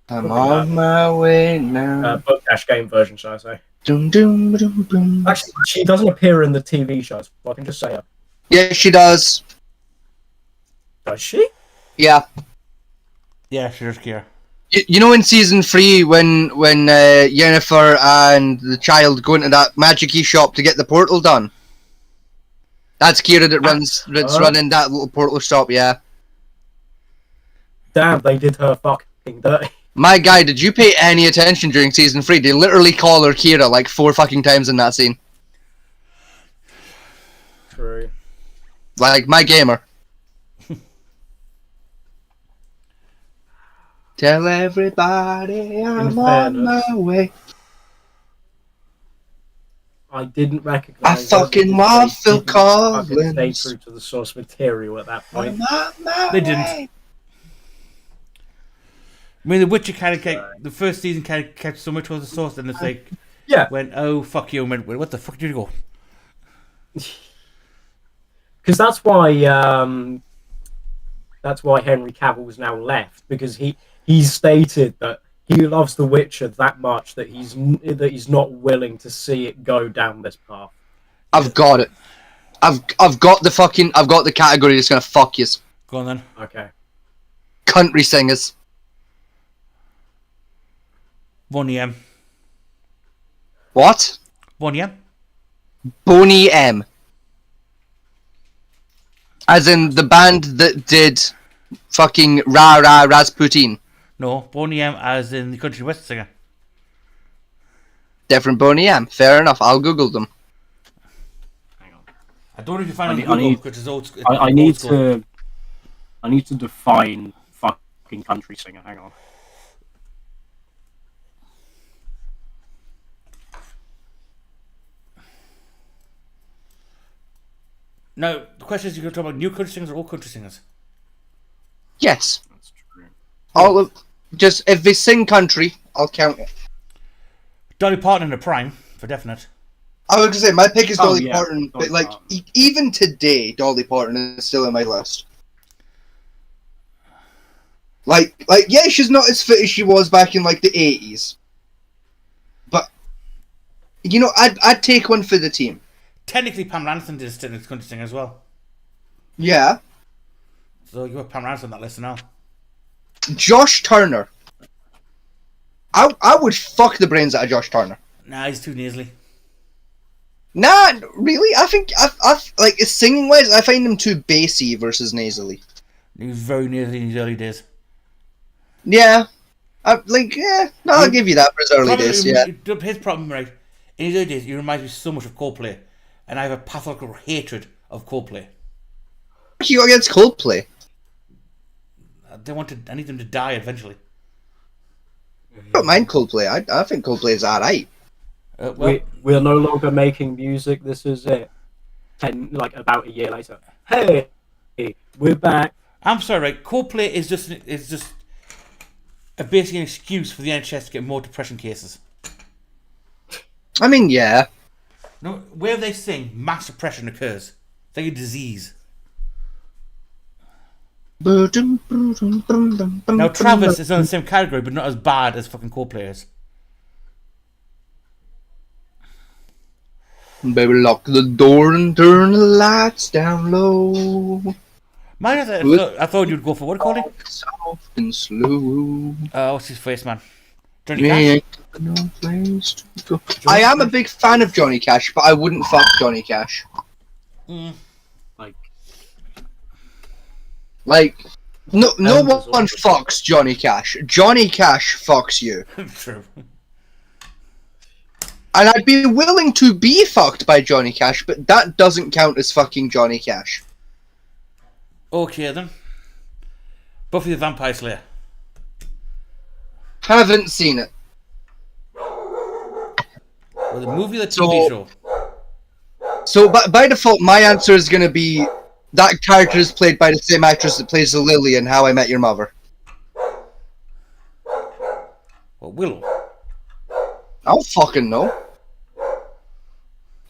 Speaker 3: I'm on my way now.
Speaker 4: Book Dash game version, should I say.
Speaker 3: Dum dum dum dum.
Speaker 4: Actually, she doesn't appear in the TV shows, but I can just say her.
Speaker 3: Yeah, she does.
Speaker 4: Does she?
Speaker 3: Yeah.
Speaker 2: Yeah, she's Kira.
Speaker 3: You know in season 3 when Yennefer and the child go into that magic-y shop to get the portal done? That's Kira that's running that little portal shop, yeah.
Speaker 4: Damn, they did her fucking dirty.
Speaker 3: My guy, did you pay any attention during season 3? They literally call her Kira like 4 fucking times in that scene.
Speaker 4: True.
Speaker 3: Like, my gamer. Tell everybody I'm on my way.
Speaker 4: I didn't recognise.
Speaker 3: I fucking love Phil Collins.
Speaker 4: Stay true to the source material at that point.
Speaker 2: They didn't. I mean, The Witcher kind of kept, the first season kind of kept so much towards the source, and it's like,
Speaker 4: Yeah.
Speaker 2: went, oh, fuck you, and went, what the fuck did you go?
Speaker 4: Because that's why Henry Cavill was now left, because he stated that he loves The Witcher that much that he's not willing to see it go down this path.
Speaker 3: I've got it. I've got the category that's gonna fuck you.
Speaker 2: Go on then.
Speaker 4: Okay.
Speaker 3: Country singers.
Speaker 2: Boney M.
Speaker 3: What?
Speaker 2: Boney M.
Speaker 3: Boney M. As in the band that did fucking Ra Ra Rasputin.
Speaker 2: No, Boney M as in the country west singer.
Speaker 3: Different Boney M. Fair enough. I'll Google them.
Speaker 4: Hang on.
Speaker 2: I don't know if you find it
Speaker 4: I
Speaker 2: on Google
Speaker 4: need-
Speaker 2: because it's old.
Speaker 4: I need to define fucking country singer. Hang on.
Speaker 2: Now, the question is, you're going to talk about new country singers or old country singers?
Speaker 3: Yes.
Speaker 4: That's true.
Speaker 3: All of just if they sing country, I'll count it.
Speaker 2: Dolly Parton in the prime, for definite.
Speaker 3: I was gonna say my pick is
Speaker 4: Oh,
Speaker 3: Dolly
Speaker 4: yeah,
Speaker 3: Parton,
Speaker 4: Dolly
Speaker 3: but like
Speaker 4: Parton.
Speaker 3: even today, Dolly Parton is still in my list. Like yeah, she's not as fit as she was back in like the 80s, but you know, I'd take one for the team.
Speaker 2: Technically, Pam Anderson did a country singer as well.
Speaker 3: Yeah,
Speaker 2: So you have Pam Anderson on that list now.
Speaker 3: Josh Turner. I would fuck the brains out of Josh Turner.
Speaker 2: Nah, he's too nasally.
Speaker 3: Nah, really? I think I've like singing wise, I find him too bassy versus nasally.
Speaker 2: He was very nasally in his early days.
Speaker 3: Yeah, I'll give you that for his early days. Yeah,
Speaker 2: His problem, right, in his early days, he reminds me so much of Coldplay. And I have a pathological hatred of Coldplay.
Speaker 3: what you got against Coldplay?
Speaker 2: I need them to die eventually.
Speaker 3: I don't mind Coldplay. I think Coldplay is alright.
Speaker 2: Well,
Speaker 4: We're no longer making music. This is it. About a year later. Hey, we're back.
Speaker 2: I'm sorry, right? Coldplay is just basically an excuse for the NHS to get more depression cases.
Speaker 3: I mean, yeah.
Speaker 2: No, where they sing, mass depression occurs. It's like a disease. Now Travis is on the same category, but not as bad as fucking Coldplay is.
Speaker 3: Baby, lock the door and turn the lights down low.
Speaker 2: I thought you'd go for what do you call it?
Speaker 3: Soft and slow.
Speaker 2: What's his face, man? Johnny
Speaker 3: We
Speaker 2: Cash.
Speaker 3: ain't got no place to go. I am a big fan of Johnny Cash, but I wouldn't fuck Johnny Cash. Like, no one fucks Johnny Cash. Johnny Cash fucks you.
Speaker 2: True.
Speaker 3: And I'd be willing to be fucked by Johnny Cash, but that doesn't count as fucking Johnny Cash.
Speaker 2: Okay then. Buffy the Vampire Slayer.
Speaker 3: Haven't seen it.
Speaker 2: Or the movie, the TV show.
Speaker 3: So by default, my answer is going to be that character is played by the same actress that plays the Lily in How I Met Your Mother.
Speaker 2: Well, Willow.
Speaker 3: I don't fucking know.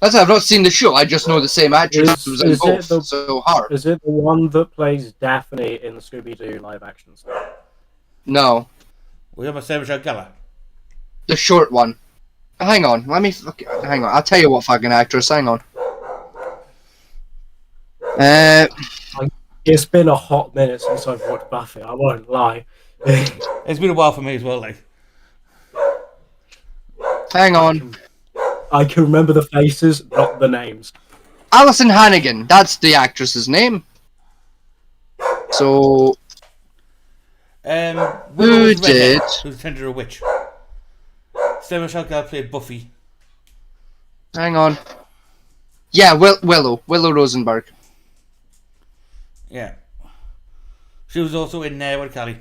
Speaker 3: That's I've not seen the show. I just know the same actress was in both. So hard.
Speaker 4: Is it the one that plays Daphne in the Scooby-Doo live-action stuff?
Speaker 3: No,
Speaker 2: We have a Sarah Michelle Gellar.
Speaker 3: the short one. Hang on, hang on. I'll tell you what fucking actress. Hang on.
Speaker 4: It's been a hot minute since I've watched Buffy. I won't lie.
Speaker 2: It's been a while for me as well, like.
Speaker 3: Hang on.
Speaker 4: I can remember the faces, not the names.
Speaker 3: Alison Hannigan. That's the actress's name. So
Speaker 2: Willow
Speaker 3: who
Speaker 2: was the redhead,
Speaker 3: did?
Speaker 2: who's turned into a witch. Sarah Michelle Gellar played Buffy.
Speaker 3: Hang on. Yeah, Willow Rosenberg.
Speaker 2: Yeah. She was also in, what do you call it?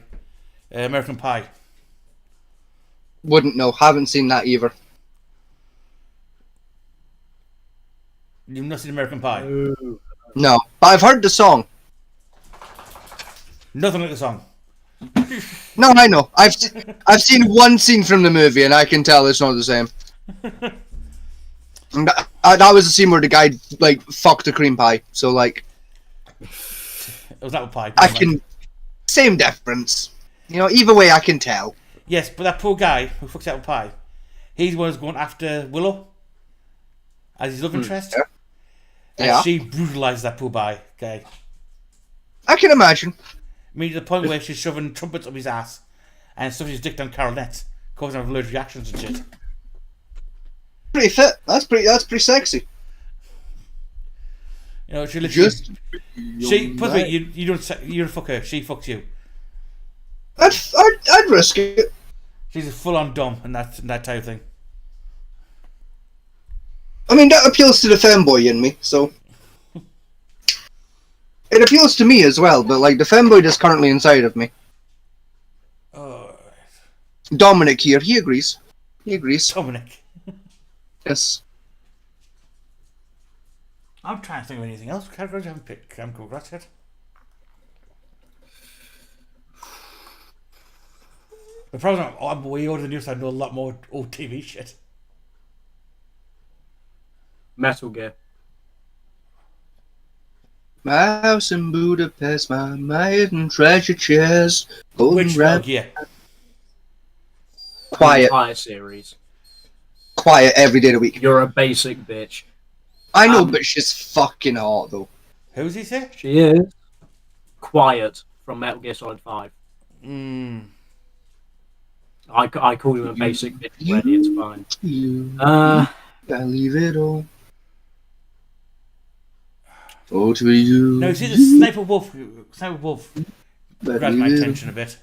Speaker 2: American Pie.
Speaker 3: Wouldn't know. Haven't seen that either.
Speaker 2: You've not seen American Pie?
Speaker 3: No, but I've heard the song.
Speaker 2: Nothing like the song.
Speaker 3: No, I know. I've seen one scene from the movie, and I can tell it's not the same. And that was the scene where the guy like fucked a cream pie. So like,
Speaker 2: It was that pie.
Speaker 3: I can same difference. You know, either way, I can tell.
Speaker 2: Yes, but that poor guy who fucks out a pie, he's the one who's going after Willow as his love interest. And
Speaker 3: Yeah.
Speaker 2: she brutalised that poor guy.
Speaker 3: I can imagine.
Speaker 2: I mean, to the point where she's shoving trumpets up his ass and stuffing his dick down Carol Nets, causing him allergic reactions and shit.
Speaker 3: Pretty fit. That's pretty sexy.
Speaker 2: You know, she literally.
Speaker 3: Just.
Speaker 2: She, put it, you don't fuck her. She fucks you.
Speaker 3: I'd risk it.
Speaker 2: She's a full-on dumb and that type of thing.
Speaker 3: I mean, that appeals to the femboy in me, so. It appeals to me as well, but like the femboy that's currently inside of me. Dominic here, he agrees.
Speaker 2: Dominic.
Speaker 3: Yes.
Speaker 2: I'm trying to think of anything else. Categories I haven't picked. Chemical Grass yet. The problem is I'm way older than you, so I know a lot more old TV shit.
Speaker 4: Metal Gear.
Speaker 3: My house in Budapest, my hidden treasure chest.
Speaker 2: Which Metal Gear?
Speaker 3: Quiet.
Speaker 4: Entire series.
Speaker 3: Quiet every day of the week.
Speaker 4: You're a basic bitch.
Speaker 3: I know, but she's fucking hot though.
Speaker 2: Who's he say?
Speaker 4: She is. Quiet from Metal Gear Solid 5. I call him a basic bitch already, it's fine.
Speaker 3: I leave it all. Oh, to you.
Speaker 2: No, see the Sniper Wolf. Sniper Wolf grabbed my attention a bit.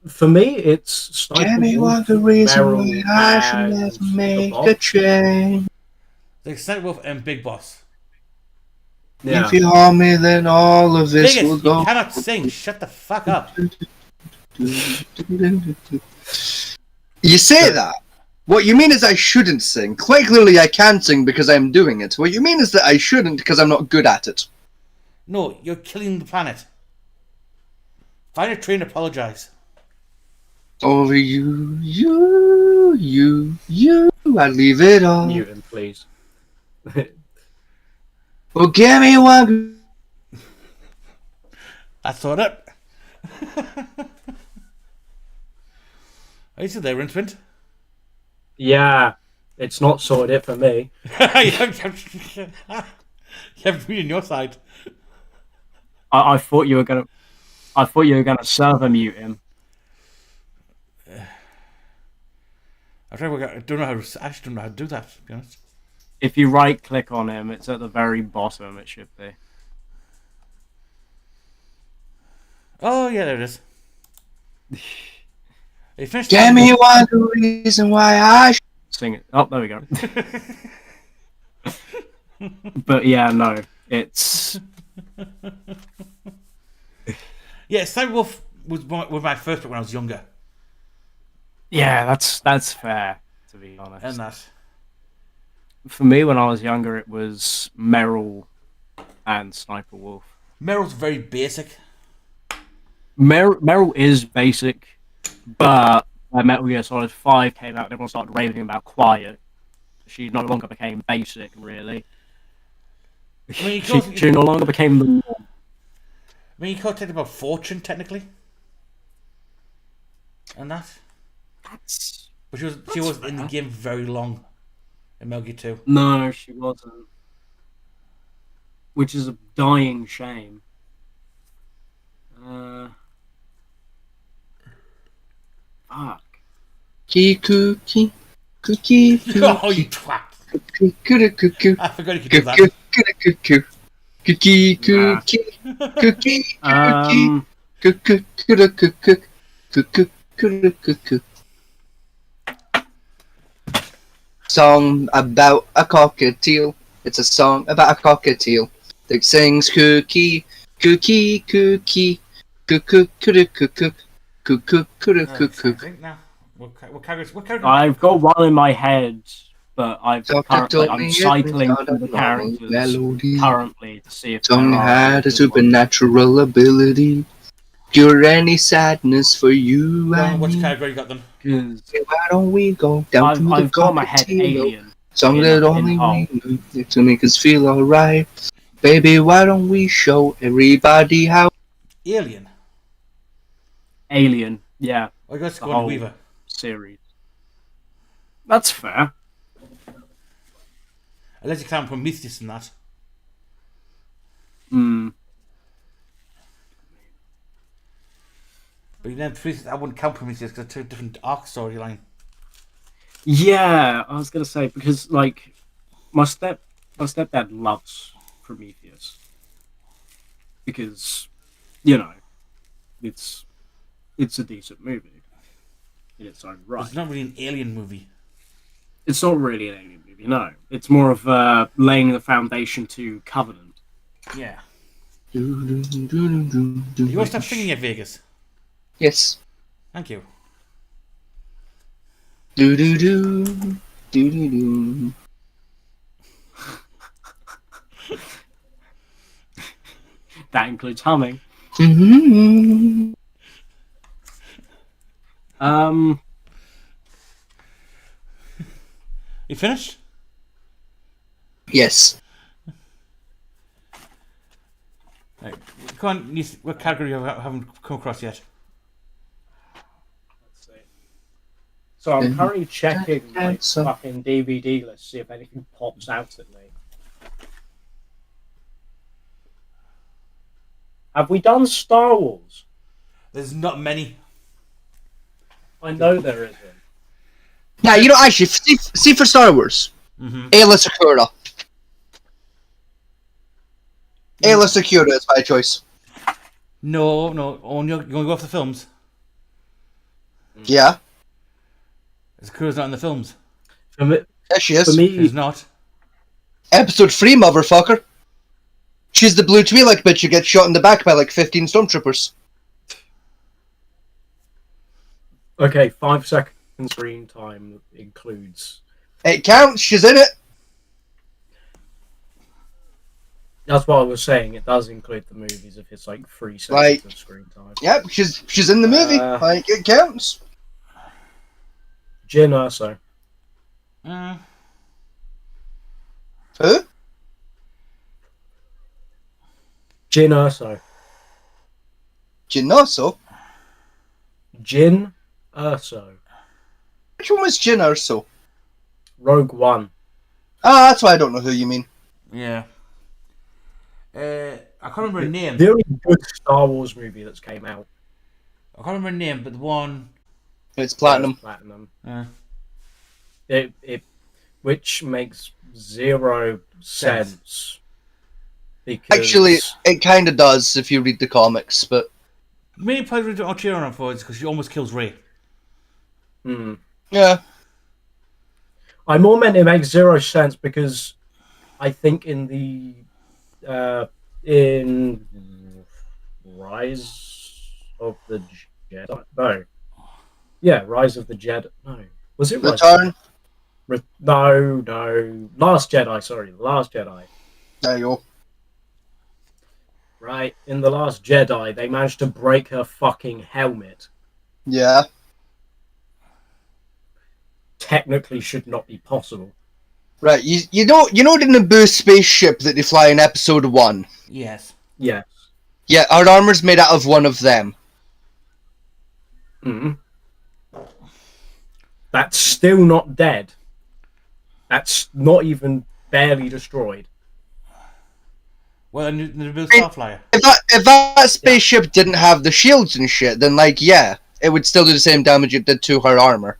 Speaker 4: For me, it's Sniper
Speaker 3: Tell me
Speaker 4: Wolf,
Speaker 3: what the reason
Speaker 4: Meryl,
Speaker 3: why I should
Speaker 4: and
Speaker 3: never
Speaker 4: the
Speaker 3: make
Speaker 4: Boss.
Speaker 3: a change.
Speaker 2: Like Sniper Wolf and Big Boss.
Speaker 4: Yeah.
Speaker 3: If you harm me, then all of this
Speaker 2: Biggest,
Speaker 3: will go.
Speaker 2: you cannot sing. Shut the fuck up.
Speaker 3: You say that. What you mean is I shouldn't sing. Quite clearly I can sing because I'm doing it. What you mean is that I shouldn't because I'm not good at it.
Speaker 2: No, you're killing the planet. Find a train and apologise.
Speaker 3: Over you, I leave it all.
Speaker 4: Mute him, please.
Speaker 3: Well, give me one.
Speaker 2: That's all up. Are you still there, Rinsevind?
Speaker 4: Yeah, it's not sorted it for me.
Speaker 2: You haven't been on your side.
Speaker 4: I thought you were gonna. I thought you were gonna server mute him.
Speaker 2: I don't know how to. I actually don't know how to do that. To be honest.
Speaker 4: If you right click on him, it's at the very bottom. It should be.
Speaker 2: Oh yeah, there it is. You finished.
Speaker 3: Give me one reason why I should.
Speaker 4: Sing it. Oh, there we go. But yeah, no, it's.
Speaker 2: Yeah, Sniper Wolf was my first book when I was younger.
Speaker 4: Yeah, that's fair, to be honest.
Speaker 2: And that.
Speaker 4: For me, when I was younger, it was Meryl and Sniper Wolf.
Speaker 2: Meryl's very basic.
Speaker 4: Meryl is basic, but when Metal Gear Solid 5 came out, everyone started raving about Quiet. She no longer became basic, really.
Speaker 2: I mean,
Speaker 4: She no longer became the norm.
Speaker 2: I mean, you can't take about Fortune technically, and that. But she was in the game very long. In Metal Gear 2.
Speaker 4: No, she wasn't. Which is a dying shame. Fuck.
Speaker 3: Cookie.
Speaker 2: Oh, you twat! I forgot you could do that.
Speaker 3: Song about a cockatiel. It's a song about a cockatiel that sings cookie, cookie, cookie, cookie, cookie, cookie, cookie, cookie.
Speaker 2: Now, what character?
Speaker 4: I've got one in my head, but I'm cycling through the characters
Speaker 3: melody.
Speaker 4: currently to see if
Speaker 3: Song
Speaker 4: there are
Speaker 3: had a supernatural ability. Cure any sadness for you and
Speaker 2: Which
Speaker 3: me.
Speaker 2: category you got them?
Speaker 4: because
Speaker 3: Why don't we go down to the
Speaker 4: I've got in my head
Speaker 3: cockatiel?
Speaker 4: Alien.
Speaker 3: Song
Speaker 4: in-
Speaker 3: that
Speaker 4: in
Speaker 3: only
Speaker 4: Hull.
Speaker 3: we need to make us feel alright. Baby, why don't we show everybody how?
Speaker 2: Alien.
Speaker 4: Alien, yeah,
Speaker 2: I got
Speaker 4: the
Speaker 2: Sigourney
Speaker 4: whole
Speaker 2: Weaver.
Speaker 4: series. That's fair.
Speaker 2: Unless you count Prometheus and that.
Speaker 4: Hmm.
Speaker 2: But then Prometheus, I wouldn't count Prometheus because it's a different arc storyline.
Speaker 4: Yeah, I was gonna say because like my stepdad loves Prometheus because it's a decent movie in its own right.
Speaker 2: It's not really an alien movie.
Speaker 4: It's not really an alien movie, no. It's more of laying the foundation to Covenant.
Speaker 2: Yeah.
Speaker 3: You
Speaker 2: You want to stop singing at Vegas?
Speaker 3: Yes.
Speaker 2: Thank you.
Speaker 3: Do do do do do do.
Speaker 4: That includes humming.
Speaker 3: Mm-hmm.
Speaker 2: You finished?
Speaker 3: Yes.
Speaker 2: Right. Come on, what category you haven't come across yet?
Speaker 4: Let's see. So I'm currently checking my
Speaker 3: Answer.
Speaker 4: fucking DVD list, see if anything pops out at me. Have we done Star Wars?
Speaker 2: There's not many.
Speaker 4: I know there isn't.
Speaker 3: Now, actually, see for Star Wars.
Speaker 2: Mm-hmm.
Speaker 3: Ayla Secura. Ayla Secura is my choice.
Speaker 2: No. Only you're going to go off the films.
Speaker 3: Yeah.
Speaker 2: Sakura's not in the films.
Speaker 4: For me,
Speaker 3: There she is.
Speaker 2: She's not.
Speaker 3: Episode 3, motherfucker. She's the blue Twi'lek bitch who gets shot in the back by like 15 stormtroopers.
Speaker 4: okay, 5 seconds screen time includes.
Speaker 3: It counts. She's in it.
Speaker 4: That's what I was saying. It does include the movies if it's like 3 seconds
Speaker 3: Like-
Speaker 4: of screen time.
Speaker 3: Yep, she's in the movie. Like, it counts.
Speaker 4: Jyn Erso.
Speaker 3: Who?
Speaker 4: Jyn Erso.
Speaker 3: Jyn Erso?
Speaker 4: Jyn Erso.
Speaker 3: Which one was Jyn Erso?
Speaker 4: Rogue One.
Speaker 3: Ah, that's why I don't know who you mean.
Speaker 2: Yeah. I can't remember her name.
Speaker 4: The only good Star Wars movie that's came out.
Speaker 2: I can't remember her name, but the one.
Speaker 3: It's Platinum.
Speaker 4: Platinum.
Speaker 2: Uh,
Speaker 4: Which makes 0 sense. Because
Speaker 3: Actually, it kind of does if you read the comics, but
Speaker 2: me and probably are cheering on for it because she almost kills Rey.
Speaker 3: yeah.
Speaker 4: I more meant it makes 0 sense because I think in the in Rise of the Jedi. No. Yeah, Rise of the Jedi. No. Was it Rise?
Speaker 3: Return.
Speaker 4: No. Last Jedi, sorry. Last Jedi.
Speaker 3: There you go.
Speaker 4: Right? In The Last Jedi, they managed to break her fucking helmet.
Speaker 3: Yeah.
Speaker 4: Technically should not be possible.
Speaker 3: Right, you know the Naboo spaceship that they fly in episode 1?
Speaker 2: Yes.
Speaker 4: Yeah.
Speaker 3: Yeah, her armor's made out of one of them.
Speaker 4: Mm. That's still not dead. That's not even barely destroyed.
Speaker 2: Well, the Naboo Starflyer.
Speaker 3: If that spaceship didn't have the shields and shit, then like, yeah. it would still do the same damage it did to her armor.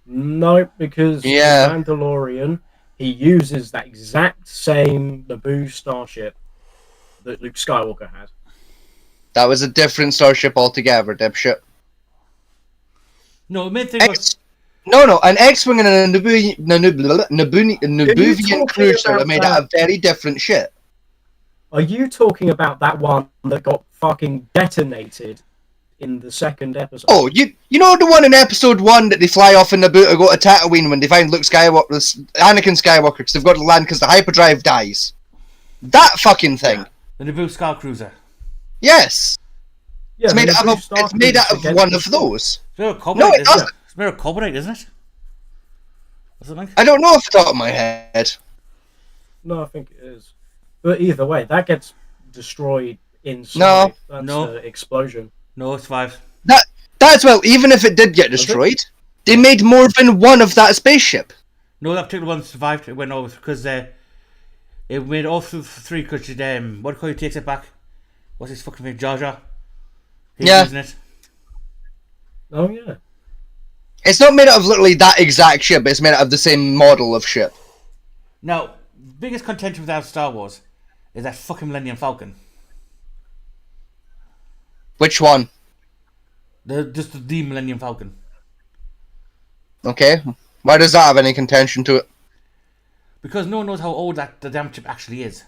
Speaker 4: No, because
Speaker 3: Yeah.
Speaker 4: in Mandalorian, he uses that exact same Naboo starship that Luke Skywalker had.
Speaker 3: That was a different starship altogether, dipshit.
Speaker 2: No, the main thing was...
Speaker 3: No, an X-Wing and a Nabuvian cruiser are made out of very different shit.
Speaker 4: Are you talking about that one that got fucking detonated in the second episode?
Speaker 3: Oh, you know the one in episode 1 that they fly off in Naboo to go to Tatooine when they find Anakin Skywalker, because they've got to land because the hyperdrive dies. That fucking thing.
Speaker 2: The Naboo Star Cruiser.
Speaker 3: Yes.
Speaker 4: Yeah,
Speaker 3: It's made out of one of those.
Speaker 2: It's made of carbonite,
Speaker 3: No, it doesn't.
Speaker 2: It's made of carbonite, isn't it? Or something?
Speaker 3: I don't know off the top of my head.
Speaker 4: No, I think it is. But either way, that gets destroyed inside.
Speaker 3: No.
Speaker 4: That's
Speaker 2: No.
Speaker 4: an explosion.
Speaker 2: No, it's 5.
Speaker 3: That's well, even if it did get destroyed, they made more than one of that spaceship.
Speaker 2: No, that particular one survived. It went over because it made all through 3 because what do you call it? He takes it back. What's his fucking name? Jar Jar. He's
Speaker 3: Yeah.
Speaker 2: using it.
Speaker 4: Oh, yeah.
Speaker 3: It's not made out of literally that exact ship, but it's made out of the same model of ship.
Speaker 2: Now, biggest contention without Star Wars is that fucking Millennium Falcon.
Speaker 3: Which one?
Speaker 2: Just the Millennium Falcon.
Speaker 3: Okay. Why does that have any contention to it?
Speaker 2: Because no one knows how old the damn chip actually is.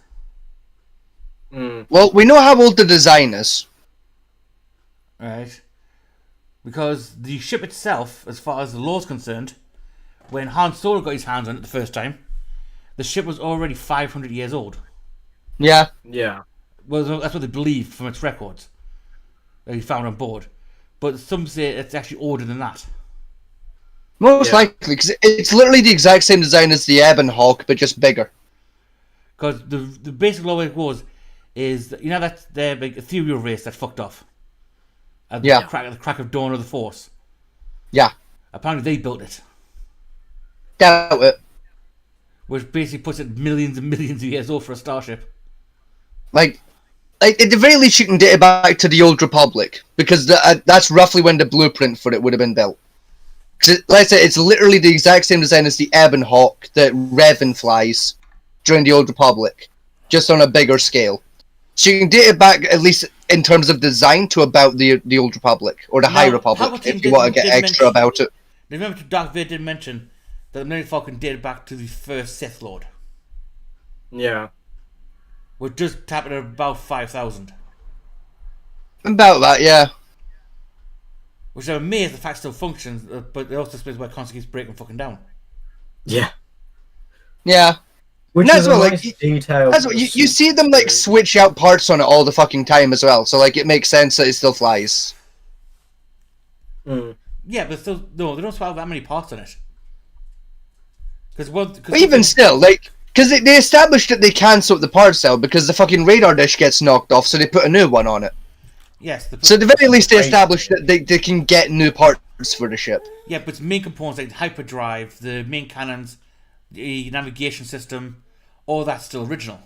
Speaker 3: Well, we know how old the design is.
Speaker 2: Right. Because the ship itself, as far as the law is concerned, when Han Solo got his hands on it the first time, the ship was already 500 years old.
Speaker 3: Yeah.
Speaker 4: Yeah.
Speaker 2: Well, that's what they believe from its records that he found on board. But some say it's actually older than that.
Speaker 3: Most likely, because it's literally the exact same design as the Ebon Hawk, but just bigger.
Speaker 2: Because the basic law it was is that, you know that the big ethereal race that fucked off at
Speaker 3: Yeah.
Speaker 2: the crack of dawn of the Force.
Speaker 3: Yeah.
Speaker 2: Apparently they built it,
Speaker 3: Doubt it.
Speaker 2: which basically puts it millions and millions of years old for a starship.
Speaker 3: Like at the very least, you can date it back to the Old Republic, because that's roughly when the blueprint for it would have been built. Like I said, it's literally the exact same design as the Ebon Hawk that Revan flies during the Old Republic, just on a bigger scale. So you can date it back, at least in terms of design, to about the Old Republic, or the High Republic,
Speaker 2: Palpatine
Speaker 3: if you want to get extra about it.
Speaker 2: Remember, Darth Vader did mention that the Millennium Falcon dated back to the first Sith Lord,
Speaker 4: Yeah.
Speaker 2: which just tapping at about 5,000.
Speaker 3: About that, yeah.
Speaker 2: Which I'm amazed the fact still functions, but it also explains why it constantly keeps breaking fucking down.
Speaker 4: Yeah.
Speaker 3: Yeah.
Speaker 4: Which
Speaker 3: That's
Speaker 4: is a
Speaker 3: what, like,
Speaker 4: nice detail.
Speaker 3: That's what you see them like switch out parts on it all the fucking time as well. So like it makes sense that it still flies.
Speaker 2: Yeah, but still, no, they don't swap that many parts on it.
Speaker 3: But even still, like, because they established that they can sort the parts out because the fucking radar dish gets knocked off, so they put a new one on it.
Speaker 2: Yes.
Speaker 3: So at the very least, they established that they can get new parts for the ship.
Speaker 2: Yeah, but its main components like the hyperdrive, the main cannons, the navigation system, all that's still original.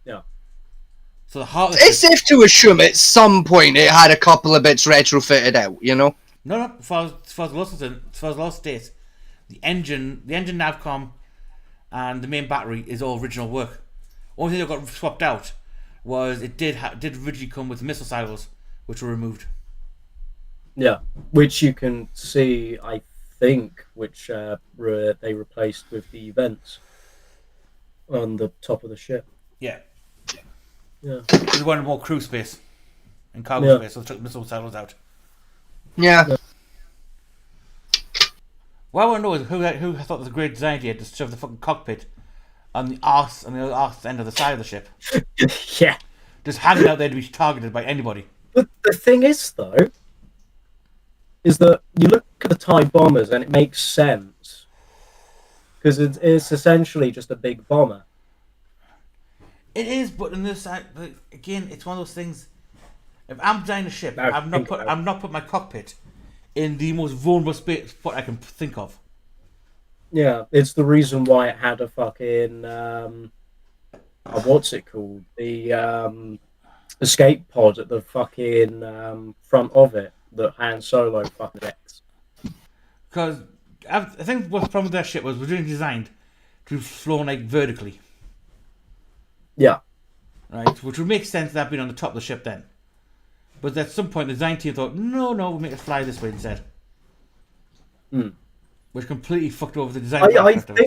Speaker 4: Yeah.
Speaker 2: So the heart.
Speaker 3: It's safe to assume at some point it had a couple of bits retrofitted out, you know?
Speaker 2: No. As far as the law states, the engine navcom, and the main battery is all original work. Only thing that got swapped out was it did originally come with missile silos, which were removed.
Speaker 4: Yeah, which you can see, I think, which they replaced with the vents on the top of the ship.
Speaker 2: Yeah.
Speaker 4: Yeah.
Speaker 2: They wanted more crew space and cargo space, so they took missile silos out.
Speaker 3: Yeah.
Speaker 2: What I want to know is who thought was a great design idea to shove the fucking cockpit on the arse end of the side of the ship.
Speaker 4: Yeah.
Speaker 2: Just hanging out there to be targeted by anybody.
Speaker 4: But the thing is, though, is that you look at the TIE bombers and it makes sense. Because it's essentially just a big bomber.
Speaker 2: It is, but on the other side, but again, it's one of those things. If I'm designing a ship,
Speaker 4: No,
Speaker 2: I'm not put my cockpit in the most vulnerable spot I can think of.
Speaker 4: Yeah, it's the reason why it had a fucking what's it called? The escape pod at the fucking front of it that Han Solo fucking wrecks.
Speaker 2: Because I think what the problem with that ship was originally designed to be flown like vertically,
Speaker 4: Yeah.
Speaker 2: right? Which would make sense that being on the top of the ship then. But at some point, the design team thought, no, we'll make it fly this way instead.
Speaker 4: Hmm.
Speaker 2: Which completely fucked over the design
Speaker 4: I
Speaker 2: aspect of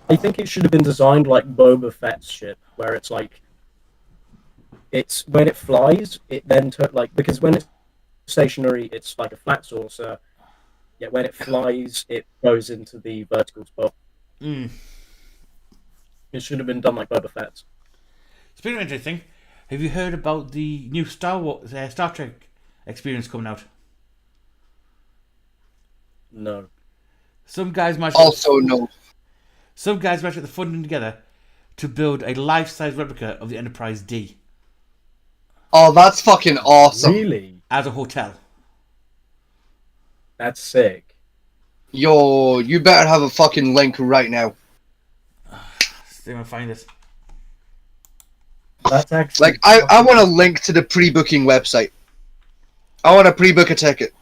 Speaker 2: it.
Speaker 4: think it should have been designed like Boba Fett's ship, where it's like it's when it flies, it then because when it's stationary, it's like a flat saucer. Yet when it flies, it goes into the vertical spot.
Speaker 2: Mm.
Speaker 4: It should have been done like Boba Fett's.
Speaker 2: Speaking of interesting, have you heard about the new Star Trek experience coming out?
Speaker 4: No.
Speaker 2: Some guys managed
Speaker 3: Also, no.
Speaker 2: Some guys managed to get the funding together to build a life-size replica of the Enterprise D
Speaker 3: Oh, that's fucking awesome.
Speaker 4: Really?
Speaker 2: as a hotel.
Speaker 4: That's sick.
Speaker 3: Yo, you better have a fucking link right now.
Speaker 2: See if I find it.
Speaker 4: That's actually
Speaker 3: Like, I want a link to the pre-booking website. I want to pre-book a ticket.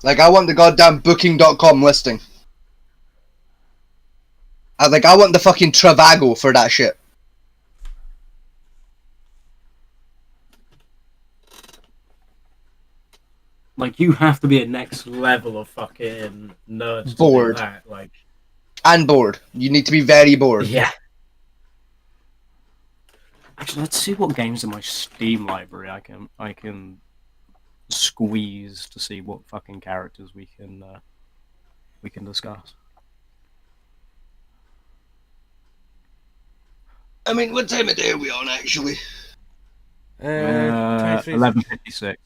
Speaker 3: Like, I want the goddamn booking.com listing. I want the fucking Travago for that shit.
Speaker 4: like you have to be a next level of fucking nerd to
Speaker 3: Bored.
Speaker 4: do that. Like,
Speaker 3: And bored. You need to be very bored.
Speaker 4: yeah. Actually, let's see what games in my Steam library I can squeeze to see what fucking characters we can discuss.
Speaker 3: I mean, what time of day are we on, actually?
Speaker 2: 23.
Speaker 4: 11:56.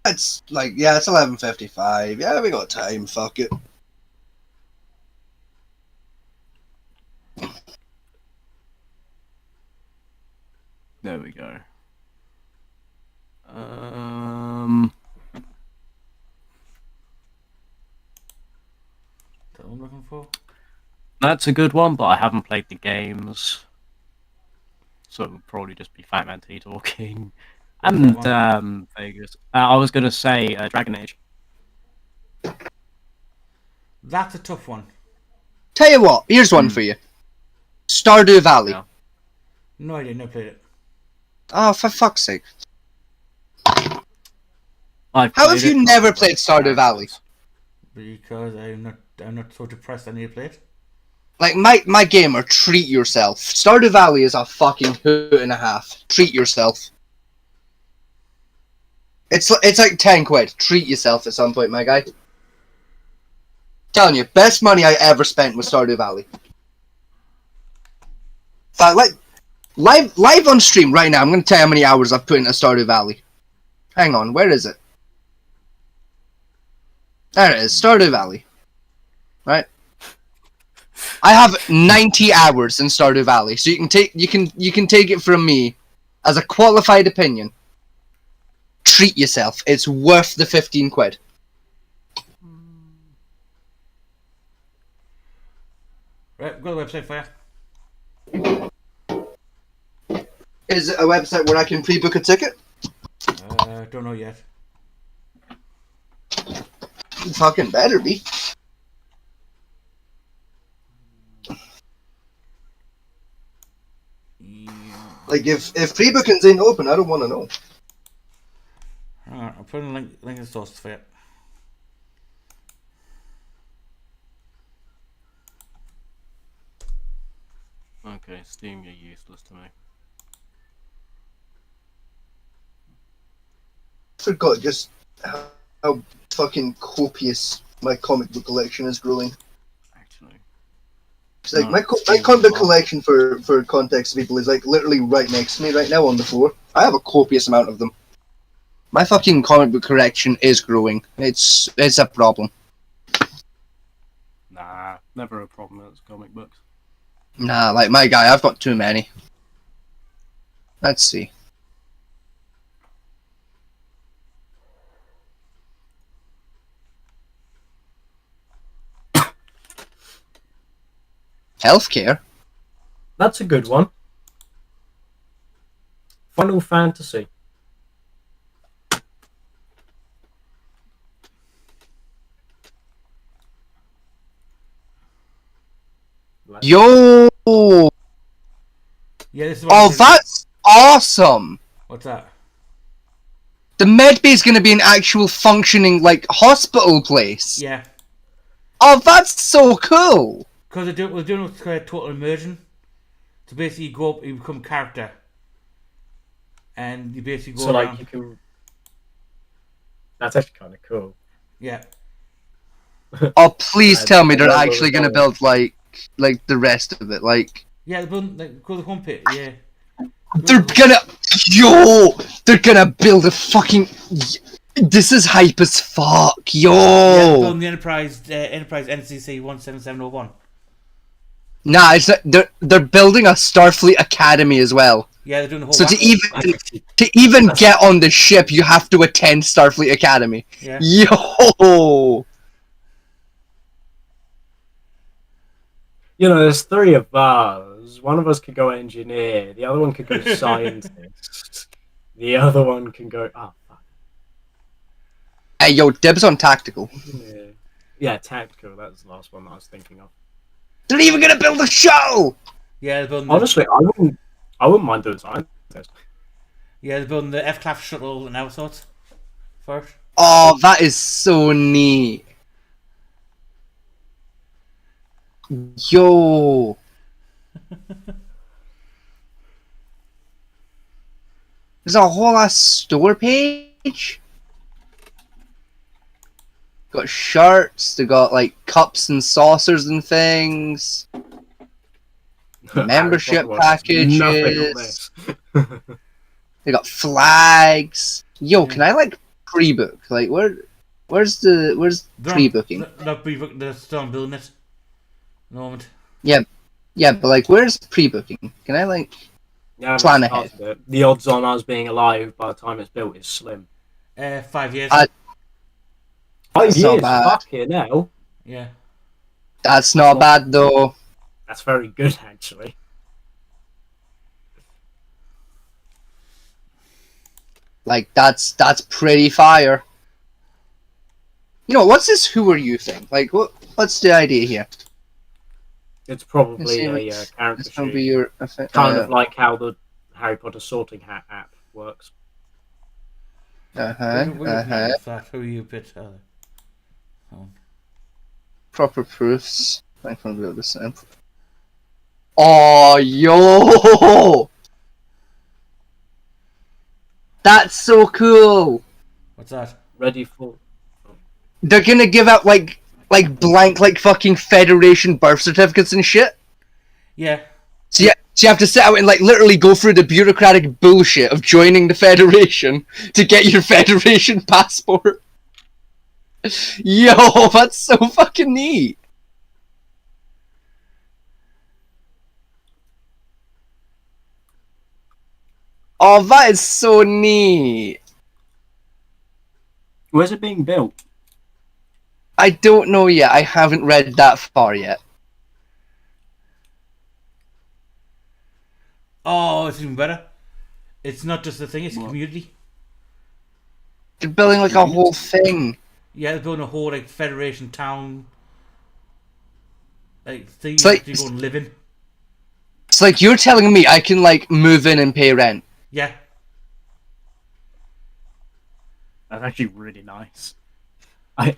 Speaker 3: It's like, yeah, it's 11:55. Yeah, we got time. Fuck it.
Speaker 4: There we go.
Speaker 2: That's what I'm looking for.
Speaker 4: That's a good one, but I haven't played the games, so it would probably just be Fat Man T talking. And Vegas. I was gonna say Dragon Age.
Speaker 2: That's a tough one.
Speaker 3: Tell you what, here's one for you. Stardew Valley.
Speaker 4: Yeah.
Speaker 2: No idea, never played it.
Speaker 3: Oh, for fuck's sake.
Speaker 4: I've
Speaker 3: How
Speaker 4: played
Speaker 3: have you
Speaker 4: it,
Speaker 3: never
Speaker 4: but-
Speaker 3: played Stardew Valley?
Speaker 2: Because I'm not so depressed I need to play it.
Speaker 3: Like, my gamer, treat yourself. Stardew Valley is a fucking hoot and a half. Treat yourself. It's like 10 quid. Treat yourself at some point, my guy. Telling you, best money I ever spent was Stardew Valley. But like, live on stream right now, I'm going to tell you how many hours I've put into Stardew Valley. Hang on, where is it? There it is, Stardew Valley. Right? I have 90 hours in Stardew Valley, so you can take it from me as a qualified opinion. Treat yourself. It's worth the 15 quid.
Speaker 2: Right, go to the website for you.
Speaker 3: Is it a website where I can pre-book a ticket?
Speaker 2: Don't know yet.
Speaker 3: Fucking better be.
Speaker 2: Yeah.
Speaker 3: Like, if pre-bookings ain't open, I don't want to know.
Speaker 2: Alright, I'll put in a link in the source for you.
Speaker 4: Okay, Steam, you're useless to me.
Speaker 3: Forgot just how fucking copious my comic book collection is growing.
Speaker 4: Actually,
Speaker 3: It's like
Speaker 4: No,
Speaker 3: my
Speaker 4: Steam
Speaker 3: comic book
Speaker 4: as well.
Speaker 3: collection for context people is like literally right next to me right now on the floor. I have a copious amount of them. My fucking comic book collection is growing. It's a problem.
Speaker 4: nah, never a problem. It's comic books.
Speaker 3: Nah, like my guy, I've got too many. Let's see. healthcare.
Speaker 4: That's a good one. Final Fantasy.
Speaker 3: Yo!
Speaker 2: Yeah, this is what
Speaker 3: Oh,
Speaker 2: I'm saying.
Speaker 3: that's awesome!
Speaker 2: What's that?
Speaker 3: The medbay is going to be an actual functioning, like, hospital place.
Speaker 2: Yeah.
Speaker 3: Oh, that's so cool!
Speaker 2: Because we're doing what's called total immersion. So basically, you go up, you become character. And you basically go
Speaker 4: So,
Speaker 2: around.
Speaker 4: like, you can... That's actually kind of cool.
Speaker 2: Yeah.
Speaker 3: Oh, please tell me they're
Speaker 4: I will
Speaker 3: actually going to
Speaker 4: go.
Speaker 3: build, like the rest of it, like...
Speaker 2: Yeah, they're building, like, go to the home pit, yeah.
Speaker 3: They're gonna... Yo! They're gonna build a fucking... This is hype as fuck, yo!
Speaker 2: Yeah, they're building the Enterprise NCC 17701.
Speaker 3: Nah, it's not, they're building a Starfleet Academy as well.
Speaker 2: Yeah, they're doing the whole
Speaker 3: So
Speaker 2: whack.
Speaker 3: to even get on the ship, you have to attend Starfleet Academy.
Speaker 2: Yeah.
Speaker 3: Yo!
Speaker 4: You know, there's three of us. One of us could go engineer. The other one could go scientist. The other one can go... Oh, fuck.
Speaker 3: Hey, yo, dibs on tactical.
Speaker 4: Yeah, tactical. That was the last one that I was thinking of.
Speaker 3: They're even gonna build a show!
Speaker 2: Yeah, they're building
Speaker 4: Honestly, I wouldn't mind doing scientist.
Speaker 2: Yeah, they're building the F-class shuttle and all sorts. First.
Speaker 3: Oh, that is so neat. Yo! There's a whole ass store page. Got shirts, they got like cups and saucers and things. Membership
Speaker 4: Nothing on
Speaker 3: packages.
Speaker 4: this.
Speaker 3: They got flags. Yo,
Speaker 2: Yeah.
Speaker 3: can I like pre-book? Like where's pre-booking?
Speaker 2: Not pre-booking, they're still on building it. At the moment.
Speaker 3: Yeah, but like where's pre-booking? Can I like
Speaker 4: Yeah,
Speaker 3: plan
Speaker 4: that's
Speaker 3: ahead?
Speaker 4: part of it. The odds on us being alive by the time it's built is slim.
Speaker 2: 5 years.
Speaker 4: 5
Speaker 3: That's not
Speaker 4: years,
Speaker 3: bad.
Speaker 4: fuck it now.
Speaker 2: Yeah.
Speaker 3: That's not bad though.
Speaker 4: That's very good, actually.
Speaker 3: Like that's pretty fire. You know, what's this who are you thing? Like what's the idea here?
Speaker 4: It's probably
Speaker 3: Let's see
Speaker 4: a
Speaker 3: what's-
Speaker 4: character
Speaker 3: It's gonna
Speaker 4: sheet.
Speaker 3: be your
Speaker 4: Kind of like how the Harry Potter sorting hat app works.
Speaker 2: Who are you, bit?
Speaker 3: Proper proofs. I can build the same. Oh, yo! That's so cool.
Speaker 2: What's that?
Speaker 4: Ready for...
Speaker 3: They're gonna give out like blank like fucking Federation birth certificates and shit.
Speaker 2: Yeah.
Speaker 3: So you have to sit out and like literally go through the bureaucratic bullshit of joining the Federation to get your Federation passport. Yo, that's so fucking neat. Oh, that is so neat.
Speaker 4: Where's it being built?
Speaker 3: I don't know yet. I haven't read that far yet.
Speaker 2: Oh, it's even better. It's not just a thing, it's a community.
Speaker 3: They're building like a whole thing.
Speaker 2: Yeah, they're building a whole like Federation town. Like thing
Speaker 3: It's like-
Speaker 2: you go and live in.
Speaker 3: It's like you're telling me I can like move in and pay rent.
Speaker 2: Yeah.
Speaker 4: That's actually really nice. I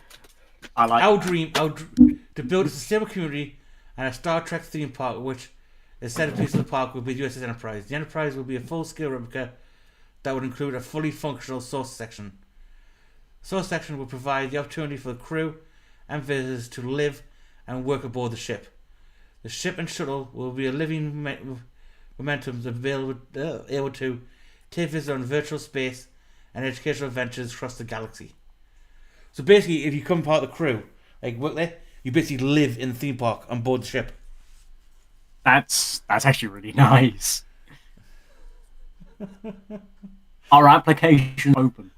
Speaker 4: like
Speaker 2: Our
Speaker 4: that.
Speaker 2: dream to build a sustainable community and a Star Trek theme park, which the centerpiece of the park will be the USS Enterprise. The Enterprise will be a full-scale replica that would include a fully functional source section. The source section will provide the opportunity for the crew and visitors to live and work aboard the ship. The ship and shuttle will be a living momentum to be able to take visitors on virtual space and educational adventures across the galaxy. So basically, if you become part of the crew, like work there, you basically live in the theme park on board the ship.
Speaker 4: That's actually really nice. Our application open.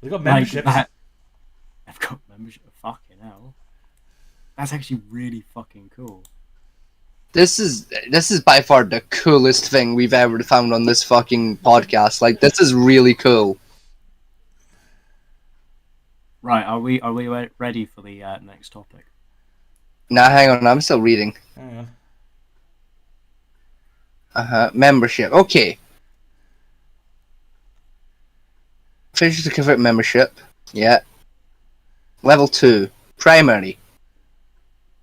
Speaker 2: They've got memberships.
Speaker 4: I've got membership. Fucking hell. That's actually really fucking cool.
Speaker 3: This is by far the coolest thing we've ever found on this fucking podcast. Like, this is really cool.
Speaker 4: Right, are we ready for the next topic?
Speaker 3: Now, hang on, I'm still reading.
Speaker 2: Hang on.
Speaker 3: Membership. Okay. Finish to convert membership. Yeah. Level 2. Primary.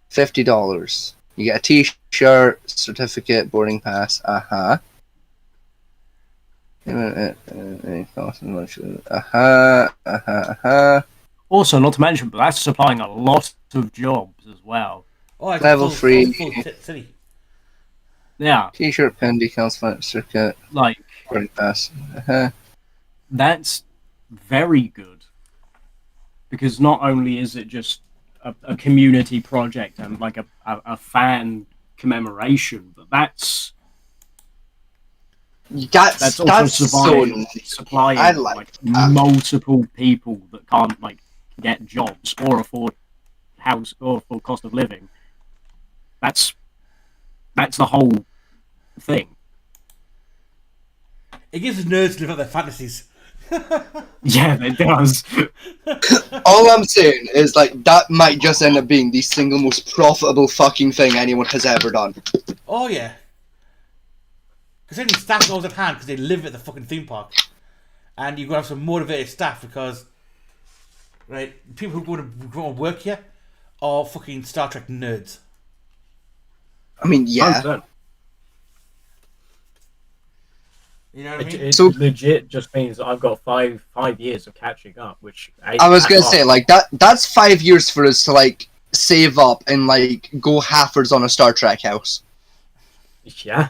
Speaker 3: $50. You get a t-shirt, certificate, boarding pass.
Speaker 4: Also, not to mention, but that's supplying a lot of jobs as well.
Speaker 2: Oh, it's
Speaker 3: Level
Speaker 2: full
Speaker 3: 3.
Speaker 2: city.
Speaker 4: Yeah,
Speaker 3: T-shirt, pen, decals, flat circuit,
Speaker 4: like
Speaker 3: boarding pass.
Speaker 4: that's very good because not only is it just a community project and like a fan commemoration, but that's also supplying
Speaker 3: I like that.
Speaker 4: multiple people that can't like get jobs or afford house or afford cost of living. That's the whole thing.
Speaker 2: It gives us nerds to live out their fantasies.
Speaker 4: Yeah, it does.
Speaker 3: All I'm saying is, like, that might just end up being the single most profitable fucking thing anyone has ever done.
Speaker 2: Oh yeah. Because then staff goes at hand because they live at the fucking theme park, and you've got to have some motivated staff because, right, people who go to work here are fucking Star Trek nerds.
Speaker 3: I mean, yeah.
Speaker 4: 100%.
Speaker 2: You know what I mean?
Speaker 4: It
Speaker 3: So-
Speaker 4: legit just means that I've got five years of catching up, which
Speaker 3: I was gonna say, like, that's 5 years for us to, like, save up and, like, go halfers on a Star Trek house.
Speaker 4: Yeah,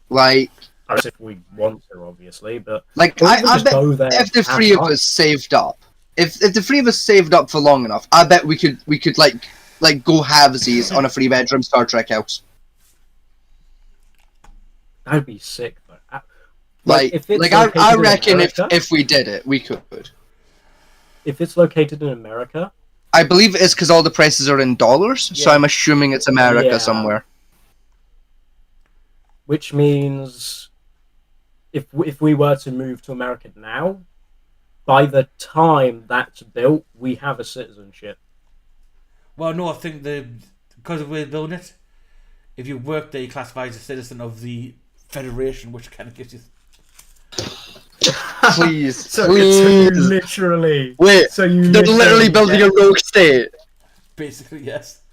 Speaker 3: Like,
Speaker 4: if we want to, obviously, but
Speaker 3: I
Speaker 4: just
Speaker 3: bet
Speaker 4: go there
Speaker 3: if the
Speaker 4: and
Speaker 3: three
Speaker 4: have
Speaker 3: of
Speaker 4: fun.
Speaker 3: us saved up, if the three of us saved up for long enough, I bet we could like go halvesies on a 3-bedroom Star Trek house.
Speaker 4: That'd be sick. But
Speaker 3: Like,
Speaker 4: if it's
Speaker 3: I
Speaker 4: located in
Speaker 3: reckon
Speaker 4: America,
Speaker 3: if we did it, we could.
Speaker 4: if it's located in America,
Speaker 3: I believe it is because all the prices are in dollars, so
Speaker 2: Yeah.
Speaker 3: I'm assuming it's America
Speaker 4: Yeah.
Speaker 3: somewhere.
Speaker 4: which means if we were to move to America now, by the time that's built, we have a citizenship.
Speaker 2: Well, no, I think because we're building it, if you work there, you classify as a citizen of the Federation, which kind of gives you.
Speaker 3: Please,
Speaker 4: So
Speaker 3: please.
Speaker 4: literally,
Speaker 3: Wait,
Speaker 4: so you
Speaker 3: they're literally building a rogue state.
Speaker 2: Basically, yes.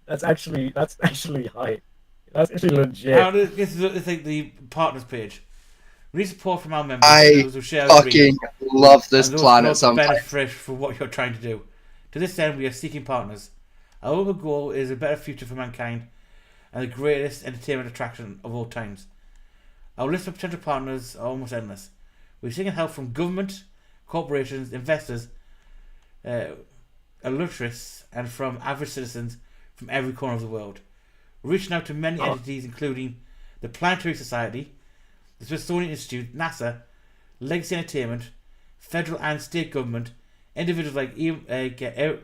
Speaker 4: That's actually hype. That's actually legit.
Speaker 2: Now, this is the partners page. We need support from our members.
Speaker 3: I
Speaker 2: those who share our dream,
Speaker 3: fucking love this
Speaker 2: and those
Speaker 3: planet
Speaker 2: who also
Speaker 3: sometimes.
Speaker 2: benefit for what you're trying to do. To this end, we are seeking partners. Our overall goal is a better future for mankind and the greatest entertainment attraction of all times. Our list of potential partners are almost endless. We're seeking help from government, corporations, investors, illustrious, and from average citizens from every corner of the world. We're reaching out to many entities including the Planetary Society, the Smithsonian Institute, NASA, Legacy Entertainment, federal and state government, individuals like Aaron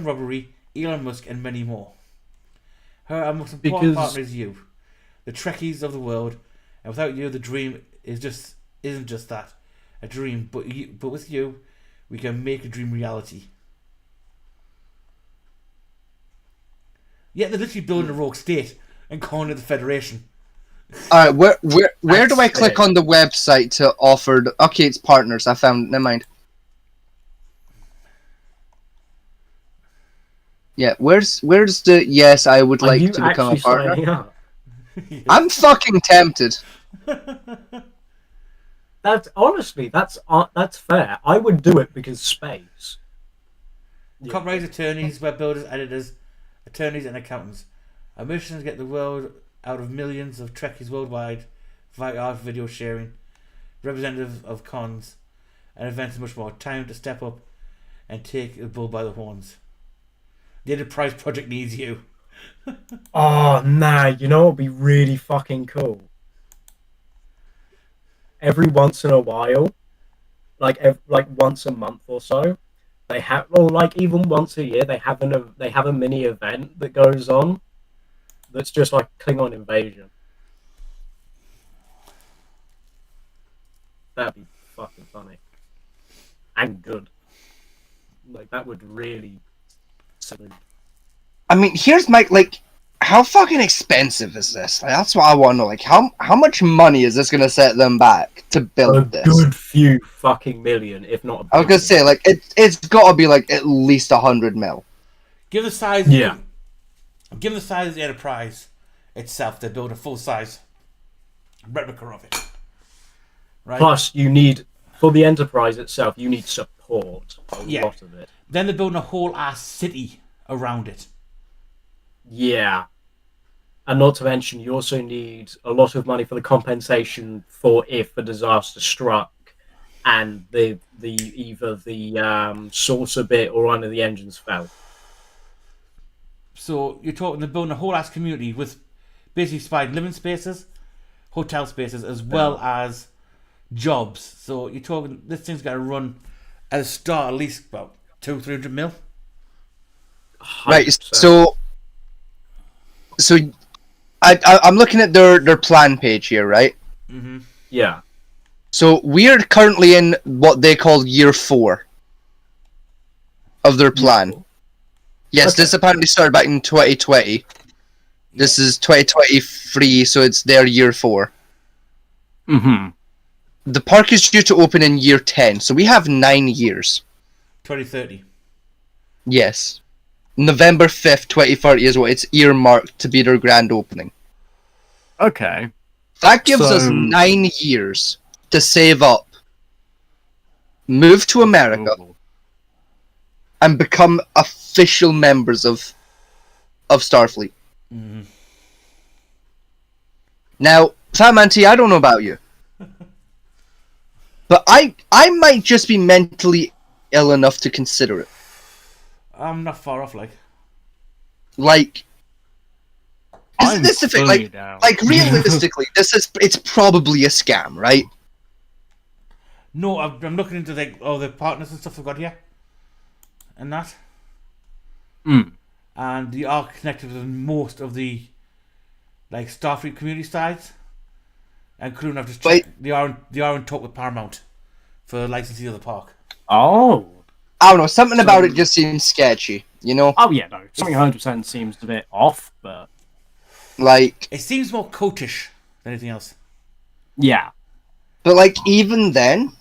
Speaker 2: Robbery, Elon Musk, and many more. Our most important partner is you, the Trekkies of the world, and without you, the dream isn't just that, a dream. But with you, we can make a dream reality. Yeah, they're literally building a rogue state and calling it the Federation.
Speaker 3: Alright, where do I click
Speaker 4: sick.
Speaker 3: on the website to offer the... Okay, it's partners, I found... Never mind. Yeah, where's the... Yes, I would
Speaker 4: Are
Speaker 3: like
Speaker 4: you
Speaker 3: to become a
Speaker 4: actually
Speaker 3: partner.
Speaker 4: signing up?
Speaker 3: I'm fucking tempted.
Speaker 4: That's honestly, that's fair. I would do it because space. Yeah.
Speaker 2: Copyright attorneys, web builders, editors, attorneys, and accountants. Our mission is to get the world out of millions of Trekkies worldwide via art, video sharing, representative of cons, and events and much more. Time to step up and take the bull by the horns. The Enterprise Project needs you.
Speaker 4: Oh nah, you know what would be really fucking cool? Every once in a while, like once a month or so, they have, or like even once a year, they have a mini event that goes on that's just like Klingon invasion. That'd be fucking funny and good. Like that would really.
Speaker 3: I mean, here's my like, how fucking expensive is this? Like, that's what I want to know. Like, how much money is this gonna set them back to build
Speaker 4: A
Speaker 3: this?
Speaker 4: good few fucking million, if not.
Speaker 3: I was gonna say, like, it's got to be like at least 100 mil.
Speaker 2: Give the size.
Speaker 4: Yeah.
Speaker 2: Give the size of the Enterprise itself to build a full size replica of it. Right.
Speaker 4: Plus, you need for the Enterprise itself, you need support. A lot of it.
Speaker 2: Then they're building a whole ass city around it.
Speaker 4: Yeah. And not to mention, you also need a lot of money for the compensation for if a disaster struck and either the saucer bit or one of the engines fell.
Speaker 2: So you're talking they're building a whole ass community with basically supplied living spaces, hotel spaces, as well as jobs. So you're talking this thing's got to run at a start at least about 200-300 mil.
Speaker 4: 100%.
Speaker 3: Right. So I'm looking at their plan page here, right?
Speaker 2: Mm-hmm.
Speaker 4: Yeah.
Speaker 3: So we're currently in what they call year 4 of their plan. Yes,
Speaker 4: Okay.
Speaker 3: this apparently started back in 2020. This is 2023, so it's their year 4.
Speaker 4: Mm-hmm.
Speaker 3: The park is due to open in year 10, so we have 9 years.
Speaker 2: 2030.
Speaker 3: Yes. November 5th, 2030 is what it's earmarked to be their grand opening.
Speaker 4: Okay.
Speaker 3: That gives us
Speaker 4: So-
Speaker 3: 9 years to save up, move to America, and become official members of Starfleet.
Speaker 2: Mm-hmm.
Speaker 3: Now, Fatman T, I don't know about you, but I might just be mentally ill enough to consider it.
Speaker 2: I'm not far off, like.
Speaker 3: Like, isn't
Speaker 4: I'm
Speaker 3: this the thing?
Speaker 4: fully down.
Speaker 3: Like realistically, it's probably a scam, right?
Speaker 2: No, I'm looking into like all the partners and stuff they've got here, and that, and they are connected with most of the like Starfleet community sites. And Croon, I've just checked. They are in talk with Paramount for licensing of the park.
Speaker 4: Oh.
Speaker 3: I don't know. Something about it just seems sketchy, you know?
Speaker 4: Oh yeah, no. Something 100% seems a bit off, but
Speaker 3: Like,
Speaker 2: It seems more coatish than anything else.
Speaker 4: yeah.
Speaker 3: but like even then,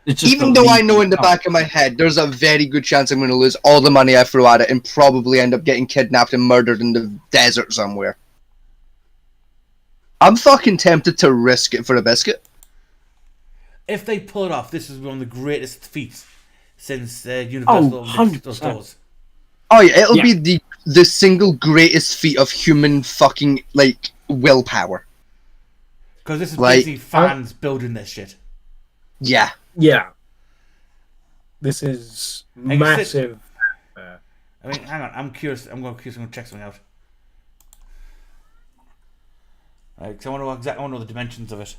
Speaker 4: It's just
Speaker 3: even though I know in the back of my head, there's a very good chance I'm going to lose all the money I threw at it and probably end up getting kidnapped and murdered in the desert somewhere. I'm fucking tempted to risk it for a biscuit.
Speaker 2: If they pull it off, this is one of the greatest feats since Universal
Speaker 4: 100%.
Speaker 2: stores.
Speaker 3: Oh yeah, it'll
Speaker 4: Yeah.
Speaker 3: be the single greatest feat of human fucking, like, willpower.
Speaker 2: Because this is
Speaker 3: Like,
Speaker 2: basically fans building this shit.
Speaker 3: Yeah.
Speaker 4: Yeah. This is
Speaker 2: Like,
Speaker 4: massive.
Speaker 2: I mean, hang on, I'm curious. I'm going to check something out. Like, 'cause I want to know the dimensions of it.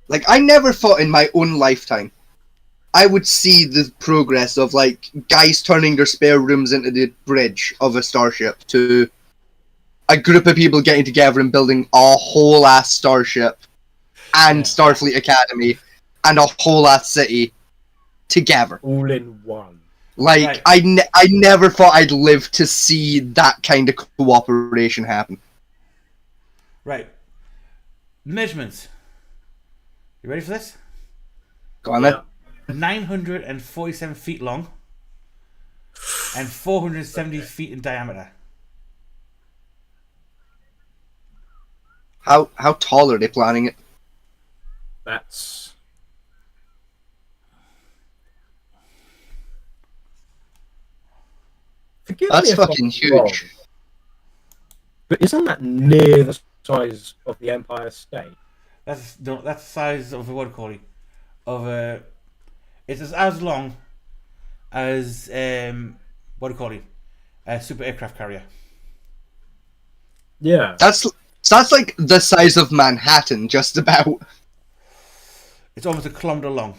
Speaker 3: Like, I never thought in my own lifetime I would see the progress of, like, guys turning their spare rooms into the bridge of a starship to a group of people getting together and building a whole ass starship and Starfleet Academy and a whole ass city together.
Speaker 4: All in one.
Speaker 3: Like,
Speaker 2: Right.
Speaker 3: I never thought I'd live to see that kind of cooperation happen.
Speaker 2: Right. Measurements. You ready for this?
Speaker 3: Go on then.
Speaker 4: Yeah.
Speaker 2: 947 feet long and 470 feet in diameter.
Speaker 3: How tall are they planning it?
Speaker 4: That's. Forgive
Speaker 3: That's
Speaker 4: me if I'm
Speaker 3: fucking
Speaker 4: wrong,
Speaker 3: huge.
Speaker 4: but isn't that near the size of the Empire State?
Speaker 2: That's the size of a what do you call it? Of a. It's as long as what do you call it? A super aircraft carrier.
Speaker 4: Yeah.
Speaker 3: That's like the size of Manhattan, just about.
Speaker 2: It's almost a kilometre long.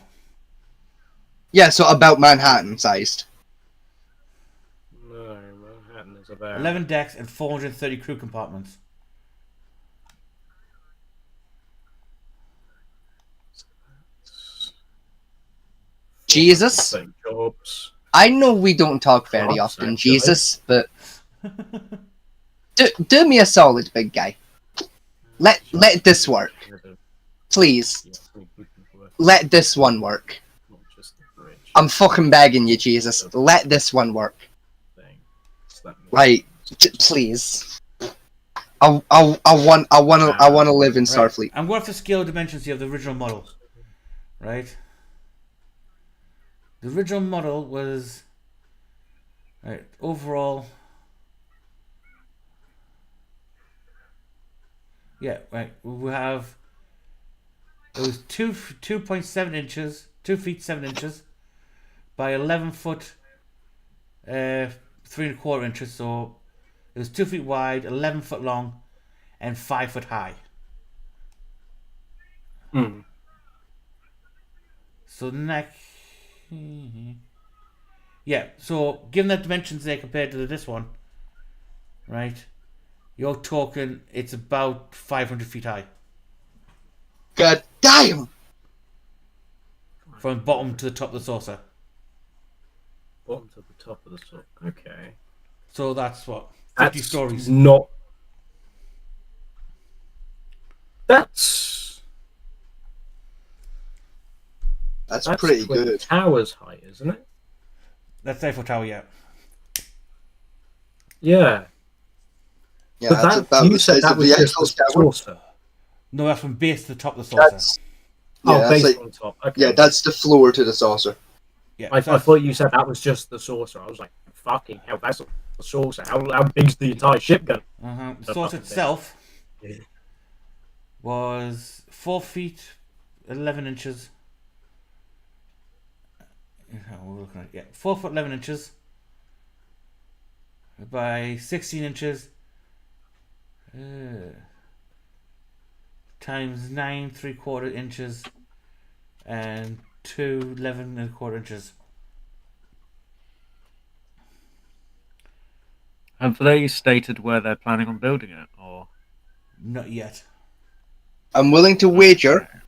Speaker 3: Yeah, so about Manhattan sized.
Speaker 4: No, Manhattan is about
Speaker 2: 11 decks and 430 crew compartments.
Speaker 3: Jesus.
Speaker 4: jobs.
Speaker 3: I know we don't talk very
Speaker 4: Jobs,
Speaker 3: often,
Speaker 4: actually.
Speaker 3: Jesus, but do me a solid, big guy. Let this work, please. Let this one work.
Speaker 4: Not just the bridge.
Speaker 3: I'm fucking begging you, Jesus. Let this one work.
Speaker 4: Thing.
Speaker 3: Like, please. I want to live in
Speaker 2: Right.
Speaker 3: Starfleet.
Speaker 2: I'm going for scale dimensions here of the original model. Right? The original model was... Right, overall... Yeah, right. We have... It was 2.7 inches, 2 feet 7 inches by 11 foot 3.25 inches. So it was 2 feet wide, 11 foot long, and 5 foot high.
Speaker 4: Hmm.
Speaker 2: So the neck, yeah. So given that dimensions there compared to this one, right? You're talking it's about 500 feet high
Speaker 3: God damn!
Speaker 2: from bottom to the top of the saucer.
Speaker 4: Bottom to the top of the saucer. Okay.
Speaker 2: So that's what 50
Speaker 4: That's
Speaker 2: stories.
Speaker 4: not. That's
Speaker 3: That's pretty
Speaker 4: Twin
Speaker 3: good.
Speaker 4: Towers height, isn't it?
Speaker 2: That's Eiffel Tower, yeah.
Speaker 4: Yeah.
Speaker 3: Yeah,
Speaker 4: But
Speaker 3: that's
Speaker 4: that,
Speaker 3: about
Speaker 4: you
Speaker 3: the
Speaker 4: said
Speaker 3: size
Speaker 4: that
Speaker 3: of
Speaker 4: was
Speaker 3: the
Speaker 4: just
Speaker 3: Eiffel
Speaker 4: the
Speaker 3: Tower.
Speaker 4: saucer.
Speaker 2: No, that's from base to the top of the saucer.
Speaker 3: That's yeah, that's
Speaker 4: based
Speaker 3: like
Speaker 4: on top. Okay.
Speaker 3: yeah, that's the floor to the saucer.
Speaker 2: Yeah,
Speaker 4: I
Speaker 2: so
Speaker 4: thought you said that was just the saucer. I was like, fucking hell, that's the saucer. How big's the entire ship gun?
Speaker 2: the saucer itself
Speaker 4: Yeah.
Speaker 2: was 4 feet 11 inches. We're looking at 4 foot 11 inches by 16 inches times 9 3/4 inches and 2 11 1/4 inches.
Speaker 5: Have they stated where they're planning on building it, or?
Speaker 2: Not yet.
Speaker 3: I'm willing to wager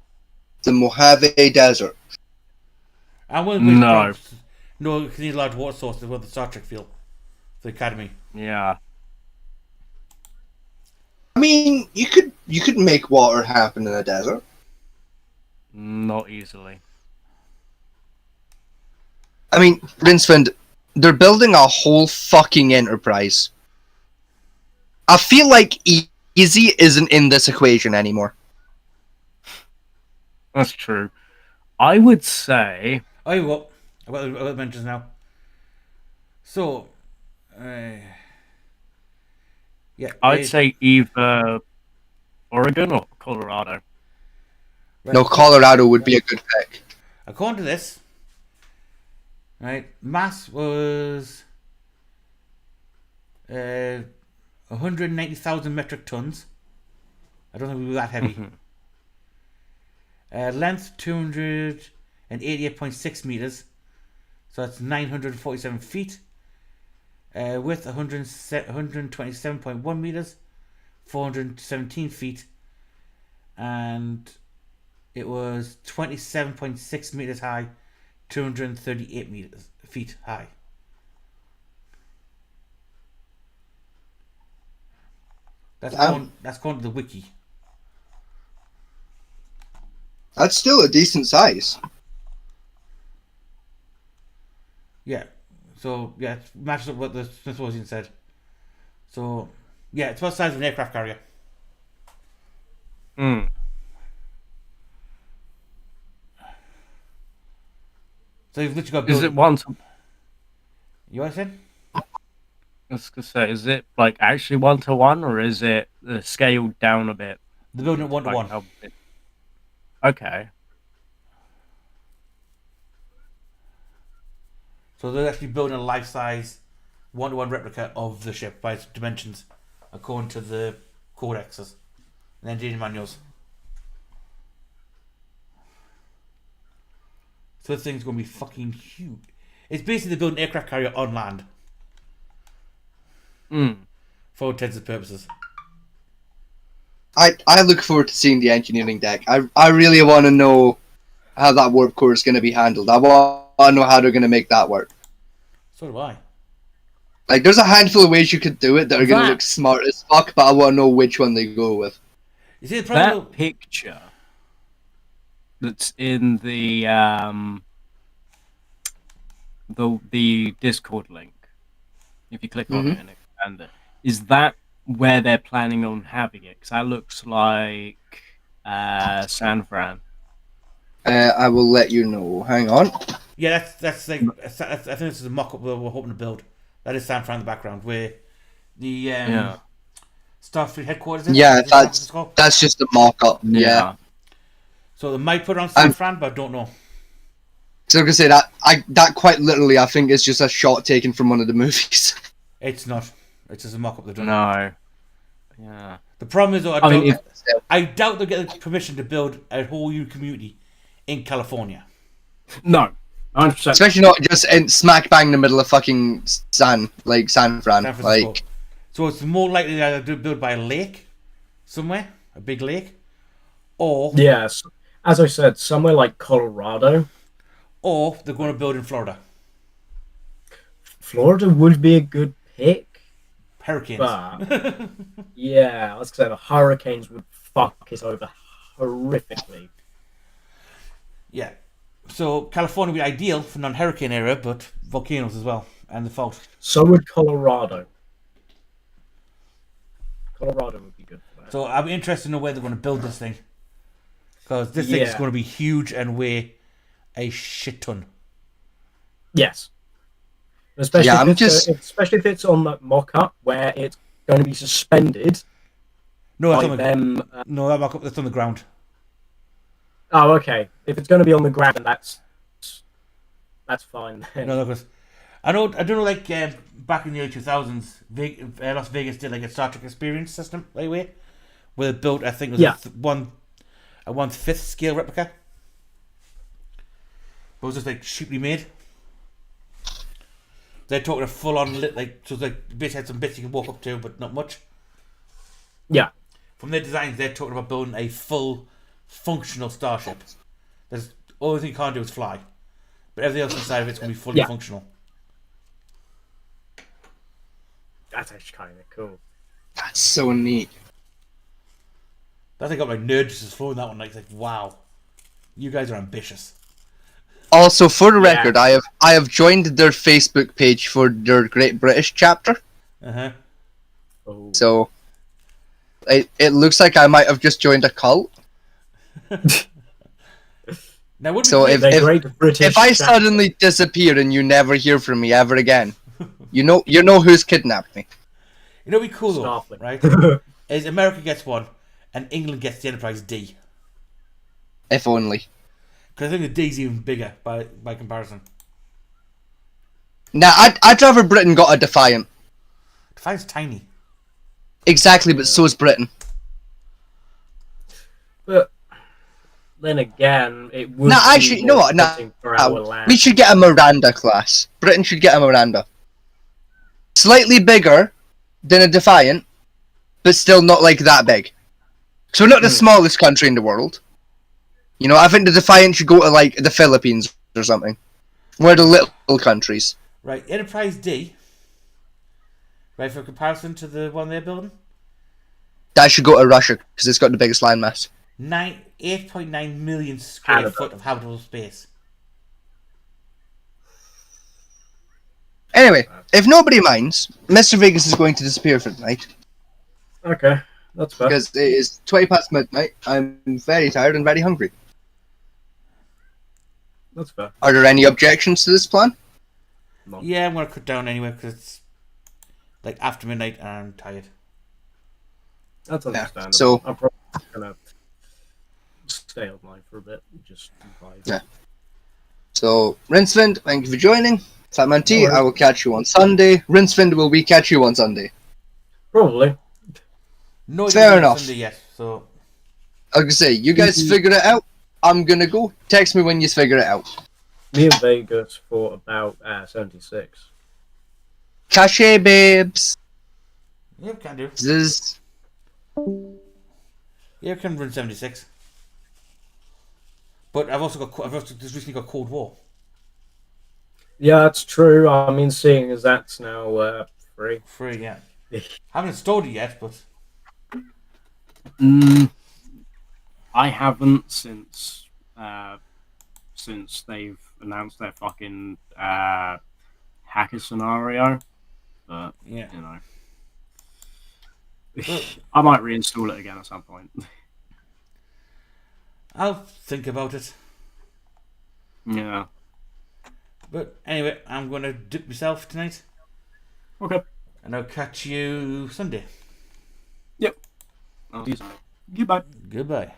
Speaker 3: the Mojave Desert.
Speaker 2: I wouldn't
Speaker 5: No.
Speaker 2: No, because you need a large water source with the Star Trek feel. The Academy.
Speaker 5: Yeah.
Speaker 3: I mean, you could make water happen in a desert.
Speaker 5: Not easily.
Speaker 3: I mean, Rinsevind, they're building a whole fucking enterprise. I feel like easy isn't in this equation anymore.
Speaker 5: That's true. I would say...
Speaker 2: Oh, you what? About the mentions now. So, yeah.
Speaker 5: I'd say either Oregon or Colorado.
Speaker 2: Right,
Speaker 3: No, Colorado would be a good pick.
Speaker 2: according to this, right, mass was 190,000 metric tons. I don't think we were that heavy. Length 288.6 meters, so that's 947 feet. Width 127.1 meters, 417 feet, and it was 27.6 meters high, 238 feet high. That's going to the wiki.
Speaker 3: That's still a decent size.
Speaker 2: Yeah. So yeah, it matches up what the Smithsonian said. So yeah, it's about the size of an aircraft carrier.
Speaker 5: Hmm.
Speaker 2: So you've literally got.
Speaker 5: Is it one to...
Speaker 2: You what I said?
Speaker 5: I was gonna say, is it like actually 1-to-1, or is it scaled down a bit?
Speaker 2: The building at 1-to-1.
Speaker 5: Like how big? Okay.
Speaker 2: So they're actually building a life-size 1-to-1 replica of the ship by its dimensions, according to the codexes and engineering manuals. So this thing's going to be fucking huge. It's basically building an aircraft carrier on land. For all intents and purposes.
Speaker 3: I look forward to seeing the engineering deck. I really want to know how that warp core is going to be handled. I want to know how they're going to make that work.
Speaker 2: So do I.
Speaker 3: Like, there's a handful of ways you could do it that are going to look smart as fuck, but I want to know which one they go with.
Speaker 2: You see the problem?
Speaker 4: That picture that's in the Discord link, if you click on it and expand it, is that where they're planning on having it? Because that looks like San Fran.
Speaker 3: I will let you know. Hang on.
Speaker 2: Yeah, that's like I think this is a mock-up we're hoping to build. That is San Fran in the background, where the Starfleet headquarters is.
Speaker 3: Yeah, that's just a mock-up. Yeah.
Speaker 2: So they might put it on San Fran, but I don't know.
Speaker 3: So I can say that quite literally, I think, is just a shot taken from one of the movies.
Speaker 2: It's not. It's just a mock-up they've done.
Speaker 4: No. Yeah.
Speaker 2: The problem is, though,
Speaker 4: I
Speaker 2: doubt they'll get the permission to build a whole new community in California.
Speaker 4: No. 100%.
Speaker 3: Especially not just in smack bang in the middle of fucking San Fran. Like,
Speaker 2: so it's more likely that they'll build by a lake somewhere, a big lake, or
Speaker 4: yes, as I said, somewhere like Colorado,
Speaker 2: or they're going to build in Florida.
Speaker 4: Florida would be a good pick.
Speaker 2: Hurricanes.
Speaker 4: But yeah, let's say the hurricanes would fuck it over horrifically.
Speaker 2: Yeah. So California would be ideal for non-hurricane area, but volcanoes as well, and the fault.
Speaker 4: So would Colorado. Colorado would be good for that.
Speaker 2: So I'm interested to know where they're going to build this thing, because this thing is going to be huge and weigh a shit ton.
Speaker 4: Yes. Especially, especially if it's on that mock-up where it's going to be suspended.
Speaker 2: No, that's
Speaker 4: on them.
Speaker 2: No, that mock-up that's on the ground.
Speaker 4: Oh, okay. If it's going to be on the ground, that's fine. Then.
Speaker 2: No, because I don't know. Like back in the early 2000s, Las Vegas did like a Star Trek experience system, anyway, where they built, I think, it was a 1/5 scale replica. But it was just like cheaply made. They're talking a full-on lit, like, so it's like basically had some bits you can walk up to, but not much.
Speaker 4: Yeah.
Speaker 2: From their designs, they're talking about building a full functional starship. There's only thing you can't do is fly, but everything else inside of it's going to be fully functional.
Speaker 4: That's actually kind of cool.
Speaker 3: That's so neat.
Speaker 2: That's like got my nerd just flowing that one. Like, it's like, wow, you guys are ambitious.
Speaker 3: Also, for the record, I have joined their Facebook page for their Great British chapter.
Speaker 2: Oh.
Speaker 3: So it looks like I might have just joined a cult.
Speaker 2: Now,
Speaker 3: so if I suddenly disappear and you never hear from me ever again, you know who's kidnapped me.
Speaker 2: You know, it'd be cool though, right? Is America gets one, and England gets the Enterprise D.
Speaker 3: If only.
Speaker 2: Because I think the D's even bigger by comparison.
Speaker 3: Nah, I'd rather Britain got a Defiant.
Speaker 2: Defiant's tiny.
Speaker 3: Exactly, but so is Britain.
Speaker 4: But then again, it would.
Speaker 3: No, actually, you know what? We should get a Miranda class. Britain should get a Miranda. Slightly bigger than a Defiant, but still not like that big. So we're not the smallest country in the world. You know, I think the Defiant should go to like the Philippines or something. We're the little countries.
Speaker 2: Right, Enterprise D. Right, for comparison to the one they're building.
Speaker 3: That should go to Russia because it's got the biggest landmass.
Speaker 2: 8.9 million square foot of habitable space.
Speaker 3: Anyway, if nobody minds, Mr. Vegas is going to disappear for the night.
Speaker 4: Okay, that's fair.
Speaker 3: Because it is 20 past midnight. I'm very tired and very hungry.
Speaker 4: That's fair.
Speaker 3: Are there any objections to this plan?
Speaker 4: No.
Speaker 2: Yeah, I'm going to cut down anyway because it's like after midnight and I'm tired.
Speaker 4: That's understandable.
Speaker 3: So
Speaker 4: I'm probably going to stay online for a bit. Just vibe.
Speaker 3: Yeah. So, Rinsevind, thank you for joining. Fatman T, I will catch you on Sunday. Rinsevind, will we catch you on Sunday?
Speaker 4: Probably.
Speaker 2: No,
Speaker 3: Fair enough.
Speaker 2: Sunday yet, so
Speaker 3: I was gonna say, you guys figure it out. I'm gonna go. Text me when you figure it out.
Speaker 4: Me and Vegas fought about 76.
Speaker 3: Cachet babes.
Speaker 2: yeah, we can do.
Speaker 3: Zzz.
Speaker 2: Yeah, we can run 76. But I've also just recently got Cold War.
Speaker 4: Yeah, that's true. I mean, seeing as that's now free.
Speaker 2: Free, yeah. Haven't installed it yet, but
Speaker 4: I haven't since they've announced their fucking hacker scenario. But
Speaker 2: yeah.
Speaker 4: you know,
Speaker 2: Well,
Speaker 4: I might reinstall it again at some point.
Speaker 2: I'll think about it.
Speaker 4: Yeah.
Speaker 2: But anyway, I'm going to dip myself tonight.
Speaker 4: Okay.
Speaker 2: And I'll catch you Sunday.
Speaker 4: Yep. Goodbye.
Speaker 2: Goodbye.